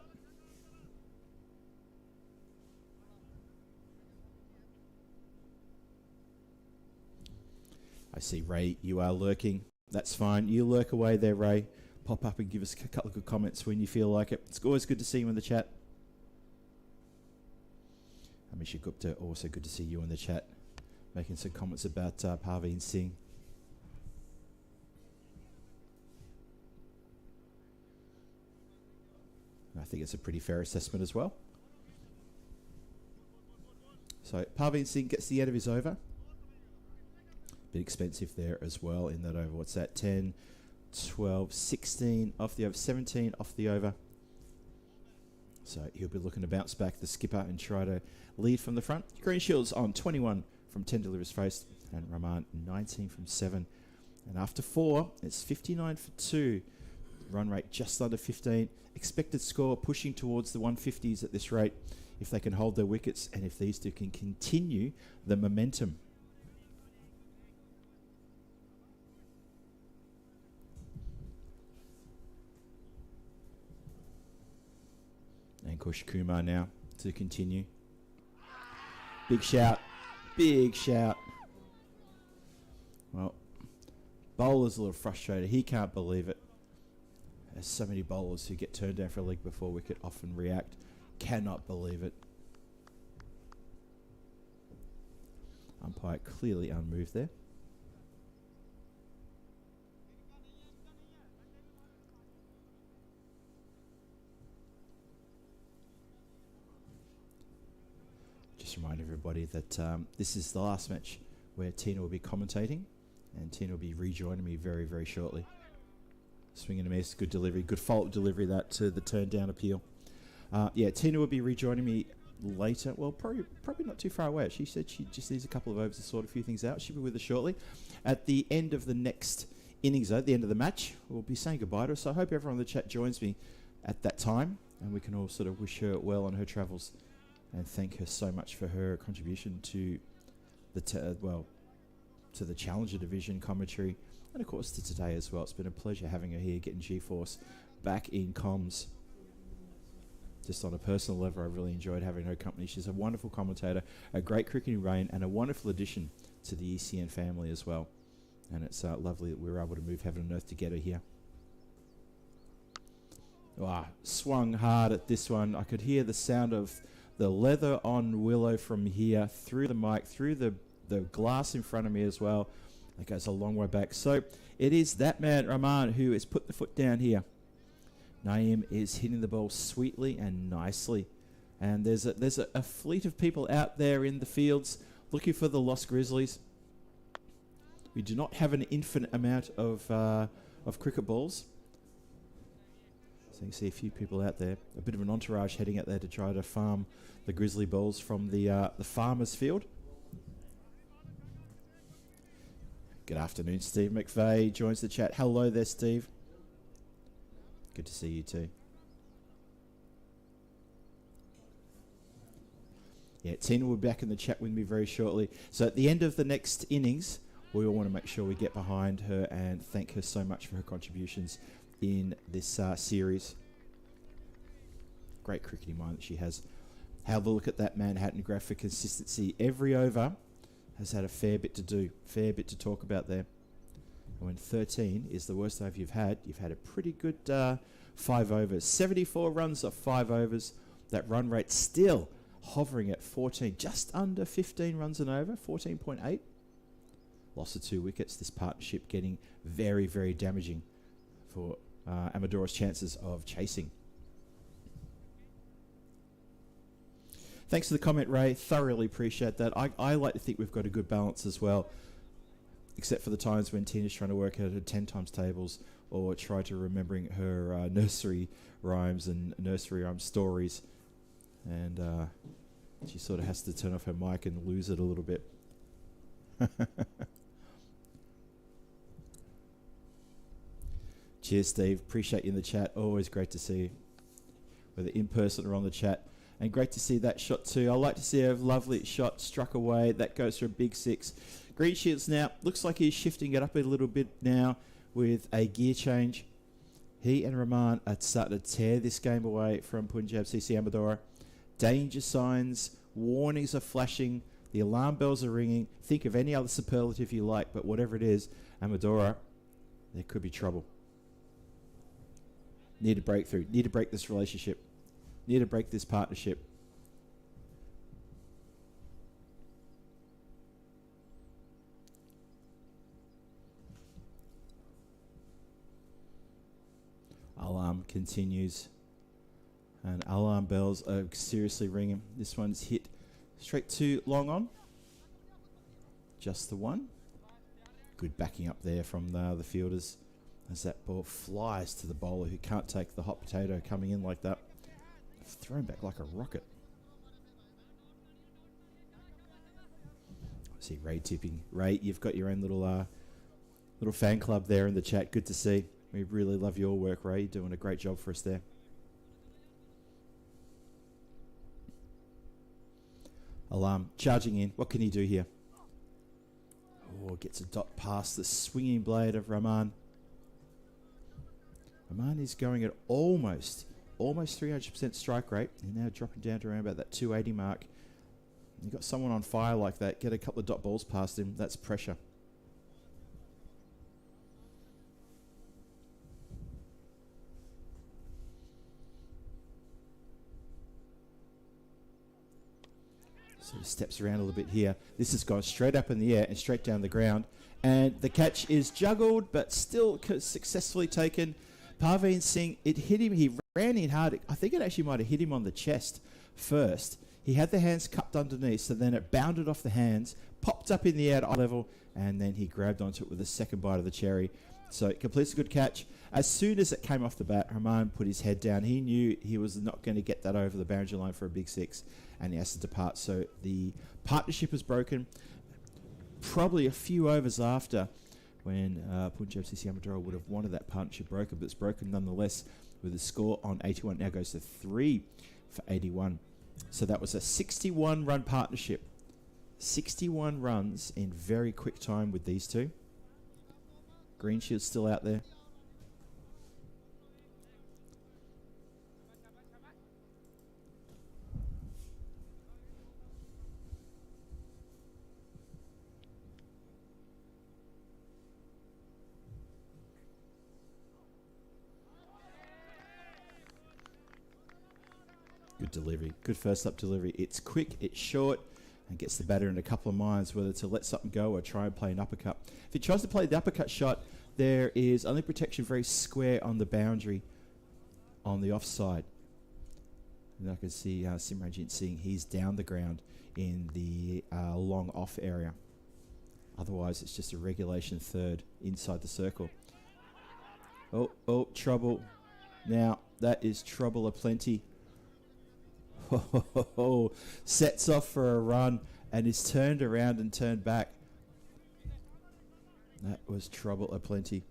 Speaker 2: I see, Ray, you are lurking. That's fine. You lurk away there, Ray. Pop up and give us a couple of good comments when you feel like it. It's always good to see you in the chat. Amisha Gupta, also good to see you in the chat. Making some comments about Parveen Singh. I think it's a pretty fair assessment as well. So Parveen Singh gets the end of his over. Bit expensive there as well in that over. What's that? 10, 12, 16 off the over, 17 off the over. So he'll be looking to bounce back the skipper and try to lead from the front. Greenshields on 21 from 10 deliveries faced, and Rahman 19 from 7. And after 4, it's 59 for 2. Run rate just under 15. Expected score pushing towards the 150s at this rate if they can hold their wickets and if these two can continue the momentum. And Kush Kumar now to continue. Big shout. Big shout. Well, bowler's a little frustrated. He can't believe it. There's so many bowlers who get turned down for a leg before wicket often react. Cannot believe it. Umpire clearly unmoved there. Just remind everybody that this is the last match where Tina will be commentating, and Tina will be rejoining me very, very shortly. Swing and a miss, good delivery, good fault delivery that to the turn down appeal. Yeah, Tina will be rejoining me later. Well, probably not too far away. She said she just needs a couple of overs to sort a few things out. She'll be with us shortly. At the end of the next innings, though, at the end of the match, we'll be saying goodbye to her. So I hope everyone in the chat joins me at that time, and we can all sort of wish her well on her travels and thank her so much for her contribution to the to the Challenger Division commentary, and of course to today as well. It's been a pleasure having her here, getting G-Force back in comms. Just on a personal level, I really enjoyed having her company. She's a wonderful commentator, a great cricketing brain, and a wonderful addition to the ECN family as well. And it's lovely that we were able to move heaven and earth together here. Wow, swung hard at this one. I could hear the sound of the leather on Willow from here, through the mic, through the glass in front of me as well. That goes a long way back. So it is that man, Rahman, who has put the foot down here. Naeem is hitting the ball sweetly and nicely. And there's a fleet of people out there in the fields looking for the lost Grizzlies. We do not have an infinite amount of cricket balls. So you can see a few people out there. A bit of an entourage heading out there to try to farm the Grizzly balls from the farmer's field. Good afternoon, Steve McVeigh joins the chat. Hello there, Steve. Good to see you too. Yeah, Tina will be back in the chat with me very shortly. So at the end of the next innings, we all want to make sure we get behind her and thank her so much for her contributions in this series. Great cricketing mind that she has. Have a look at that Manhattan graph for consistency. Every over has had a fair bit to do, fair bit to talk about there. And when 13 is the worst over you've had a pretty good 5 overs. 74 runs off 5 overs. That run rate still hovering at 14, just under 15 runs an over, 14.8. Loss of 2 wickets. This partnership getting very, very damaging for Amadora's chances of chasing. Thanks for the comment, Ray. Thoroughly appreciate that. I like to think we've got a good balance as well, except for the times when Tina's trying to work out her 10 times tables or try to remembering her nursery rhymes and nursery rhyme stories. And she sort of has to turn off her mic and lose it a little bit. Cheers, Steve. Appreciate you in the chat. Always great to see you, whether in person or on the chat. And great to see that shot too. I like to see a lovely shot struck away. That goes for a big 6. Green Shields now, looks like he's shifting it up a little bit now with a gear change. He and Rahman are starting to tear this game away from Punjab CC Amadora. Danger signs, warnings are flashing, the alarm bells are ringing. Think of any other superlative you like, but whatever it is, Amadora, there could be trouble. Need a breakthrough. Need to break this relationship. Need to break this partnership. Alarm continues. And alarm bells are seriously ringing. This one's hit straight to long on. Just the one. Good backing up there from the fielders as that ball flies to the bowler who can't take the hot potato coming in like that. Thrown back like a rocket. I see Ray tipping. Ray, you've got your own little fan club there in the chat. Good to see. We really love your work, Ray. You're doing a great job for us there. Alarm charging in. What can he do here? Oh, gets a dot past the swinging blade of Rahman. Rahman is going at almost 300% strike rate. He's now dropping down to around about that 280 mark. You've got someone on fire like that. Get a couple of dot balls past him. That's pressure. So he steps around a little bit here. This has gone straight up in the air and straight down the ground. And the catch is juggled, but still successfully taken. Parveen Singh, it hit him. He ran in hard. I think it actually might have hit him on the chest first. He had the hands cupped underneath, so then it bounded off the hands, popped up in the air at eye level, and then he grabbed onto it with a second bite of the cherry. So it completes a good catch. As soon as it came off the bat, Rahman put his head down. He knew he was not going to get that over the boundary line for a big 6, and he has to depart. So the partnership is broken. Probably a few overs after, when Punjab CC Amadora would have wanted that partnership broken, but it's broken nonetheless with a score on 81. Now goes to 3 for 81. So that was a 61-run partnership. 61 runs in very quick time with these two. Green Shield's still out there. Good delivery. Good first up delivery. It's quick, it's short, and gets the batter in a couple of minds whether to let something go or try and play an uppercut. If he tries to play the uppercut shot, there is only protection very square on the boundary on the offside. And I can see Simranjit Singh, he's down the ground in the long off area. Otherwise, it's just a regulation third inside the circle. Oh, trouble. Now, that is trouble aplenty. Sets off for a run and is turned around and turned back. That was trouble aplenty.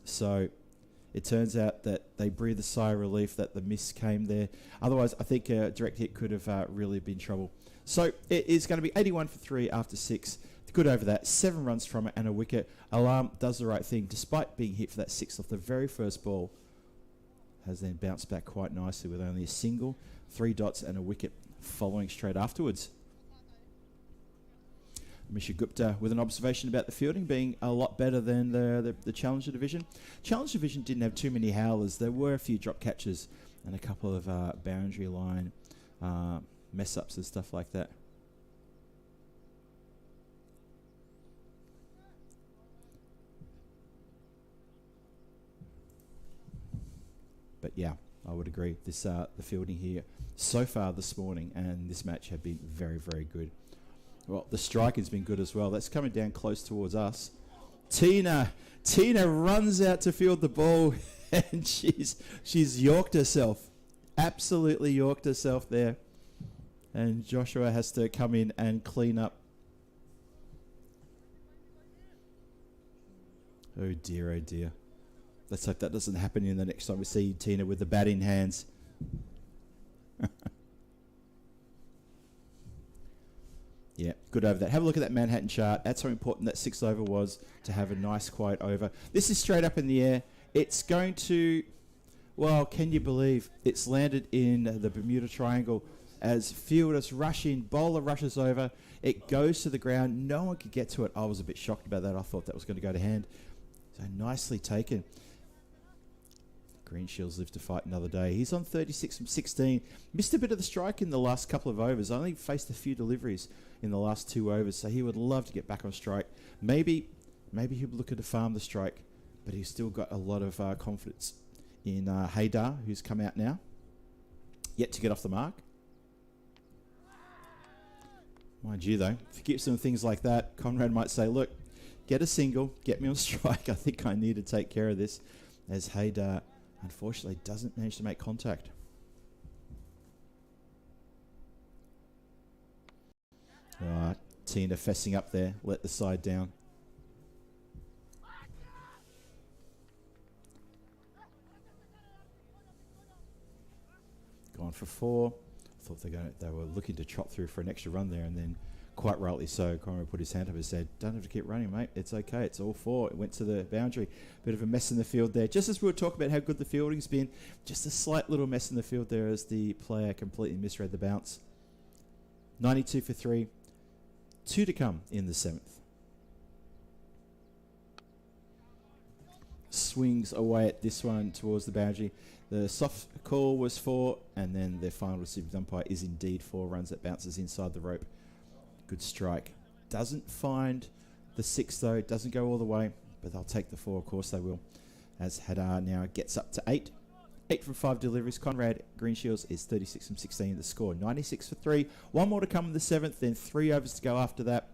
Speaker 2: So it turns out that they breathed a sigh of relief that the miss came there. Otherwise, I think a direct hit could have really been trouble. So it is going to be 81 for 3 after 6. Good over that. 7 runs from it and a wicket. Alarm does the right thing despite being hit for that 6 off the very first ball. Has then bounced back quite nicely with only a single, 3 dots and a wicket following straight afterwards. Misha Gupta with an observation about the fielding being a lot better than the Challenger Division. Challenger Division didn't have too many howlers. There were a few drop catches and a couple of boundary line mess-ups and stuff like that. But yeah, I would agree. This the fielding here so far this morning and this match have been very, very good. Well, the striking's been good as well. That's coming down close towards us. Tina runs out to field the ball and she's yorked herself. Absolutely yorked herself there. And Joshua has to come in and clean up. Oh dear, oh dear. Let's hope that doesn't happen in the next time we see Tina with the bat in hands. Yeah, good over that. Have a look at that Manhattan chart. That's how important that 6th over was to have a nice quiet over. This is straight up in the air. It's going to, well, can you believe it's landed in the Bermuda Triangle as fielders rush in, bowler rushes over. It goes to the ground. No one could get to it. I was a bit shocked about that. I thought that was going to go to hand. So nicely taken. Green Shields live to fight another day. He's on 36 from 16. Missed a bit of the strike in the last couple of overs. Only faced a few deliveries in the last 2 overs. So he would love to get back on strike. Maybe he'll look at to farm the strike. But he's still got a lot of confidence in Haydar, who's come out now. Yet to get off the mark. Mind you, though, if he keeps doing things like that, Conrad might say, look, get a single, get me on strike. I think I need to take care of this. As Haydar, unfortunately, doesn't manage to make contact. Tina fessing up there, let the side down. Gone for 4. Thought they were looking to trot through for an extra run there, and then quite rightly so, Conrad put his hand up and said, don't have to keep running, mate. It's okay. It's all 4. It went to the boundary. Bit of a mess in the field there. Just as we were talking about how good the fielding's been, just a slight little mess in the field there as the player completely misread the bounce. 92 for 3. 2 to come in the 7th. Swings away at this one towards the boundary. The soft call was 4, and then the final decision umpire is indeed 4 runs that bounces inside the rope. Good strike. Doesn't find the 6 though. Doesn't go all the way, but they'll take the 4. Of course they will. As Hadar now gets up to 8. 8 from 5 deliveries. Conrad Greenshields is 36 from 16. The score 96 for 3. 1 more to come in the 7th. Then 3 overs to go after that.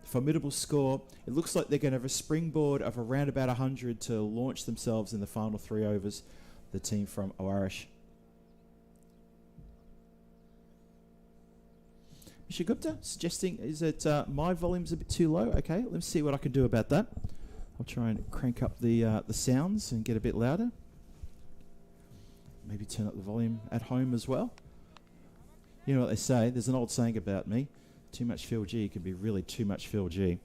Speaker 2: Formidable score. It looks like they're going to have a springboard of around about 100 to launch themselves in the final 3 overs. The team from Oish. Misha Gupta suggesting is that my volume's a bit too low. Okay, let's see what I can do about that. I'll try and crank up the sounds and get a bit louder. Maybe turn up the volume at home as well. You know what they say, there's an old saying about me. Too much Phil G can be really too much Phil G.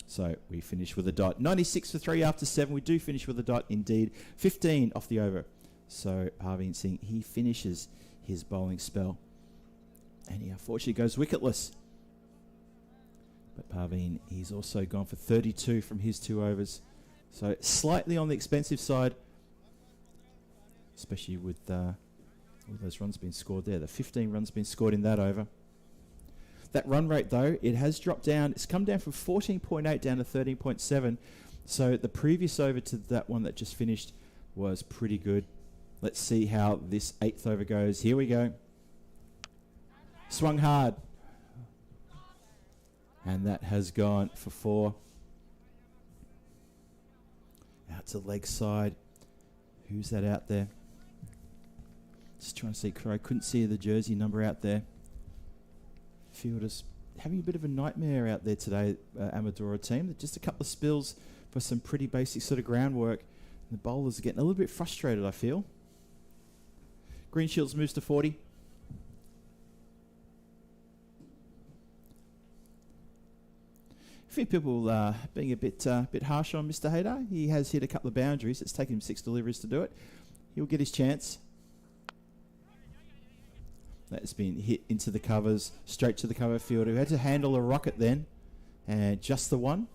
Speaker 2: So we finish with a dot. 96 for 3 after 7. We do finish with a dot indeed. 15 off the over. So Parveen Singh, he finishes his bowling spell. And he unfortunately goes wicketless. But Parveen, he's also gone for 32 from his 2 overs. So slightly on the expensive side. Especially with all those runs being scored there. The 15 runs been scored in that over. That run rate, though, it has dropped down. It's come down from 14.8 down to 13.7. So the previous over to that one that just finished, was pretty good. Let's see how this 8th over goes. Here we go. Swung hard. And that has gone for 4. Out to leg side. Who's that out there? Just trying to see. I couldn't see the jersey number out there. Fielders having a bit of a nightmare out there today, Amadora team. Just a couple of spills for some pretty basic sort of groundwork. And the bowlers are getting a little bit frustrated, I feel. Green Shields moves to 40. A few people being a bit harsh on Mr. Haydar. He has hit a couple of boundaries. It's taken him 6 deliveries to do it. He'll get his chance. That's been hit into the covers, straight to the cover fielder, who had to handle a rocket then, and just the one.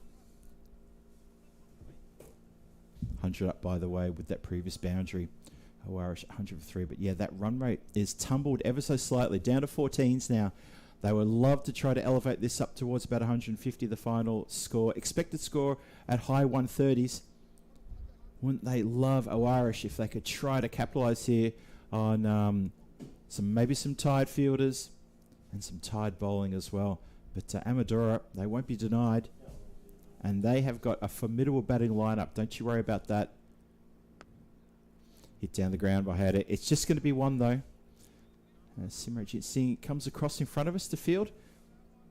Speaker 2: 100 up, by the way, with that previous boundary. Irish 103, but yeah, that run rate is tumbled ever so slightly, down to 14s now. They would love to try to elevate this up towards about 150, the final score. Expected score at high 130s. Wouldn't they love Irish if they could try to capitalise here on maybe some tired fielders and some tired bowling as well. But Amadora, they won't be denied. And they have got a formidable batting lineup. Don't you worry about that. Hit down the ground by Haydar. It's just going to be one, though. Simrajit Singh comes across in front of us to field.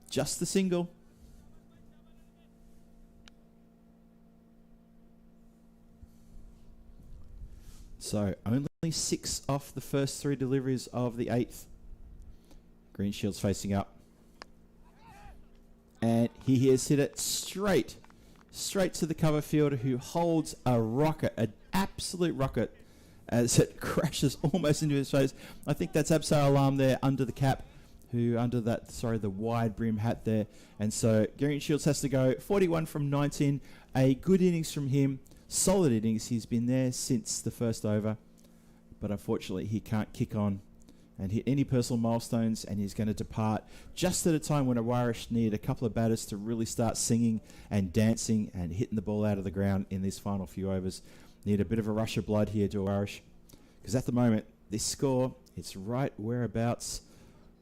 Speaker 2: Just the single. So only 6 off the first 3 deliveries of the 8th. Green Shields facing up. And he has hit it straight to the cover fielder, who holds a rocket, an absolute rocket, as it crashes almost into his face. I think that's Absar Alam there under the cap, the wide brim hat there. And so Green Shields has to go 41 from 19. A good innings from him. Solid innings. He's been there since the first over. But unfortunately, he can't kick on and hit any personal milestones, and he's going to depart just at a time when Irish need a couple of batters to really start singing and dancing and hitting the ball out of the ground in these final few overs. Need a bit of a rush of blood here to Irish, because at the moment, this score, it's right whereabouts.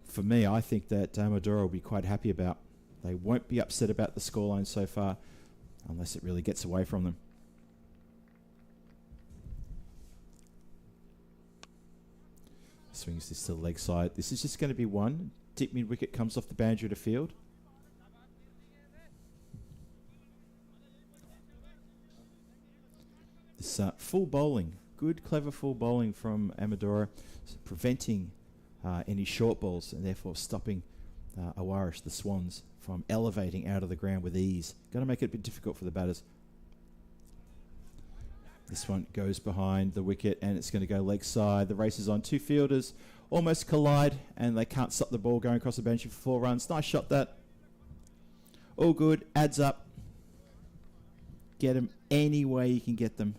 Speaker 2: For me, I think that Amadora will be quite happy about. They won't be upset about the scoreline so far, unless it really gets away from them. Swings this to the leg side. This is just going to be one. Deep mid wicket comes off the boundary to field. This full bowling. Good, clever full bowling from Amadora, preventing any short balls and therefore stopping Irish, the Swans, from elevating out of the ground with ease. Going to make it a bit difficult for the batters. This one goes behind the wicket, and it's going to go leg side. The race is on. 2 fielders almost collide, and they can't stop the ball going across the boundary for 4 runs. Nice shot, that. All good. Adds up. Get them any way you can get them.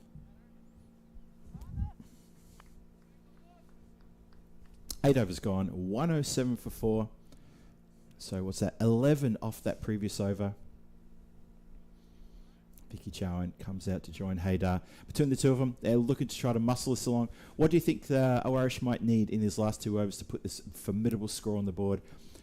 Speaker 2: 8 overs gone. 107 for 4. So what's that? 11 off that previous over. Vicky Chowan comes out to join Haydar. Between the two of them, they're looking to try to muscle this along. What do you think Irish might need in these last 2 overs to put this formidable score on the board?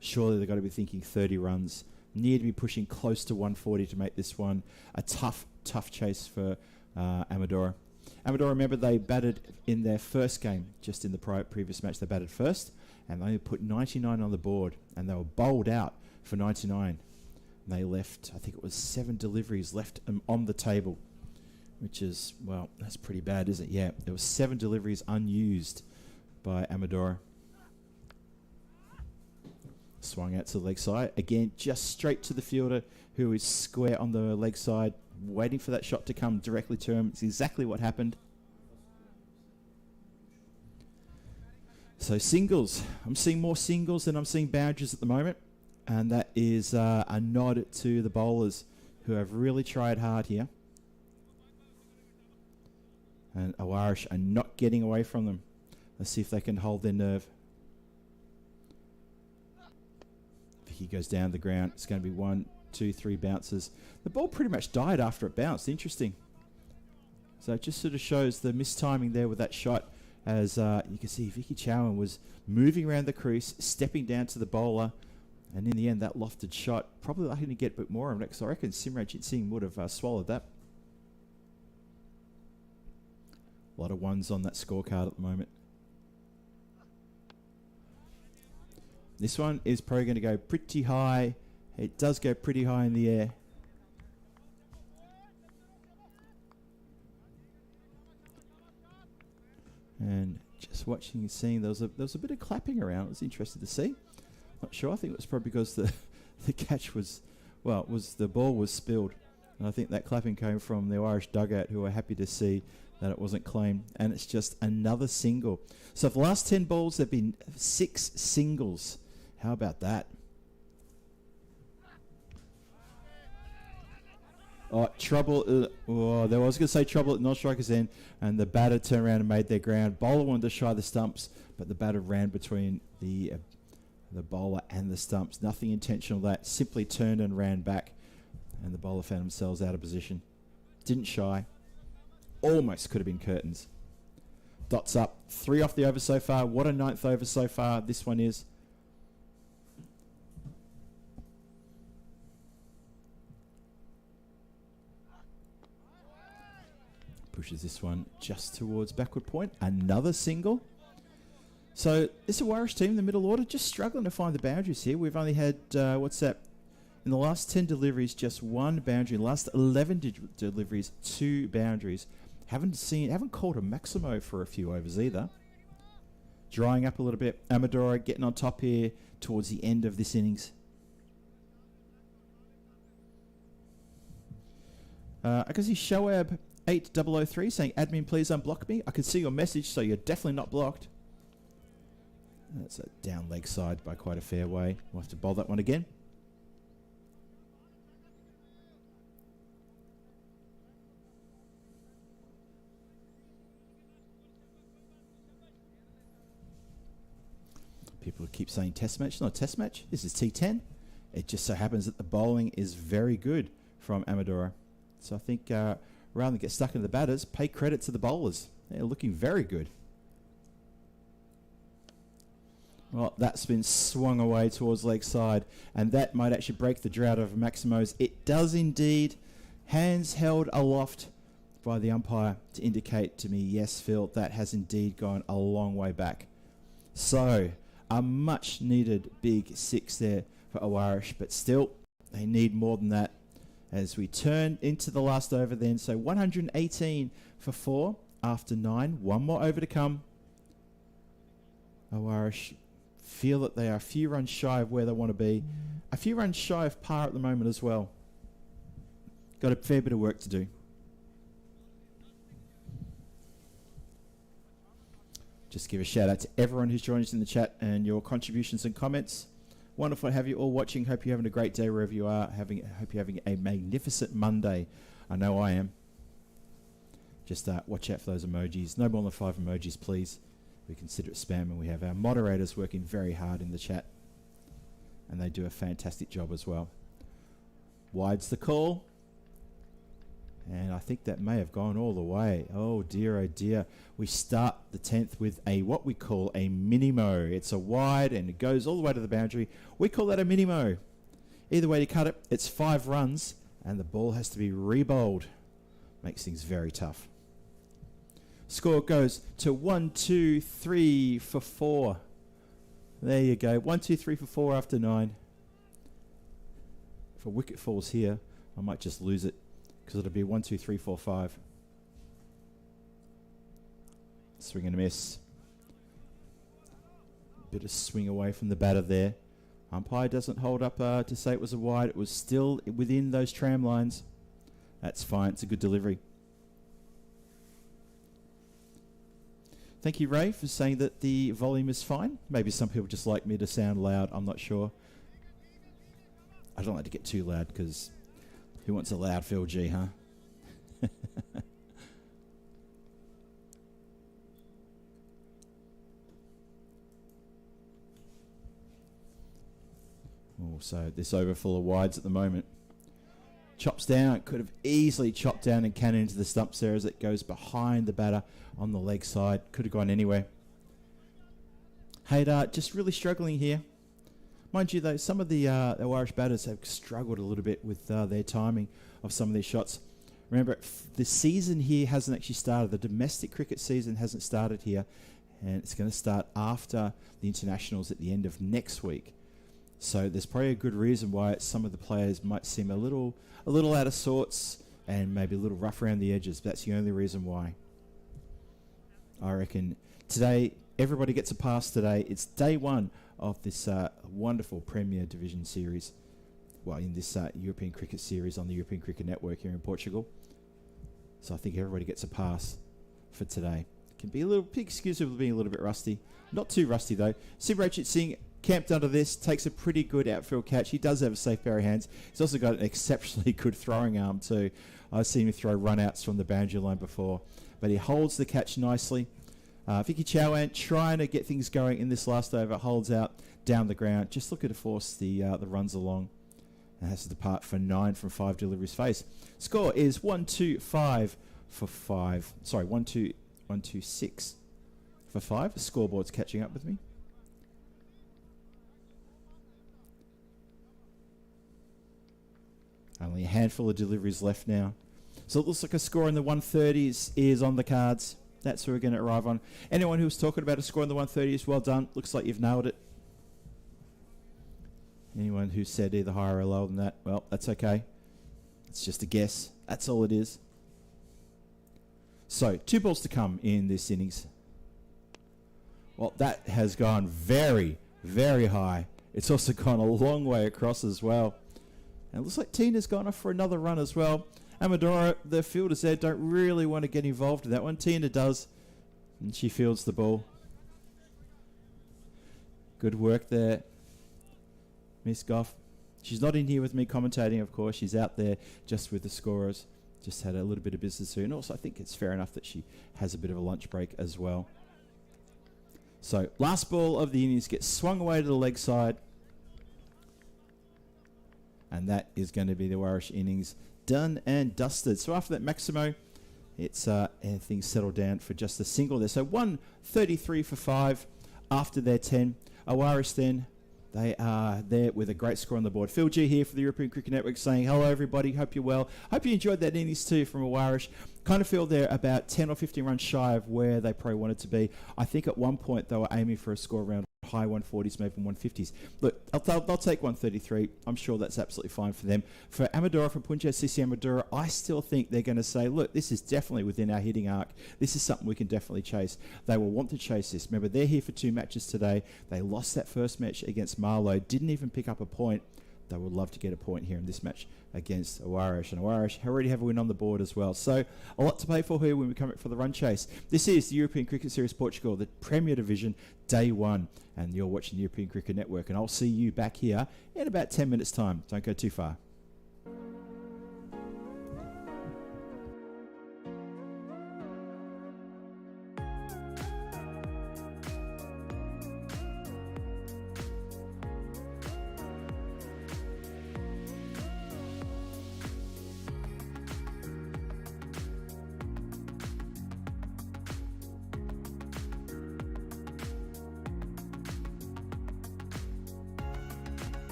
Speaker 2: Surely they've got to be thinking 30 runs. Need to be pushing close to 140 to make this one a tough chase for Amadora. Amadora, remember, they batted in their first game, just in the previous match. They batted first, and they put 99 on the board, and they were bowled out for 99. They left, I think it was 7 deliveries left on the table, which is, well, that's pretty bad, isn't it? Yeah, there was 7 deliveries unused by Amadora. Swung out to the leg side. Again, just straight to the fielder, who is square on the leg side, waiting for that shot to come directly to him. It's exactly what happened. So singles. I'm seeing more singles than I'm seeing boundaries at the moment. And that is a nod to the bowlers, who have really tried hard here. And Irish are not getting away from them. Let's see if they can hold their nerve. Vicky goes down the ground. It's going to be 1, 2, 3 bounces. The ball pretty much died after it bounced. Interesting. So it just sort of shows the mistiming there with that shot, as you can see Vicky Chowan was moving around the crease, stepping down to the bowler, and in the end that lofted shot, probably lucky to get a bit more of it, because I reckon Simranjit Singh would have swallowed that. A lot of ones on that scorecard at the moment. This one is probably going to go pretty high. It does go pretty high in the air. And just watching and seeing, there was a bit of clapping around. It was interesting to see. Not sure. I think it was probably because the catch was, well, the ball was spilled. And I think that clapping came from the Irish dugout, who were happy to see that it wasn't claimed. And it's just another single. So for the last 10 balls, there have been 6 singles. How about that? Oh, trouble. There was going to say trouble at non-strikers end, and the batter turned around and made their ground. Bowler wanted to shy the stumps, but the batter ran between the bowler and the stumps. Nothing intentional that. Simply turned and ran back, and the bowler found themselves out of position. Didn't shy. Almost could have been curtains. Dots up. 3 off the over so far. What a 9th over so far this one is. Pushes this one just towards backward point. Another single. So this Irish team, the middle order, just struggling to find the boundaries here. We've only had, in the last 10 deliveries, just 1 boundary. In the last 11 deliveries, 2 boundaries. Haven't called a Maximo for a few overs either. Drying up a little bit. Amadora getting on top here towards the end of this innings. I can see Shoaib 8003 saying, admin, please unblock me. I can see your message, so you're definitely not blocked. That's a down leg side by quite a fair way. We'll have to bowl that one again. People keep saying test match. It's not a test match. This is T10. It just so happens that the bowling is very good from Amadora. So I think rather than get stuck into the batters, pay credit to the bowlers. They're looking very good. Well, that's been swung away towards leg side, and that might actually break the drought of Maximos. It does indeed. Hands held aloft by the umpire to indicate to me, yes, Phil, that has indeed gone a long way back. So, a much needed big 6 there for Irish, but still, they need more than that. As we turn into the last over then, so 118 for 4 after 9. 1 more over to come. Irish feel that they are a few runs shy of where they want to be. A few runs shy of par at the moment as well. Got a fair bit of work to do. Just give a shout out to everyone who's joined us in the chat and your contributions and comments. Wonderful to have you all watching. Hope you're having a great day wherever you are. Hope you're having a magnificent Monday. I know I am. Just watch out for those emojis. No more than 5 emojis, please. We consider it spam, and we have our moderators working very hard in the chat. And they do a fantastic job as well. Wide's the call. And I think that may have gone all the way. Oh dear, oh dear. We start the 10th with what we call a minimo. It's a wide and it goes all the way to the boundary. We call that a minimo. Either way to cut it, it's 5 runs and the ball has to be re-bowled. Makes things very tough. Score goes to 1, 2, 3 for 4. There you go. 1, 2, 3 for 4 after 9. If a wicket falls here, I might just lose it, because it'll be 1, 2, 3, 4, 5. Swing and a miss. Bit of swing away from the batter there. Umpire doesn't hold up to say it was a wide. It was still within those tram lines. That's fine. It's a good delivery. Thank you, Ray, for saying that the volume is fine. Maybe some people just like me to sound loud. I'm not sure. I don't like to get too loud, because who wants a loud Phil G, huh? Oh, so this over full of wides at the moment. chops down. Could have easily chopped down and cannoned into the stumps there as it goes behind the batter on the leg side. Could have gone anywhere. Haydar just really struggling here. Mind you, though, some of the Irish batters have struggled a little bit with their timing of some of these shots. Remember, the season here hasn't actually started. The domestic cricket season hasn't started here, and it's going to start after the internationals at the end of next week. So there's probably a good reason why some of the players might seem a little out of sorts and maybe a little rough around the edges. But that's the only reason why. I reckon today everybody gets a pass today. It's day one of this wonderful Premier Division series. Well, in this European Cricket series on the European Cricket Network here in Portugal. So I think everybody gets a pass for today. Can be a little big excuse for being a little bit rusty. Not too rusty though. Simrajit Singh camped under this, takes a pretty good outfield catch. He does have a safe pair of hands. He's also got an exceptionally good throwing arm too. I've seen him throw run-outs from the boundary line before. But he holds the catch nicely. Vicky Chauhan trying to get things going in this last over. Holds out down the ground. Just looking to force the runs along. And has to depart for 9 from 5 deliveries face. Score is 1-2-5 for 5. Sorry, 1-2-6 for 5. The scoreboard's catching up with me. Only a handful of deliveries left now. So it looks like a score in the 130s is on the cards. That's who we're going to arrive on. Anyone who was talking about a score in the 130s, well done. Looks like you've nailed it. Anyone who said either higher or lower than that, well, that's okay. It's just a guess. That's all it is. So, 2 balls to come in this innings. Well, that has gone very, very high. It's also gone a long way across as well. And it looks like Tina's gone off for another run as well. Amadora, the fielders there, don't really want to get involved in that one. Tina does, and she fields the ball. Good work there, Miss Goff. She's not in here with me commentating, of course. She's out there just with the scorers. Just had a little bit of business here. And also, I think it's fair enough that she has a bit of a lunch break as well. So, last ball of the innings gets swung away to the leg side. And that is going to be the Irish innings done and dusted. So, after that Maximo, it's things settled down for just a single there. So, 133 for 5 after their 10. Irish then, they are there with a great score on the board. Phil G here for the European Cricket Network saying, hello everybody, hope you're well. Hope you enjoyed that innings too from Irish. Kind of feel they're about 10 or 15 runs shy of where they probably wanted to be. I think at one point they were aiming for a score around high 140s, maybe 150s. Look, they'll take 133. I'm sure that's absolutely fine for them. For Amadora, from Punjab CC Amadora, I still think they're going to say, look, this is definitely within our hitting arc. This is something we can definitely chase. They will want to chase this. Remember, they're here for 2 matches today. They lost that first match against Marlo, didn't even pick up a point. They would love to get a point here in this match against Oish. And Oish already have a win on the board as well. So a lot to play for here when we come up for the run chase. This is the European Cricket Series Portugal, the Premier Division, Day 1. And you're watching the European Cricket Network. And I'll see you back here in about 10 minutes' time. Don't go too far.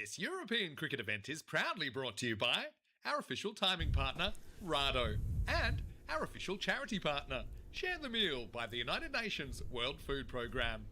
Speaker 1: This European cricket event is proudly brought to you by our official timing partner, Rado, and our official charity partner, Share the Meal by the United Nations World Food Programme.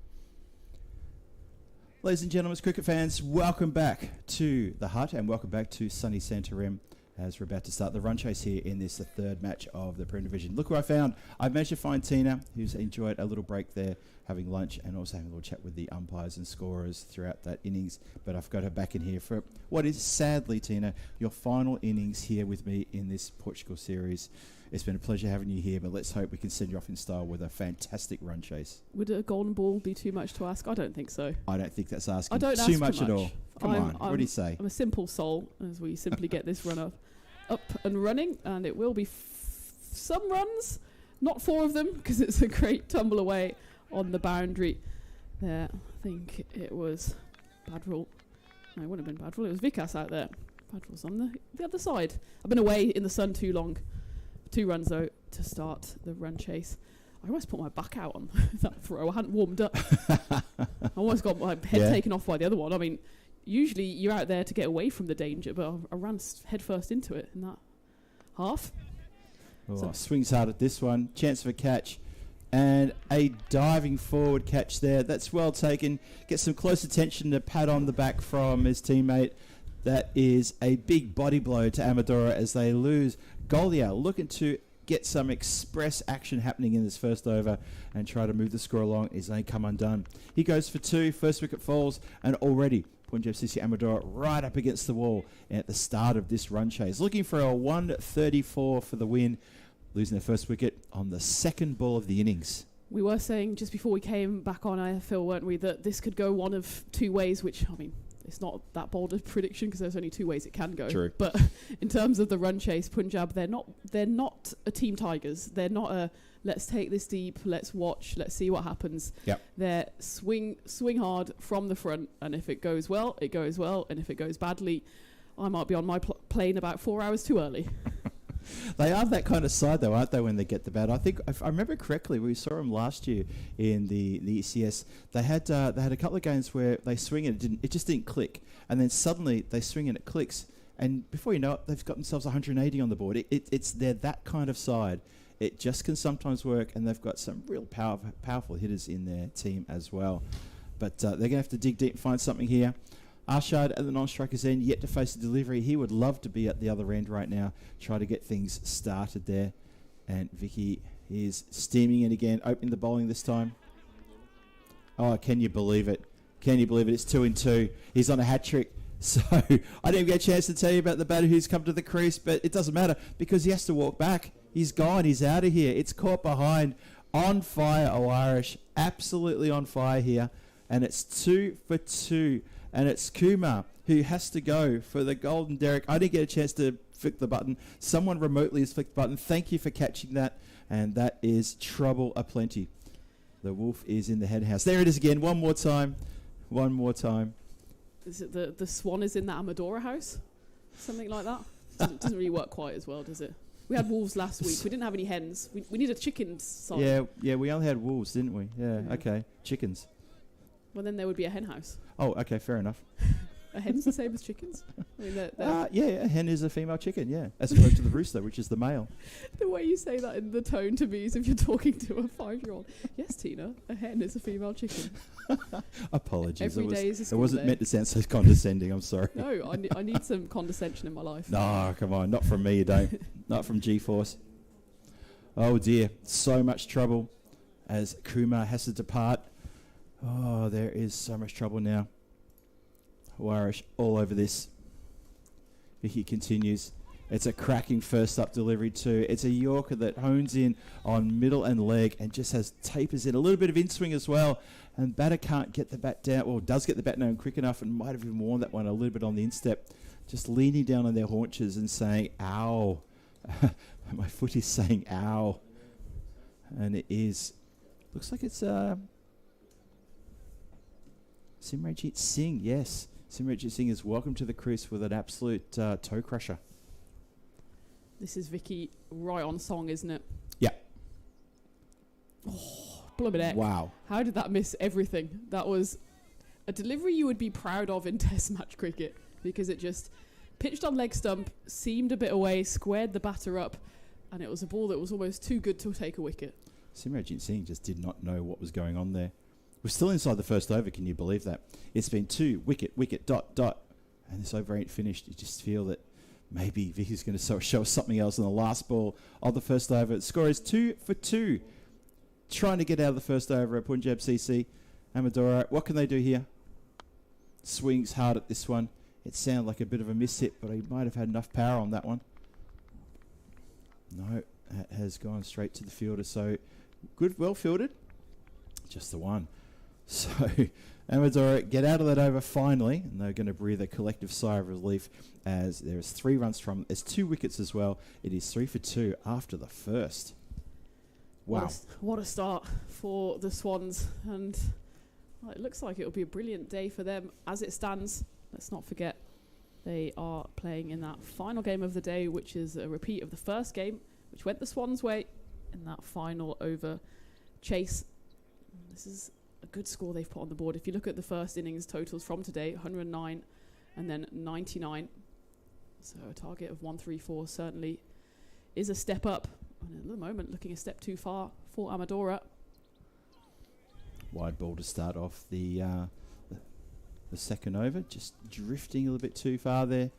Speaker 2: Ladies and gentlemen, cricket fans, welcome back to the hut and welcome back to sunny Santarem as we're about to start the run chase here in this the third match of the Premier Division. Look who I found. I managed to find Tina, who's enjoyed a little break there, having lunch and also having a little chat with the umpires and scorers throughout that innings. But I've got her back in here for what is sadly, Tina, your final innings here with me in this Portugal series. It's been a pleasure having you here, but let's hope we can send you off in style with a fantastic run chase.
Speaker 3: Would a golden ball be too much to ask? I don't think so.
Speaker 2: I don't think that's asking
Speaker 3: I don't
Speaker 2: too
Speaker 3: ask
Speaker 2: much at all. Come on, what do you say?
Speaker 3: I'm a simple soul, as we simply get this run up and running, and it will be some runs, not 4 of them, because it's a great tumble away on the boundary there. I think it was Badrul. No, it wouldn't have been Badrul. It was Vikas out there. Badrul's on the other side. I've been away in the sun too long. 2 runs, though, to start the run chase. I almost put my back out on that throw. I hadn't warmed up. I almost got my head taken off by the other one. I mean, usually you're out there to get away from the danger, but I ran head first into it in that half.
Speaker 2: Oh,
Speaker 3: So-
Speaker 2: swings hard at this one. Chance of a catch. And a diving forward catch there. That's well taken. Gets some close attention to pat on the back from his teammate. That is a big body blow to Amadora as they lose. Goliath looking to get some express action happening in this first over and try to move the score along. Is only come undone. He goes for 2. First wicket falls, and already Punjab CC Amadora right up against the wall at the start of this run chase. Looking for a 134 for the win. Losing their first wicket on the second ball of the innings.
Speaker 3: We were saying just before we came back on AFL, weren't we, that this could go one of 2 ways, which, I mean, it's not that bold a prediction because there's only 2 ways it can go.
Speaker 2: True.
Speaker 3: But in terms of the run chase, Punjab, they're not a team Tigers. They're not a let's take this deep, let's watch, let's see what happens.
Speaker 2: Yep.
Speaker 3: They're swing hard from the front, and if it goes well, it goes well, and if it goes badly, I might be on my plane about 4 hours too early.
Speaker 2: They are that kind of side, though, aren't they, when they get the bat? I think, if I remember correctly, we saw them last year in the ECS. They had a couple of games where they swing and it just didn't click. And then suddenly they swing and it clicks. And before you know it, they've got themselves 180 on the board. They're that kind of side. It just can sometimes work, and they've got some real powerful hitters in their team as well. But they're going to have to dig deep and find something here. Arshad at the non-striker's end, yet to face a delivery. He would love to be at the other end right now, try to get things started there. And Vicky is steaming in again, opening the bowling this time. Oh, can you believe it? Can you believe it? It's 2 and 2. He's on a hat-trick. So I didn't even get a chance to tell you about the batter who's come to the crease, but it doesn't matter because he has to walk back. He's gone. He's out of here. It's caught behind. On fire, Oish. Absolutely on fire here. And it's 2 for 2. And it's Kumar who has to go for the golden derrick. I didn't get a chance to flick the button. Someone remotely has flicked the button. Thank you for catching that. And that is trouble aplenty. The wolf is in the hen house. There it is again. One more time. One more time.
Speaker 3: Is it the swan is in the Amadora house? Something like that? Doesn't really work quite as well, does it? We had wolves last week. We didn't have any hens. We need a chicken side.
Speaker 2: Yeah, we only had wolves, didn't we? Yeah, okay. Chickens.
Speaker 3: Well, then there would be a hen house.
Speaker 2: Oh, okay, fair enough.
Speaker 3: Are hens the same as chickens? I mean,
Speaker 2: Yeah, a hen is a female chicken, yeah. As opposed to the rooster, which is the male.
Speaker 3: the way you say that in the tone to me is if you're talking to a 5-year-old. Yes, Tina, a hen is a female chicken.
Speaker 2: Apologies.
Speaker 3: Every day is a
Speaker 2: It
Speaker 3: school
Speaker 2: wasn't
Speaker 3: day.
Speaker 2: meant to sound so condescending, I'm sorry.
Speaker 3: No, I need some condescension in my life.
Speaker 2: No, come on, not from me, you don't. Not from G-Force. Oh dear, so much trouble as Kumar has to depart. Oh, there is so much trouble now. Warish all over this. Vicky continues. It's a cracking first up delivery too. It's a Yorker that hones in on middle and leg and just has tapers in a little bit of in-swing as well. And batter can't get the bat down, or does get the bat down quick enough and might have even worn that one a little bit on the instep. Just leaning down on their haunches and saying, ow. My foot is saying ow. And it is. Looks like it's Simranjit Singh, yes. Simranjit Singh is welcome to the crease with an absolute toe crusher.
Speaker 3: This is Vicky right on song, isn't it?
Speaker 2: Yeah.
Speaker 3: Oh, blooming heck.
Speaker 2: Wow.
Speaker 3: How did that miss everything? That was a delivery you would be proud of in Test match cricket, because it just pitched on leg stump, seemed a bit away, squared the batter up, and it was a ball that was almost too good to take a wicket.
Speaker 2: Simrajit Singh just did not know what was going on there. We're still inside the first over, can you believe that? It's been 2 wicket, dot, dot, and this over ain't finished. You just feel that maybe Vicky's going to show us something else in the last ball of the first over. The score is 2 for 2. Trying to get out of the first over at Punjab CC. Amadora, what can they do here? Swings hard at this one. It sounded like a bit of a miss hit, but he might have had enough power on that one. No, that has gone straight to the fielder. So good, well fielded. Just the one. So Amadora get out of that over finally, and they're going to breathe a collective sigh of relief as there's 3 runs from. There's 2 wickets as well. It is 3 for 2 after the first. Wow.
Speaker 3: What a start for the Swans. And well, it looks like it'll be a brilliant day for them as it stands. Let's not forget they are playing in that final game of the day, which is a repeat of the first game, which went the Swans' way in that final over chase. This is a good score they've put on the board. If you look at the first innings totals from today, 109 and then 99. So a target of 134 certainly is a step up. And at the moment, looking a step too far for Amadora.
Speaker 2: Wide ball to start off the second over, just drifting a little bit too far there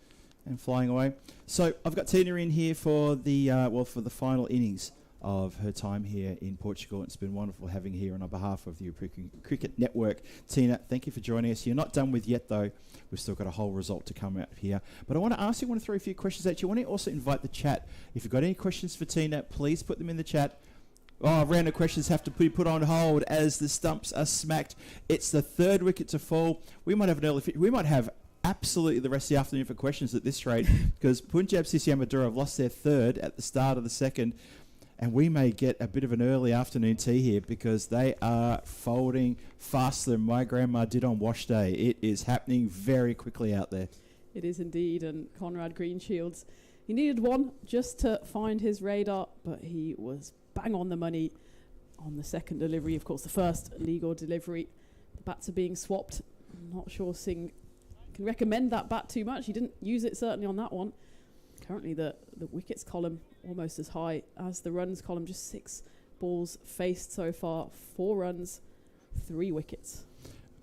Speaker 2: and flying away. So I've got Tina in here for the for the final innings of her time here in Portugal. It's been wonderful having her here on behalf of the European Cricket Network. Tina, thank you for joining us. You're not done with yet, though. We've still got a whole result to come out here. But I want to ask you, I want to throw a few questions at you. I want to also invite the chat. If you've got any questions for Tina, please put them in the chat. Oh, random questions have to be put on hold as the stumps are smacked. It's the 3rd wicket to fall. We might have an early... We might have absolutely the rest of the afternoon for questions at this rate, because Punjab CC Amadora have lost their 3rd at the start of the 2nd. And we may get a bit of an early afternoon tea here, because they are folding faster than my grandma did on wash day. It is happening very quickly out there.
Speaker 3: It is indeed. And Conrad Greenshields, he needed one just to find his radar, but he was bang on the money on the second delivery. Of course, the first legal delivery. The bats are being swapped. I'm not sure Singh can recommend that bat too much. He didn't use it certainly on that one. Currently the wickets column almost as high as the runs column. Just 6 balls faced so far. 4 runs, 3 wickets.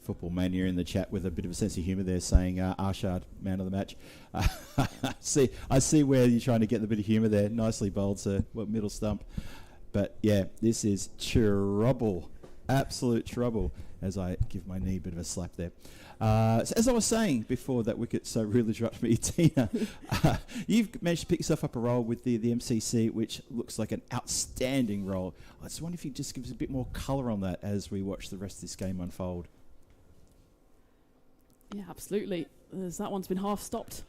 Speaker 2: Football Mania in the chat with a bit of a sense of humour there, saying Arshad, man of the match. I see where you're trying to get the bit of humour there. Nicely bowled, sir. Middle stump. But yeah, this is trouble. Absolute trouble, as I give my knee a bit of a slap there. So as I was saying before that wicket so really dropped me, Tina, you've managed to pick yourself up a role with the MCC, which looks like an outstanding role. I just wonder if you just give us a bit more colour on that as we watch the rest of this game unfold.
Speaker 3: Yeah, absolutely. As that one's been half stopped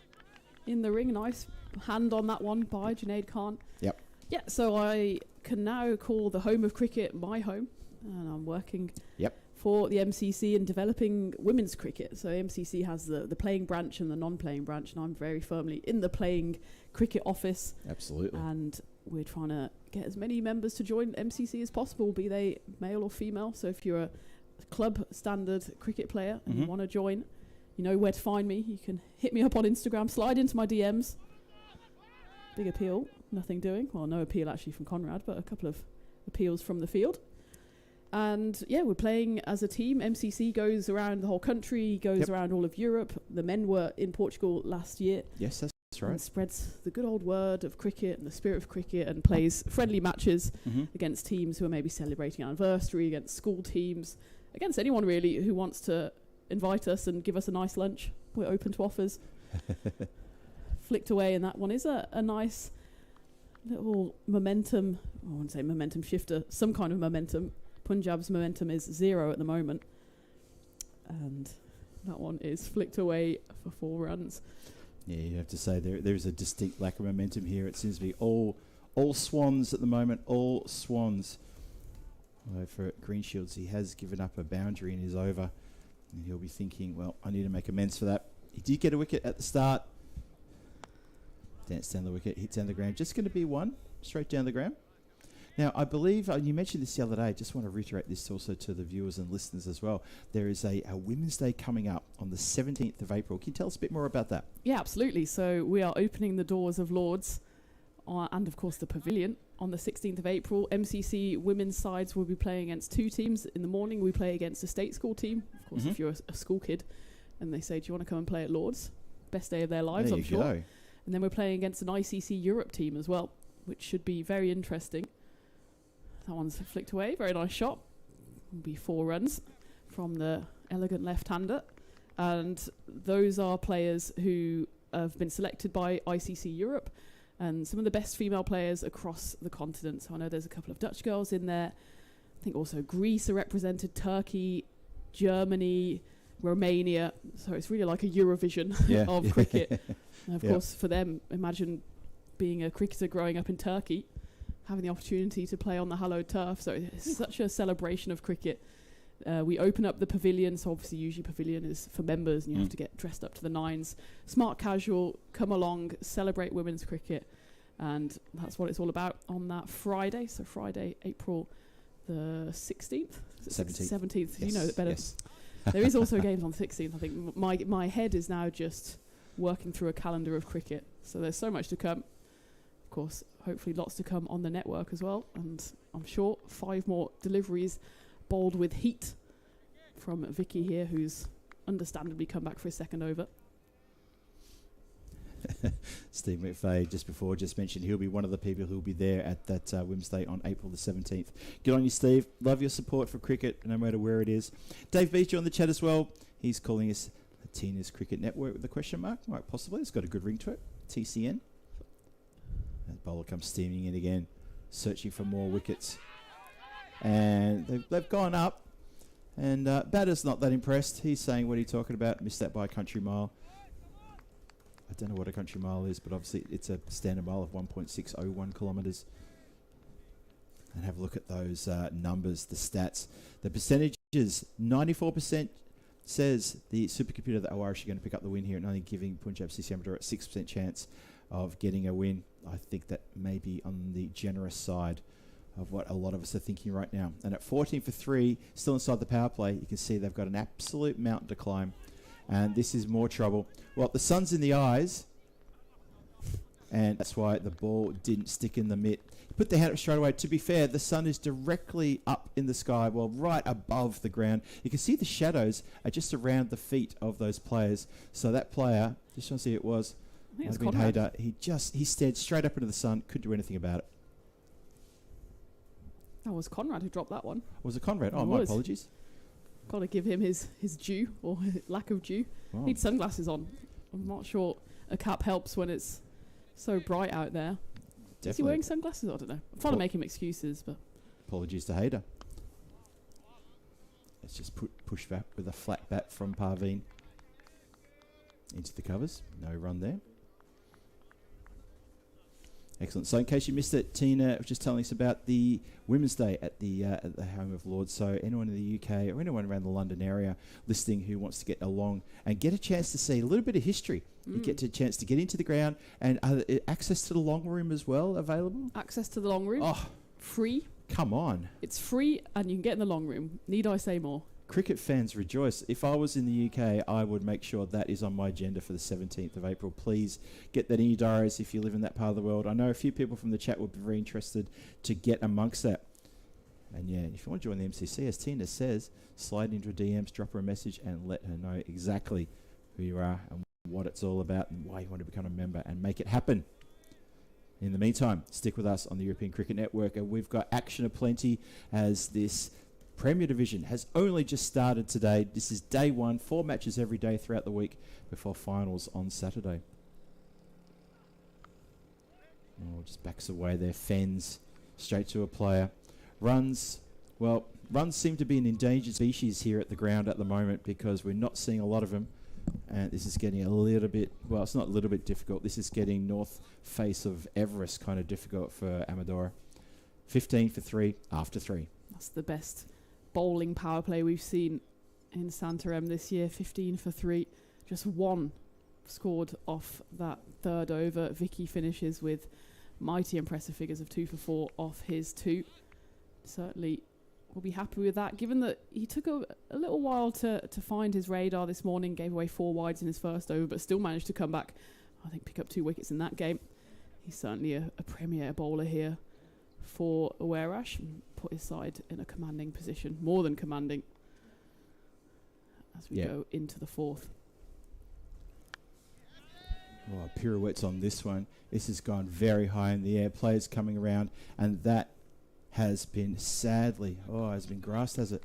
Speaker 3: in the ring. Nice hand on that one by Junaid Khan.
Speaker 2: Yep.
Speaker 3: Yeah, so I can now call the home of cricket my home, and I'm working for the MCC in developing women's cricket. So MCC has the playing branch and the non-playing branch, and I'm very firmly in the playing cricket office.
Speaker 2: Absolutely.
Speaker 3: And we're trying to get as many members to join MCC as possible, be they male or female. So if you're a club standard cricket player and you want to join, you know where to find me. You can hit me up on Instagram, slide into my DMs. Big appeal, nothing doing. Well, no appeal actually from Conrad, but a couple of appeals from the field. And yeah, we're playing as a team. MCC goes around the whole country, goes around all of Europe. The men were in Portugal last year.
Speaker 2: Yes, that's right.
Speaker 3: And spreads the good old word of cricket and the spirit of cricket, and plays friendly matches against teams who are maybe celebrating an anniversary, against school teams, against anyone really who wants to invite us and give us a nice lunch. We're open to offers. Flicked away, and that one is a nice little momentum. I wouldn't say momentum shifter, some kind of momentum. Punjab's momentum is 0 at the moment, and that one is flicked away for 4 runs.
Speaker 2: Yeah, you have to say there is a distinct lack of momentum here. It seems to be all Swans at the moment, all Swans. Although for Greenshields, he has given up a boundary in his over, and he'll be thinking, well, I need to make amends for that. He did get a wicket at the start. Danced down the wicket, hit down the ground. Just going to be one, straight down the ground. Now, I believe you mentioned this the other day. I just want to reiterate this also to the viewers and listeners as well. There is a Women's Day coming up on the 17th of April. Can you tell us a bit more about that?
Speaker 3: Yeah, absolutely. So we are opening the doors of Lords and, of course, the pavilion on the 16th of April. MCC women's sides will be playing against two teams. In the morning, we play against a state school team. Of course, if you're a school kid and they say, do you want to come and play at Lords? Best day of their lives,
Speaker 2: There
Speaker 3: I'm
Speaker 2: you
Speaker 3: sure.
Speaker 2: go.
Speaker 3: And then we're playing against an ICC Europe team as well, which should be very interesting. That one's flicked away. Very nice shot. Will be 4 runs from the elegant left-hander. And those are players who have been selected by ICC Europe and some of the best female players across the continent. So I know there's a couple of Dutch girls in there. I think also Greece are represented, Turkey, Germany, Romania. So it's really like a Eurovision of cricket. And of course, for them, imagine being a cricketer growing up in Turkey, having the opportunity to play on the hallowed turf. So it's such a celebration of cricket. We open up the pavilion. So obviously, usually pavilion is for members and you have to get dressed up to the nines. Smart casual, come along, celebrate women's cricket. And that's what it's all about on that Friday. So Friday, April the 16th? 17th.
Speaker 2: Yes.
Speaker 3: You know it better.
Speaker 2: Yes.
Speaker 3: There is also games on the 16th. I think my head is now just working through a calendar of cricket. So there's so much to come. Of course, hopefully lots to come on the network as well. And I'm sure 5 more deliveries bowled with heat from Vicky here, who's understandably come back for his second over.
Speaker 2: Steve McVeigh just mentioned he'll be one of the people who'll be there at that Women's Day on April the 17th. Good on you, Steve. Love your support for cricket, no matter where it is. Dave Beecher on the chat as well. He's calling us Tina's Cricket Network with a question mark. Right, possibly. It's got a good ring to it. TCN. That bowler comes steaming in again, searching for more wickets. And they've gone up. And batter's not that impressed. He's saying, what are you talking about? Missed that by a country mile. I don't know what a country mile is, but obviously it's a standard mile of 1.601 kilometres. And have a look at those numbers, the stats. The percentages, 94% says the supercomputer that Oish are going to pick up the win here and only giving Punjab CC Amador a 6% chance of getting a win. I think that may be on the generous side of what a lot of us are thinking right now. And at 14 for 3, still inside the power play, you can see they've got an absolute mountain to climb. And this is more trouble. Well, the sun's in the eyes, and that's why the ball didn't stick in the mitt. Put the hand up straight away. To be fair, the sun is directly up in the sky, well, right above the ground. You can see the shadows are just around the feet of those players. So that player, just want to see who it was,
Speaker 3: I think it's
Speaker 2: Conrad.
Speaker 3: Conrad.
Speaker 2: He stared straight up into the sun, couldn't do anything about it.
Speaker 3: That was Conrad who dropped that one.
Speaker 2: Was it Conrad?
Speaker 3: It
Speaker 2: Oh, my
Speaker 3: was.
Speaker 2: apologies.
Speaker 3: Got to give him his due, or lack of due.
Speaker 2: Wow.
Speaker 3: Need sunglasses on. I'm not sure a cap helps when it's so bright out there. Is he wearing sunglasses? I don't know. I'm trying to make him excuses, but
Speaker 2: Apologies to Hayder. Let's just push back with a flat bat from Parveen. Into the covers. No run there. Excellent. So in case you missed it, Tina was just telling us about the Women's Day at the Home of Lords. So anyone in the UK or anyone around the London area listening who wants to get along and get a chance to see a little bit of history, you get a chance to get into the ground, and access to the long room as well available.
Speaker 3: access to the long room,
Speaker 2: Oh,
Speaker 3: free.
Speaker 2: come on.
Speaker 3: It's free, and you can get in the long room. Need I say more?
Speaker 2: Cricket fans rejoice. If I was in the UK, I would make sure that is on my agenda for the 17th of April. Please get that in your diaries if you live in that part of the world. I know a few people from the chat would be very interested to get amongst that. And yeah, if you want to join the MCC, as Tina says, slide into her DMs, drop her a message and let her know exactly who you are and what it's all about and why you want to become a member and make it happen. In the meantime, stick with us on the European Cricket Network, and we've got action aplenty as this Premier Division has only just started today. This is day 1, 4 matches every day throughout the week before finals on Saturday. Oh, just backs away there, fends straight to a player. Runs seem to be an endangered species here at the ground at the moment because we're not seeing a lot of them. And this is getting a little bit, well, it's not a little bit difficult. This is getting north face of Everest kind of difficult for Amadora. 15 for 3 after 3.
Speaker 3: That's the best bowling power play we've seen in Santarem this year. 15 for 3. Just one scored off that third over. Vicky finishes with mighty impressive figures of 2 for 4 off his 2. Certainly will be happy with that, given that he took a little while to find his radar this morning, gave away 4 wides in his first over, but still managed to come back, I think, pick up 2 wickets in that game. He's certainly a premier bowler here for Oish, and put his side in a commanding position, more than commanding, as we go into the 4th.
Speaker 2: Oh, pirouettes on this one. This has gone very high in the air. Players coming around, and that has been sadly, has been grassed, has it?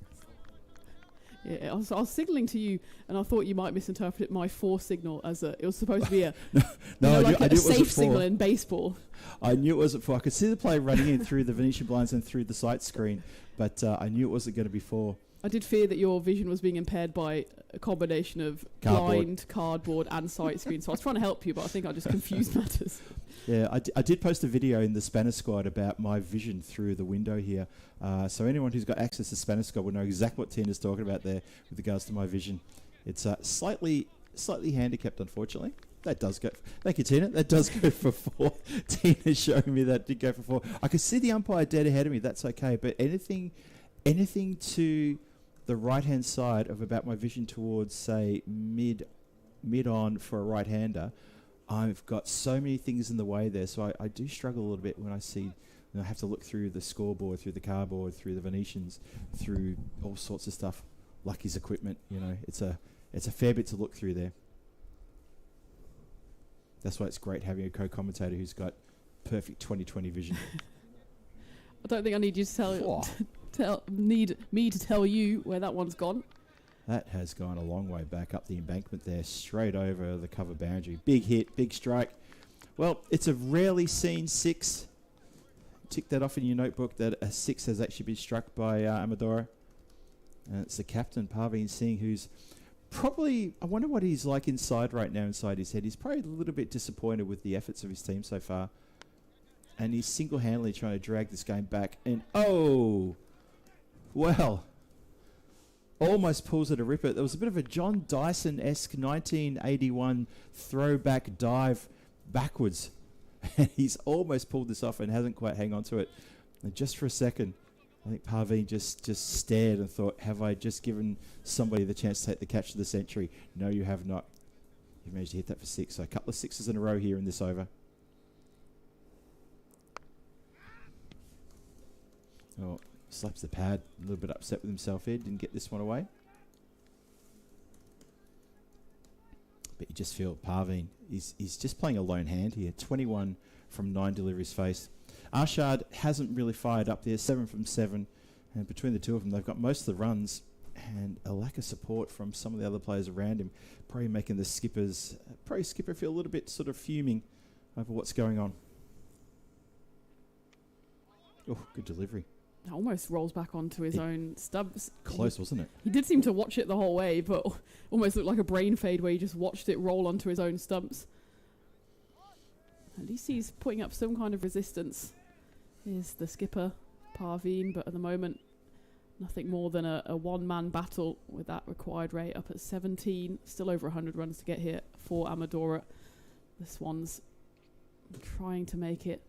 Speaker 3: Yeah, I was signalling to you, and I thought you might misinterpret my 4 signal as it was supposed to be a a safe signal in baseball.
Speaker 2: I knew it wasn't 4. I could see the player running in through the Venetian blinds and through the sight screen, but I knew it wasn't going to be 4.
Speaker 3: I did fear that your vision was being impaired by a combination of blind, cardboard, and sight screen. So I was trying to help you, but I think I just confused matters.
Speaker 2: Yeah, I did post a video in the Spanish squad about my vision through the window here. So anyone who's got access to Spanish squad will know exactly what Tina's talking about there with regards to my vision. It's slightly handicapped, unfortunately. That does go. Thank you, Tina. That does go for 4. Tina's showing me that did go for 4. I could see the umpire dead ahead of me. That's okay. But anything to the right-hand side of about my vision towards, say, mid-on for a right-hander, I've got so many things in the way there. So I do struggle a little bit when I see, I have to look through the scoreboard, through the cardboard, through the Venetians, through all sorts of stuff, Lucky's equipment. It's a fair bit to look through there. That's why it's great having a co-commentator who's got perfect 20/20 vision.
Speaker 3: I don't think I need you to need me to tell you where that one's gone.
Speaker 2: That has gone a long way back up the embankment there, straight over the cover boundary. Big hit, big strike. Well, it's a rarely seen 6. Tick that off in your notebook that a 6 has actually been struck by Amadora. And it's the captain, Parveen Singh, who's probably, I wonder what he's like inside right now, inside his head. He's probably a little bit disappointed with the efforts of his team so far. And he's single-handedly trying to drag this game back. And, almost pulls it a ripper. There was a bit of a John Dyson-esque 1981 throwback dive backwards. And he's almost pulled this off and hasn't quite hang on to it. And just for a second, I think Parveen just stared and thought, have I just given somebody the chance to take the catch of the century? No, you have not. You managed to hit that for 6. So a couple of 6s in a row here in this over. Oh, slaps the pad. A little bit upset with himself here. Didn't get this one away. But you just feel Parveen, he's just playing a lone hand here. 21 from 9 deliveries faced. Arshad hasn't really fired up there. 7 from 7. And between the two of them, they've got most of the runs. And a lack of support from some of the other players around him. Probably making the skipper feel a little bit sort of fuming over what's going on. Oh, good delivery.
Speaker 3: Almost rolls back onto his own stubs.
Speaker 2: Close, wasn't it?
Speaker 3: He did seem to watch it the whole way, but almost looked like a brain fade where he just watched it roll onto his own stumps. At least he's putting up some kind of resistance. Here's the skipper, Parveen, but at the moment, nothing more than a one-man battle with that required rate up at 17. Still over 100 runs to get here for Amadora. The Swans trying to make it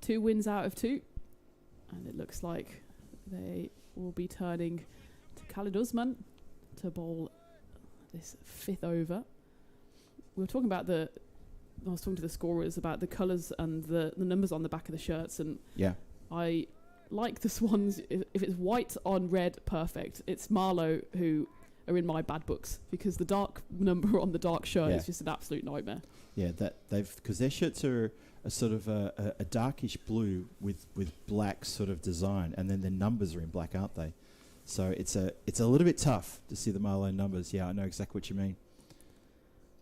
Speaker 3: 2 wins out of 2. And it looks like they will be turning to Khalid Usman to bowl this 5th over. We were talking about I was talking to the scorers about the colours and the numbers on the back of the shirts. And
Speaker 2: yeah,
Speaker 3: I like the Swans. If it's white on red, perfect. It's Marlo who are in my bad books because the dark number on the dark shirt is just an absolute nightmare. Yeah,
Speaker 2: because their shirts are a sort of a darkish blue with black sort of design, and then the numbers are in black, aren't they? So it's a little bit tough to see the Marlo numbers. Yeah, I know exactly what you mean.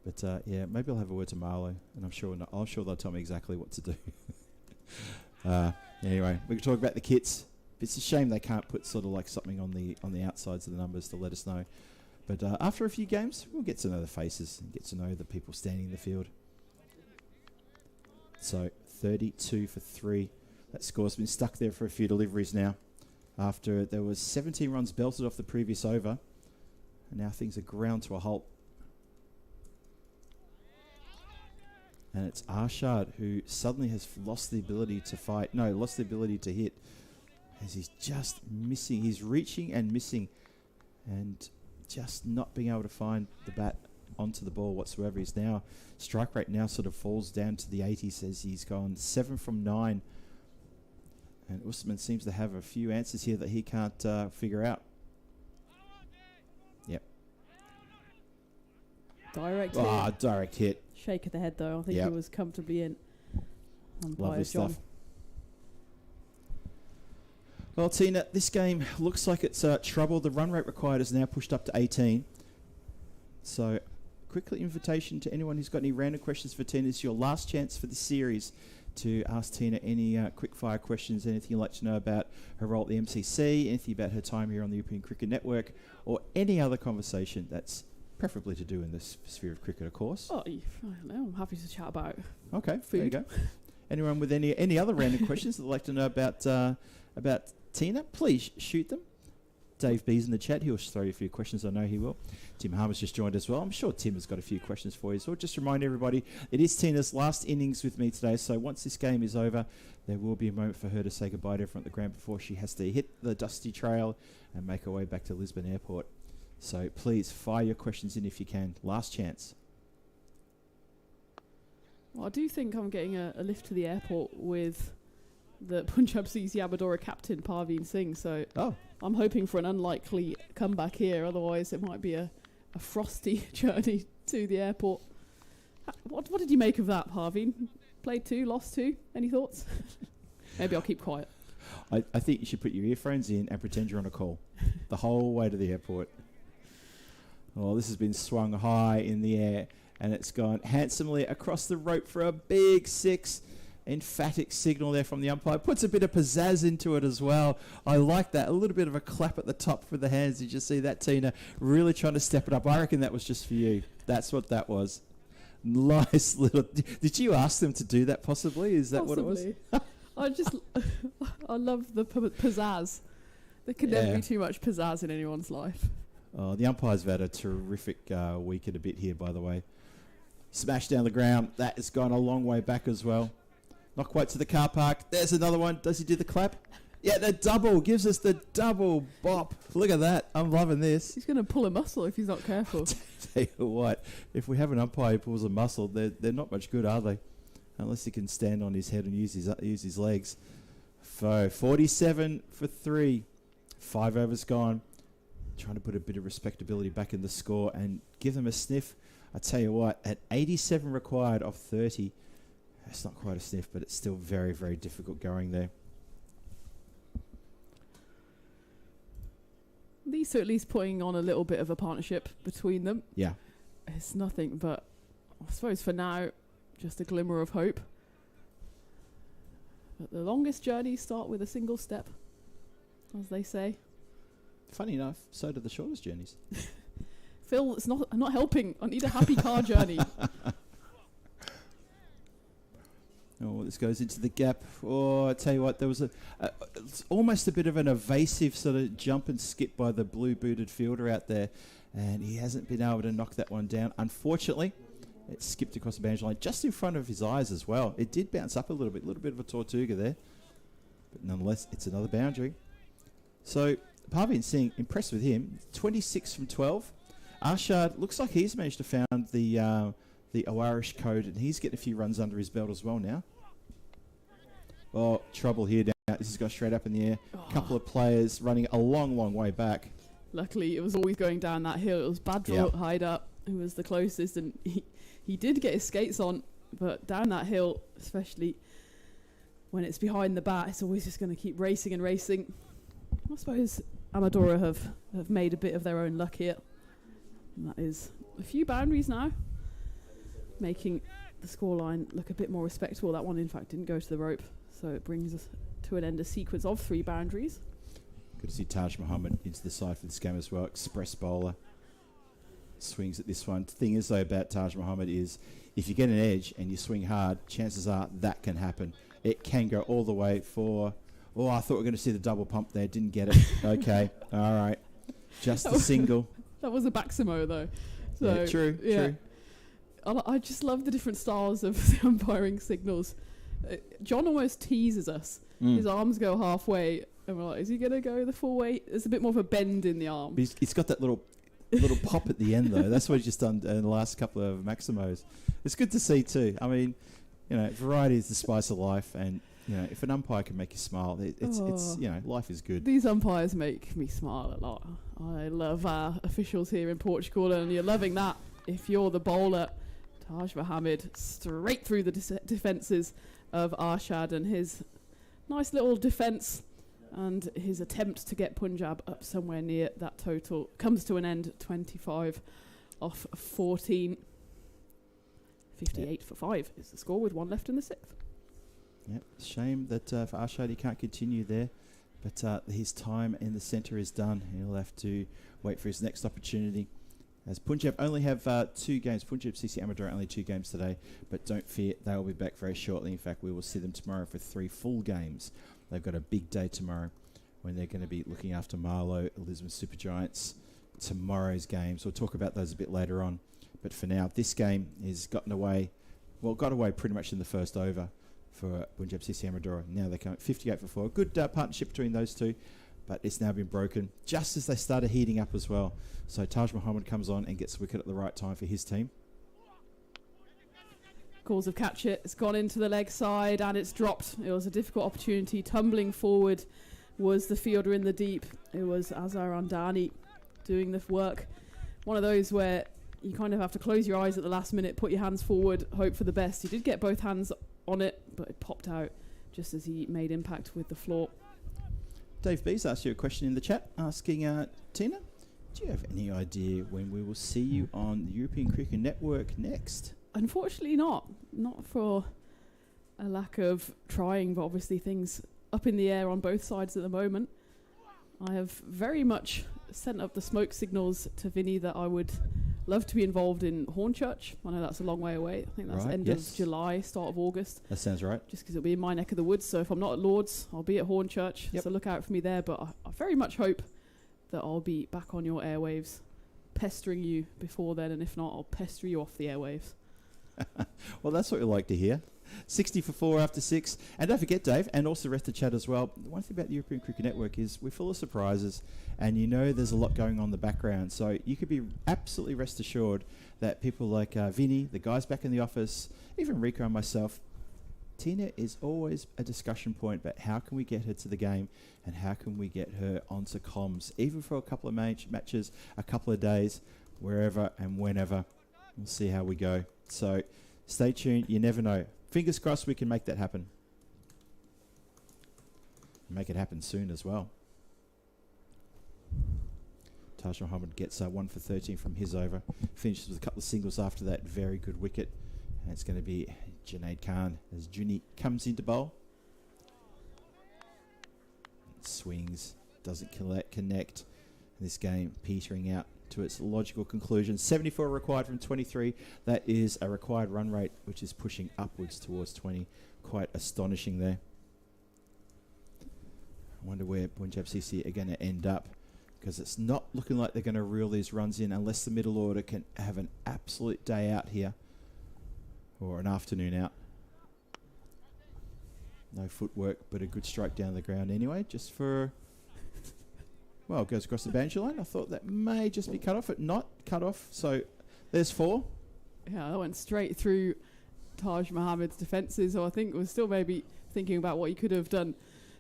Speaker 2: But maybe I'll have a word to Marlo, and I'm sure they'll tell me exactly what to do. Anyway, we can talk about the kits. It's a shame they can't put sort of like something on the outsides of the numbers to let us know. But after a few games, we'll get to know the faces and get to know the people standing in the field. So 32 for 3. That score's been stuck there for a few deliveries now. After there was 17 runs belted off the previous over. And now things are ground to a halt. And it's Arshad who suddenly has lost the ability to fight. No, lost the ability to hit. As he's just missing. He's reaching and missing. And just not being able to find the bat onto the ball whatsoever. He's now, strike rate now sort of falls down to the 80s as he's gone 7 from 9. And Usman seems to have a few answers here that he can't figure out. Yep.
Speaker 3: Direct hit.
Speaker 2: Direct hit.
Speaker 3: Shake of the head, though. I think he was comfortably in.
Speaker 2: Lovely stuff. Well, Tina, this game looks like it's trouble. The run rate required is now pushed up to 18. So, quickly invitation to anyone who's got any random questions for Tina. It's your last chance for this series to ask Tina any quick fire questions, anything you'd like to know about her role at the MCC, anything about her time here on the European Cricket Network, or any other conversation that's preferably to do in the sphere of cricket, of course.
Speaker 3: Oh, I don't know. I'm happy to chat about
Speaker 2: Okay,
Speaker 3: food.
Speaker 2: there you go. Anyone with any other random questions that would like to know about Tina, please shoot them. Dave B's in the chat. He'll throw you a few questions. I know he will. Tim Harmer's just joined as well. I'm sure Tim has got a few questions for you. So just remind everybody, it is Tina's last innings with me today. So once this game is over, there will be a moment for her to say goodbye to everyone at the ground before she has to hit the dusty trail and make her way back to Lisbon Airport. So please fire your questions in if you can. Last chance.
Speaker 3: Well, I do think I'm getting a lift to the airport with the Punjab CC Abadora captain, Parveen Singh. So I'm hoping for an unlikely comeback here. Otherwise, it might be a frosty journey to the airport. What did you make of that, Parveen? Played 2, lost 2. Any thoughts? Maybe I'll keep quiet.
Speaker 2: I think you should put your earphones in and pretend you're on a call the whole way to the airport. Oh, this has been swung high in the air, and it's gone handsomely across the rope for a big 6. Emphatic signal there from the umpire. Puts a bit of pizzazz into it as well. I like that. A little bit of a clap at the top for the hands. Did you see that, Tina? Really trying to step it up. I reckon that was just for you. That's what that was. Nice little... Did you ask them to do that possibly? Is that
Speaker 3: Possibly.
Speaker 2: what it was?
Speaker 3: I love the pizzazz. There can never be too much pizzazz in anyone's life.
Speaker 2: Oh, the umpires have had a terrific week and a bit here, by the way. Smash down the ground. That has gone a long way back as well. Not quite to the car park. There's another one. Does he do the clap? Yeah, the double. Gives us the double bop. Look at that. I'm loving this.
Speaker 3: He's going to pull a muscle if he's not careful.
Speaker 2: Tell you what, if we have an umpire who pulls a muscle, they're not much good, are they? Unless he can stand on his head and use his legs. 47 for 3. 5 overs gone. Trying to put a bit of respectability back in the score and give them a sniff. I tell you what, at 87 required of 30, it's not quite a sniff, but it's still very, very difficult going there.
Speaker 3: These two at least putting on a little bit of a partnership between them.
Speaker 2: Yeah.
Speaker 3: It's nothing but, I suppose for now, just a glimmer of hope. But the longest journeys start with a single step, as they say.
Speaker 2: Funny enough, so do the shortest journeys.
Speaker 3: Phil, it's not helping. I need a happy car journey.
Speaker 2: Oh, this goes into the gap. Oh, I tell you what, there was it's almost a bit of an evasive sort of jump and skip by the blue-booted fielder out there, and he hasn't been able to knock that one down. Unfortunately, it skipped across the boundary line just in front of his eyes as well. It did bounce up a little bit of a Tortuga there, but nonetheless, it's another boundary. So Parveen Singh, impressed with him. 26 from 12. Arshad looks like he's managed to found the Oish code, and he's getting a few runs under his belt as well now. Oh, trouble here now. This has gone straight up in the air. A couple of players running a long, long way back.
Speaker 3: Luckily, it was always going down that hill. It was Badra Hide Up who was the closest, and he did get his skates on, but down that hill, especially when it's behind the bat, it's always just going to keep racing and racing. I suppose Amadora have made a bit of their own luck here. And that is a few boundaries now, making the scoreline look a bit more respectable. That one, in fact, didn't go to the rope, so it brings us to an end a sequence of 3 boundaries.
Speaker 2: Good to see Taj Muhammad into the side for this game as well. Express bowler. Swings at this one. The thing is, though, about Taj Muhammad is if you get an edge and you swing hard, chances are that can happen. It can go all the way for... Oh, I thought we were going to see the double pump there. Didn't get it. Okay. All right. Just a single.
Speaker 3: That was a Baximo, though. So,
Speaker 2: yeah, true.
Speaker 3: I just love the different styles of the umpiring signals. John almost teases us. His arms go halfway, and we're like, is he going to go the full way? There's a bit more of a bend in the arm.
Speaker 2: But he's got that little pop at the end, though. That's what he's just done in the last couple of Maximos. It's good to see, too. I mean, variety is the spice of life, and, if an umpire can make you smile, it's life is good.
Speaker 3: These umpires make me smile a lot. I love our officials here in Portugal, and you're loving that. If you're the bowler, Taj Mohammed straight through the defences of Arshad and his nice little defence and his attempt to get Punjab up somewhere near that total comes to an end 25 off 14. 58 for 5 is the score with 1 left in the 6th.
Speaker 2: Yep, shame that for Arshad he can't continue there, but his time in the centre is done. He'll have to wait for his next opportunity. As Punjab only have 2 games, Punjab CC Amador only 2 games today, but don't fear, they'll be back very shortly. In fact, we will see them tomorrow for 3 full games. They've got a big day tomorrow when they're going to be looking after Marlo, Elizabeth Supergiants. Tomorrow's games, we'll talk about those a bit later on. But for now, this game got away pretty much in the first over for Punjab CC Amador. Now they come 58 for 4. Good partnership between those two. But it's now been broken just as they started heating up as well. So Taj Mohammed comes on and gets the wicket at the right time for his team.
Speaker 3: Calls of catch it. It's gone into the leg side and it's dropped. It was a difficult opportunity. Tumbling forward was the fielder in the deep. It was Azhar Andani doing the work. One of those where you kind of have to close your eyes at the last minute, put your hands forward, hope for the best. He did get both hands on it, but it popped out just as he made impact with the floor.
Speaker 2: Dave B's asked you a question in the chat, asking, Tina, do you have any idea when we will see you on the European Cricket Network next?
Speaker 3: Unfortunately not. Not for a lack of trying, but obviously things up in the air on both sides at the moment. I have very much sent up the smoke signals to Vinny that I would love to be involved in Hornchurch. I know that's a long way away. I think that's end of July, start of August.
Speaker 2: That sounds right.
Speaker 3: Just because it'll be in my neck of the woods. So if I'm not at Lord's, I'll be at Hornchurch.
Speaker 2: Yep.
Speaker 3: So look out for me there. But I very much hope that I'll be back on your airwaves, pestering you before then. And if not, I'll pester you off the airwaves.
Speaker 2: Well, that's what we like to hear. 60 for 4 after 6. And don't forget, Dave, and also the rest of the chat as well, the one thing about the European Cricket Network is we're full of surprises, and there's a lot going on in the background. So you could be absolutely rest assured that people like Vinny, the guys back in the office, even Rico and myself, Tina is always a discussion point about how can we get her to the game and how can we get her onto comms, even for a couple of matches, a couple of days, wherever and whenever. We'll see how we go. So stay tuned. You never know. Fingers crossed we can make that happen. Make it happen soon as well. Taj Mohammed gets 1 for 13 from his over. Finishes with a couple of singles after that. Very good wicket. And it's going to be Junaid Khan as Juni comes into bowl. Swings. Doesn't connect. This game petering out to its logical conclusion. 74 required from 23. That is a required run rate, which is pushing upwards towards 20. Quite astonishing there. I wonder where Punjab CC are going to end up, because it's not looking like they're going to reel these runs in unless the middle order can have an absolute day out here, or an afternoon out. No footwork, but a good strike down the ground anyway, just for... Well, it goes across the boundary line. I thought that may just be cut off, but not cut off. So there's 4.
Speaker 3: Yeah, that went straight through Taj Mohammed's defences. So I think we're still maybe thinking about what he could have done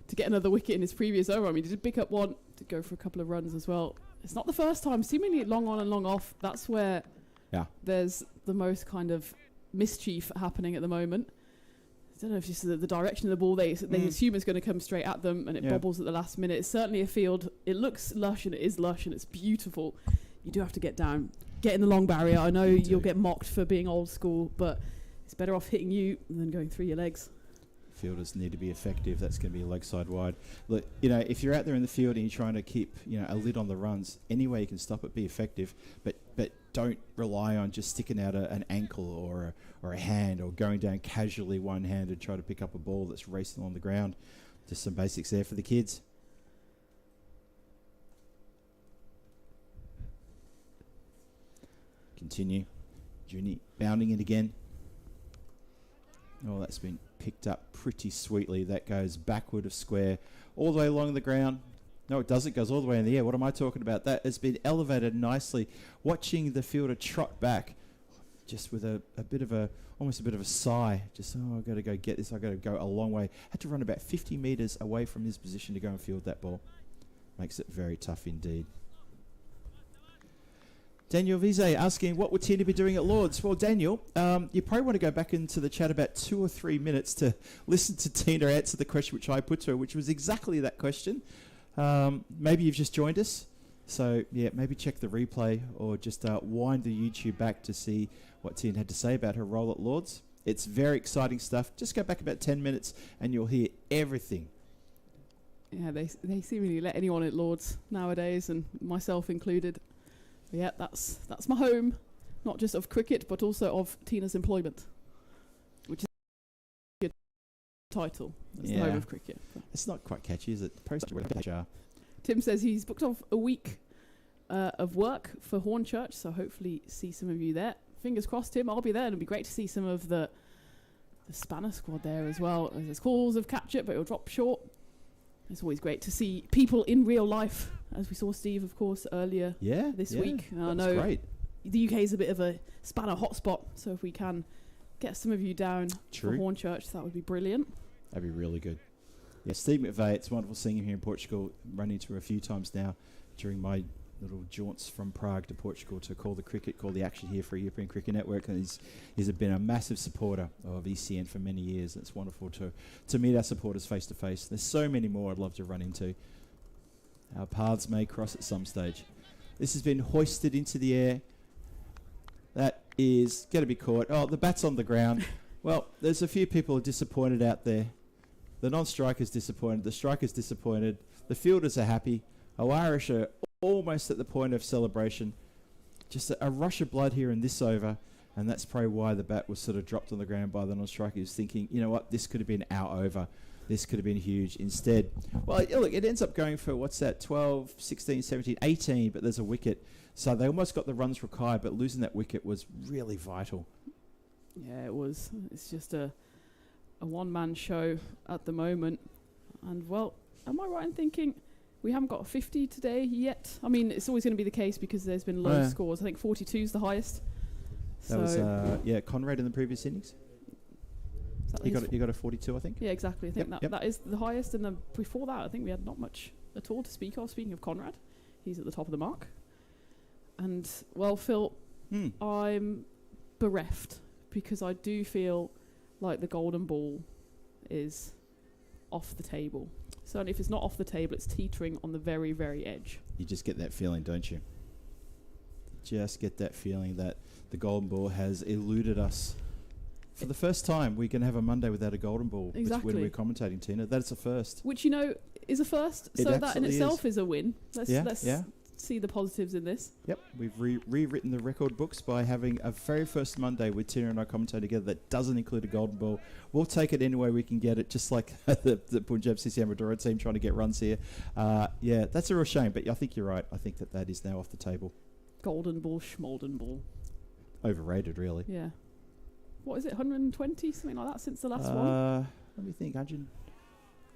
Speaker 3: to get another wicket in his previous over. I mean, he did pick up one to go for a couple of runs as well. It's not the first time. Seemingly long on and long off. That's where there's the most kind of mischief happening at the moment. I don't know if it's the direction of the ball, they assume it's going to come straight at them, and it bobbles at the last minute. It's certainly a field. It looks lush, and it is lush, and it's beautiful. You do have to get down, get in the long barrier. I know you'll get mocked for being old school, but it's better off hitting you than going through your legs.
Speaker 2: Fielders need to be effective. That's going to be a leg side wide. Look, if you're out there in the field and you're trying to keep a lid on the runs, any way you can stop it, be effective. But don't rely on just sticking out an ankle or a hand, or going down casually one-handed try to pick up a ball that's racing on the ground. Just some basics there for the kids. Continue. Junie bounding it again. Oh, that's been picked up pretty sweetly. That goes backward of square, all the way along the ground. No, it doesn't. It goes all the way in the air. What am I talking about? That has been elevated nicely. Watching the fielder trot back, just with almost a bit of a sigh. Just, I've got to go get this. I've got to go a long way. Had to run about 50 metres away from his position to go and field that ball. Makes it very tough indeed. Daniel Vize asking, what would Tina be doing at Lords? Well, Daniel, you probably want to go back into the chat about 2 or 3 minutes to listen to Tina answer the question which I put to her, which was exactly that question. Maybe you've just joined us. So, yeah, maybe check the replay or just wind the YouTube back to see what Tina had to say about her role at Lords. It's very exciting stuff. Just go back about 10 minutes and you'll hear everything.
Speaker 3: Yeah, they seemingly let anyone at Lords nowadays, and myself included. But yeah, that's my home, not just of cricket, but also of Tina's employment, which is a good title. That's the home of cricket.
Speaker 2: It's not quite catchy, is it?
Speaker 3: Tim says he's booked off a week of work for Hornchurch, so hopefully see some of you there. Fingers crossed, Tim. I'll be there, and it'll be great to see some of the Spanner squad there as well. There's calls of catch it, but it'll drop short. It's always great to see people in real life, as we saw Steve, of course, earlier this week. I know
Speaker 2: great.
Speaker 3: The UK is a bit of a Spanner hotspot, so if we can get some of you down for Hornchurch, that would be brilliant.
Speaker 2: That'd be really good. Yeah, Steve McVeigh, it's wonderful seeing him here in Portugal. Run into him a few times now during my little jaunts from Prague to Portugal to call the action here for European Cricket Network, and he's been a massive supporter of ECN for many years. It's wonderful to meet our supporters face to face. There's so many more I'd love to run into. Our paths may cross at some stage. This has been hoisted into the air. That is going to be caught. Oh, the bat's on the ground. Well, there's a few people disappointed out there. The non-striker's disappointed. The striker's disappointed. The fielders are happy. Irish are almost at the point of celebration. Just a rush of blood here in this over, and that's probably why the bat was sort of dropped on the ground by the non-striker. He was thinking, you know what, this could have been our over. This could have been huge. Instead, well, look, it ends up going for, 12, 16, 17, 18, but there's a wicket. So they almost got the runs required, but losing that wicket was really vital.
Speaker 3: Yeah, it was. It's just a one-man show at the moment. And, well, am I right in thinking we haven't got a 50 today yet? I mean, it's always going to be the case because there's been low scores. I think 42 is the highest.
Speaker 2: That was, Conrad in the previous innings. You got a 42, I think?
Speaker 3: Yeah, exactly. I think that is the highest. And then before that, I think we had not much at all to speak of. Speaking of Conrad, he's at the top of the mark. And, well, Phil, I'm bereft because I do feel like the golden ball is off the table. Certainly if it's not off the table, it's teetering on the very, very edge.
Speaker 2: You just get that feeling, don't you? Just get that feeling that the golden ball has eluded us. For the first time, we can have a Monday without a golden ball.
Speaker 3: Exactly.
Speaker 2: When we're commentating, Tina. That's a first.
Speaker 3: Which, is a first. So that in itself is a win. Let's see the positives in this.
Speaker 2: Yep. We've rewritten the record books by having a very first Monday with Tina and I commentating together that doesn't include a golden ball. We'll take it any way we can get it, just like the Punjab CC Amadora team trying to get runs here. That's a real shame, but I think you're right. I think that is now off the table.
Speaker 3: Golden ball, schmolden ball.
Speaker 2: Overrated, really.
Speaker 3: Yeah. What is it, 120, something like that since the last one?
Speaker 2: Let me think, 100.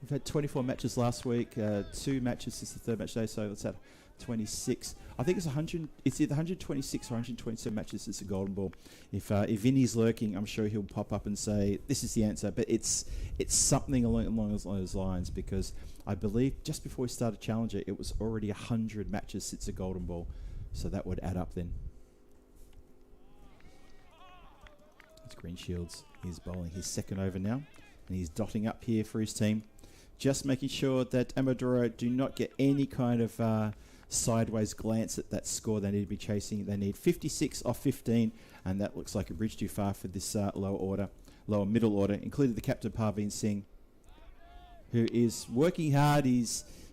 Speaker 2: We've had 24 matches last week, 2 matches since the third match day, so let's have 26. I think it's 100. It's either 126 or 127 matches since the golden ball. If Vinny's lurking, I'm sure he'll pop up and say this is the answer. But it's something along those lines, because I believe just before we started Challenger, it was already 100 matches since the golden ball, so that would add up then. Green Shields is bowling his second over now, and he's dotting up here for his team, just making sure that Amadora do not get any kind of sideways glance at that score they need to be chasing. They need 56 off 15, and that looks like a bridge too far for this lower middle order, including the captain Parveen Singh, who is working hard.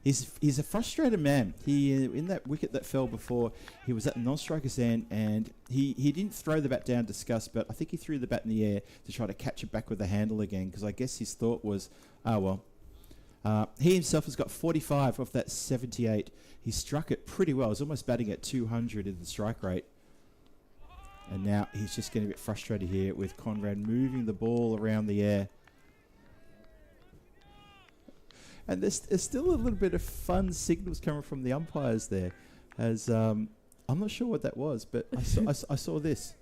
Speaker 2: He's a frustrated man. He in that wicket that fell before, he was at the non-striker's end, and he didn't throw the bat down disgust, but I think he threw the bat in the air to try to catch it back with the handle again, because I guess his thought was, he himself has got 45 off that 78. He struck it pretty well. He was almost batting at 200 in the strike rate. And now he's just getting a bit frustrated here with Conrad moving the ball around the air. And there's still a little bit of fun signals coming from the umpires there. As I'm not sure what that was, but I saw this.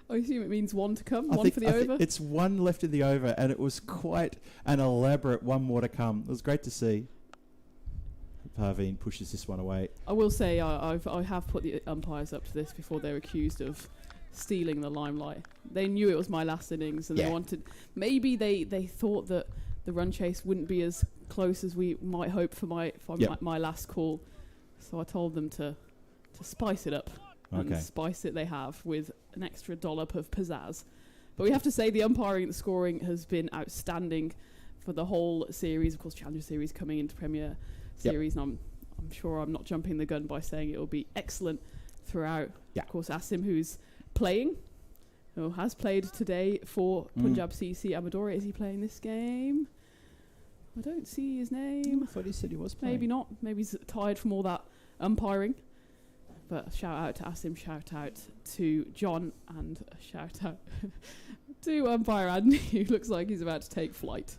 Speaker 3: I assume it means one to come,
Speaker 2: I
Speaker 3: one
Speaker 2: think,
Speaker 3: for the
Speaker 2: I
Speaker 3: over.
Speaker 2: think it's one left in the over, and it was quite an elaborate one more to come. It was great to see. Parveen pushes this one away.
Speaker 3: I will say I have put the umpires up to this before they're accused of stealing the limelight. They knew it was my last innings, and they wanted. Maybe they thought that the run chase wouldn't be as close as we might hope for my last call. So I told them to spice it up.
Speaker 2: Okay.
Speaker 3: And spice it they have with an extra dollop of pizzazz. But we have to say the umpiring and the scoring has been outstanding for the whole series. Of course, Challenger Series coming into Premier Series, and I'm sure I'm not jumping the gun by saying it will be excellent throughout. Of course, Asim, who's playing, who has played today for Punjab CC Amadora. Is he playing this game? I don't see his name.
Speaker 2: I thought he said he was playing.
Speaker 3: Maybe not. Maybe he's tired from all that umpiring. But shout out to Asim, shout out to John, and a shout out to umpire Andy, who looks like he's about to take flight.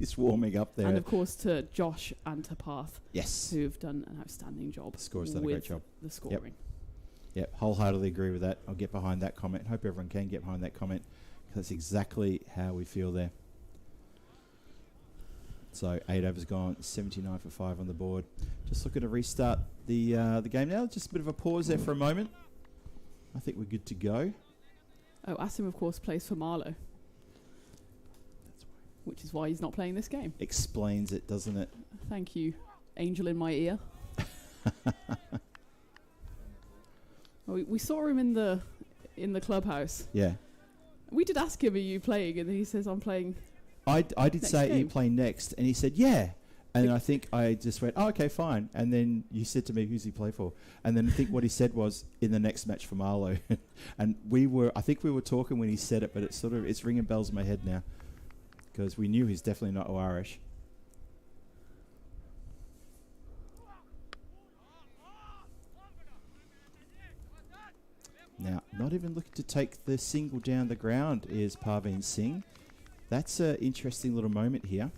Speaker 2: He's warming up there.
Speaker 3: And of course to Josh and to Path,
Speaker 2: yes,
Speaker 3: who've done an outstanding job.
Speaker 2: The score's done a great job.
Speaker 3: The scoring.
Speaker 2: Yep, wholeheartedly agree with that. I'll get behind that comment. Hope everyone can get behind that comment, because that's exactly how we feel there. So 8 overs gone, 79 for 5 on the board. Just looking to restart the game now. Just a bit of a pause there for a moment. I think we're good to go.
Speaker 3: Oh, Asim, of course, plays for Marlo. Which is why he's not playing this game.
Speaker 2: Explains it, doesn't it?
Speaker 3: Thank you, angel in my ear. We saw him in the clubhouse.
Speaker 2: Yeah.
Speaker 3: We did ask him, "Are you playing?" And he says, "I'm playing."
Speaker 2: I did say, "Are you playing next?" And he said, "Yeah." And then I think I just went, "Oh, okay, fine." And then you said to me, "Who's he play for?" And then I think what he said was, "In the next match for Marlo." And I think we were talking when he said it, but it's ringing bells in my head now, because we knew he's definitely not Oish. Now, not even looking to take the single down the ground is Parveen Singh. That's an interesting little moment here.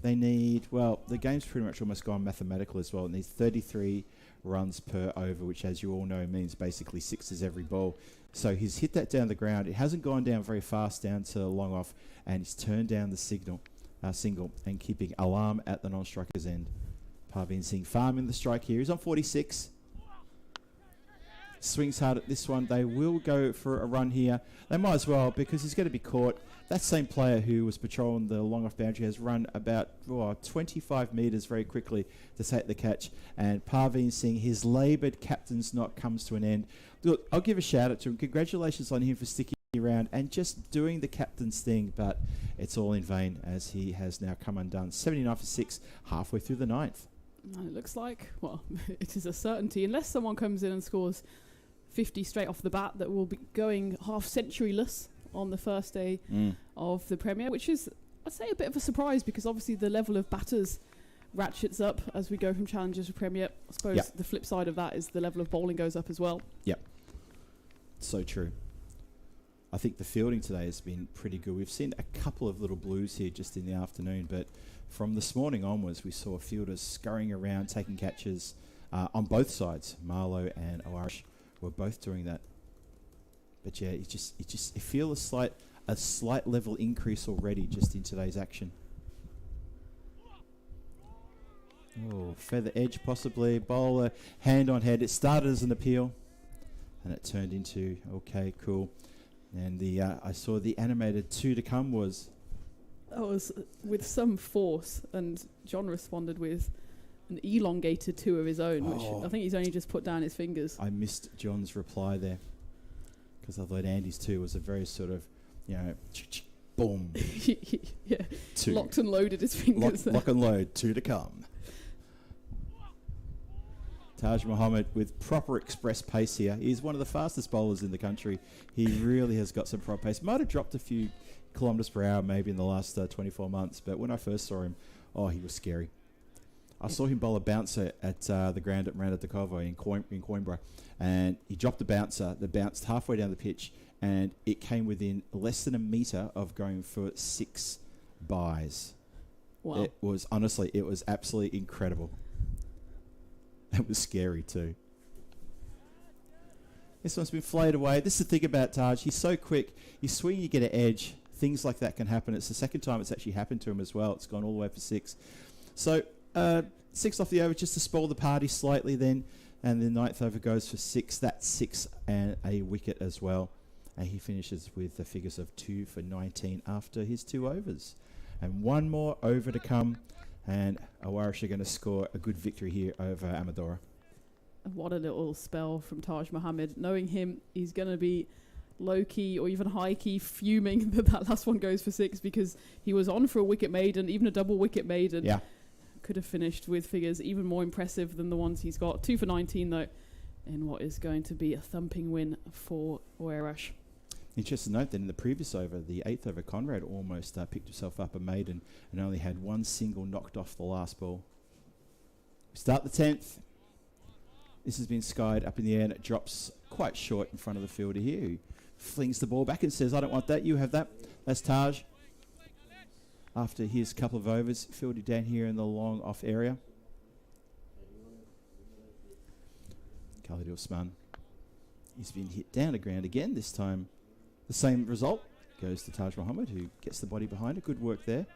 Speaker 2: They need, the game's pretty much almost gone mathematical as well. It needs 33 runs per over, which, as you all know, means basically sixes every ball. So he's hit that down the ground. It hasn't gone down very fast down to long off, and he's turned down the single and keeping alarm at the non-striker's end. Parveen Singh farming the strike here. He's on 46. Swings hard at this one. They will go for a run here. They might as well, because he's going to be caught. That same player who was patrolling the long off boundary has run about 25 metres very quickly to take the catch. And Parveen Singh, his laboured captain's knot comes to an end. Look, I'll give a shout out to him. Congratulations on him for sticking around and just doing the captain's thing, but it's all in vain as he has now come undone. 79 for 6, halfway through the ninth.
Speaker 3: And it looks like, it is a certainty, unless someone comes in and scores 50 straight off the bat, that will be going half-centuryless on the first day of the Premier, which is, I'd say, a bit of a surprise, because obviously the level of batters ratchets up as we go from Challengers to Premier. I suppose the flip side of that is the level of bowling goes up as well. Yep.
Speaker 2: So true. I think the fielding today has been pretty good. We've seen a couple of little blues here just in the afternoon, but from this morning onwards, we saw fielders scurrying around, taking catches on both sides. Marlo and Oish were both doing that. But yeah, you feel a slight level increase already just in today's action. Oh, feather edge possibly. Bowler hand on head. It started as an appeal, and it turned into okay, cool. And I saw the animated 2 to come was.
Speaker 3: That was with some force, and John responded with an elongated 2 of his own, which I think he's only just put down his fingers.
Speaker 2: I missed John's reply there, because I thought Andy's 2 was a very sort of, boom.
Speaker 3: Yeah,
Speaker 2: 2.
Speaker 3: Locked and loaded his fingers.
Speaker 2: Lock and load, 2 to come. Taj Muhammad with proper express pace here. He's one of the fastest bowlers in the country. He really has got some proper pace. Might have dropped a few kilometres per hour maybe in the last 24 months, but when I first saw him, he was scary. I saw him bowl a bouncer at the ground at Miranda de Covo in Coimbra, and he dropped the bouncer that bounced halfway down the pitch, and it came within less than a metre of going for 6 byes.
Speaker 3: Wow.
Speaker 2: It was absolutely incredible. It was scary too. This one's been flayed away. This is the thing about Taj. He's so quick. You swing, you get an edge. Things like that can happen. It's the second time it's actually happened to him as well. It's gone all the way for 6. So 6 off the over just to spoil the party slightly then. And the 9th over goes for 6. That's 6 and a wicket as well. And he finishes with the figures of 2 for 19 after his 2 overs. And one more over to come. And Oish are going to score a good victory here over Amadora.
Speaker 3: What a little spell from Taj Mohammed. Knowing him, he's going to be low-key or even high-key fuming that last one goes for 6 because he was on for a wicket maiden, even a double wicket maiden.
Speaker 2: Yeah.
Speaker 3: Could have finished with figures even more impressive than the ones he's got. 2 for 19, though, in what is going to be a thumping win for Oish.
Speaker 2: Interesting to note that in the previous over, the 8th over, Conrad almost picked himself up a maiden and only had 1 single knocked off the last ball. We start the 10th. This has been skied up in the air and it drops quite short in front of the fielder here, who flings the ball back and says, I don't want that, you have that. That's Taj. After his couple of overs, fielded down here in the long off area. Khalid Usman. He's been hit down to ground again. This time the same result goes to Taj Mohammed, who gets the body behind it. Good work there.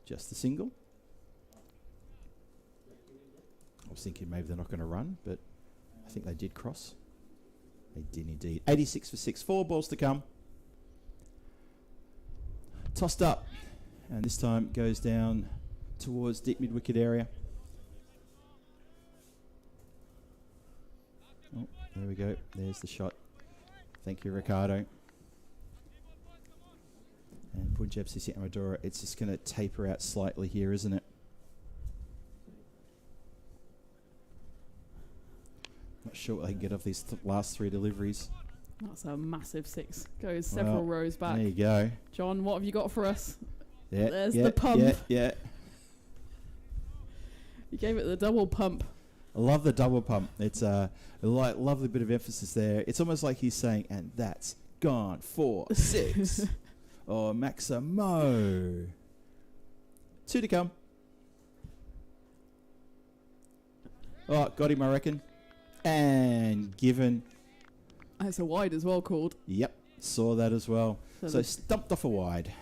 Speaker 2: Just the single. I was thinking maybe they're not going to run, but I think they did cross. They did indeed. 86 for 6. 4 balls to come. Tossed up. And this time goes down towards deep mid-wicket area. Oh, there we go. There's the shot. Thank you, Ricardo. And Punjab CC Amadora, it's just going to taper out slightly here, isn't it? Not sure what they can get off these last 3 deliveries.
Speaker 3: That's a massive 6. Goes several rows back.
Speaker 2: There you go.
Speaker 3: John, what have you got for us?
Speaker 2: Yeah,
Speaker 3: There's the pump.
Speaker 2: Yeah.
Speaker 3: You gave it the double pump.
Speaker 2: I love the double pump. It's a lovely bit of emphasis there. It's almost like he's saying, and that's gone for 6. Or Maximo. 2 to come. Oh, got him, I reckon. And given.
Speaker 3: That's a wide as well called.
Speaker 2: Yep, saw that as well. So stumped off a wide.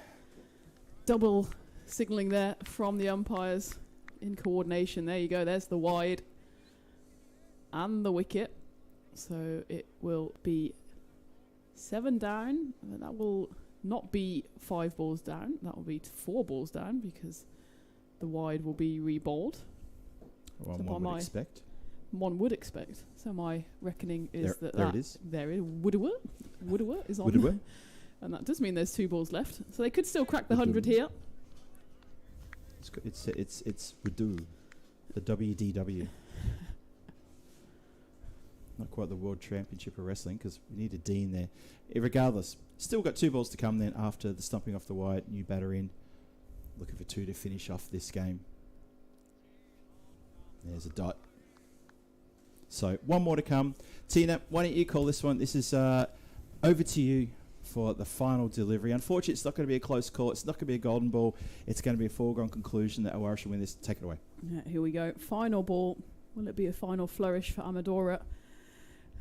Speaker 3: Double signalling there from the umpires in coordination. There you go. There's the wide and the wicket. So it will be 7 down. That will not be 5 balls down. That will be 4 balls down because the wide will be reballed.
Speaker 2: Well, one would expect.
Speaker 3: One would expect. So my reckoning is
Speaker 2: there
Speaker 3: that
Speaker 2: it is.
Speaker 3: There it Woodawa is on.
Speaker 2: Woodawa.
Speaker 3: And that does mean there's 2 balls left. So they could still crack the 100 here.
Speaker 2: It's Wudu, the WDW. Not quite the World Championship of Wrestling because we need a D in there. Regardless, still got 2 balls to come then after the stumping off the wide. New batter in. Looking for 2 to finish off this game. There's a dot. So 1 more to come. Tina, why don't you call this one? This is over to you for the final delivery. Unfortunately, it's not going to be a close call. It's not going to be a golden ball. It's going to be a foregone conclusion that Oish will win this. Take it away.
Speaker 3: Yeah, here we go. Final ball. Will it be a final flourish for Amadora?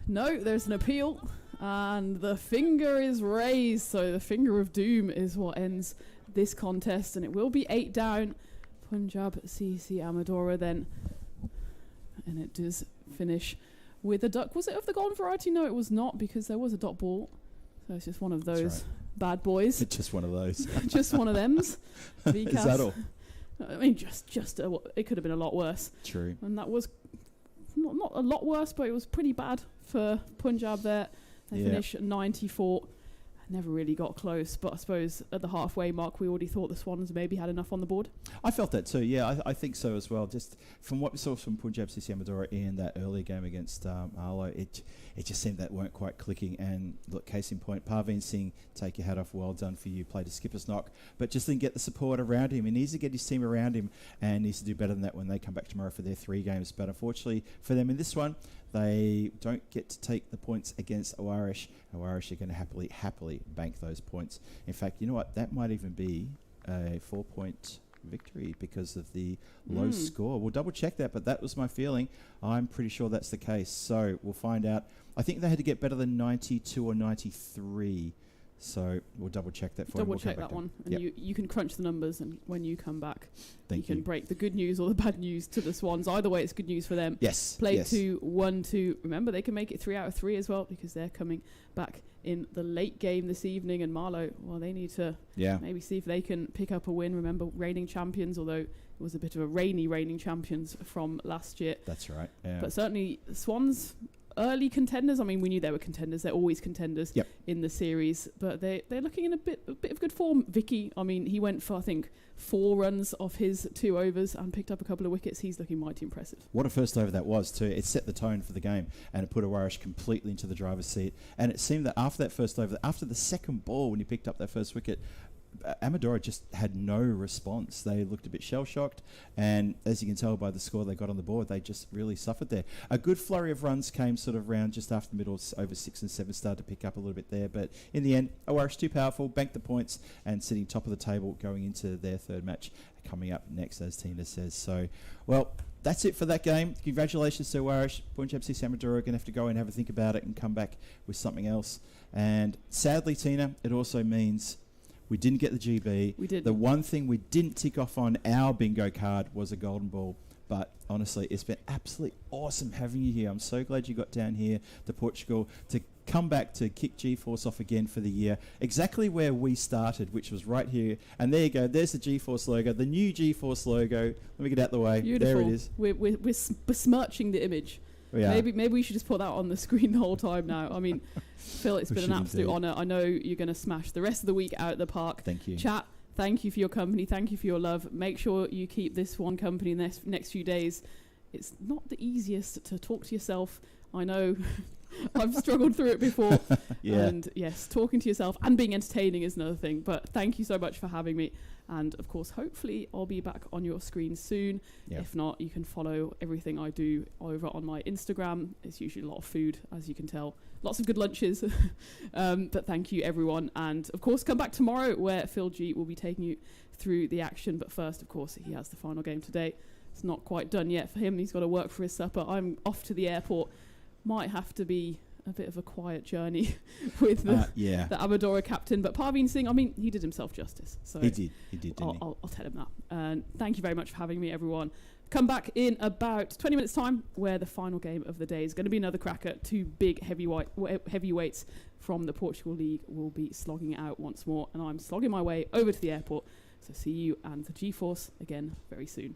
Speaker 3: No, there's an appeal. And the finger is raised. So the finger of doom is what ends this contest. And it will be 8 down. Punjab CC Amadora then. And it does finish with a duck. Was it of the golden variety? No, it was not because there was a dot ball. So it's just one of those bad boys.
Speaker 2: Just one of those.
Speaker 3: Just one of them's.
Speaker 2: Is that all?
Speaker 3: I mean, it could have been a lot worse.
Speaker 2: True.
Speaker 3: And that was not a lot worse, but it was pretty bad for Punjab there. They finished 94. never really got close. But I suppose at the halfway mark, we already thought the Swans maybe had enough on the board.
Speaker 2: I felt that too. Yeah, I think so as well. Just from what we saw from Punjab CC Amadora in that earlier game against Marlo, it just seemed that weren't quite clicking. And look, case in point, Parveen Singh, take your hat off. Well done for you. Played a skipper's knock, but just didn't get the support around him. He needs to get his team around him and needs to do better than that when they come back tomorrow for their 3 games. But unfortunately for them in this one, they don't get to take the points against Oish. Oish are going to happily bank those points. In fact, you know what? That might even be a 4-point victory because of the low score. We'll double check that, but that was my feeling. I'm pretty sure that's the case. So we'll find out. I think they had to get better than 92 or 93. So we'll double check that for you.
Speaker 3: Double check that one. And you can crunch the numbers, and when you come back, you can break the good news or the bad news to the Swans. Either way, it's good news for them.
Speaker 2: Yes.
Speaker 3: Played to 1-2. Remember, they can make it 3 out of 3 as well because they're coming back in the late game this evening. And Marlo, well, they need to maybe see if they can pick up a win. Remember, reigning champions, although it was a bit of a reigning champions from last year.
Speaker 2: That's right. Yeah.
Speaker 3: But certainly, Swans... early contenders. I mean, we knew they were contenders. They're always contenders in the series, but they're looking in a bit of good form. Vicky, I mean, he went for I think 4 runs off his 2 overs and picked up a couple of wickets. He's looking mighty impressive.
Speaker 2: What a first over that was too. It set the tone for the game and it put Oish completely into the driver's seat. And it seemed that after that first over, after the second ball when he picked up that first wicket, Amadora just had no response. They looked a bit shell-shocked, and as you can tell by the score they got on the board, they just really suffered there. A good flurry of runs came sort of round just after the middle, over 6 and 7, started to pick up a little bit there, but in the end, Oish too powerful, banked the points, and sitting top of the table going into their 3rd match coming up next, as Tina says. So, well, that's it for that game. Congratulations to Oish. Punjab CC Amadora are going to have to go and have a think about it and come back with something else. And sadly, Tina, it also means... we didn't get the GB.
Speaker 3: We did.
Speaker 2: The one thing we didn't tick off on our bingo card was a golden ball. But honestly, it's been absolutely awesome having you here. I'm so glad you got down here to Portugal to come back to kick G-Force off again for the year. Exactly where we started, which was right here. And there you go. There's the G-Force logo, the new G-Force logo. Let me get out the way.
Speaker 3: Beautiful.
Speaker 2: There it is.
Speaker 3: We're besmirching the image. Maybe we should just put that on the screen the whole time now. I mean, Phil, it's been an absolute honour. I know you're going to smash the rest of the week out at the park.
Speaker 2: Thank you.
Speaker 3: Chat, thank you for your company. Thank you for your love. Make sure you keep this one company in the next few days. It's not the easiest to talk to yourself. I know I've struggled through it before. And yes, talking to yourself and being entertaining is another thing. But thank you so much for having me. And of course, hopefully I'll be back on your screen soon. If not, you can follow everything I do over on my Instagram. It's usually a lot of food, as you can tell. Lots of good lunches. But thank you, everyone. And of course, come back tomorrow where Phil G will be taking you through the action. But first, of course, he has the final game today. It's not quite done yet for him. He's got to work for his supper. I'm off to the airport. Might have to be a bit of a quiet journey with the Amadora captain, but Parveen Singh, I mean, he did himself justice. So
Speaker 2: he did, didn't he?
Speaker 3: I'll tell him that. And thank you very much for having me, everyone. Come back in about 20 minutes time where the final game of the day is going to be another cracker. 2 big heavyweights from the Portugal League will be slogging it out once more, and I'm slogging my way over to the airport. So see you and the G-Force again very soon.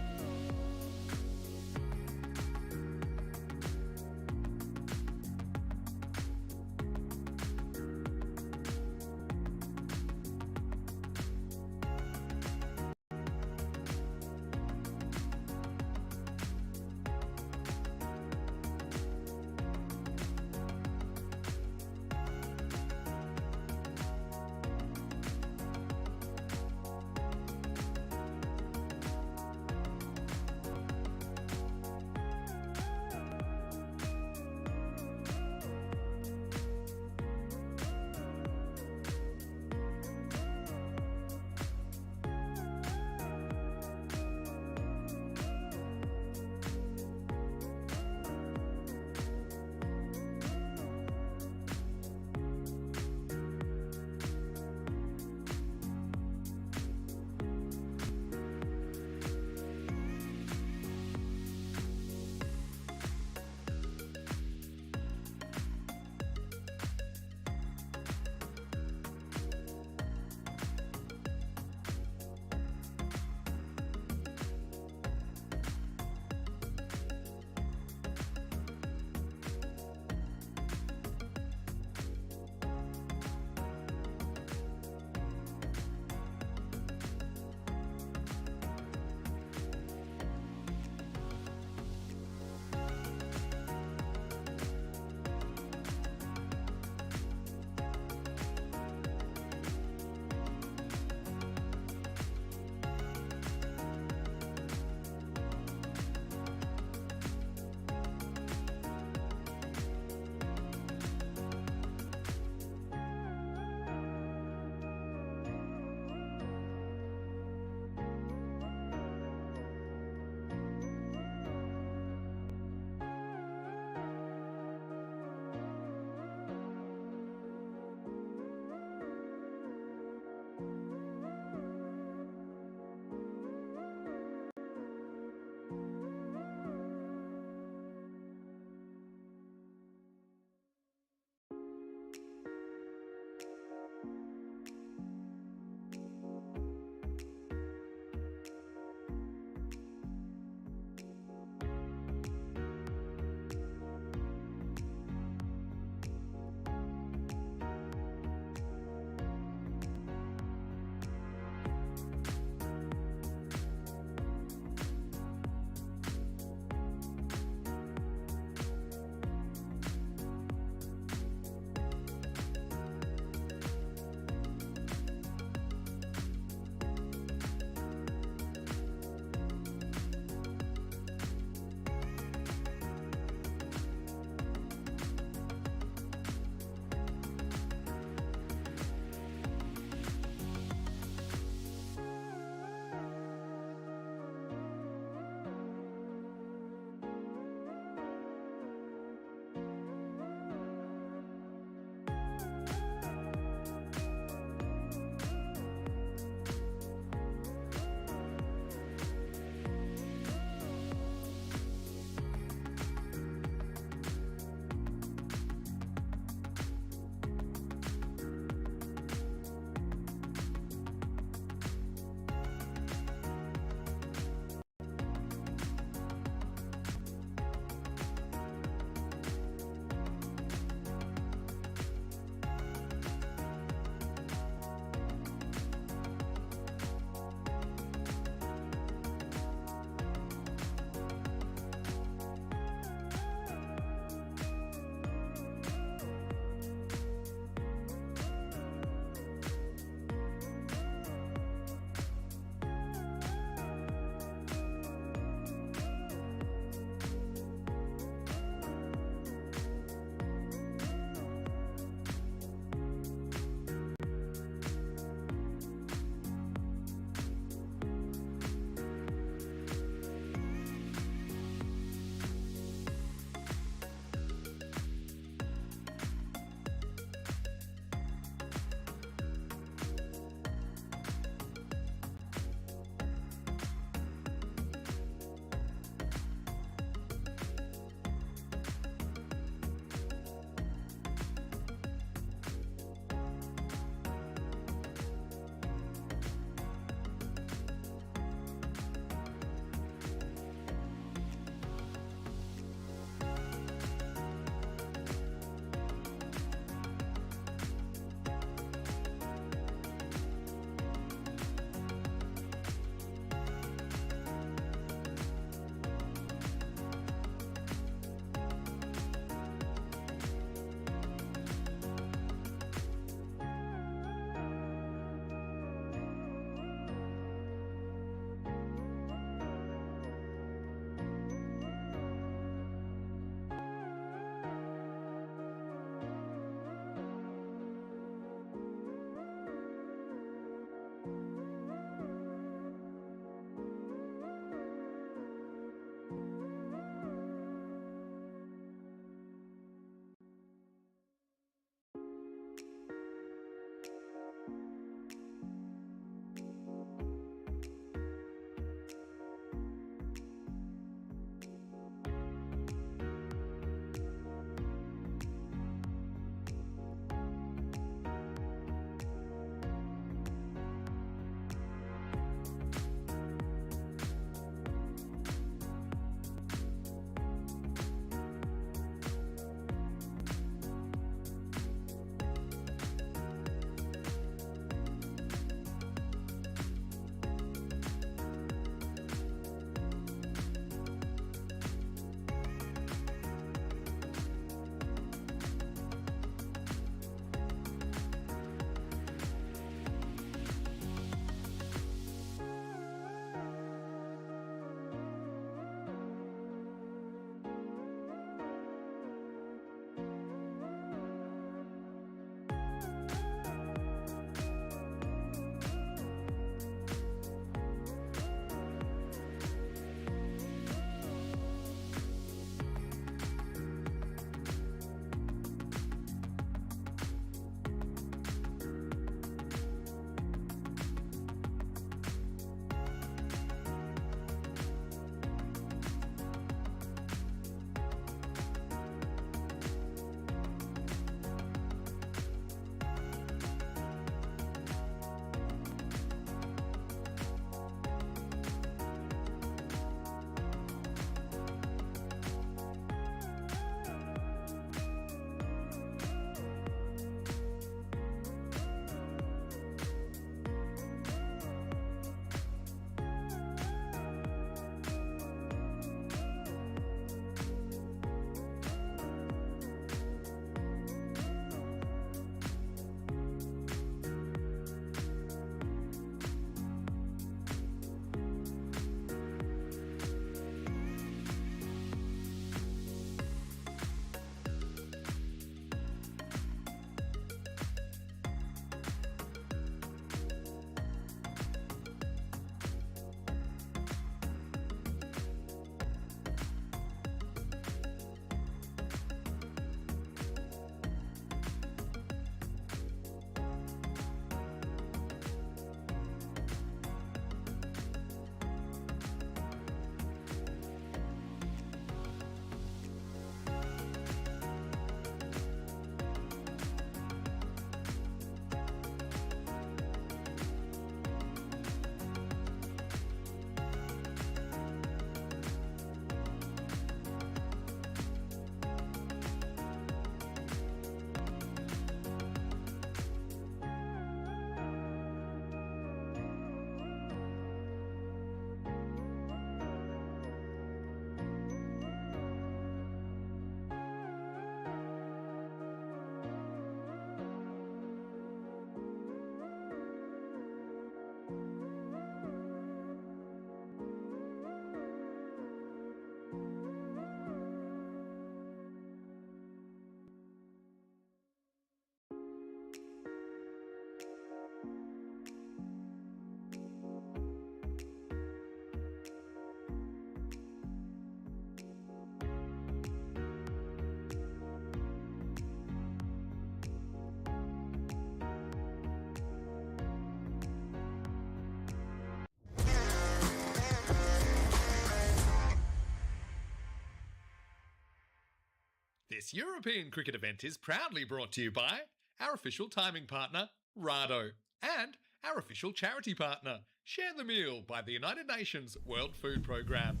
Speaker 1: This European cricket event is proudly brought to you by our official timing partner, Rado, and our official charity partner, Share the Meal by the United Nations World Food Programme.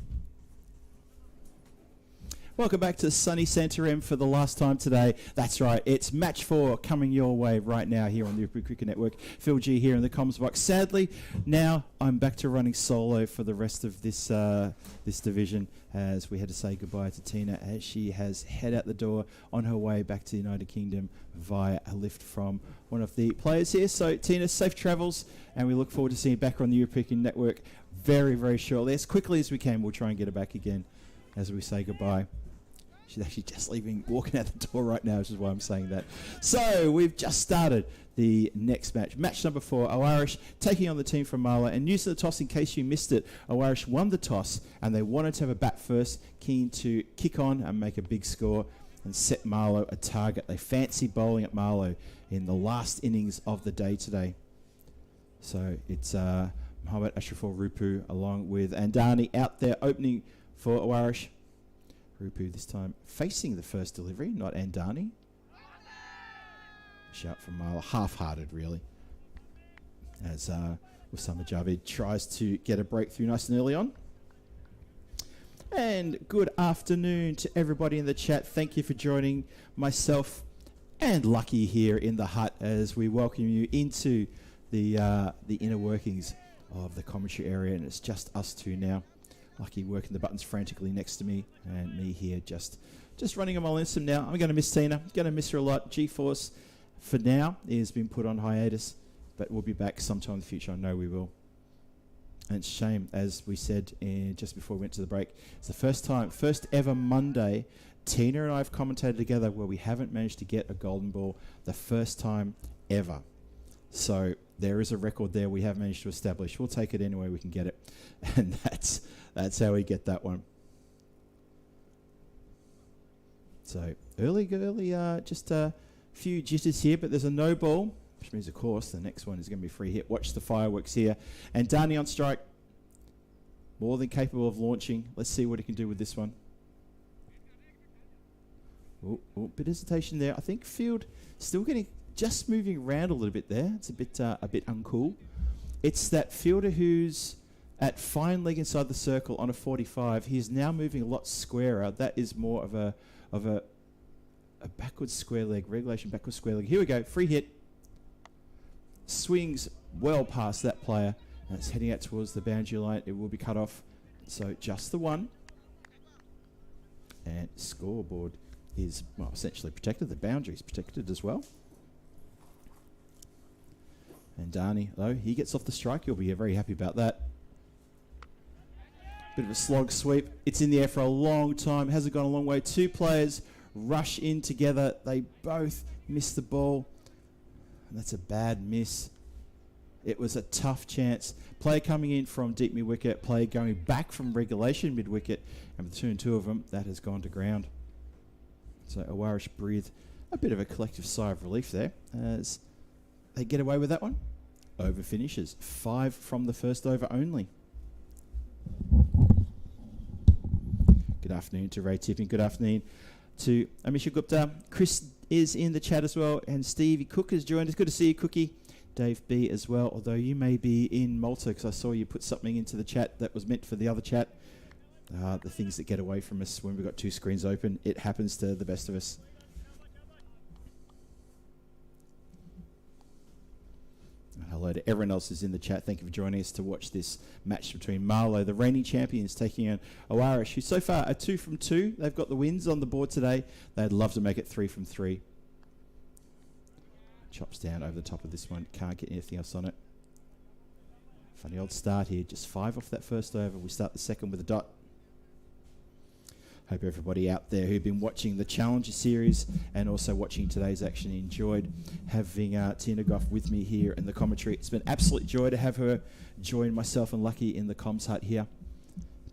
Speaker 2: Welcome back to sunny Santarem for the last time today. That's right, it's match 4 coming your way right now here on the European Cricket Network. Phil G here in the comms box. Sadly, now I'm back to running solo for the rest of this this division, as we had to say goodbye to Tina as she has head out the door on her way back to the United Kingdom via a lift from one of the players here. So Tina, safe travels, and we look forward to seeing you back on the European Network very, very shortly. As quickly as we can, we'll try and get her back again as we say goodbye. She's actually just walking out the door right now, which is why I'm saying that. So we've just started the next match. Match number 4, Oish taking on the team from Marlo. And news of the toss, in case you missed it, Oish won the toss and they wanted to have a bat first, keen to kick on and make a big score and set Marlo a target. They fancy bowling at Marlo in the last innings of the day today. So it's Mohammad Ashraful Rupu along with Andani out there opening for Oish. Rupu this time facing the first delivery, not Andani. Shout from Marlo, half-hearted really, as Usama Javid tries to get a breakthrough nice and early on. And good afternoon to everybody in the chat. Thank you for joining myself and Lucky here in the hut as we welcome you into the inner workings of the commentary area, and it's just us two now. Lucky working the buttons frantically next to me, and me here just running on my lonesome now. I'm going to miss Tina, going to miss her a lot. G-Force for now has been put on hiatus, but we'll be back sometime in the future. I know we will. And it's a shame, as we said just before we went to the break, it's the first ever Monday Tina and I have commentated together where we haven't managed to get a golden ball the first time ever. So there is a record there we have managed to establish. We'll take it any way we can get it. And that's how we get that one. So early, just a few jitters here, but there's a no ball, which means, of course, the next one is going to be free hit. Watch the fireworks here. And Dani on strike, more than capable of launching. Let's see what he can do with this one. Oh, bit of hesitation there. I think field still getting, just moving around a little bit there. It's a bit uncool. It's that fielder who's at fine leg inside the circle on a 45. He is now moving a lot squarer. That is more of a backwards square leg, regulation backwards square leg. Here we go, free hit. Swings well past that player, and it's heading out towards the boundary line. It will be cut off. So just the one. And scoreboard is, well, essentially protected. The boundary is protected as well. And Dani, though, he gets off the strike. You'll be very happy about that. Bit of a slog sweep. It's in the air for a long time. Hasn't gone a long way. Two players rush in together. They both miss the ball. And that's a bad miss. It was a tough chance. Player coming in from deep mid-wicket. Player going back from regulation mid-wicket. And between two of them, that has gone to ground. So Oish breathe a bit of a collective sigh of relief there as they get away with that one. Over finishes. 5 from the first over only. Good afternoon to Ray Tipping. Good afternoon to Amisha Gupta. Chris is in the chat as well. And Stevie Cook has joined us. Good to see you, Cookie. Dave B as well. Although you may be in Malta because I saw you put something into the chat that was meant for the other chat. The things that get away from us when we've got two screens open. It happens to the best of us. Hello to everyone else who's in the chat. Thank you for joining us to watch this match between Marlo, the reigning champions, taking on Oish, who so far are 2 from 2. They've got the wins on the board today. They'd love to make it 3 from 3. Chops down over the top of this one. Can't get anything else on it. Funny old start here. Just 5 off that first over. We start the second with a dot. Hope everybody out there who've been watching the Challenger series and also watching today's action enjoyed having Tina Goff with me here in the commentary. It's been an absolute joy to have her join myself and Lucky in the comms hut here.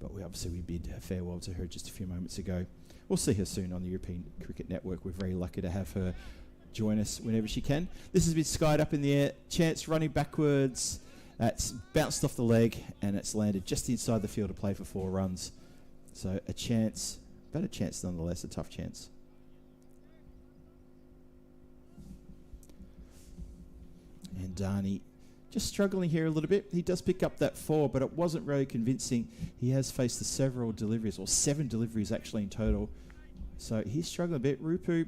Speaker 2: But we bid farewell to her just a few moments ago. We'll see her soon on the European Cricket Network. We're very lucky to have her join us whenever she can. This has been skied up in the air. Chance running backwards. It's bounced off the leg and it's landed just inside the field to play for 4 runs. So a chance, but a chance nonetheless, a tough chance. And Darnie just struggling here a little bit. He does pick up that 4, but it wasn't very convincing. He has faced several deliveries, or 7 deliveries actually in total. So he's struggling a bit. Rupu,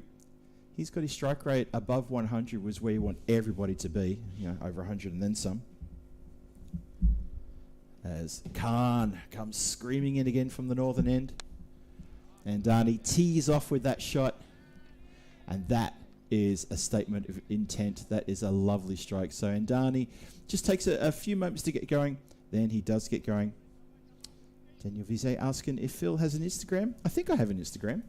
Speaker 2: he's got his strike rate above 100, was where you want everybody to be. You know, over 100 and then some. As Khan comes screaming in again from the northern end. And Darnie tees off with that shot. And that is a statement of intent. That is a lovely strike. So Andani just takes a few moments to get going. Then he does get going. Daniel Vize asking if Phil has an Instagram. I think I have an Instagram.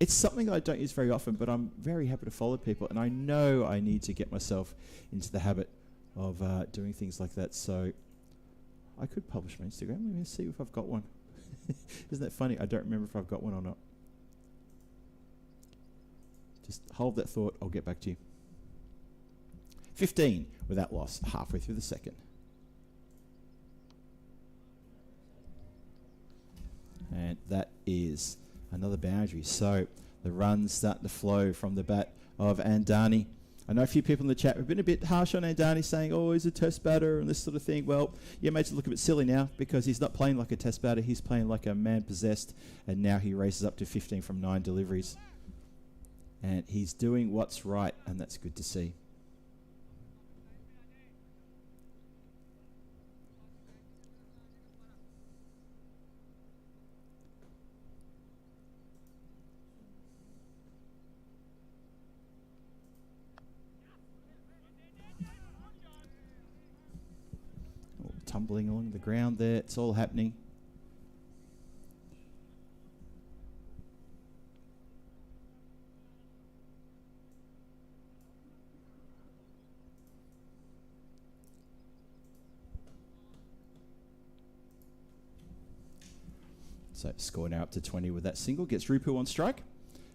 Speaker 2: It's something I don't use very often, but I'm very happy to follow people. And I know I need to get myself into the habit of doing things like that. So I could publish my Instagram. Let me see if I've got one. Isn't that funny? I don't remember if I've got one or not. Just hold that thought. I'll get back to you. 15 with that loss, halfway through the second. And that is another boundary. So the runs starting to flow from the bat of Andani. I know a few people in the chat have been a bit harsh on Andani, saying, oh, he's a test batter and this sort of thing. Well, yeah, makes it look a bit silly now because he's not playing like a test batter. He's playing like a man possessed, and now he races up to 15 from 9 deliveries. And he's doing what's right, and that's good to see. Oh, tumbling along the ground there. It's all happening. So score now up to 20 with that single. Gets Rupu on strike.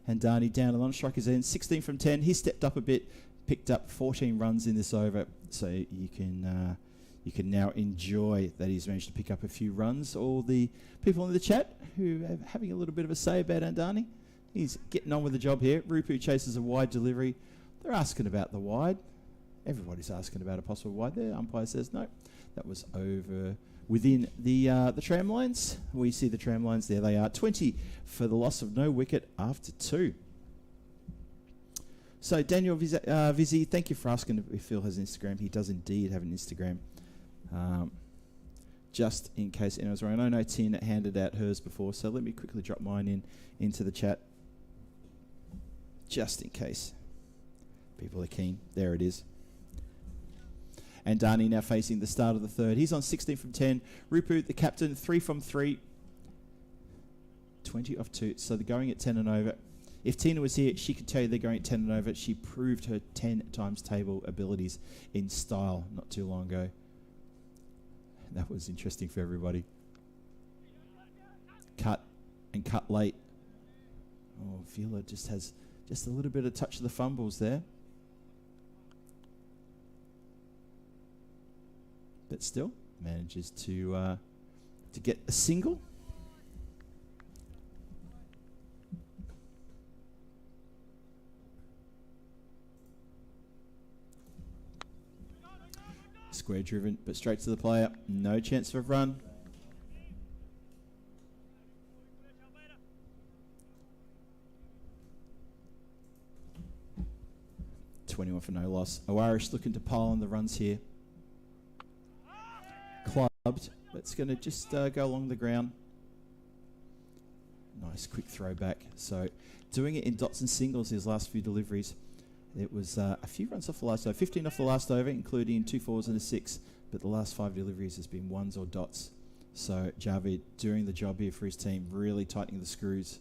Speaker 2: And Darnie down on strikers end. 16 from 10. He stepped up a bit. Picked up 14 runs in this over. So you can now enjoy that he's managed to pick up a few runs. All the people in the chat who are having a little bit of a say about Andani. He's getting on with the job here. Rupu chases a wide delivery. They're asking about the wide. Everybody's asking about a possible wide there. Umpire says no. That was over within the tram lines. We see the tram lines there. They are 20 for the loss of no wicket after 2. So Daniel Vizzi, thank you for asking if Phil has an Instagram. He does indeed have an Instagram. Just in case anyone's wrong. I know Tin handed out hers before, so let me quickly drop mine into the chat. Just in case people are keen. There it is. And Darnie now facing the start of the third. He's on 16 from 10. Rupu, the captain, 3 from 3. 20 off 2. So they're going at 10 and over. If Tina was here, she could tell you they're going at 10 and over. She proved her 10 times table abilities in style not too long ago. And that was interesting for everybody. Cut and cut late. Oh, Vila just has just a little bit of touch of the fumbles there. But still manages to get a single. Square driven, but straight to the player. No chance for a run. $21 for no loss. Oish looking to pile on the runs here. Clubbed. That's going to just go along the ground. Nice quick throw back. So doing it in dots and singles his last few deliveries. It was a few runs off the last over. 15 off the last over, including 2 4s and a 6. But the last 5 deliveries has been 1s or dots. So Javid doing the job here for his team, really tightening the screws.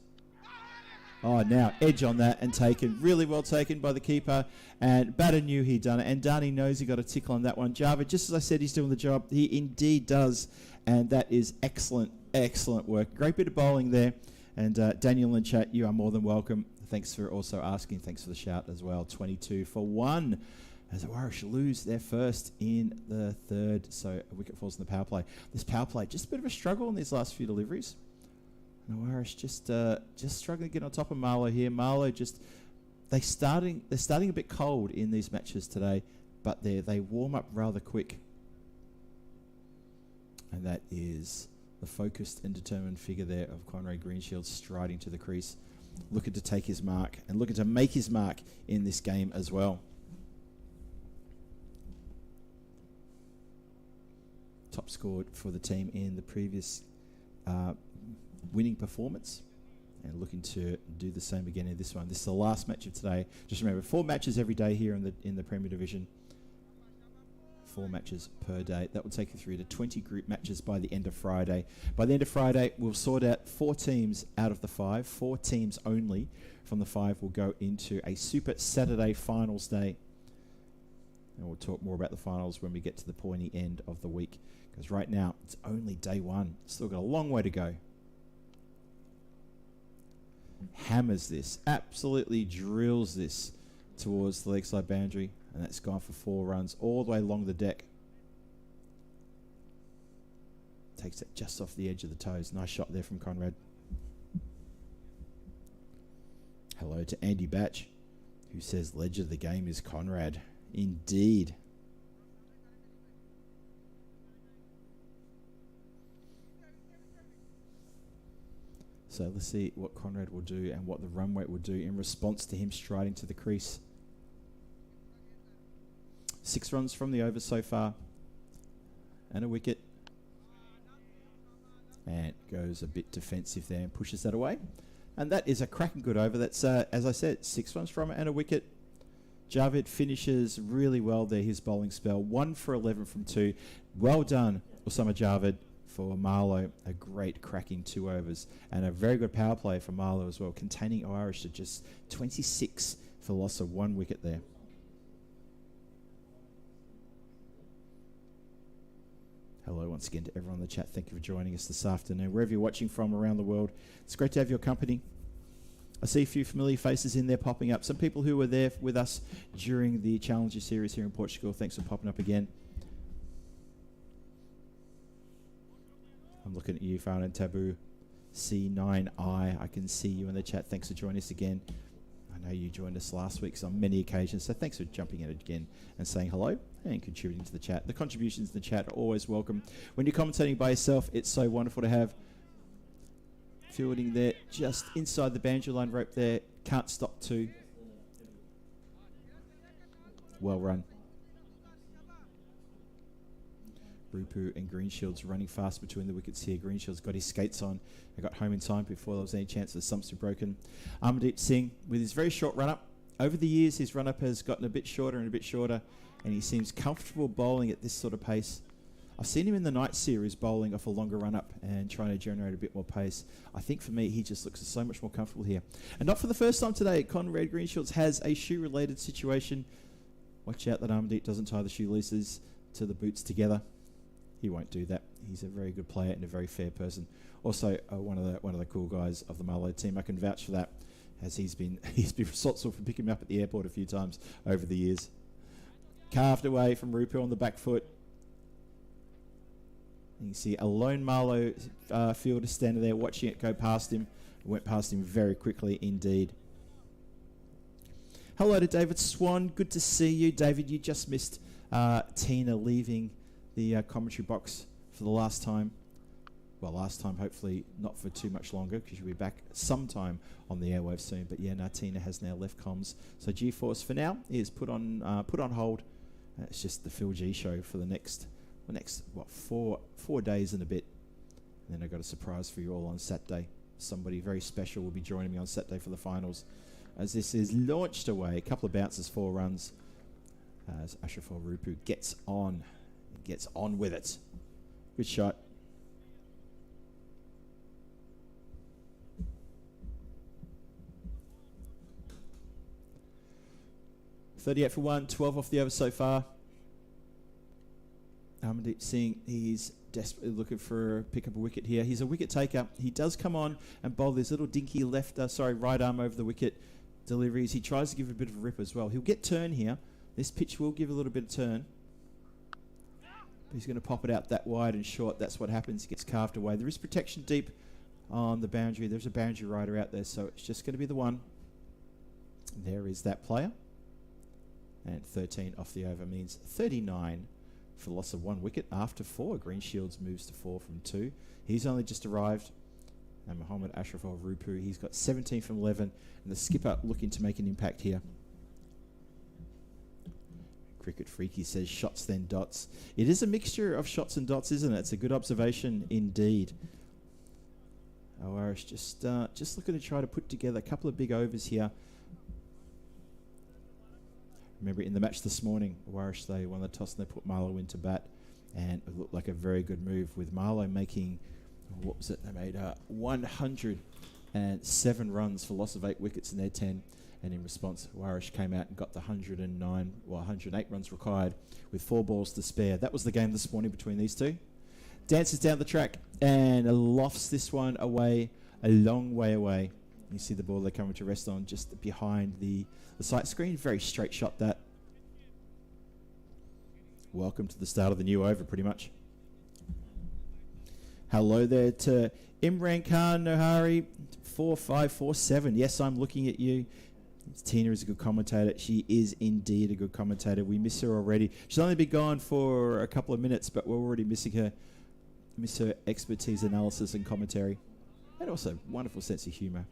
Speaker 2: Oh, now edge on that and taken. Really well taken by the keeper. And batter knew he'd done it. And Darnie knows he got a tickle on that one. Javid, just as I said, he's doing the job. He indeed does. And that is excellent, excellent work. Great bit of bowling there. And Daniel in chat, you are more than welcome. Thanks for also asking. Thanks for the shout as well. 22 for 1. As Oish lose their first in the third. So a wicket falls in the power play. This power play, just a bit of a struggle in these last few deliveries. And Oish just struggling to get on top of Marlo here. Marlo just they're starting a bit cold in these matches today. but they warm up rather quick. And that is the focused and determined figure there of Conrad Greenshields striding to the crease, looking to take his mark and looking to make his mark in this game as well. Top scored for the team in the previous winning performance, and looking to do the same again in this one. This is the last match of today. Just remember, 4 matches every day here in the Premier Division. 4 matches per day. That will take you through to 20 group matches by the end of Friday. By the end of Friday, we'll sort out 4 teams out of the 5. 4 teams only from the 5 will go into a Super Saturday Finals day. And we'll talk more about the finals when we get to the pointy end of the week, because right now it's only day 1. Still got a long way to go. Hammers this, absolutely drills this towards the leg side boundary, and that's gone for 4 runs all the way along the deck. Takes it just off the edge of the toes. Nice shot there from Conrad. Hello to Andy Batch, who says legend of the game is Conrad. Indeed. So let's see what Conrad will do and what the run weight will do in response to him striding to the crease. 6 runs from the over so far. And a wicket. And goes a bit defensive there and pushes that away. And that is a cracking good over. That's, as I said, 6 runs from it and a wicket. Javed finishes really well there, his bowling spell. 1 for 11 from 2. Well done, Osama Javed, for Marlo. A great cracking 2 overs. And a very good power play for Marlo as well, containing Oish to just 26 for loss of 1 wicket there. Hello once again to everyone in the chat. Thank you for joining us this afternoon. Wherever you're watching from around the world, it's great to have your company. I see a few familiar faces in there popping up. Some people who were there with us during the Challenger Series here in Portugal. Thanks for popping up again. I'm looking at you, Farhan Taboo. C9I. I can see you in the chat. Thanks for joining us again. I know you joined us last week on many occasions, so thanks for jumping in again and saying hello and contributing to the chat. The contributions in the chat are always welcome. When you're commentating by yourself, it's so wonderful to have. Fielding there, just inside the boundary line rope there. Can't stop 2. Well run. Rupu and Greenshields running fast between the wickets here. Greenshields got his skates on. He got home in time before there was any chance of the stumps to be broken. Amardeep Singh with his very short run-up. Over the years, his run-up has gotten a bit shorter and a bit shorter, and he seems comfortable bowling at this sort of pace. I've seen him in the night series bowling off a longer run-up and trying to generate a bit more pace. I think for me, he just looks so much more comfortable here. And not for the first time today, Conrad Greenshields has a shoe-related situation. Watch out that Amardeep doesn't tie the shoelaces to the boots together. He won't do that. He's a very good player and a very fair person. Also, one of the cool guys of the Marlo team. I can vouch for that, as he's been responsible for picking me up at the airport a few times over the years. Carved away from Rupu on the back foot. And you see a lone Marlo fielder standing there watching it go past him. It went past him very quickly indeed. Hello to David Swan. Good to see you. David, you just missed Tina leaving the commentary box for the last time. Well, last time, hopefully not for too much longer, because she'll be back sometime on the airwaves soon. But yeah, Tina has now left comms. So G-Force for now is put on hold. It's just the Phil G show for the next what, four days and a bit. And then I got a surprise for you all on Saturday. Somebody very special will be joining me on Saturday for the finals, as this is launched away. A couple of bounces, 4 runs, as Ashraful Rupu gets on with it. Good shot. .38 for 1, 12 off the over so far. Amardeep Singh, he's desperately looking for pick up a wicket here. He's a wicket taker. He does come on and bowl this little dinky right arm over the wicket deliveries. He tries to give it a bit of a rip as well. He'll get turn here. This pitch will give a little bit of turn. But he's going to pop it out that wide and short. That's what happens. He gets carved away. There is protection deep on the boundary. There's a boundary rider out there, so it's just going to be the one. There is that player. And 13 off the over means 39 for the loss of 1 wicket after 4. Green Shields moves to 4 from 2. He's only just arrived. And Mohammad Ashraf Al Rupu, he's got 17 from 11. And the skipper looking to make an impact here. Cricket Freaky says shots then dots. It is a mixture of shots and dots, isn't it? It's a good observation indeed. Oish just looking to try to put together a couple of big overs here. Remember in the match this morning, Oish, they won the toss and they put Marlo into bat. And it looked like a very good move with Marlo making, what was it? They made 107 runs for loss of 8 wickets in their 10. And in response, Oish came out and got the 108 runs required with 4 balls to spare. That was the game this morning between these two. Dances down the track and lofts this one away, a long way away. You see the ball they're coming to rest on just behind the sight screen. Very straight shot that. Welcome to the start of the new over, pretty much. Hello there to Imran Khan Nohari, 4547. Yes, I'm looking at you. Tina is a good commentator. She is indeed a good commentator. We miss her already. She's only been gone for a couple of minutes, but we're already missing her. Miss her expertise, analysis, and commentary. And also wonderful sense of humour.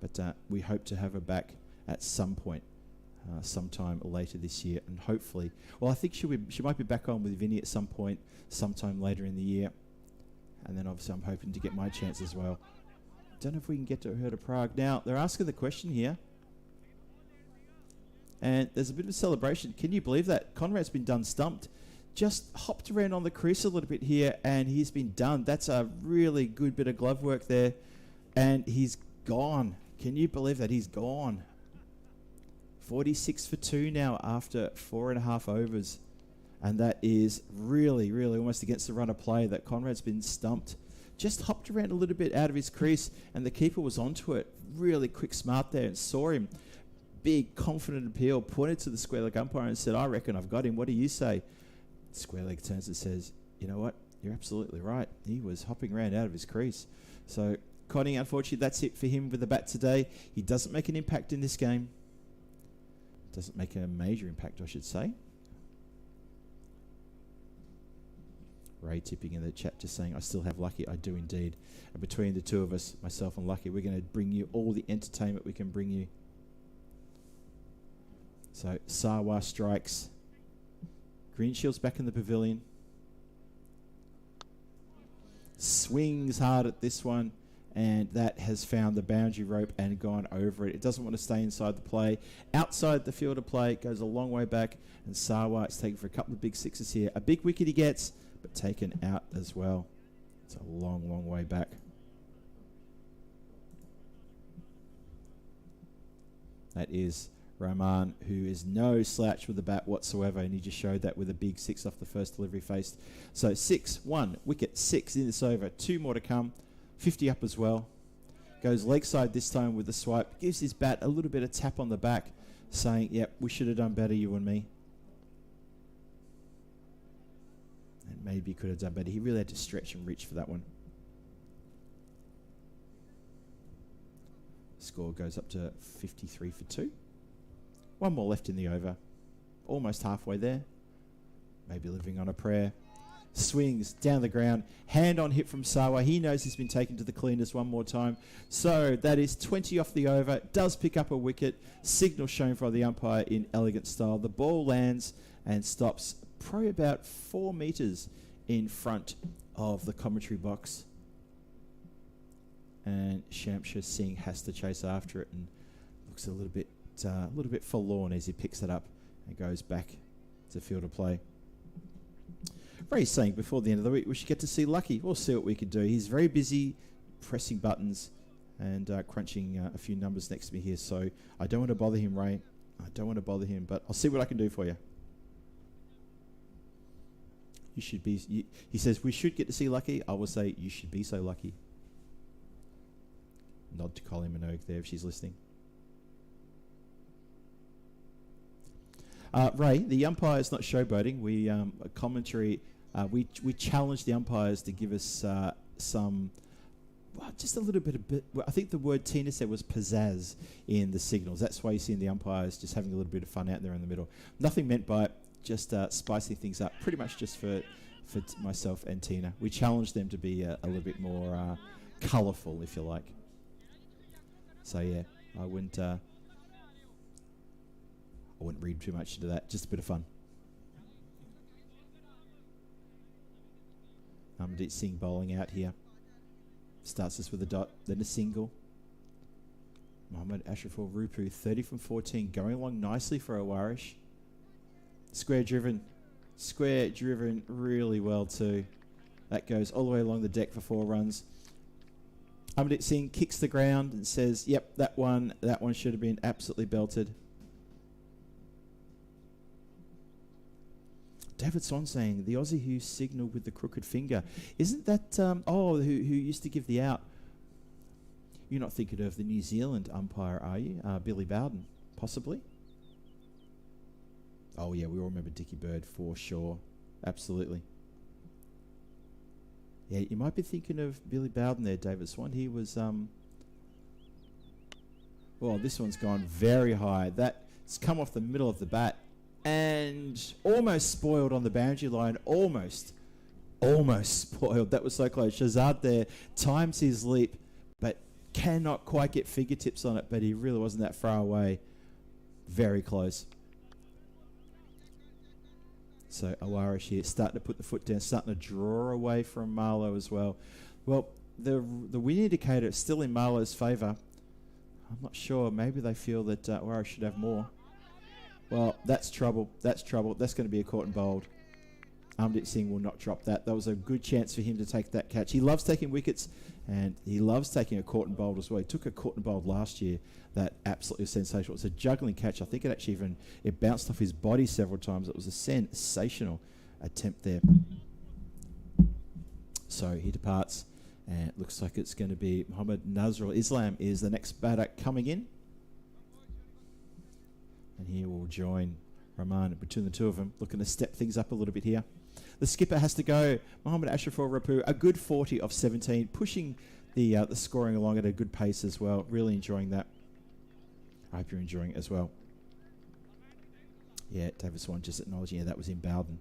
Speaker 2: But we hope to have her back at some point, sometime later this year. And hopefully, well, I think she might be back on with Vinny at some point, sometime later in the year. And then obviously I'm hoping to get my chance as well. Don't know if we can get her to Prague. Now, they're asking the question here. And there's a bit of a celebration. Can you believe that? Conrad's been done stumped. Just hopped around on the crease a little bit here and he's been done. That's a really good bit of glove work there. And he's gone. Can you believe that? He's gone. 46 for 2 now after 4.5 overs. And that is really, really almost against the run of play that Conrad's been stumped. Just hopped around a little bit out of his crease and the keeper was onto it. Really quick smart there and saw him. Big confident appeal, pointed to the square leg umpire and said, I reckon I've got him. What do you say? Square leg turns and says, you know what? You're absolutely right. He was hopping around out of his crease. So Connie, unfortunately, that's it for him with the bat today. He doesn't make an impact in this game. Doesn't make a major impact, I should say. Ray tipping in the chat just saying, I still have Lucky. I do indeed. And between the two of us, myself and Lucky, we're going to bring you all the entertainment we can bring you. So Sawa strikes. Green Shield's back in the pavilion. Swings hard at this one. And that has found the boundary rope and gone over it. It doesn't want to stay inside the play. Outside the field of play, it goes a long way back. And Sawa is taken for a couple of big sixes here. A big wicket he gets, but taken out as well. It's a long, long way back. That is Rahman, who is no slouch with the bat whatsoever, and he just showed that with a big 6 off the first delivery faced. So 6, 1, wicket, 6 in this over. 2 more to come. 50 up as well. Goes leg side this time with the swipe. Gives his bat a little bit of tap on the back, saying, yep, we should have done better, you and me. And maybe could have done better. He really had to stretch and reach for that one. Score goes up to 53 for 2. 1 more left in the over. Almost halfway there. Maybe living on a prayer. Swings down the ground. Hand on hit from Sawa. He knows he's been taken to the cleaners one more time. So that is 20 off the over. Does pick up a wicket. Signal shown from the umpire in elegant style. The ball lands and stops probably about 4 metres in front of the commentary box. And Shamshir Singh has to chase after it and looks a little bit forlorn as he picks it up and goes back to field of play. Ray's saying before the end of the week we should get to see Lucky. We'll see what we can do. He's very busy pressing buttons and crunching a few numbers next to me here, so I don't want to bother him, Ray. I don't want to bother him, but I'll see what I can do for you. You should be. He says we should get to see Lucky. I will say you should be so lucky. Nod to Colin Minogue there if she's listening. Ray, the umpire's not showboating. We commentary. We challenge the umpires to give us some well, just a little bit of well, I think the word Tina said was pizzazz in the signals. That's why you see the umpires just having a little bit of fun out there in the middle. Nothing meant by it, just spicing things up, pretty much just for myself and Tina. We challenged them to be a little bit more colourful, if you like. So yeah, I wouldn't read too much into that. Just a bit of fun. Amrit Singh bowling out here. Starts us with a dot, then a single. Mohammad Ashraful Rupu, 30 from 14, going along nicely for Oish. Square driven really well too. That goes all the way along the deck for 4 runs. Amrit Singh kicks the ground and says, yep, that one should have been absolutely belted. David Swan saying, the Aussie who signalled with the crooked finger. Isn't that, who used to give the out? You're not thinking of the New Zealand umpire, are you? Billy Bowden, possibly? Oh, yeah, we all remember Dickie Bird for sure. Absolutely. Yeah, you might be thinking of Billy Bowden there, David Swan. He was, well, this one's gone very high. That's come off the middle of the bat and almost spoiled on the boundary line. Almost spoiled. That was so close. Shazad there times his leap, but cannot quite get fingertips on it, but he really wasn't that far away. Very close. So Oish here starting to put the foot down, starting to draw away from Marlo as well. Well, the win indicator is still in Marlo's favour. I'm not sure. Maybe they feel that Oish should have more. Well, that's trouble. That's trouble. That's going to be a caught and bowled. Amrit Singh will not drop that. That was a good chance for him to take that catch. He loves taking wickets, and he loves taking a caught and bowled as well. He took a caught and bowled last year. That absolutely sensational. It's a juggling catch. I think it actually it bounced off his body several times. It was a sensational attempt there. So he departs, and it looks like it's going to be Mohammad Nazrul Islam is the next batter coming in. And he will join Rahman between the two of them, looking to step things up a little bit here. The skipper has to go. Mohammad Ashraful Rapu, a good 40 of 17, pushing the scoring along at a good pace as well. Really enjoying that. I hope you're enjoying it as well. Yeah, David Swan just acknowledging, yeah, that was in Bowden.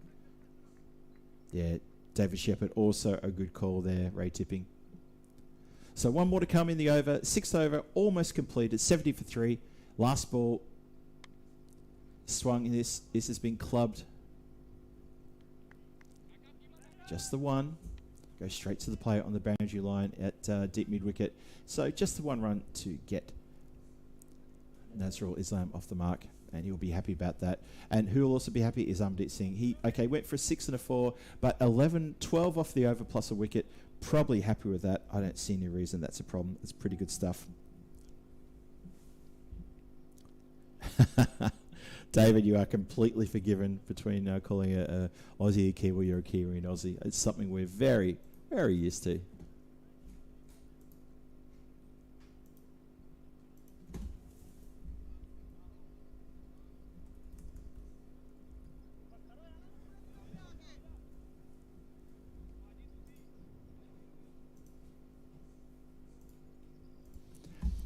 Speaker 2: Yeah, David Shepherd also a good call there, Ray Tipping. So one more to come in the over. 6th over, almost completed, 70 for 3. Last ball. Swung in this. This has been clubbed. Just the one. Goes straight to the plate on the boundary line at deep mid wicket. So just the 1 run to get Nazrul Islam off the mark, and he'll be happy about that. And who will also be happy is Amrit Singh. He went for a 6 and a 4, but 12 off the over plus a wicket. Probably happy with that. I don't see any reason that's a problem. It's pretty good stuff. David, you are completely forgiven between calling a Aussie a Kiwi or a Kiwi an Aussie. It's something we're very, very used to.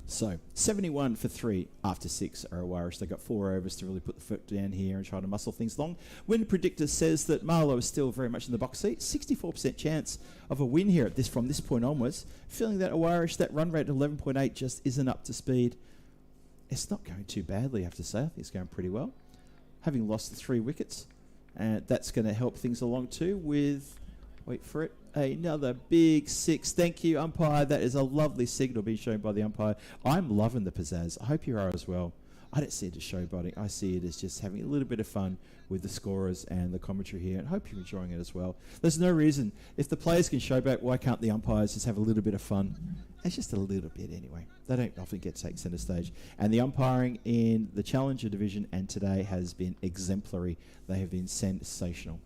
Speaker 2: So 71 for 3 after 6 are Oish. They got 4 overs to really put the foot down here and try to muscle things along. Win predictor says that Marlo is still very much in the box seat. 64% chance of a win here from this point onwards. Feeling that Oish, that run rate 11.8 just isn't up to speed. It's not going too badly, I have to say. I think it's going pretty well. Having lost the 3 wickets, and that's going to help things along too with, wait for it, another big 6. Thank you, umpire. That is a lovely signal being shown by the umpire. I'm loving the pizzazz. I hope you are as well. I don't see it as showboating. I see it as just having a little bit of fun with the scorers and the commentary here, and hope you're enjoying it as well. There's no reason. If the players can showboat, why can't the umpires just have a little bit of fun? It's just a little bit anyway. They don't often get to take centre stage. And the umpiring in the Challenger division and today has been exemplary. They have been sensational.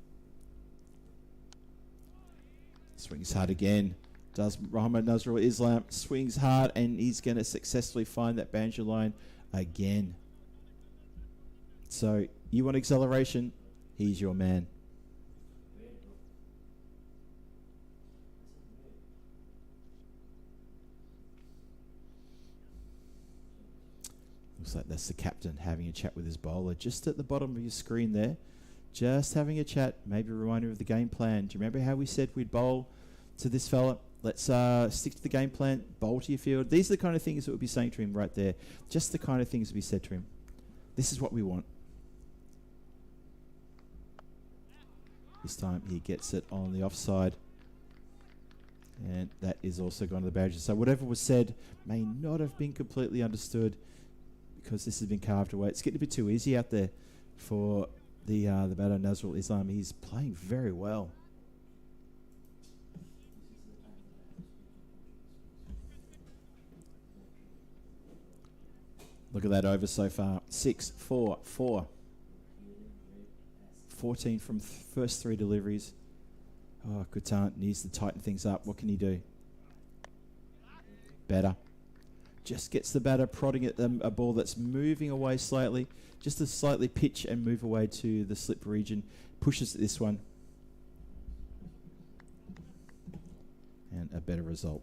Speaker 2: Swings hard again. Does Mohammad Nazrul Islam. Swings hard, and he's going to successfully find that boundary line again. So you want acceleration? He's your man. Looks like that's the captain having a chat with his bowler just at the bottom of your screen there. Just having a chat, maybe a reminder of the game plan. Do you remember how we said we'd bowl to this fella? Let's stick to the game plan, bowl to your field. These are the kind of things that we'll be saying to him right there. Just the kind of things we said to him. This is what we want. This time he gets it on the offside. And that is also gone to the boundary. So whatever was said may not have been completely understood because this has been carved away. It's getting a bit too easy out there for the batter Nazrul Islam. He's playing very well. Look at that over so far. 6, 4, 4. 14 from first 3 deliveries. Oh, Kutan needs to tighten things up. What can he do? Better. Just gets the batter prodding at a ball that's moving away slightly. Just to slightly pitch and move away to the slip region. Pushes this one. And a better result.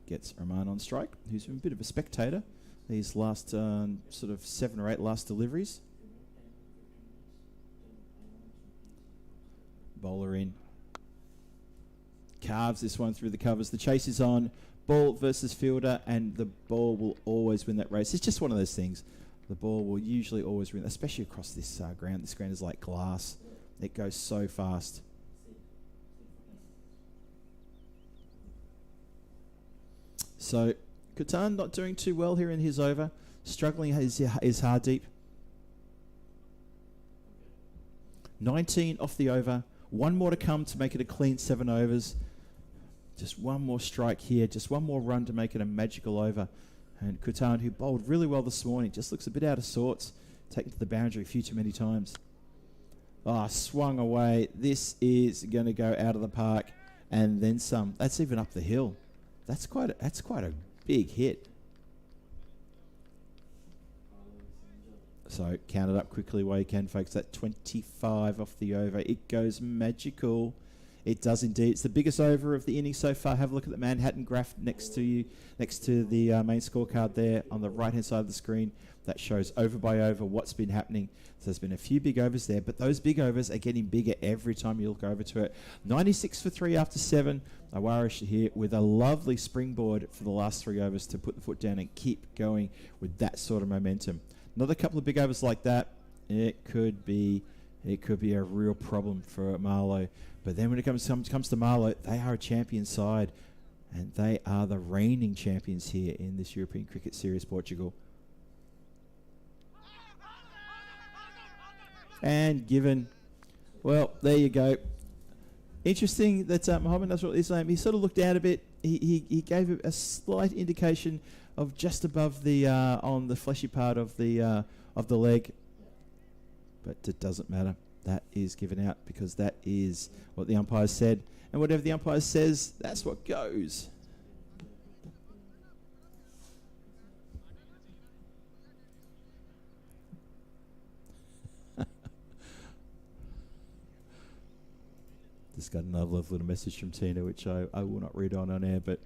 Speaker 2: Gets Rahman on strike, who's been a bit of a spectator these last sort of 7 or 8 last deliveries. Bowler in. Carves this one through the covers. The chase is on. Ball versus fielder, and the ball will always win that race. It's just one of those things. The ball will usually always win, especially across this ground. This ground is like glass. It goes so fast. So, Kutan not doing too well here in his over. Struggling his hard deep. 19 off the over. 1 more to come to make it a clean 7 overs. Just 1 more strike here. Just 1 more run to make it a magical over. And Kutan, who bowled really well this morning, just looks a bit out of sorts. Taken to the boundary a few too many times. Ah, swung away. This is going to go out of the park. And then some. That's even up the hill. That's quite a big hit. So count it up quickly while you can, folks. That 25 off the over. It goes magical. It does indeed. It's the biggest over of the inning so far. Have a look at the Manhattan graph next to you, next to the main scorecard there on the right-hand side of the screen. That shows over by over what's been happening. So there's been a few big overs there, but those big overs are getting bigger every time you look over to it. 96 for 3 after 7. Oish here with a lovely springboard for the last 3 overs to put the foot down and keep going with that sort of momentum. Another couple of big overs like that, it could be a real problem for Marlo. But then when it comes to Marlo, they are a champion side, and they are the reigning champions here in this European Cricket Series, Portugal. And given, well, there you go. Interesting that Mohammad Nazrul Islam, he sort of looked out a bit. He gave a slight indication of just above the on the fleshy part of the leg, but it doesn't matter. That is given out because that is what the umpire said, and whatever the umpire says, that's what goes. Just got another lovely little message from Tina, which I will not read on air, but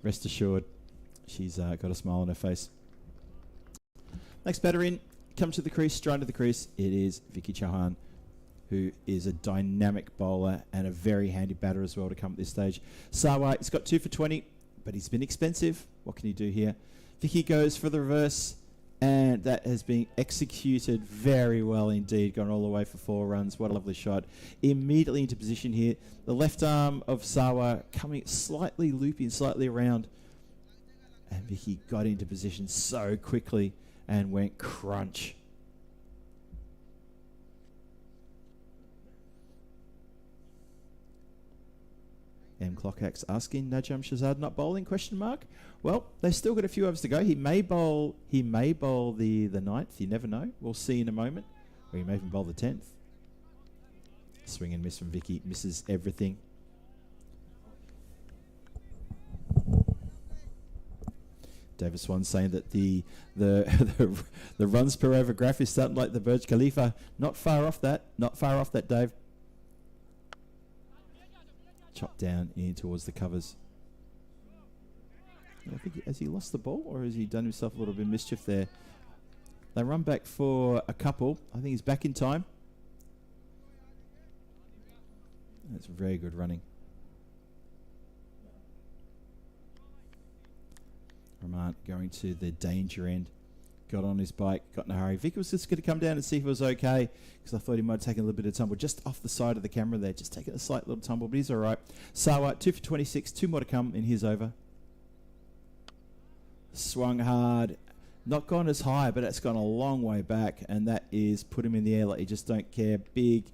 Speaker 2: rest assured, she's got a smile on her face. Next batter in, come to the crease, straight to the crease. It is Vicky Chauhan, who is a dynamic bowler and a very handy batter as well to come at this stage. Sawa, he's got 2 for 20, but he's been expensive. What can he do here? Vicky goes for the reverse, and that has been executed very well indeed. Gone all the way for 4 runs. What a lovely shot. Immediately into position here. The left arm of Sawa coming slightly loopy and slightly around. And Vicky got into position so quickly and went crunch. M. Clockax asking, Najam Shazad not bowling, question mark? Well, they've still got a few overs to go. He may bowl the 9th, you never know. We'll see in a moment. Or he may even bowl the 10th. Swing and miss from Vicky, misses everything. David Swan saying that the runs per over graph is starting like the Burj Khalifa. Not far off that, Dave. chopped down in towards the covers. I think, has he lost the ball or has he done himself a little bit of mischief there? They run back for a couple. I think he's back in time. That's very good running. Ramant going to the danger end. Got on his bike, got in a hurry. Vic was just going to come down and see if it was okay because I thought he might have taken a little bit of tumble just off the side of the camera there. Just taking a slight little tumble, but he's all right. Sawa, 2 for 26, 2 more to come in his over. Swung hard. Not gone as high, but it's gone a long way back, and that is put him in the air like you just don't care. Big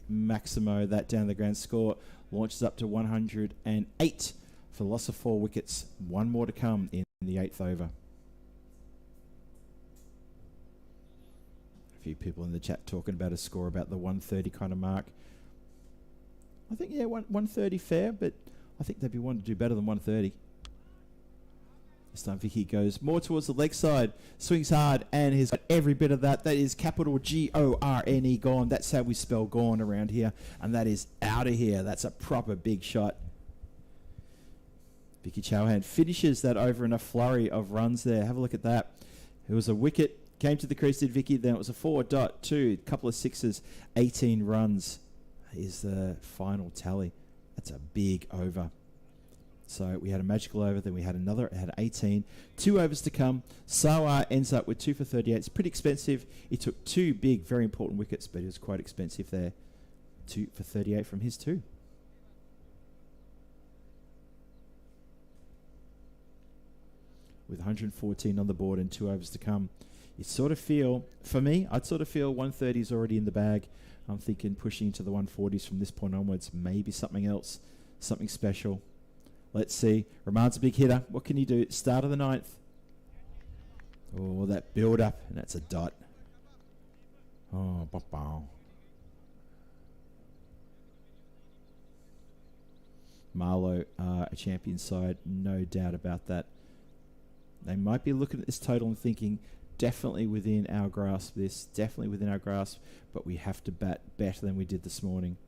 Speaker 2: Maximo, that down the ground score. Launches up to 108 for the loss of 4 wickets. 1 more to come in the 8th over. A few people in the chat talking about a score about the 130 kind of mark. I think, yeah, 130 fair, but I think they'd be wanting to do better than 130. This time Vicky goes more towards the leg side, swings hard, and he's got every bit of that. That is capital G-O-R-N-E, gone. That's how we spell gone around here, and that is out of here. That's a proper big shot. Vicky Chauhan finishes that over in a flurry of runs there. Have a look at that. It was a wicket, came to the crease, did Vicky, then it was a 4.2, couple of sixes, 18 runs is the final tally. That's a big over. So we had a magical over, then we had another, it had 18. 2 overs to come. Sawa ends up with 2 for 38. It's pretty expensive. He took 2 big, very important wickets, but he was quite expensive there. 2 for 38 from his 2. With 114 on the board and 2 overs to come. You sort of feel, for me, I'd sort of feel 130 is already in the bag. I'm thinking pushing into the 140s from this point onwards. Maybe something else, something special. Let's see. Rahman's a big hitter. What can he do? Start of the 9th. Oh, that build up. And that's a dot. Oh, bow. Marlo are a champion side. No doubt about that. They might be looking at this total and thinking, definitely within our grasp this. Definitely within our grasp. But we have to bat better than we did this morning.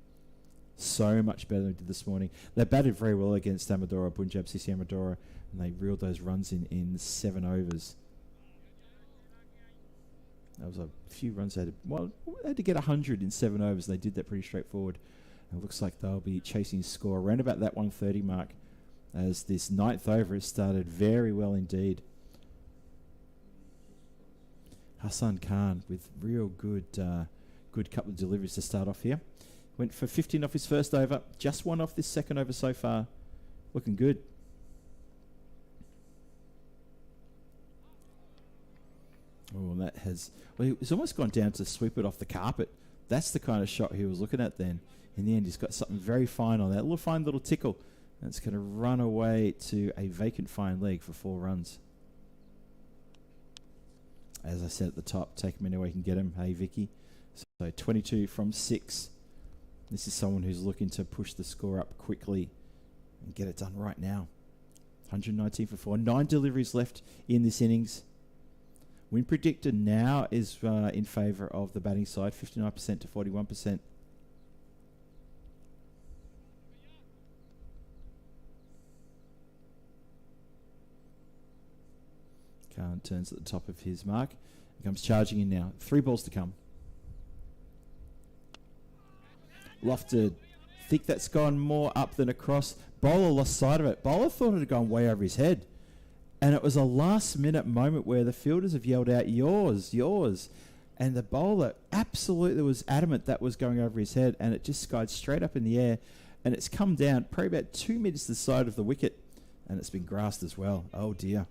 Speaker 2: So much better than we did this morning. They batted very well against Amadora, Punjab CC Amadora, and they reeled those runs in 7 overs. That was a few runs they had to get 100 in 7 overs. They did that pretty straightforward. And it looks like they'll be chasing score around about that 130 mark as this 9th over has started very well indeed. Hassan Khan with real good couple of deliveries to start off here. Went for 15 off his first over. Just 1 off this second over so far. Looking good. Oh, that has... Well, he's almost gone down to sweep it off the carpet. That's the kind of shot he was looking at then. In the end, he's got something very fine on that. A little fine little tickle. And it's going to run away to a vacant fine leg for 4 runs. As I said at the top, take him anywhere you can get him. Hey, Vicky. So 22 from 6. This is someone who's looking to push the score up quickly and get it done right now. 119 for 4. 9 deliveries left in this innings. Win predictor now is in favour of the batting side, 59% to 41%. Khan turns at the top of his mark. He comes charging in now. 3 balls to come. Lofted. Think that's gone more up than across. Bowler lost sight of it. Bowler thought it had gone way over his head. And it was a last minute moment where the fielders have yelled out, yours, yours. And the bowler absolutely was adamant that was going over his head. And it just skied straight up in the air. And it's come down probably about 2 metres to the side of the wicket. And it's been grassed as well. Oh dear.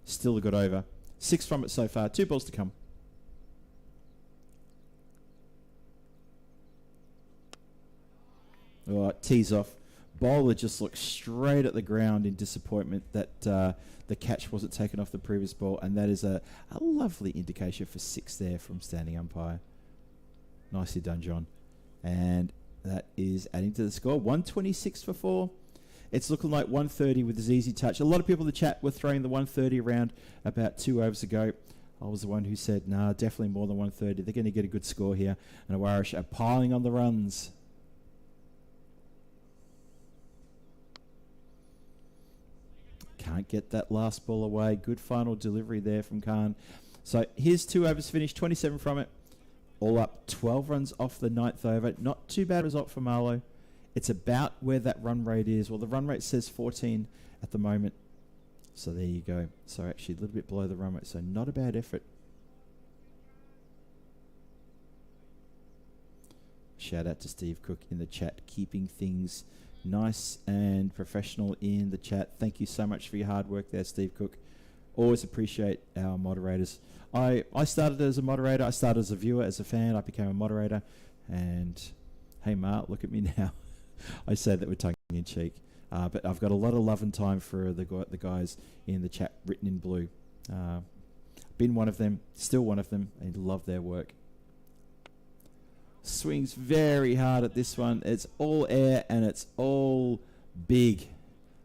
Speaker 2: Still a good over. 6 from it so far. 2 balls to come. Oh, tees off. Bowler just looked straight at the ground in disappointment that the catch wasn't taken off the previous ball, and that is a lovely indication for 6 there from standing umpire. Nicely done, John. And that is adding to the score. 126 for 4. It's looking like 130 with his easy touch. A lot of people in the chat were throwing the 130 around about 2 overs ago. I was the one who said, nah, definitely more than 130. They're going to get a good score here. And Irish are piling on the runs. Can't get that last ball away. Good final delivery there from Khan. So here's 2 overs finished, 27 from it. All up, 12 runs off the 9th over. Not too bad result for Marlo. It's about where that run rate is. Well, the run rate says 14 at the moment. So there you go. So actually a little bit below the run rate. So not a bad effort. Shout out to Steve Cook in the chat, keeping things nice and professional in the chat. Thank you so much for your hard work there, Steve Cook. Always appreciate our moderators. I started as a moderator. I started as a viewer, as a fan. I became a moderator. And hey, Mark, look at me now. I say that with tongue in cheek. But I've got a lot of love and time for the guys in the chat written in blue. Been one of them, still one of them, and love their work. Swings very hard at this one. It's all air and it's all big.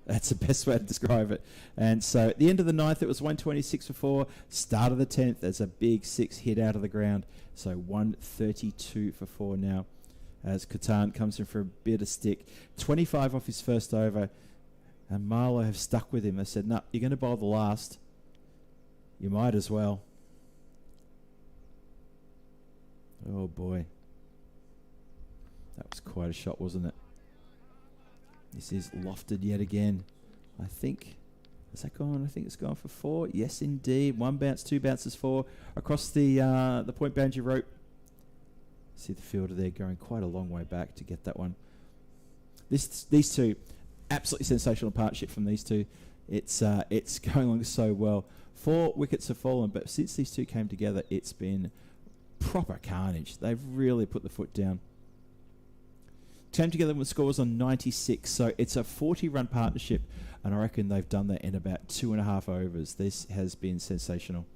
Speaker 2: That's the best way to describe it. And so at the end of the 9th, it was 126 for 4. Start of the 10th, there's a big 6 hit out of the ground. So 132 for 4 now, as Catan comes in for a bit of stick. 25 off his first over. And Marlo have stuck with him. They said, no, you're going to bowl the last. You might as well. Oh, boy. That was quite a shot, wasn't it? This is lofted yet again. I think, has that gone? I think it's gone for 4. Yes, indeed. 1 bounce, 2 bounces, 4. Across the point boundary rope. See the fielder there going quite a long way back to get that one. These two, absolutely sensational partnership from these two. It's going along so well. 4 wickets have fallen, but since these two came together, it's been proper carnage. They've really put the foot down. Came together with scores on 96, so it's a 40-run partnership, and I reckon they've done that in about 2.5 overs. This has been sensational.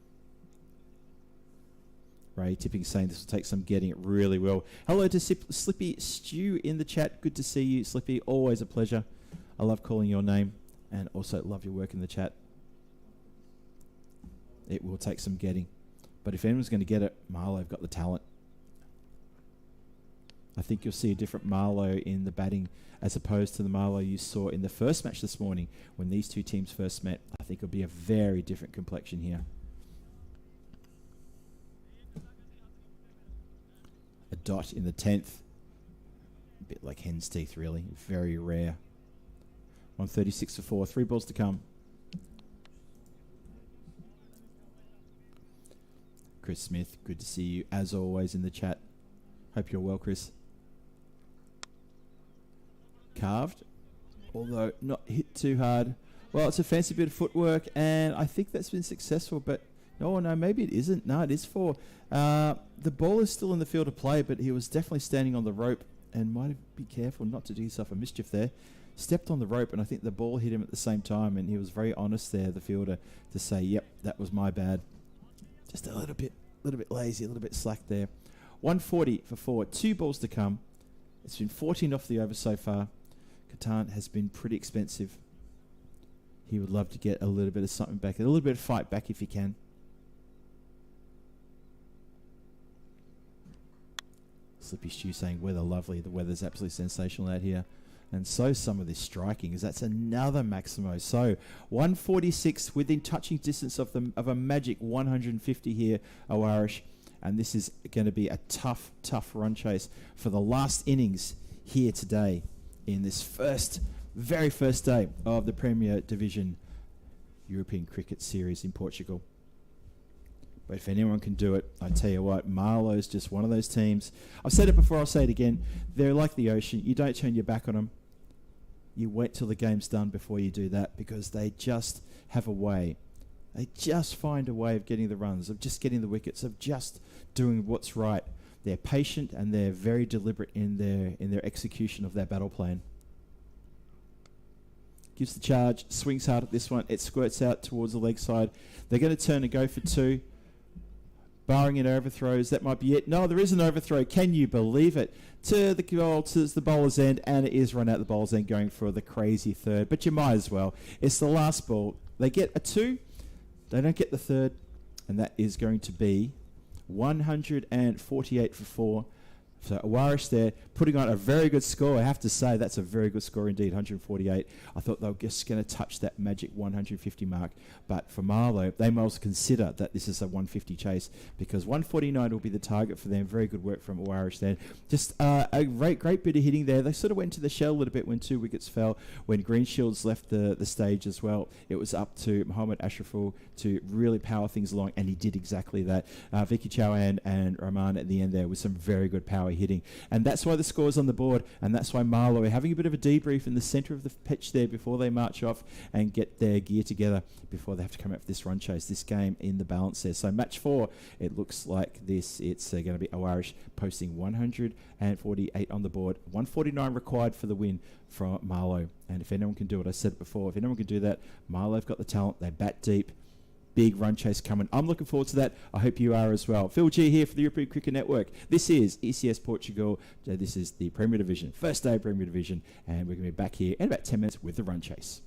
Speaker 2: Ray Tipping saying this will take some getting. It really will. Hello to Slippy Stew in the chat. Good to see you, Slippy. Always a pleasure. I love calling your name, and also love your work in the chat. It will take some getting. But if anyone's going to get it, Marlo have got the talent. I think you'll see a different Marlo in the batting as opposed to the Marlo you saw in the first match this morning when these two teams first met. I think it'll be a very different complexion here. A dot in the 10th. A bit like hen's teeth, really. Very rare. 136 for 4. 3 balls to come. Chris Smith, good to see you as always in the chat. Hope you're well, Chris. Carved, although not hit too hard. Well, it's a fancy bit of footwork, and I think that's been successful, but no, maybe it isn't. No, it is 4. The ball is still in the field of play, but he was definitely standing on the rope and might be careful not to do yourself a mischief there. Stepped on the rope, and I think the ball hit him at the same time, and he was very honest there, the fielder, to say, yep, that was my bad. Just a little bit lazy, a little bit slack there. 140 for 4. 2 balls to come. It's been 14 off the over so far. Catan has been pretty expensive. He would love to get a little bit of something back, a little bit of fight back if he can. Slippy Stew saying weather lovely. The weather's absolutely sensational out here. And so some of this striking is that's another Maximo. So 146 within touching distance of a magic 150 here, Irish. And this is going to be a tough run chase for the last innings here today in this very first day of the Premier Division European Cricket Series in Portugal. But if anyone can do it, I tell you what, Marlo's just one of those teams. I've said it before, I'll say it again. They're like the ocean. You don't turn your back on them. You wait till the game's done before you do that, because they just have a way. They just find a way of getting the runs, of just getting the wickets, of just doing what's right. They're patient and they're very deliberate in their execution of their battle plan. Gives the charge, swings hard at this one. It squirts out towards the leg side. They're going to turn and go for 2. Barring in overthrows, that might be it. No, there is an overthrow. Can you believe it? To the bowler's end, and it is run out the bowler's end going for the crazy 3rd. But you might as well. It's the last ball. They get a 2. They don't get the 3rd. and that is going to be 148 for 4. So Oish there putting on a very good score. I have to say that's a very good score indeed, 148. I thought they were just going to touch that magic 150 mark. But for Marlo, they must consider that this is a 150 chase because 149 will be the target for them. Very good work from Oish there. Just a great bit of hitting there. They sort of went to the shell a little bit when 2 wickets fell. When Greenshields left the stage as well, it was up to Mohammad Ashraful to really power things along, and he did exactly that. Vicky Chauhan and Rahman at the end there with some very good power hitting, and that's why the score's on the board, and that's why Marlo are having a bit of a debrief in the centre of the pitch there before they march off and get their gear together before they have to come out for this run chase, this game in the balance there. So match 4, it looks like this. It's going to be Oish posting 148 on the board, 149 required for the win from Marlo. And if anyone can do it, I said it before, if anyone can do that, Marlo have got the talent, they bat deep. Big run chase coming. I'm looking forward to that. I hope you are as well. Phil G here for the European Cricket Network. This is ECS Portugal. This is the Premier Division, first day of Premier Division, and we're going to be back here in about 10 minutes with the run chase.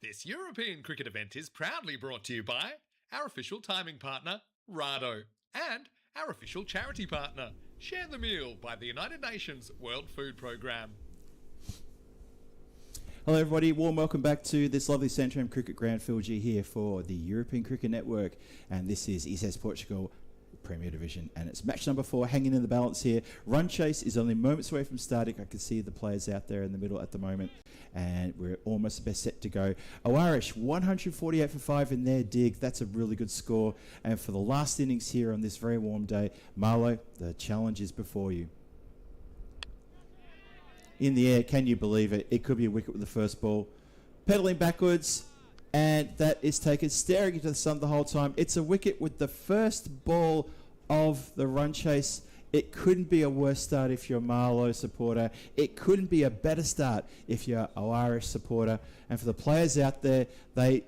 Speaker 1: This European cricket event is proudly brought to you by our official timing partner, Rado, and our official charity partner, Share the Meal by the United Nations World Food Programme.
Speaker 2: Hello everybody, warm welcome back to this lovely Santarem Cricket Ground. Phil G here for the European Cricket Network, and this is ECS Portugal Premier Division, and it's match number 4 hanging in the balance here. Run chase is only moments away from starting. I can see the players out there in the middle at the moment, and we're almost best set to go. Oish 148 for 5 in their dig. That's a really good score. And for the last innings here on this very warm day, Marlo, the challenge is before you. In the air, can you believe it? It could be a wicket with the first ball. Pedaling backwards, and that is taken, staring into the sun the whole time. It's a wicket with the first ball of the run chase. It couldn't be a worse start if you're a Marlo supporter. It couldn't be a better start if you're an Irish supporter. And for the players out there, the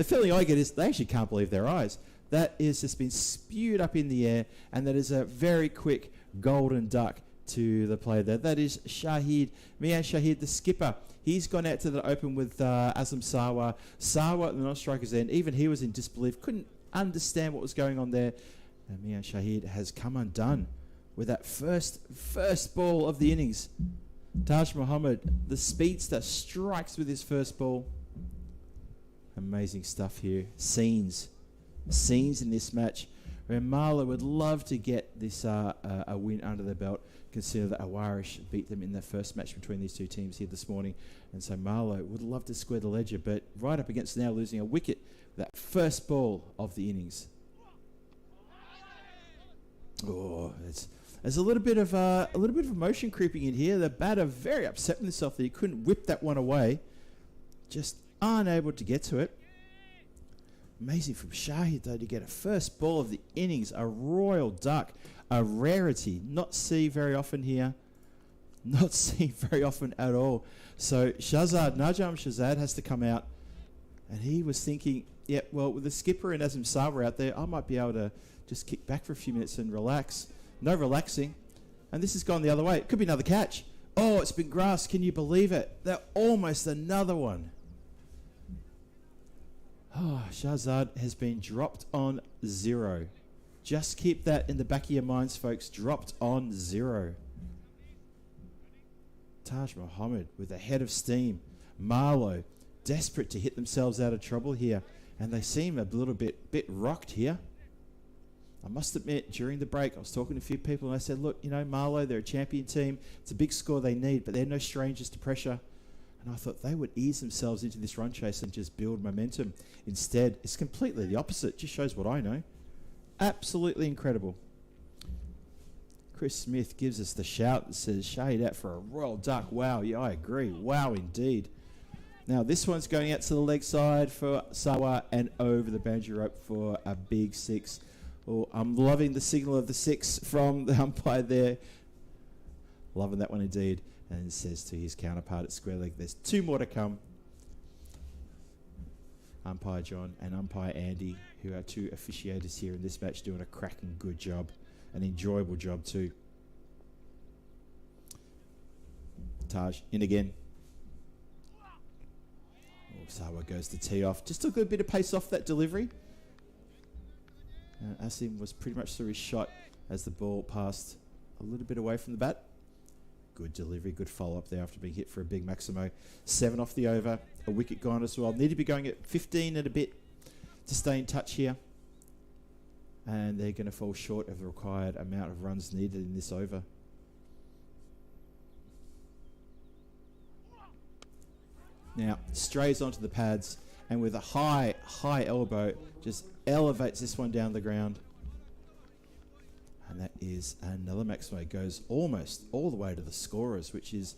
Speaker 2: feeling I get is they actually can't believe their eyes. That is just been spewed up in the air, and that is a very quick golden duck to the player there. That is Shahid, Mian Shahid, the skipper. He's gone out to the open with Azam Sawa. Sawa at the non-striker's end, even he was in disbelief, couldn't understand what was going on there. And Mian Shahid has come undone with that first ball of the innings. Taj Muhammad, the speedster, strikes with his first ball. Amazing stuff here. Scenes in this match where Marlo would love to get this a win under their belt. Consider that Irish beat them in the first match between these two teams here this morning, and so Marlo would love to square the ledger, but right up against now losing a wicket with that first ball of the innings. Oh, there's a little bit of emotion creeping in here. The batter very upset with himself that he couldn't whip that one away, just unable to get to it. Amazing from Shahid though to get a first ball of the innings, a royal duck, a rarity, not seen very often here, not seen very often at all. So Najam Shahzad has to come out, and he was thinking, yeah, well, with the skipper and Azam Sawa out there, I might be able to just kick back for a few minutes and relax. No relaxing, and this has gone the other way. It could be another catch. Oh, it's been grass. Can you believe it? They're almost another one. Oh, Shahzad has been dropped on 0. Just keep that in the back of your minds, folks. Dropped on 0. Taj Muhammad with a head of steam. Marlo desperate to hit themselves out of trouble here, and they seem a little bit rocked here. I must admit, during the break, I was talking to a few people, and I said, look, you know, Marlo, they're a champion team. It's a big score they need, but they're no strangers to pressure. And I thought they would ease themselves into this run chase and just build momentum. Instead, it's completely the opposite. Just shows what I know. Absolutely incredible. Chris Smith gives us the shout that says, Shade out for a royal duck. Wow, yeah, I agree. Wow, indeed. Now, this one's going out to the leg side for Sawa and over the boundary rope for a big 6. Oh, I'm loving the signal of the 6 from the umpire there. Loving that one indeed. And says to his counterpart at square leg, there's 2 more to come. Umpire John and Umpire Andy, who are 2 officiators here in this match, doing a cracking good job. An enjoyable job too. Taj in again. Oh, Sawa goes to tee off. Just took a bit of pace off that delivery. Asim was pretty much through his shot as the ball passed a little bit away from the bat. Good delivery, good follow-up there after being hit for a big Maximo. 7 off the over, a wicket gone as well. Need to be going at 15 and a bit to stay in touch here. And they're going to fall short of the required amount of runs needed in this over. Now, strays onto the pads, and with a high elbow, just elevates this one down the ground. And that is another Maximo. Goes almost all the way to the scorers, which is,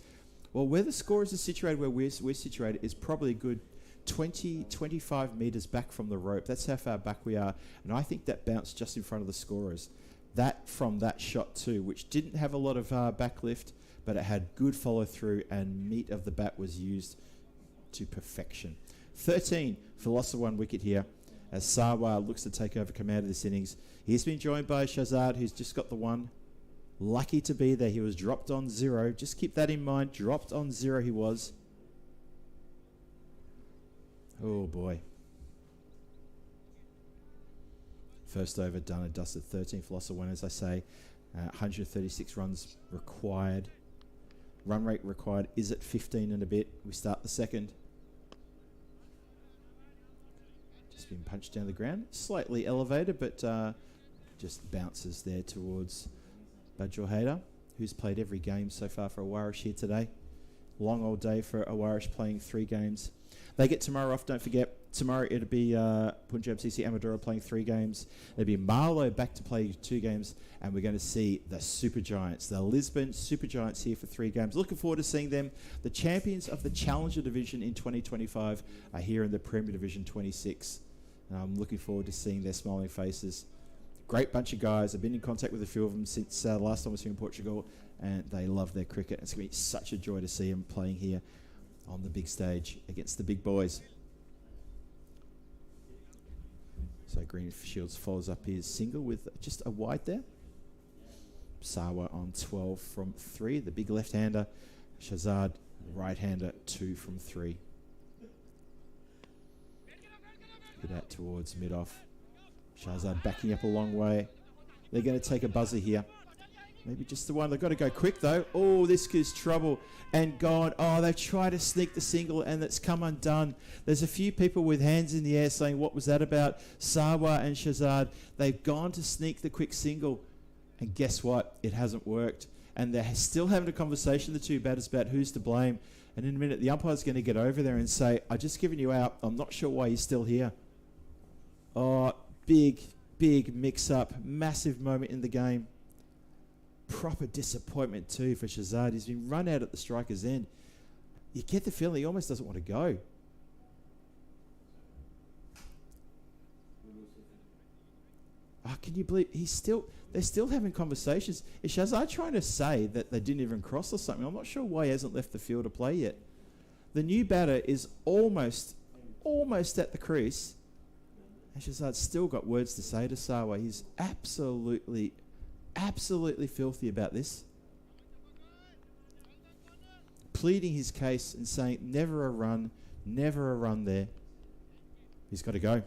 Speaker 2: well, where the scorers are situated, where we're situated, is probably a good 20-25 metres back from the rope. That's how far back we are. And I think that bounced just in front of the scorers. That from that shot too, which didn't have a lot of backlift, but it had good follow through, and meat of the bat was used to perfection. 13 for loss of 1 wicket here, as Sawa looks to take over command of this innings. He's been joined by Shahzad, who's just got the 1. Lucky to be there. He was dropped on 0. Just keep that in mind. Dropped on 0 he was. Oh boy. First over done and dusted, 13th loss of one, as I say. 136 runs required. Run rate required is at 15 and a bit. We start the second. Just been punched down the ground. Slightly elevated, but just bounces there towards Badger, who's played every game so far for Oish here today. Long old day for Oish, playing 3 games. They get tomorrow off, don't forget. Tomorrow it'll be Punjab CC Amadora playing 3 games. It'll be Marlo back to play 2 games, and we're going to see the Super Giants, the Lisbon Super Giants, here for 3 games. Looking forward to seeing them. The champions of the Challenger Division in 2025 are here in the Premier Division 26. And I'm looking forward to seeing their smiling faces. Great bunch of guys. I've been in contact with a few of them since the last time I was here in Portugal, and they love their cricket. It's going to be such a joy to see them playing here on the big stage against the big boys. So Greenshields follows up his single with just a wide there. Sawa on 12 from 3, the big left-hander. Shazad, right-hander, 2 from 3. Get out towards mid-off. Shazad backing up a long way. They're going to take a buzzer here. Maybe just the one. They've got to go quick, though. Oh, this is trouble. And gone. Oh, they've tried to sneak the single, and it's come undone. There's a few people with hands in the air saying, what was that about? Sawa and Shazad, they've gone to sneak the quick single. And guess what? It hasn't worked. And they're still having a conversation, the 2 batters, about who's to blame. And in a minute, the umpire's going to get over there and say, I've just given you out. I'm not sure why you're still here. Oh, big mix-up. Massive moment in the game. Proper disappointment too for Shazad. He's been run out at the striker's end. You get the feeling he almost doesn't want to go. Oh, can you believe they're still having conversations? Is Shazad trying to say that they didn't even cross or something? I'm not sure why he hasn't left the field to play yet. The new batter is almost at the crease. And Shazad's still got words to say to Sawa. He's absolutely filthy about this. Pleading his case and saying, never a run there. He's got to go.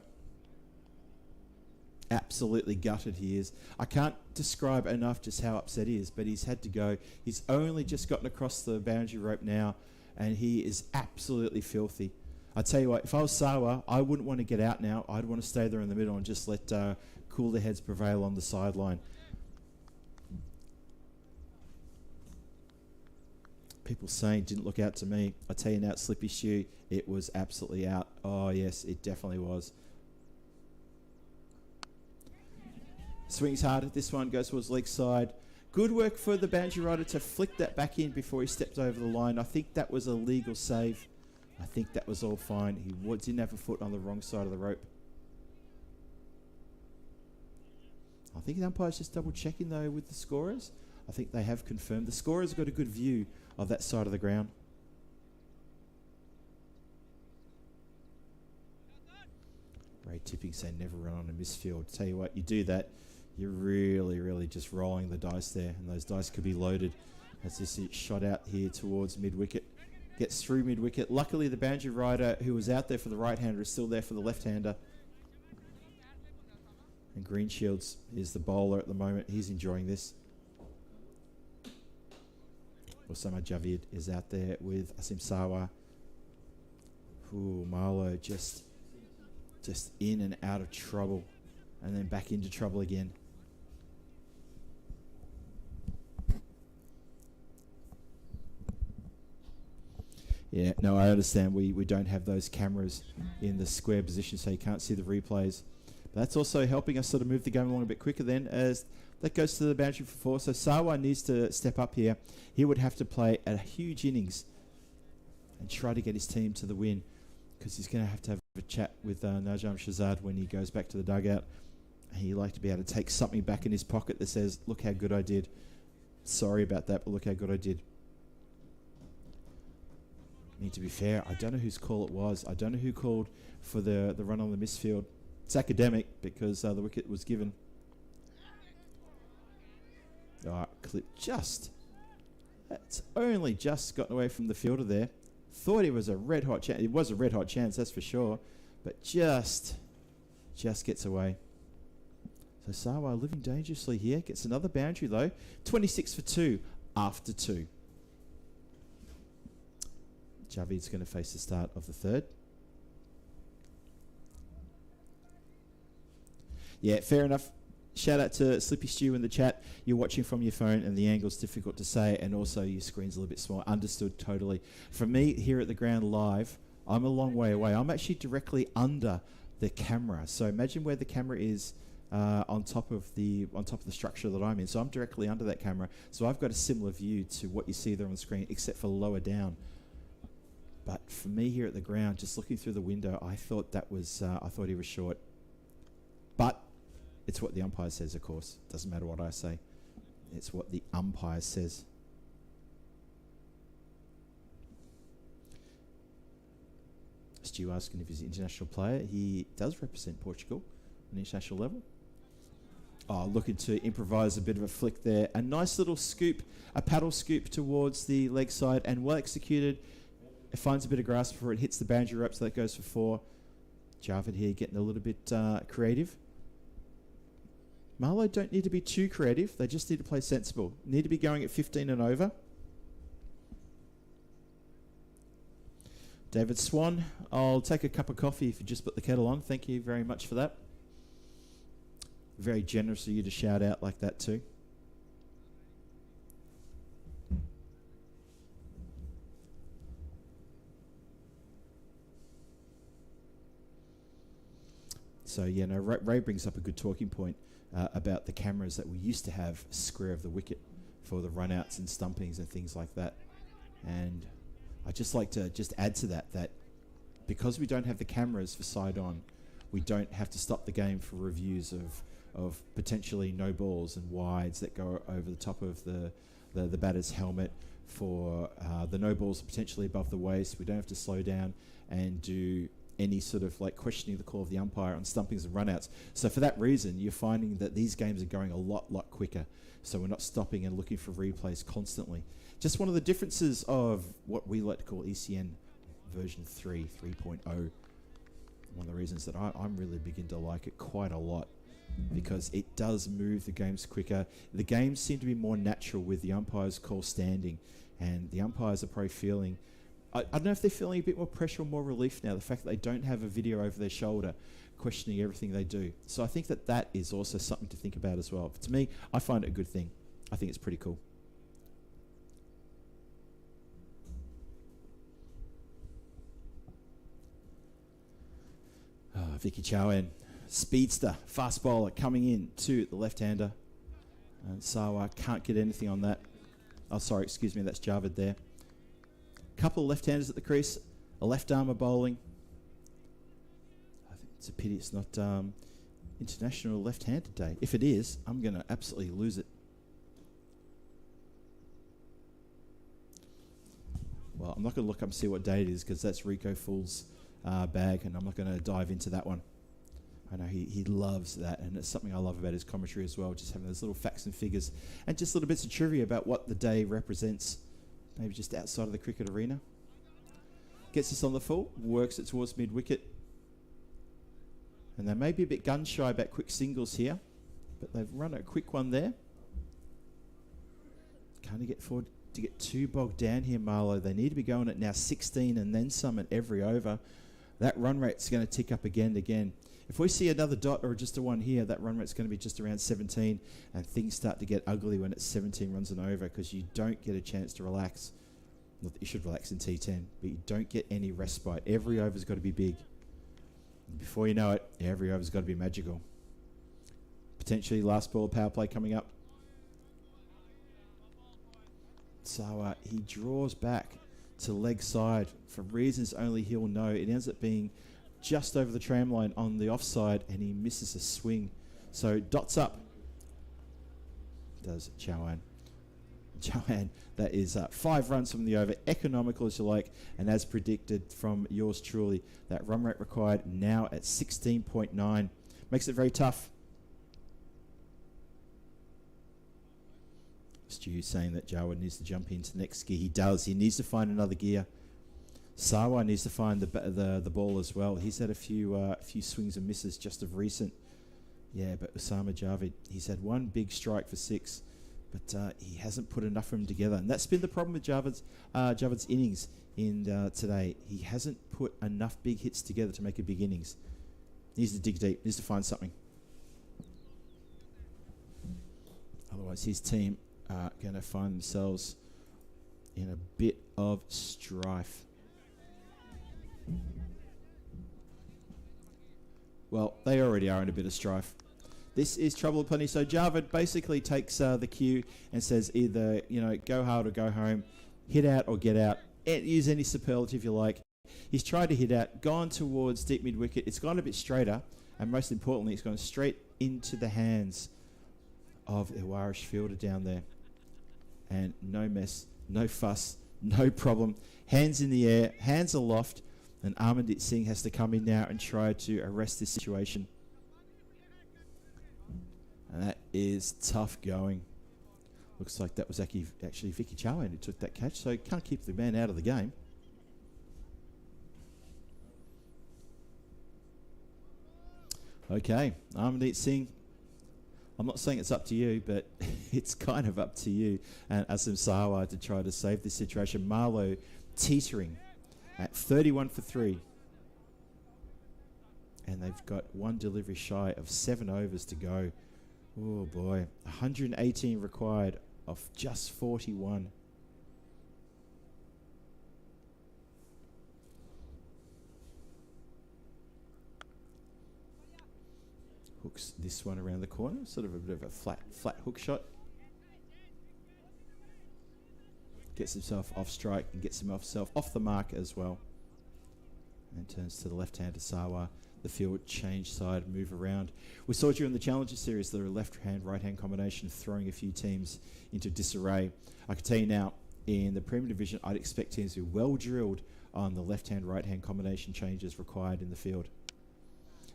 Speaker 2: Absolutely gutted he is. I can't describe enough just how upset he is, but he's had to go. He's only just gotten across the boundary rope now, and he is absolutely filthy. I tell you what, if I was Sawa, I wouldn't want to get out now. I'd want to stay there in the middle and just let cooler heads prevail on the sideline. People saying didn't look out to me. I tell you now, Slippy Shoe, it was absolutely out. Oh yes, it definitely was. Swings hard. This one goes towards leg side. Good work for the boundary rider to flick that back in before he stepped over the line. I think that was a legal save. I think that was all fine. He didn't have a foot on the wrong side of the rope. I think the umpire's just double checking though with the scorers. I think they have confirmed. The scorers got a good view of that side of the ground. Ray Tipping saying never run on a misfield. Tell you what, you do that, you're really just rolling the dice there, and those dice could be loaded as this is shot out here towards mid-wicket. Gets through mid-wicket. Luckily, the boundary rider who was out there for the right-hander is still there for the left-hander. And Greenshields is the bowler at the moment. He's enjoying this. Osama Javid is out there with Asim Sawa. Ooh, Marlo just in and out of trouble, and then back into trouble again. Yeah, no, I understand we don't have those cameras in the square position, so you can't see the replays. But that's also helping us sort of move the game along a bit quicker then, as that goes to the boundary for 4. So Sawa needs to step up here. He would have to play a huge innings and try to get his team to the win, because he's going to have a chat with Najam Shazad when he goes back to the dugout. He'd like to be able to take something back in his pocket that says, look how good I did. Sorry about that, but look how good I did. Need to be fair, I don't know whose call it was. I don't know who called for the run on the misfield. It's academic because the wicket was given. Clip just. It's only just gotten away from the fielder there. Thought it was a red hot chance. It was a red hot chance, that's for sure. But just gets away. So Sawa living dangerously here. Gets another boundary though. 26 for 2 after 2. Javid's going to face the start of the third. Yeah, fair enough. Shout out to Slippy Stew in the chat. You're watching from your phone and the angle's difficult to say, and also your screen's a little bit small. Understood totally. For me, here at the ground live, I'm a long way away. I'm actually directly under the camera. So imagine where the camera is on top of the structure that I'm in. So I'm directly under that camera. So I've got a similar view to what you see there on the screen, except for lower down. But for me here at the ground, just looking through the window, I thought that was I thought he was short. But it's what the umpire says, of course. Doesn't matter what I say. It's what the umpire says. Stu asking if he's an international player. He does represent Portugal on international level. Oh, looking to improvise a bit of a flick there. A nice little scoop, a paddle scoop towards the leg side, and well executed. It finds a bit of grasp before it hits the boundary rope, so that goes for 4. Javid here getting a little bit creative. Marlo don't need to be too creative. They just need to play sensible. Need to be going at 15 and over. David Swan, I'll take a cup of coffee if you just put the kettle on. Thank you very much for that. Very generous of you to shout out like that too. So, yeah, no, Ray brings up a good talking point about the cameras that we used to have square of the wicket for the run-outs and stumpings and things like that. And I'd just like to just add to that because we don't have the cameras for side-on, we don't have to stop the game for reviews of potentially no balls and wides that go over the top of the batter's helmet, for the no balls potentially above the waist. We don't have to slow down and do any sort of like questioning the call of the umpire on stumpings and runouts. So for that reason, you're finding that these games are going a lot quicker. So we're not stopping and looking for replays constantly. Just one of the differences of what we like to call ECN version 3.0. One of the reasons that I'm really beginning to like it quite a lot, because it does move the games quicker. The games seem to be more natural with the umpires call standing, and the umpires are probably feeling, I don't know if they're feeling a bit more pressure or more relief now, the fact that they don't have a video over their shoulder questioning everything they do. So I think that is also something to think about as well. To me, I find it a good thing. I think it's pretty cool. Vicky Chowan, speedster, fast bowler coming in to the left-hander. And Sawa can't get anything on that. Oh, sorry, excuse me, that's Javid there. Couple of left-handers at the crease, a left-armer bowling. I think it's a pity it's not International Left-Handed Day. If it is, I'm going to absolutely lose it. Well, I'm not going to look up and see what day it is, because that's Rico Fool's bag, and I'm not going to dive into that one. I know he loves that, and it's something I love about his commentary as well, just having those little facts and figures and just little bits of trivia about what the day represents, maybe just outside of the cricket arena. Gets us on the full, works it towards mid-wicket. And they may be a bit gun-shy about quick singles here, but they've run a quick one there. Can't get forward to get too bogged down here, Marlo. They need to be going at now 16 and then some at every over. That run rate's going to tick up again and again. If we see another dot or just a 1 here, that run rate's going to be just around 17, and things start to get ugly when it's 17 runs and over, because you don't get a chance to relax. Not that you should relax in T10, but you don't get any respite. Every over's got to be big. And before you know it, every over's got to be magical. Potentially last ball power play coming up. So he draws back to leg side for reasons only he'll know. It ends up being just over the tram line on the offside, and he misses a swing. So dots up. Does Chowan. Chowan, that is 5 runs from the over. Economical as you like, and as predicted from yours truly, that run rate required now at 16.9. Makes it very tough. Stu saying that Jawa needs to jump into the next gear. He does. He needs to find another gear. Sawa needs to find the ball as well. He's had a few swings and misses just of recent. Yeah, but Osama Javid, he's had one big strike for 6, but he hasn't put enough of them together. And that's been the problem with Javid's innings in today. He hasn't put enough big hits together to make a big innings. He needs to dig deep, needs to find something. Otherwise, his team are going to find themselves in a bit of strife. Well, they already are in a bit of strife. This is trouble plenty. So Javid basically takes the cue and says either, go hard or go home, hit out or get out. Use any superlative you like. He's tried to hit out, gone towards deep mid-wicket. It's gone a bit straighter, and most importantly, it's gone straight into the hands of the Irish fielder down there. And no mess, no fuss, no problem. Hands in the air, hands aloft, and Amandeep Singh has to come in now and try to arrest this situation. And that is tough going. Looks like that was actually Vicky Chawan who took that catch, so can't keep the man out of the game. Okay, Amandeep Singh, I'm not saying it's up to you, but it's kind of up to you and Asim Sawa to try to save this situation. Marlo teetering at 31 for 3. And they've got one delivery shy of 7 overs to go. Oh boy, 118 required of just 41. Hooks this one around the corner, sort of a bit of a flat hook shot. Gets himself off strike and gets himself off the mark as well. And turns to the left-hander Sawa. The field change side, move around. We saw during the Challenger Series that a left-hand, right-hand combination throwing a few teams into disarray. I can tell you now, in the Premier Division, I'd expect teams to be well drilled on the left-hand, right-hand combination changes required in the field.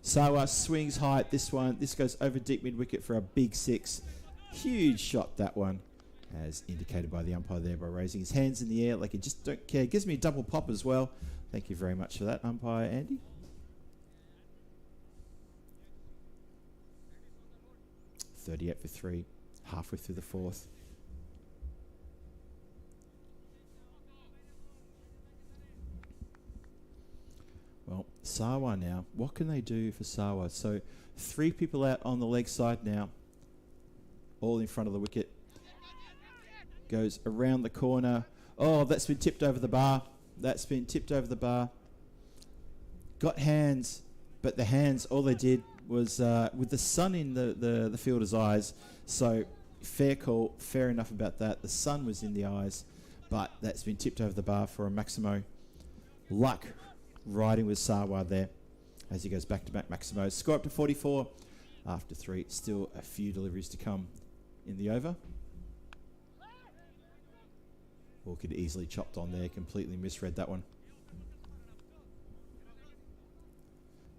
Speaker 2: Sawa swings high at this one. This goes over deep mid-wicket for a big 6. Huge shot, that one, as indicated by the umpire there by raising his hands in the air like he just don't care. Gives me a double pop as well. Thank you very much for that, umpire Andy. .38 for 3, halfway through the 4th. Well, Sawa now. What can they do for Sawa? So 3 people out on the leg side now, all in front of the wicket. Goes around the corner. Oh, that's been tipped over the bar. That's been tipped over the bar. Got hands, but the hands, all they did was with the sun in the fielder's eyes. So fair call, fair enough about that. The sun was in the eyes, but that's been tipped over the bar for a Maximo. Luck riding with Sawa there as he goes back-to-back Maximo. Score up to 44 after 3. Still a few deliveries to come in the over. Orchid easily chopped on there, completely misread that one.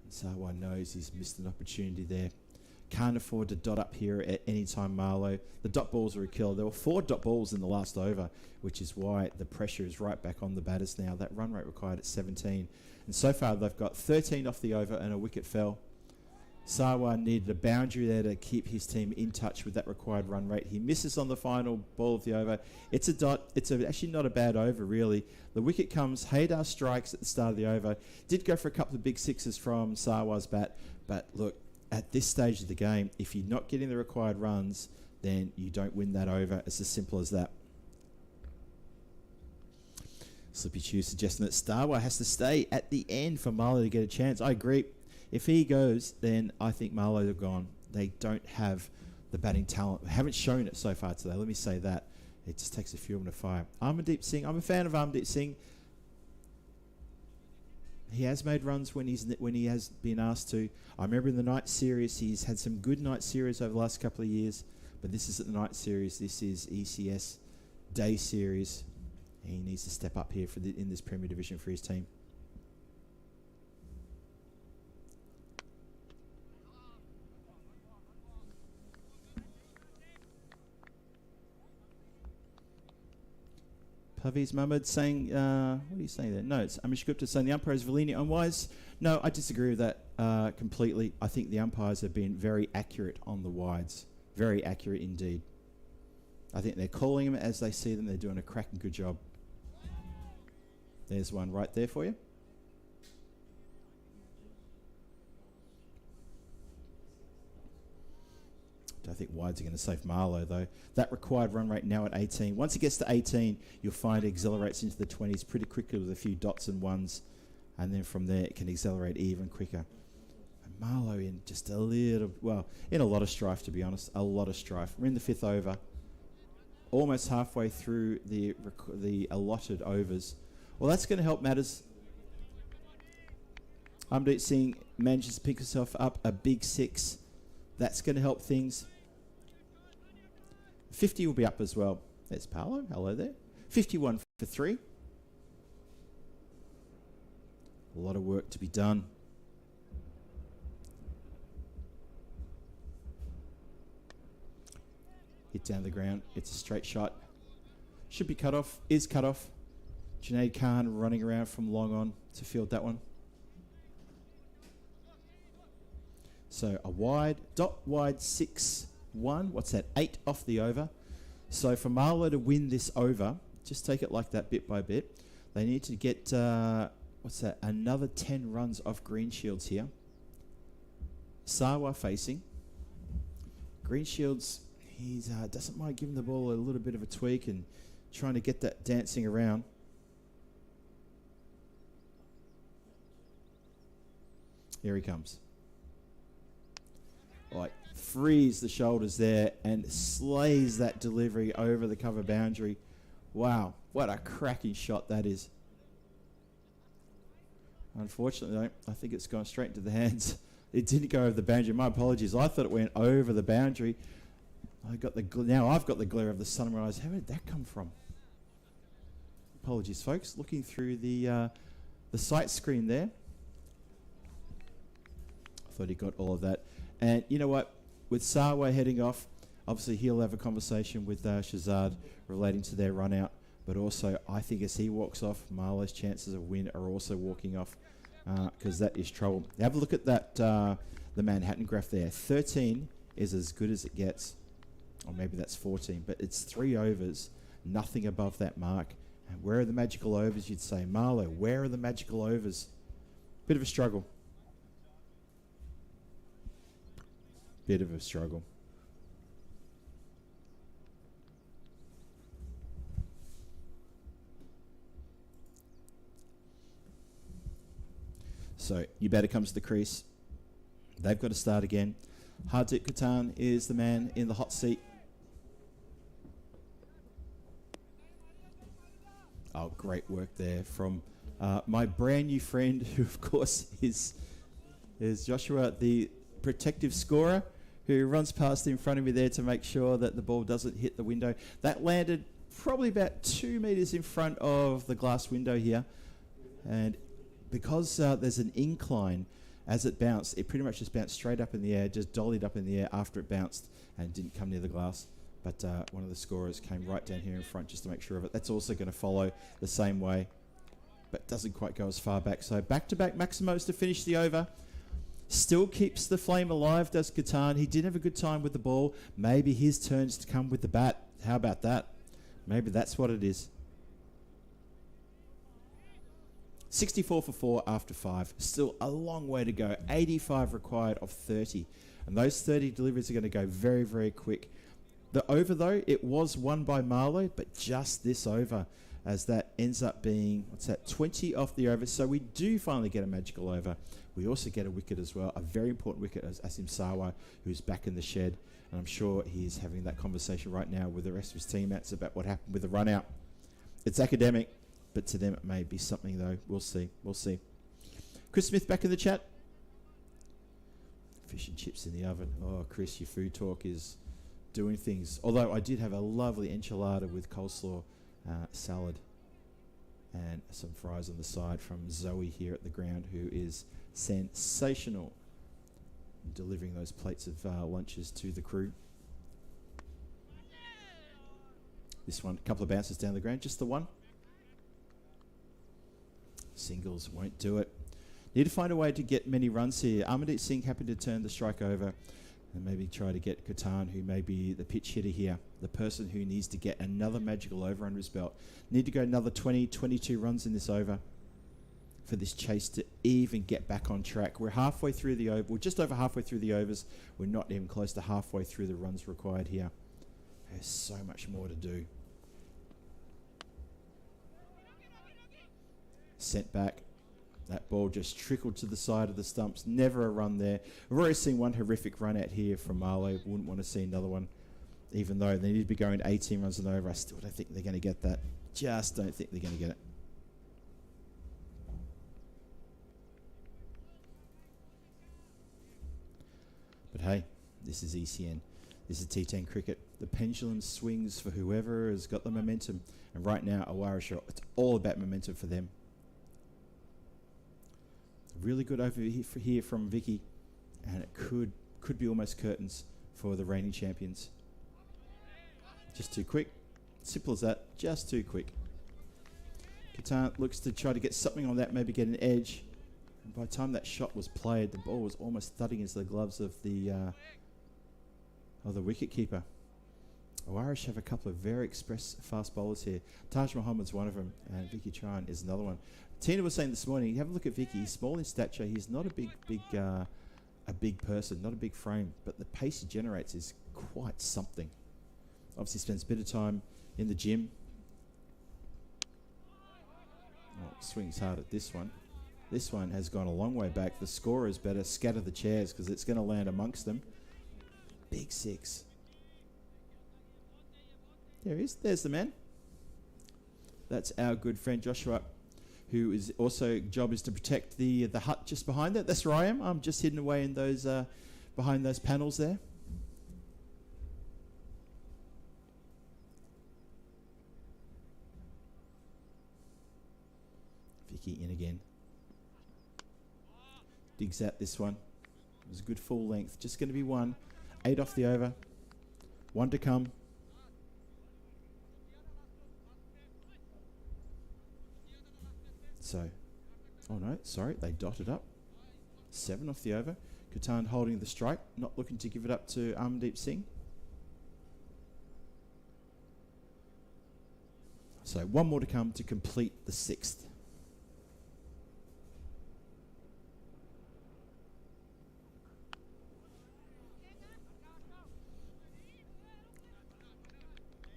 Speaker 2: Sawa knows he's missed an opportunity there. Can't afford to dot up here at any time, Marlo. The dot balls are a killer. There were 4 dot balls in the last over, which is why the pressure is right back on the batters now. That run rate required at 17. And so far, they've got 13 off the over and a wicket fell. Sawa needed a boundary there to keep his team in touch with that required run rate. He misses on the final ball of the over. It's a dot. It's actually not a bad over, really. The wicket comes. Haydar strikes at the start of the over. Did go for a couple of big 6s from Sawa's bat. But look, at this stage of the game, if you're not getting the required runs, then you don't win that over. It's as simple as that. Slippy Chew suggesting that Sawa has to stay at the end for Marlo to get a chance. I agree. If he goes, then I think Marlo are gone. They don't have the batting talent. They haven't shown it so far today. Let me say that. It just takes a few of them to fire. Amandeep Singh. I'm a fan of Amandeep Singh. He has made runs when he has been asked to. I remember in the night series, he's had some good night series over the last couple of years. But this isn't the night series. This is ECS day series. He needs to step up here in this Premier Division for his team. Paviz Mahmood saying, what are you saying there? No, it's Amish Gupta saying the umpire is Valini unwise. No, I disagree with that completely. I think the umpires have been very accurate on the wides. Very accurate indeed. I think they're calling them as they see them. They're doing a cracking good job. There's one right there for you. I think wides are going to save Marlo though. That required run rate now at 18. Once it gets to 18, you'll find it accelerates into the 20s pretty quickly with a few dots and ones. And then from there, it can accelerate even quicker. And Marlo in just a little, well, in a lot of strife, to be honest. A lot of strife. We're in the 5th over. Almost halfway through the allotted overs. Well, that's going to help matters. Amdeet Singh manages to pick herself up a big 6. That's going to help things. 50 will be up as well. There's Paolo. Hello there. 51 for 3. A lot of work to be done. Hit down the ground. It's a straight shot. Should be cut off. Is cut off. Junaid Khan running around from long on to field that one. So a wide, dot wide 6-1. What's that? 8 off the over. So for Marlo to win this over, just take it like that bit by bit. They need to get, what's that? Another 10 runs off Green Shields here. Sawa facing. Green Shields, he doesn't mind giving the ball a little bit of a tweak and trying to get that dancing around. Here he comes. Like, frees the shoulders there and slays that delivery over the cover boundary. Wow, what a cracking shot that is. Unfortunately, though, I think it's gone straight into the hands. It didn't go over the boundary. My apologies. I thought it went over the boundary. Now I've got the glare of the sunrise. How did that come from? Apologies, folks. Looking through the sight screen there. I thought he got all of that. And you know what? With Sawa heading off, obviously he'll have a conversation with Shazad relating to their run out. But also, I think as he walks off, Marlo's chances of win are also walking off because that is trouble. Have a look at that, the Manhattan graph there. 13 is as good as it gets. Or maybe that's 14. But it's 3 overs, nothing above that mark. And where are the magical overs, you'd say? Marlo, where are the magical overs? Bit of a struggle. Bit of a struggle. So Ubeda comes to the crease. They've got to start again. Hardik Katan is the man in the hot seat. Oh, great work there from my brand new friend, who of course is Joshua, the protective scorer, who runs past in front of me there to make sure that the ball doesn't hit the window. That landed probably about 2 meters in front of the glass window here. And because there's an incline, as it bounced, it pretty much just bounced straight up in the air, just dollied up in the air after it bounced and didn't come near the glass. But one of the scorers came right down here in front just to make sure of it. That's also going to follow the same way, but doesn't quite go as far back. So back-to-back Maximos to finish the over. Still keeps the flame alive, does Katan. He did have a good time with the ball. Maybe his turn's to come with the bat. How about that? Maybe that's what it is. 64 for 4 after 5. Still a long way to go. 85 required of 30. And those 30 deliveries are going to go very, very quick. The over, though, it was won by Marlo, but just this over, as that ends up being, 20 off the over. So we do finally get a magical over. We also get a wicket as well, a very important wicket as Asim Sawa, who's back in the shed. And I'm sure he's having that conversation right now with the rest of his teammates about what happened with the run out. It's academic, but to them it may be something, though. We'll see. We'll see. Chris Smith back in the chat. Fish and chips in the oven. Oh, Chris, your food talk is doing things. Although I did have a lovely enchilada with coleslaw, salad, and some fries on the side from Zoe here at the ground, who is sensational delivering those plates of lunches to the crew. This one, a couple of bounces down the ground, just the one. Singles won't do it. Need to find a way to get many runs here. Amandeep Singh happy to turn the strike over and maybe try to get Katan, who may be the pitch hitter here, the person who needs to get another magical over under his belt. Need to go another 20, 22 runs in this over for this chase to even get back on track. We're halfway through the over. We're just over halfway through the overs. We're not even close to halfway through the runs required here. There's so much more to do. Sent back. That ball just trickled to the side of the stumps. Never a run there. We've already seen one horrific run out here from Marlo. Wouldn't want to see another one. Even though they need to be going 18 runs and over, I still don't think they're going to get that. Just don't think they're going to get it. But hey, this is ECN. This is T10 cricket. The pendulum swings for whoever has got the momentum. And right now, Oish, it's all about momentum for them. Really good over here from Vicky. And it could be almost curtains for the reigning champions. Just too quick. Simple as that. Just too quick. Katan looks to try to get something on that, maybe get an edge. And by the time that shot was played, the ball was almost thudding into the gloves of the wicket keeper. Oish have a couple of very express fast bowlers here. Taj Muhammad's one of them, and Vicky Tran is another one. Tina was saying this morning, have a look at Vicky. He's small in stature. He's not a big person, not a big frame, but the pace he generates is quite something. Obviously spends a bit of time in the gym. Oh, swings hard at this one. This one has gone a long way back. The scorers better scatter the chairs because it's going to land amongst them. Big six. There he is. There's the man. That's our good friend Joshua, who is also job is to protect the hut just behind it. That's where I am. I'm just hidden away in those behind those panels there. Vicky in again. Digs out this one. It was a good full length. Just going to be one. 8 off the over. 1 to come. So, oh no, sorry, they dotted up. 7 off the over. Katan holding the strike, not looking to give it up to Amandeep Singh. So 1 more to come to complete the 6th.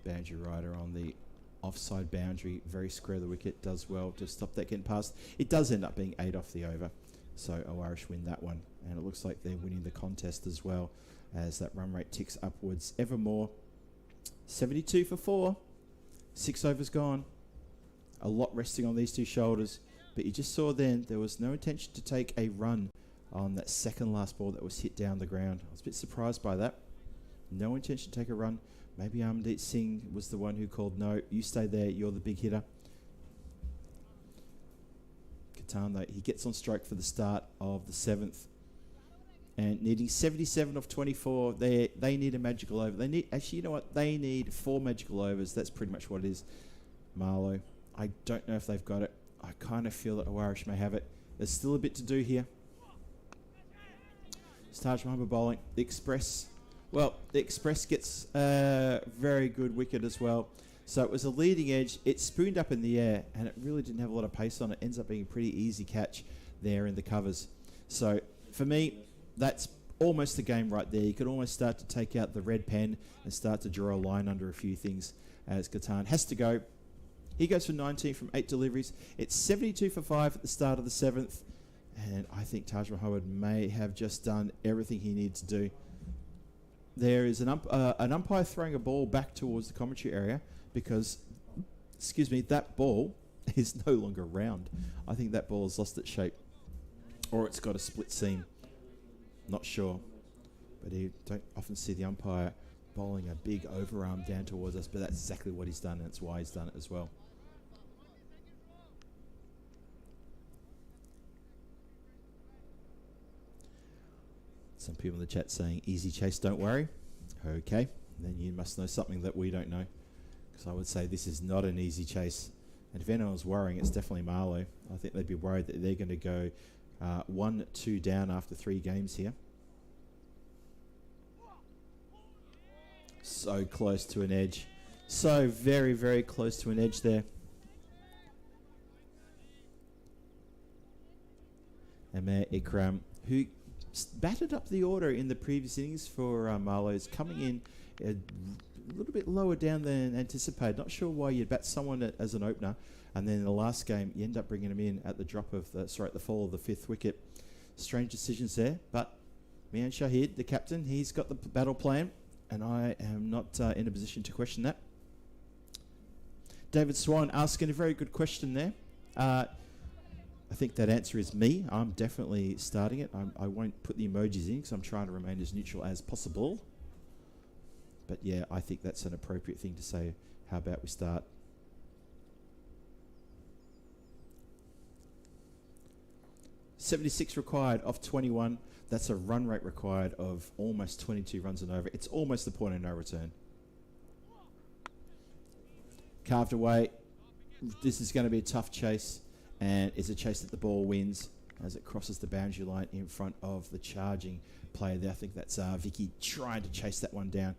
Speaker 2: Boundary rider on the offside boundary, very square of the wicket, does well to stop that getting past. It does end up being 8 off the over, so Oish win that one, and it looks like they're winning the contest as well as that run rate ticks upwards ever more. 72 for 4, 6 overs gone, a lot resting on these two shoulders, but you just saw then there was no intention to take a run on that second last ball that was hit down the ground. I was a bit surprised by that. No intention to take a run. Maybe Amandeep Singh was the one who called, no, you stay there, you're the big hitter. Katan, though, he gets on strike for the start of the 7th. And needing 77 off 24, they need a magical over. They need, actually, you know what? They need 4 magical overs. That's pretty much what it is. Marlo, I don't know if they've got it. I kind of feel that Oish may have it. There's still a bit to do here. Taj Muhammad bowling. The Express. Well, the Express gets a very good wicket as well. So it was a leading edge. It spooned up in the air, and it really didn't have a lot of pace on it. Ends up being a pretty easy catch there in the covers. So for me, that's almost the game right there. You could almost start to take out the red pen and start to draw a line under a few things as Katan has to go. He goes for 19 from 8 deliveries. It's 72 for 5 at the start of the 7th. And I think Taj Muhammad may have just done everything he needed to do. There is an umpire throwing a ball back towards the commentary area because, excuse me, that ball is no longer round. I think that ball has lost its shape, or it's got a split seam. Not sure, but you don't often see the umpire bowling a big overarm down towards us, but that's exactly what he's done, and that's why he's done it as well. Some people in the chat saying, easy chase, don't worry. Okay, then you must know something that we don't know. Because I would say this is not an easy chase. And if anyone's worrying, it's definitely Marlo. I think they'd be worried that they're going to go 1-2 down after 3 games here. So close to an edge. So very, very close to an edge there. Amir Ikram, who batted up the order in the previous innings for Marlo, is coming in a little bit lower down than anticipated. Not sure why you'd bat someone as an opener, and then in the last game you end up bringing him in at the drop of the at the fall of the 5th wicket. Strange decisions there, but Mian Shahid, the captain, he's got the battle plan, and I am not in a position to question that. David Swan asking a very good question there. I think that answer is me. I'm definitely starting it. I won't put the emojis in because I'm trying to remain as neutral as possible. But yeah, I think that's an appropriate thing to say. How about we start? $76 required off 21. That's a run rate required of almost 22 runs and over. It's almost the point of no return. Carved away. This is going to be a tough chase, and it's a chase that the ball wins as it crosses the boundary line in front of the charging player there. I think that's Vicky trying to chase that one down.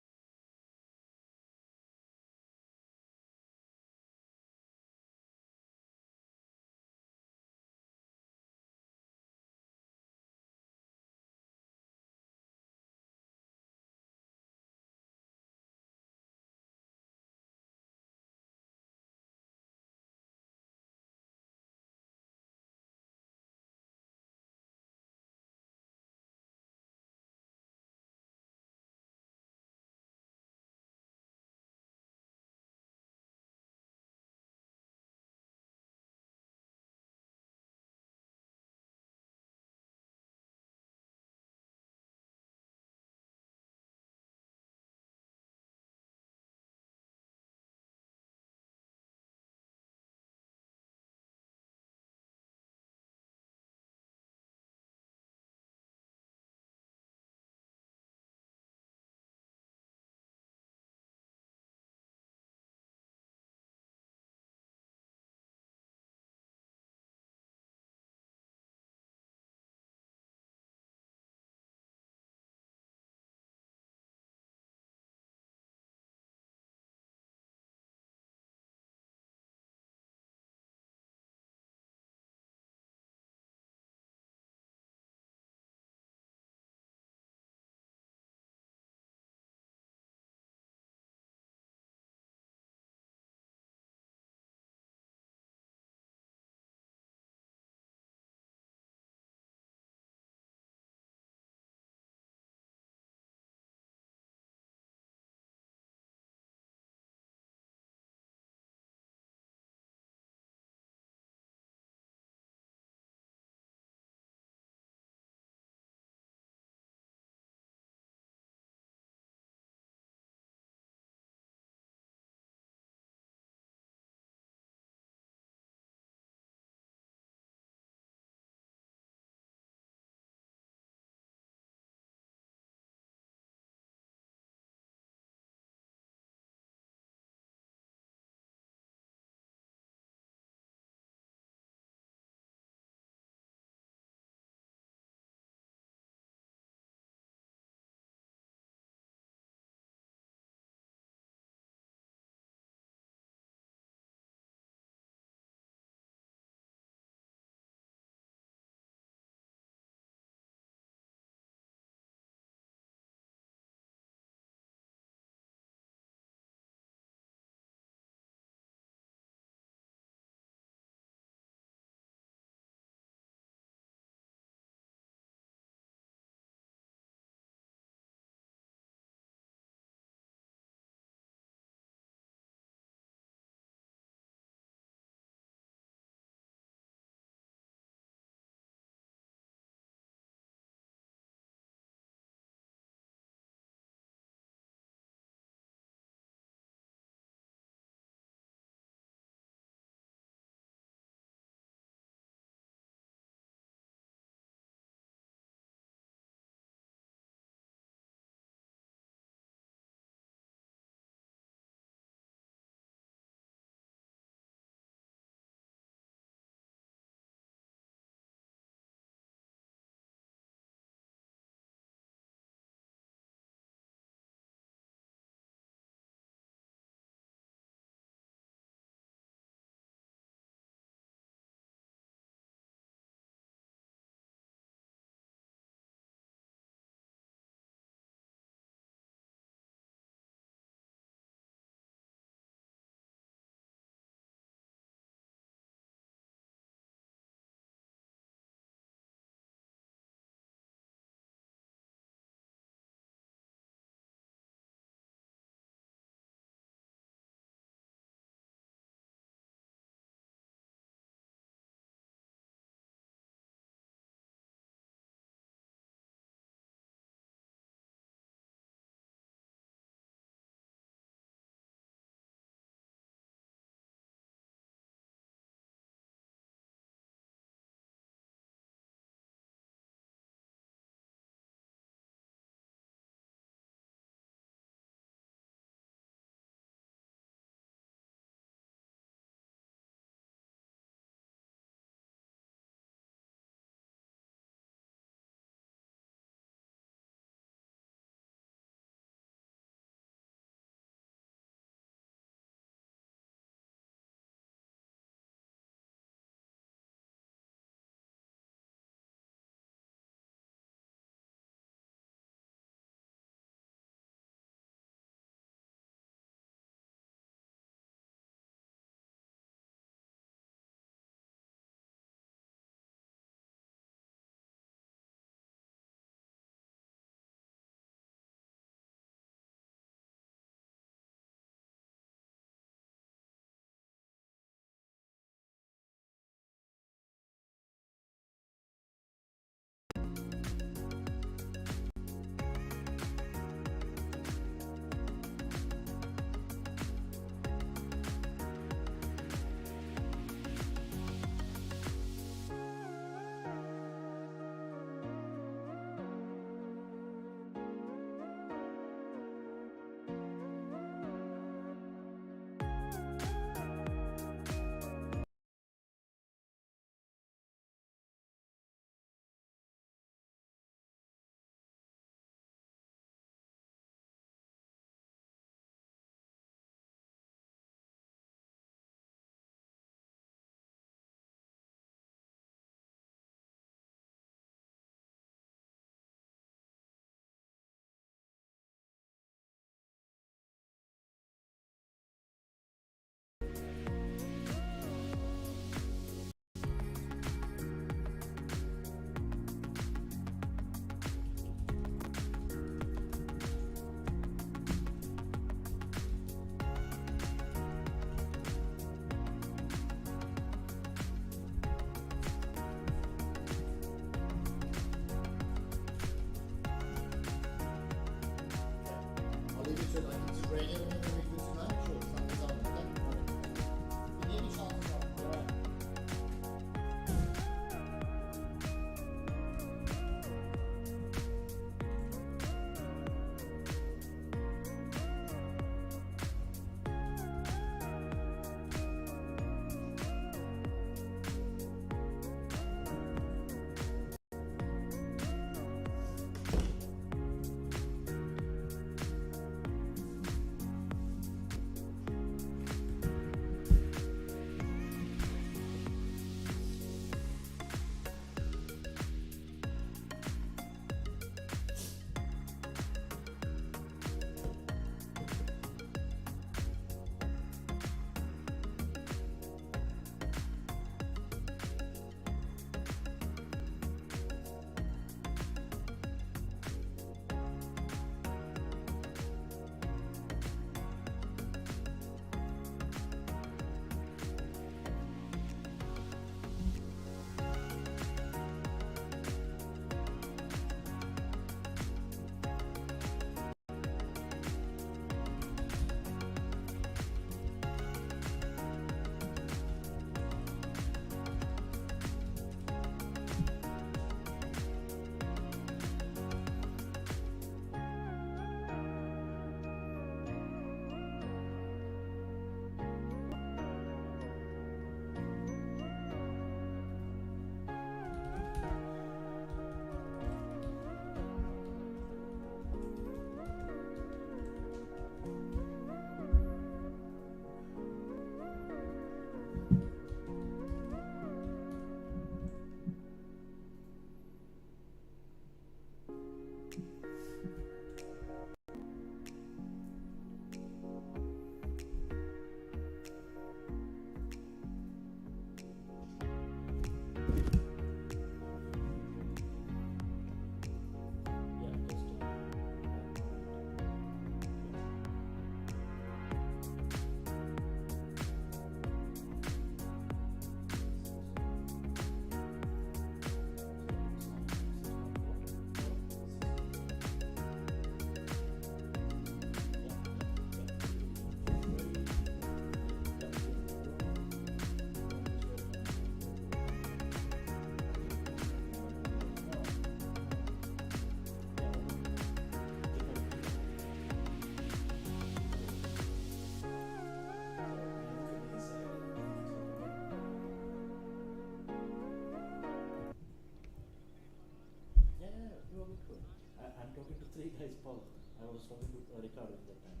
Speaker 4: three guys, Paul. I was talking to Ricardo at that time.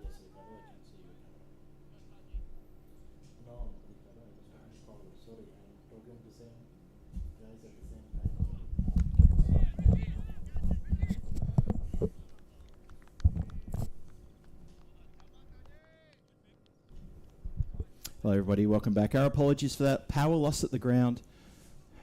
Speaker 4: Yes, Ricardo, I can see you. No, Ricardo, I was talking to Paul. Sorry, I'm talking to the same guys at the same time.
Speaker 2: Hello, everybody. Welcome back. Our apologies for that power loss at the ground.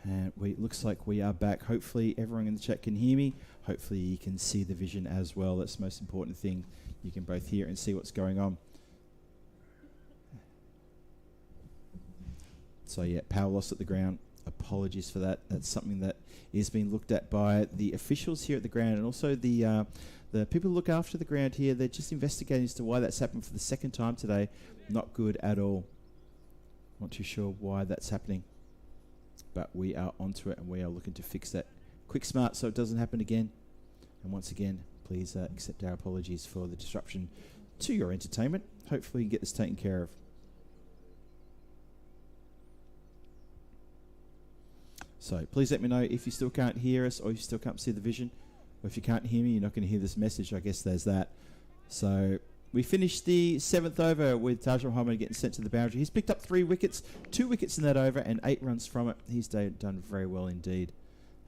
Speaker 2: And looks like we are back. Hopefully, everyone in the chat can hear me. Hopefully, you can see the vision as well. That's the most important thing. You can both hear and see what's going on. So, yeah, power loss at the ground. Apologies for that. That's something that is being looked at by the officials here at the ground and also the people who look after the ground here. They're just investigating as to why that's happened for the second time today. Not good at all. Not too sure why that's happening. But we are onto it and we are looking to fix that quick smart so it doesn't happen again. And once again, please accept our apologies for the disruption to your entertainment. Hopefully you get this taken care of. So please let me know if you still can't hear us or you still can't see the vision. Or if you can't hear me, you're not going to hear this message. I guess there's that. So we finished the 7th over with Taj Muhammad getting sent to the boundary. He's picked up 3 wickets, 2 wickets in that over and 8 runs from it. He's done very well indeed.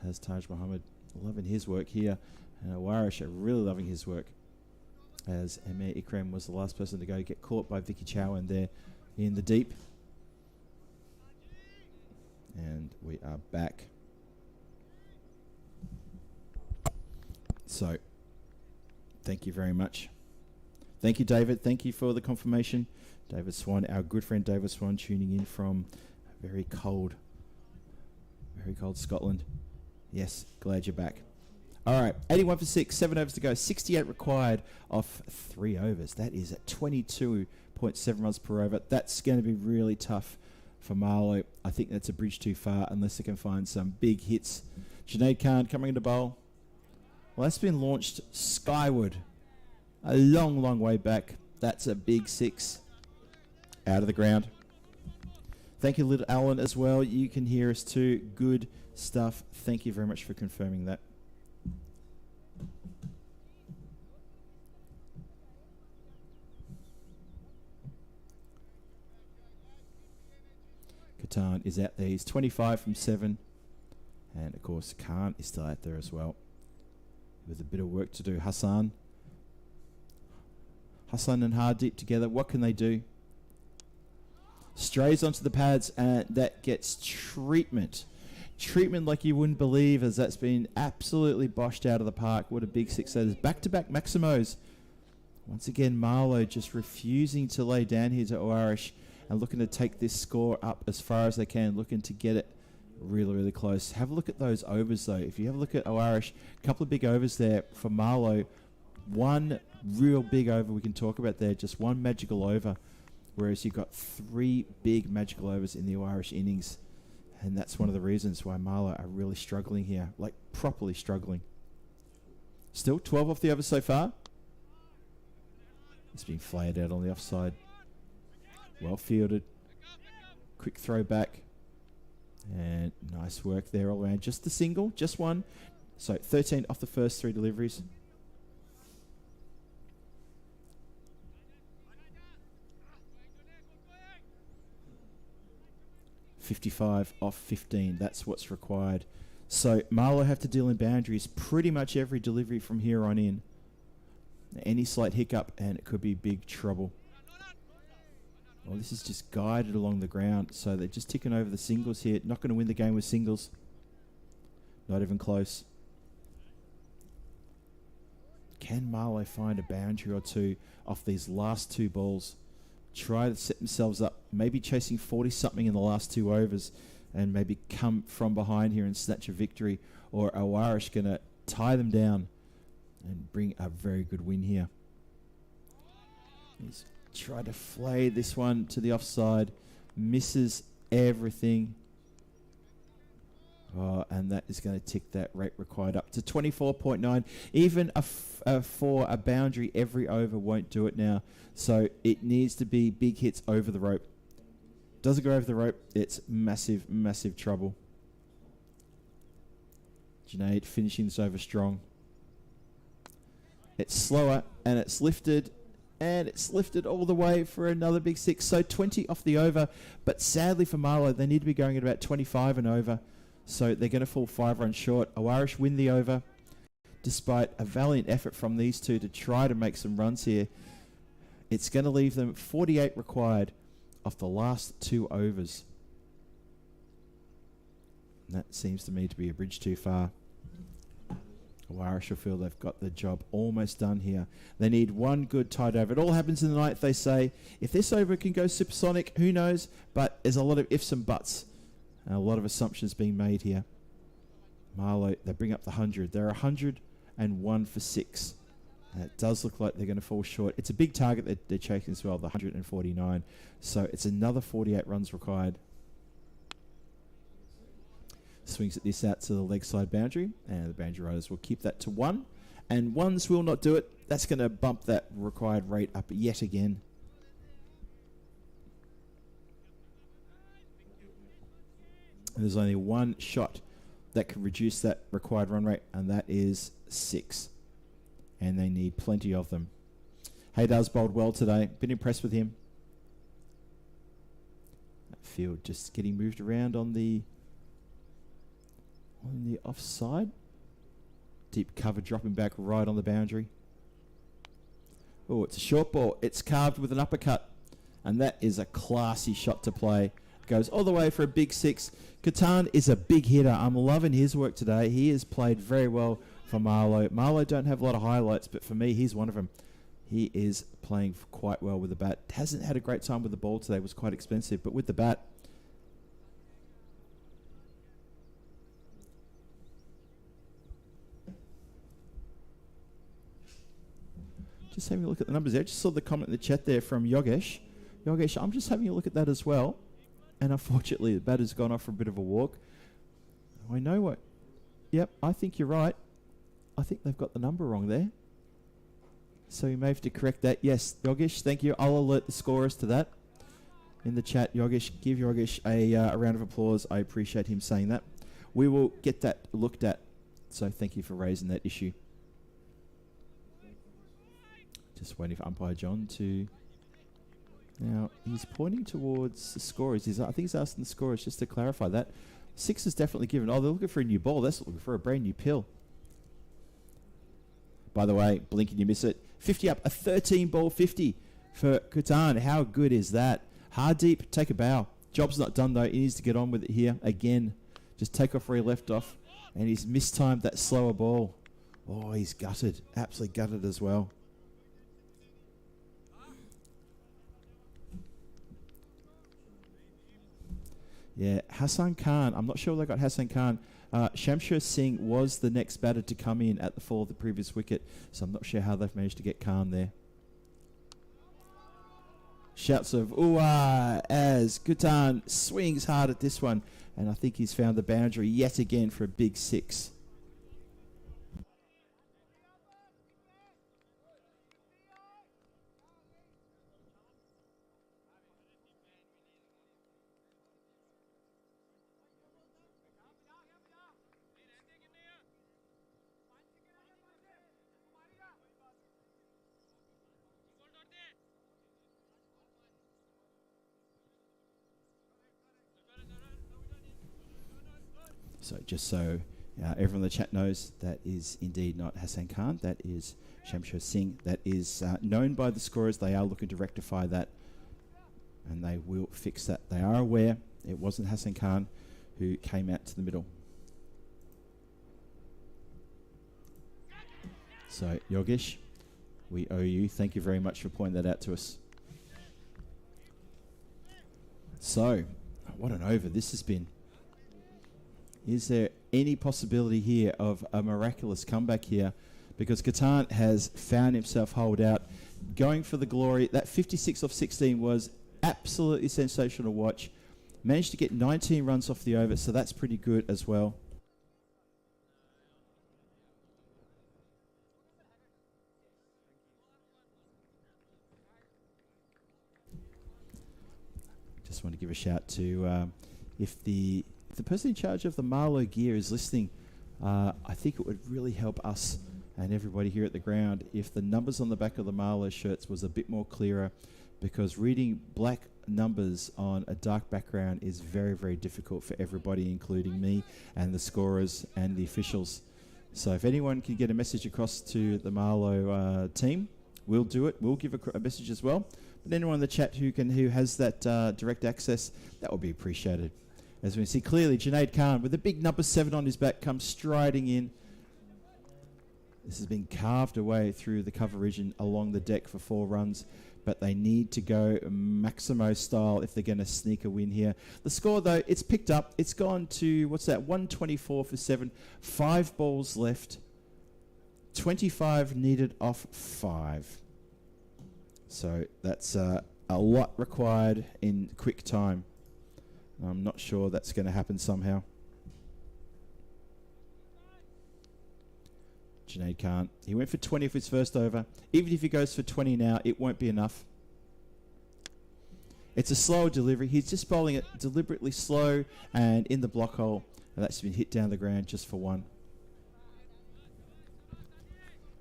Speaker 2: Has Taj Muhammad. Loving his work here. And Oish are really loving his work. As Emir Ikram was the last person to go, get caught by Vicky Chowan there in the deep. And we are back. So, thank you very much. Thank you, David. Thank you for the confirmation. David Swan, our good friend David Swan, tuning in from very cold Scotland. Yes, glad you're back. All right, 81 for 6, 7 overs to go, 68 required off 3 overs. That is at 22.7 runs per over. That's going to be really tough for Marlo. I think that's a bridge too far unless they can find some big hits. Junaid Khan coming into bowl. Well, that's been launched skyward a long, long way back. That's a big 6 out of the ground. Thank you, Little Alan, as well. You can hear us too. Good stuff. Thank you very much for confirming that. Katan is out there. He's 25 from 7. And, of course, Khan is still out there as well, with a bit of work to do. Hassan and Hardeep together. What can they do? Strays onto the pads, and that gets treatment. Treatment like you wouldn't believe, as that's been absolutely boshed out of the park. What a big 6 that is. Back-to-back Maximos. Once again, Marlo just refusing to lay down here to Oish and looking to take this score up as far as they can, looking to get it really, really close. Have a look at those overs, though. If you have a look at Oish, a couple of big overs there for Marlo. One real big over we can talk about there, just one magical over, whereas you've got 3 big magical overs in the Oish innings. And that's one of the reasons why Marlo are really struggling here, like properly struggling. Still 12 off the over so far. It's been flared out on the offside. Well fielded. Quick throw back. And nice work there all around. Just the single, just one. So 13 off the first 3 deliveries. .55 off 15. That's what's required. So Marlo have to deal in boundaries pretty much every delivery from here on in. Any slight hiccup and it could be big trouble. Well, this is just guided along the ground, so they're just ticking over the singles here. Not going to win the game with singles. Not even close. Can Marlo find a boundary or 2 off these last 2 balls? Try to set themselves up, maybe chasing 40-something in the last 2 overs, and maybe come from behind here and snatch a victory, or Oish going to tie them down and bring a very good win here. He's tried to flay this one to the offside, misses everything. Oh, and that is going to tick that rate required up to 24.9. Even for a boundary every over won't do it now. So it needs to be big hits over the rope. Doesn't go over the rope, it's massive, massive trouble. Junaid finishing this over strong. It's slower and it's lifted. And it's lifted all the way for another big 6. So 20 off the over. But sadly for Marlo, they need to be going at about 25 and over. So they're going to fall 5 runs short. Oish win the over, despite a valiant effort from these 2 to try to make some runs here. It's going to leave them 48 required off the last 2 overs. And that seems to me to be a bridge too far. Oish will feel they've got the job almost done here. They need one good tight over. It all happens in the night, they say. If this over can go supersonic, who knows? But there's a lot of ifs and buts. And a lot of assumptions being made here. Marlo, they bring up the 100. They're 101 for 6. And it does look like they're going to fall short. It's a big target that they're chasing as well, the 149. So it's another 48 runs required. Swings at this out to the leg side boundary, and the boundary riders will keep that to 1 and ones will not do it. That's going to bump that required rate up yet again. And there's only one shot that can reduce that required run rate, and that is 6. And they need plenty of them. Haydar's bowled well today. Been impressed with him. That field just getting moved around on the offside. Deep cover dropping back right on the boundary. Oh, it's a short ball. It's carved with an uppercut. And that is a classy shot to play. Goes all the way for a big 6. Catan is a big hitter. I'm loving his work today. He has played very well for Marlo. Marlo don't have a lot of highlights, but for me, he's one of them. He is playing quite well with the bat. Hasn't had a great time with the ball today. Was quite expensive, but with the bat, just having a look at the numbers there. Just saw the comment in the chat there from Yogesh. Yogesh, I'm just having a look at that as well. And unfortunately, the batter's gone off for a bit of a walk. I know what. Yep, I think you're right. I think they've got the number wrong there. So we may have to correct that. Yes, Yogesh, thank you. I'll alert the scorers to that in the chat. Yogesh, give Yogesh a round of applause. I appreciate him saying that. We will get that looked at. So thank you for raising that issue. Just waiting for umpire John to... Now, he's pointing towards the scorers. I think he's asking the scorers just to clarify that. 6 is definitely given. Oh, they're looking for a new ball. That's looking for a brand new pill. By the way, blink and you miss it. 50 up, a 13 ball 50 for Catan. How good is that? Hardeep, take a bow. Job's not done though. He needs to get on with it here again. Just take off where he left off. And he's mistimed that slower ball. Oh, he's gutted. Absolutely gutted as well. Yeah, Hassan Khan. I'm not sure they got Hassan Khan. Shamsher Singh was the next batter to come in at the fall of the previous wicket, so I'm not sure how they've managed to get Khan there. Shouts of ooh as Catan swings hard at this one, and I think he's found the boundary yet again for a big 6. So just so everyone in the chat knows, that is indeed not Hassan Khan. That is Shamsher Singh. That is known by the scorers. They are looking to rectify that, and they will fix that. They are aware it wasn't Hassan Khan who came out to the middle. So Yogesh, we owe you. Thank you very much for pointing that out to us. So, what an over this has been. Is there any possibility here of a miraculous comeback here? Because Catan has found himself holed out, going for the glory. That 56 off 16 was absolutely sensational to watch. Managed to get 19 runs off the over, so that's pretty good as well. Just want to give a shout to if the person in charge of the Marlo gear is listening, I think it would really help us and everybody here at the ground if the numbers on the back of the Marlo shirts was a bit more clearer, because reading black numbers on a dark background is very, very difficult for everybody, including me and the scorers and the officials. So if anyone can get a message across to the Marlo team, we'll do it. We'll give a message as well. But anyone in the chat who has that direct access, that would be appreciated. As we see clearly, Junaid Khan with a big number 7 on his back comes striding in. This has been carved away through the cover region along the deck for 4 runs, but they need to go Maximo style if they're going to sneak a win here. The score, though, it's picked up. It's gone to, 124 for 7. 5 balls left. 25 needed off 5. So that's a lot required in quick time. I'm not sure that's going to happen somehow. Junaid Khan. He went for 20 for his first over. Even if he goes for 20 now, it won't be enough. It's a slow delivery. He's just bowling it deliberately slow and in the block hole. And that's been hit down the ground just for one.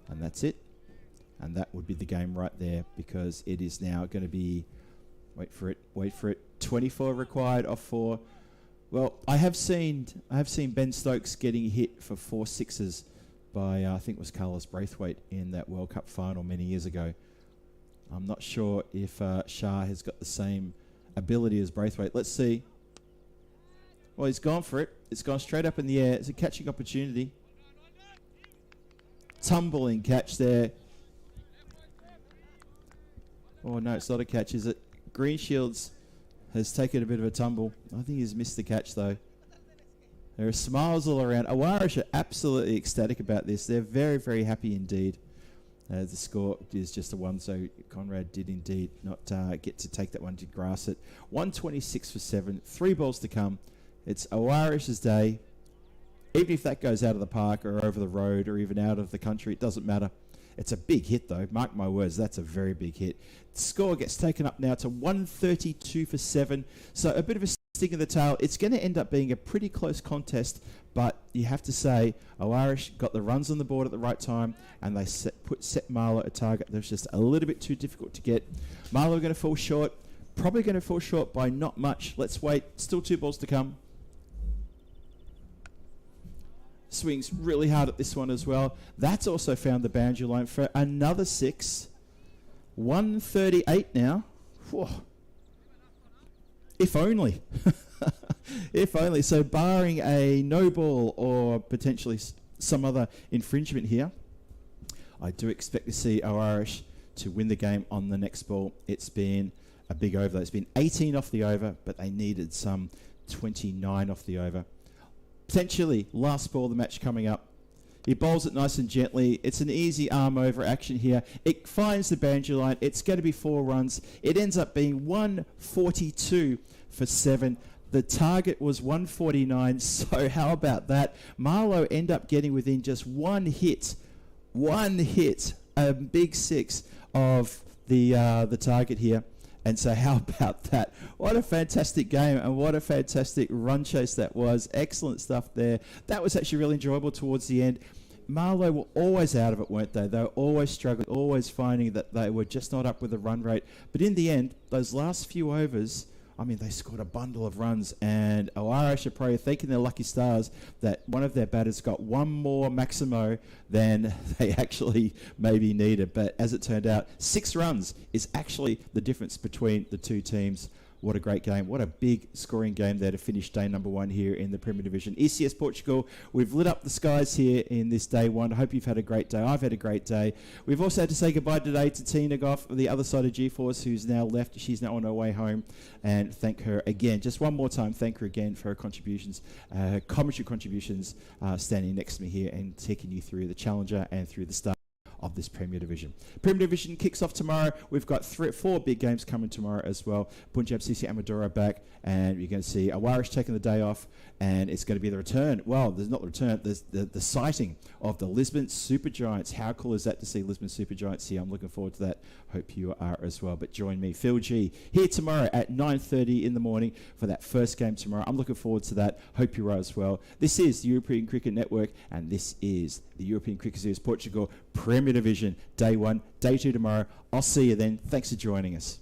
Speaker 2: And that's it. And that would be the game right there, because it is now going to be, wait for it, 24 required off 4. Well, I have seen Ben Stokes getting hit for 4 sixes by, I think it was Carlos Braithwaite in that World Cup final many years ago. I'm not sure if Shah has got the same ability as Braithwaite. Let's see. Well, he's gone for it. It's gone straight up in the air. It's a catching opportunity. Tumbling catch there. Oh, no, it's not a catch, is it? Greenshields has taken a bit of a tumble. I think he's missed the catch, though. There are smiles all around. Irish are absolutely ecstatic about this. They're very, very happy indeed. The score is just a 1, so Conrad did indeed not get to take that one, did grass it. 126 for 7, 3 balls to come. It's Irish's day. Even if that goes out of the park or over the road or even out of the country, it doesn't matter. It's a big hit, though. Mark my words, that's a very big hit. The score gets taken up now to 132 for 7. So a bit of a sting in the tail. It's going to end up being a pretty close contest, but you have to say Irish got the runs on the board at the right time, and they set Marlo a target that was just a little bit too difficult to get. Marlo going to fall short. Probably going to fall short by not much. Let's wait. Still 2 balls to come. Swings really hard at this one as well. That's also found the boundary line for another 6. 138 now. Whew. If only. If only. So barring a no ball or potentially some other infringement here, I do expect to see Irish to win the game on the next ball. It's been a big over. It's been 18 off the over, but they needed some 29 off the over. Potentially last ball of the match coming up. He bowls it nice and gently. It's an easy arm over action here. It finds the boundary line. It's going to be 4 runs. It ends up being 142 for 7. The target was 149. So how about that? Marlo end up getting within just one hit, a big 6 of the target here. And so how about that? What a fantastic game, and what a fantastic run chase that was. Excellent stuff there. That was actually really enjoyable towards the end. Marlo were always out of it, weren't they? They were always struggling, always finding that they were just not up with the run rate. But in the end, those last few overs, I mean, they scored a bundle of runs, and Irish are probably thanking their lucky stars that one of their batters got one more Maximo than they actually maybe needed. But as it turned out, 6 runs is actually the difference between the two teams. What a great game. What a big scoring game there to finish day number 1 here in the Premier Division. ECS Portugal, we've lit up the skies here in this day 1. I hope you've had a great day. I've had a great day. We've also had to say goodbye today to Tina Goff, the other side of GeForce, who's now left. She's now on her way home. And thank her again. Just one more time, thank her again for her contributions, her commentary contributions, standing next to me here and taking you through the Challenger and through the start of this Premier Division. Premier Division kicks off tomorrow. We've got 4 big games coming tomorrow as well. Punjab CC Amadora back, and you're going to see Irish taking the day off, and it's going to be the return. Well, there's not the return, there's the sighting of the Lisbon Supergiants. How cool is that to see Lisbon Supergiants here? I'm looking forward to that. Hope you are as well. But join me, Phil G, here tomorrow at 9:30 in the morning for that first game tomorrow. I'm looking forward to that. Hope you are as well. This is the European Cricket Network, and this is the European Cricket Series Portugal Premier Division, day 1, day 2 tomorrow. I'll see you then. Thanks for joining us.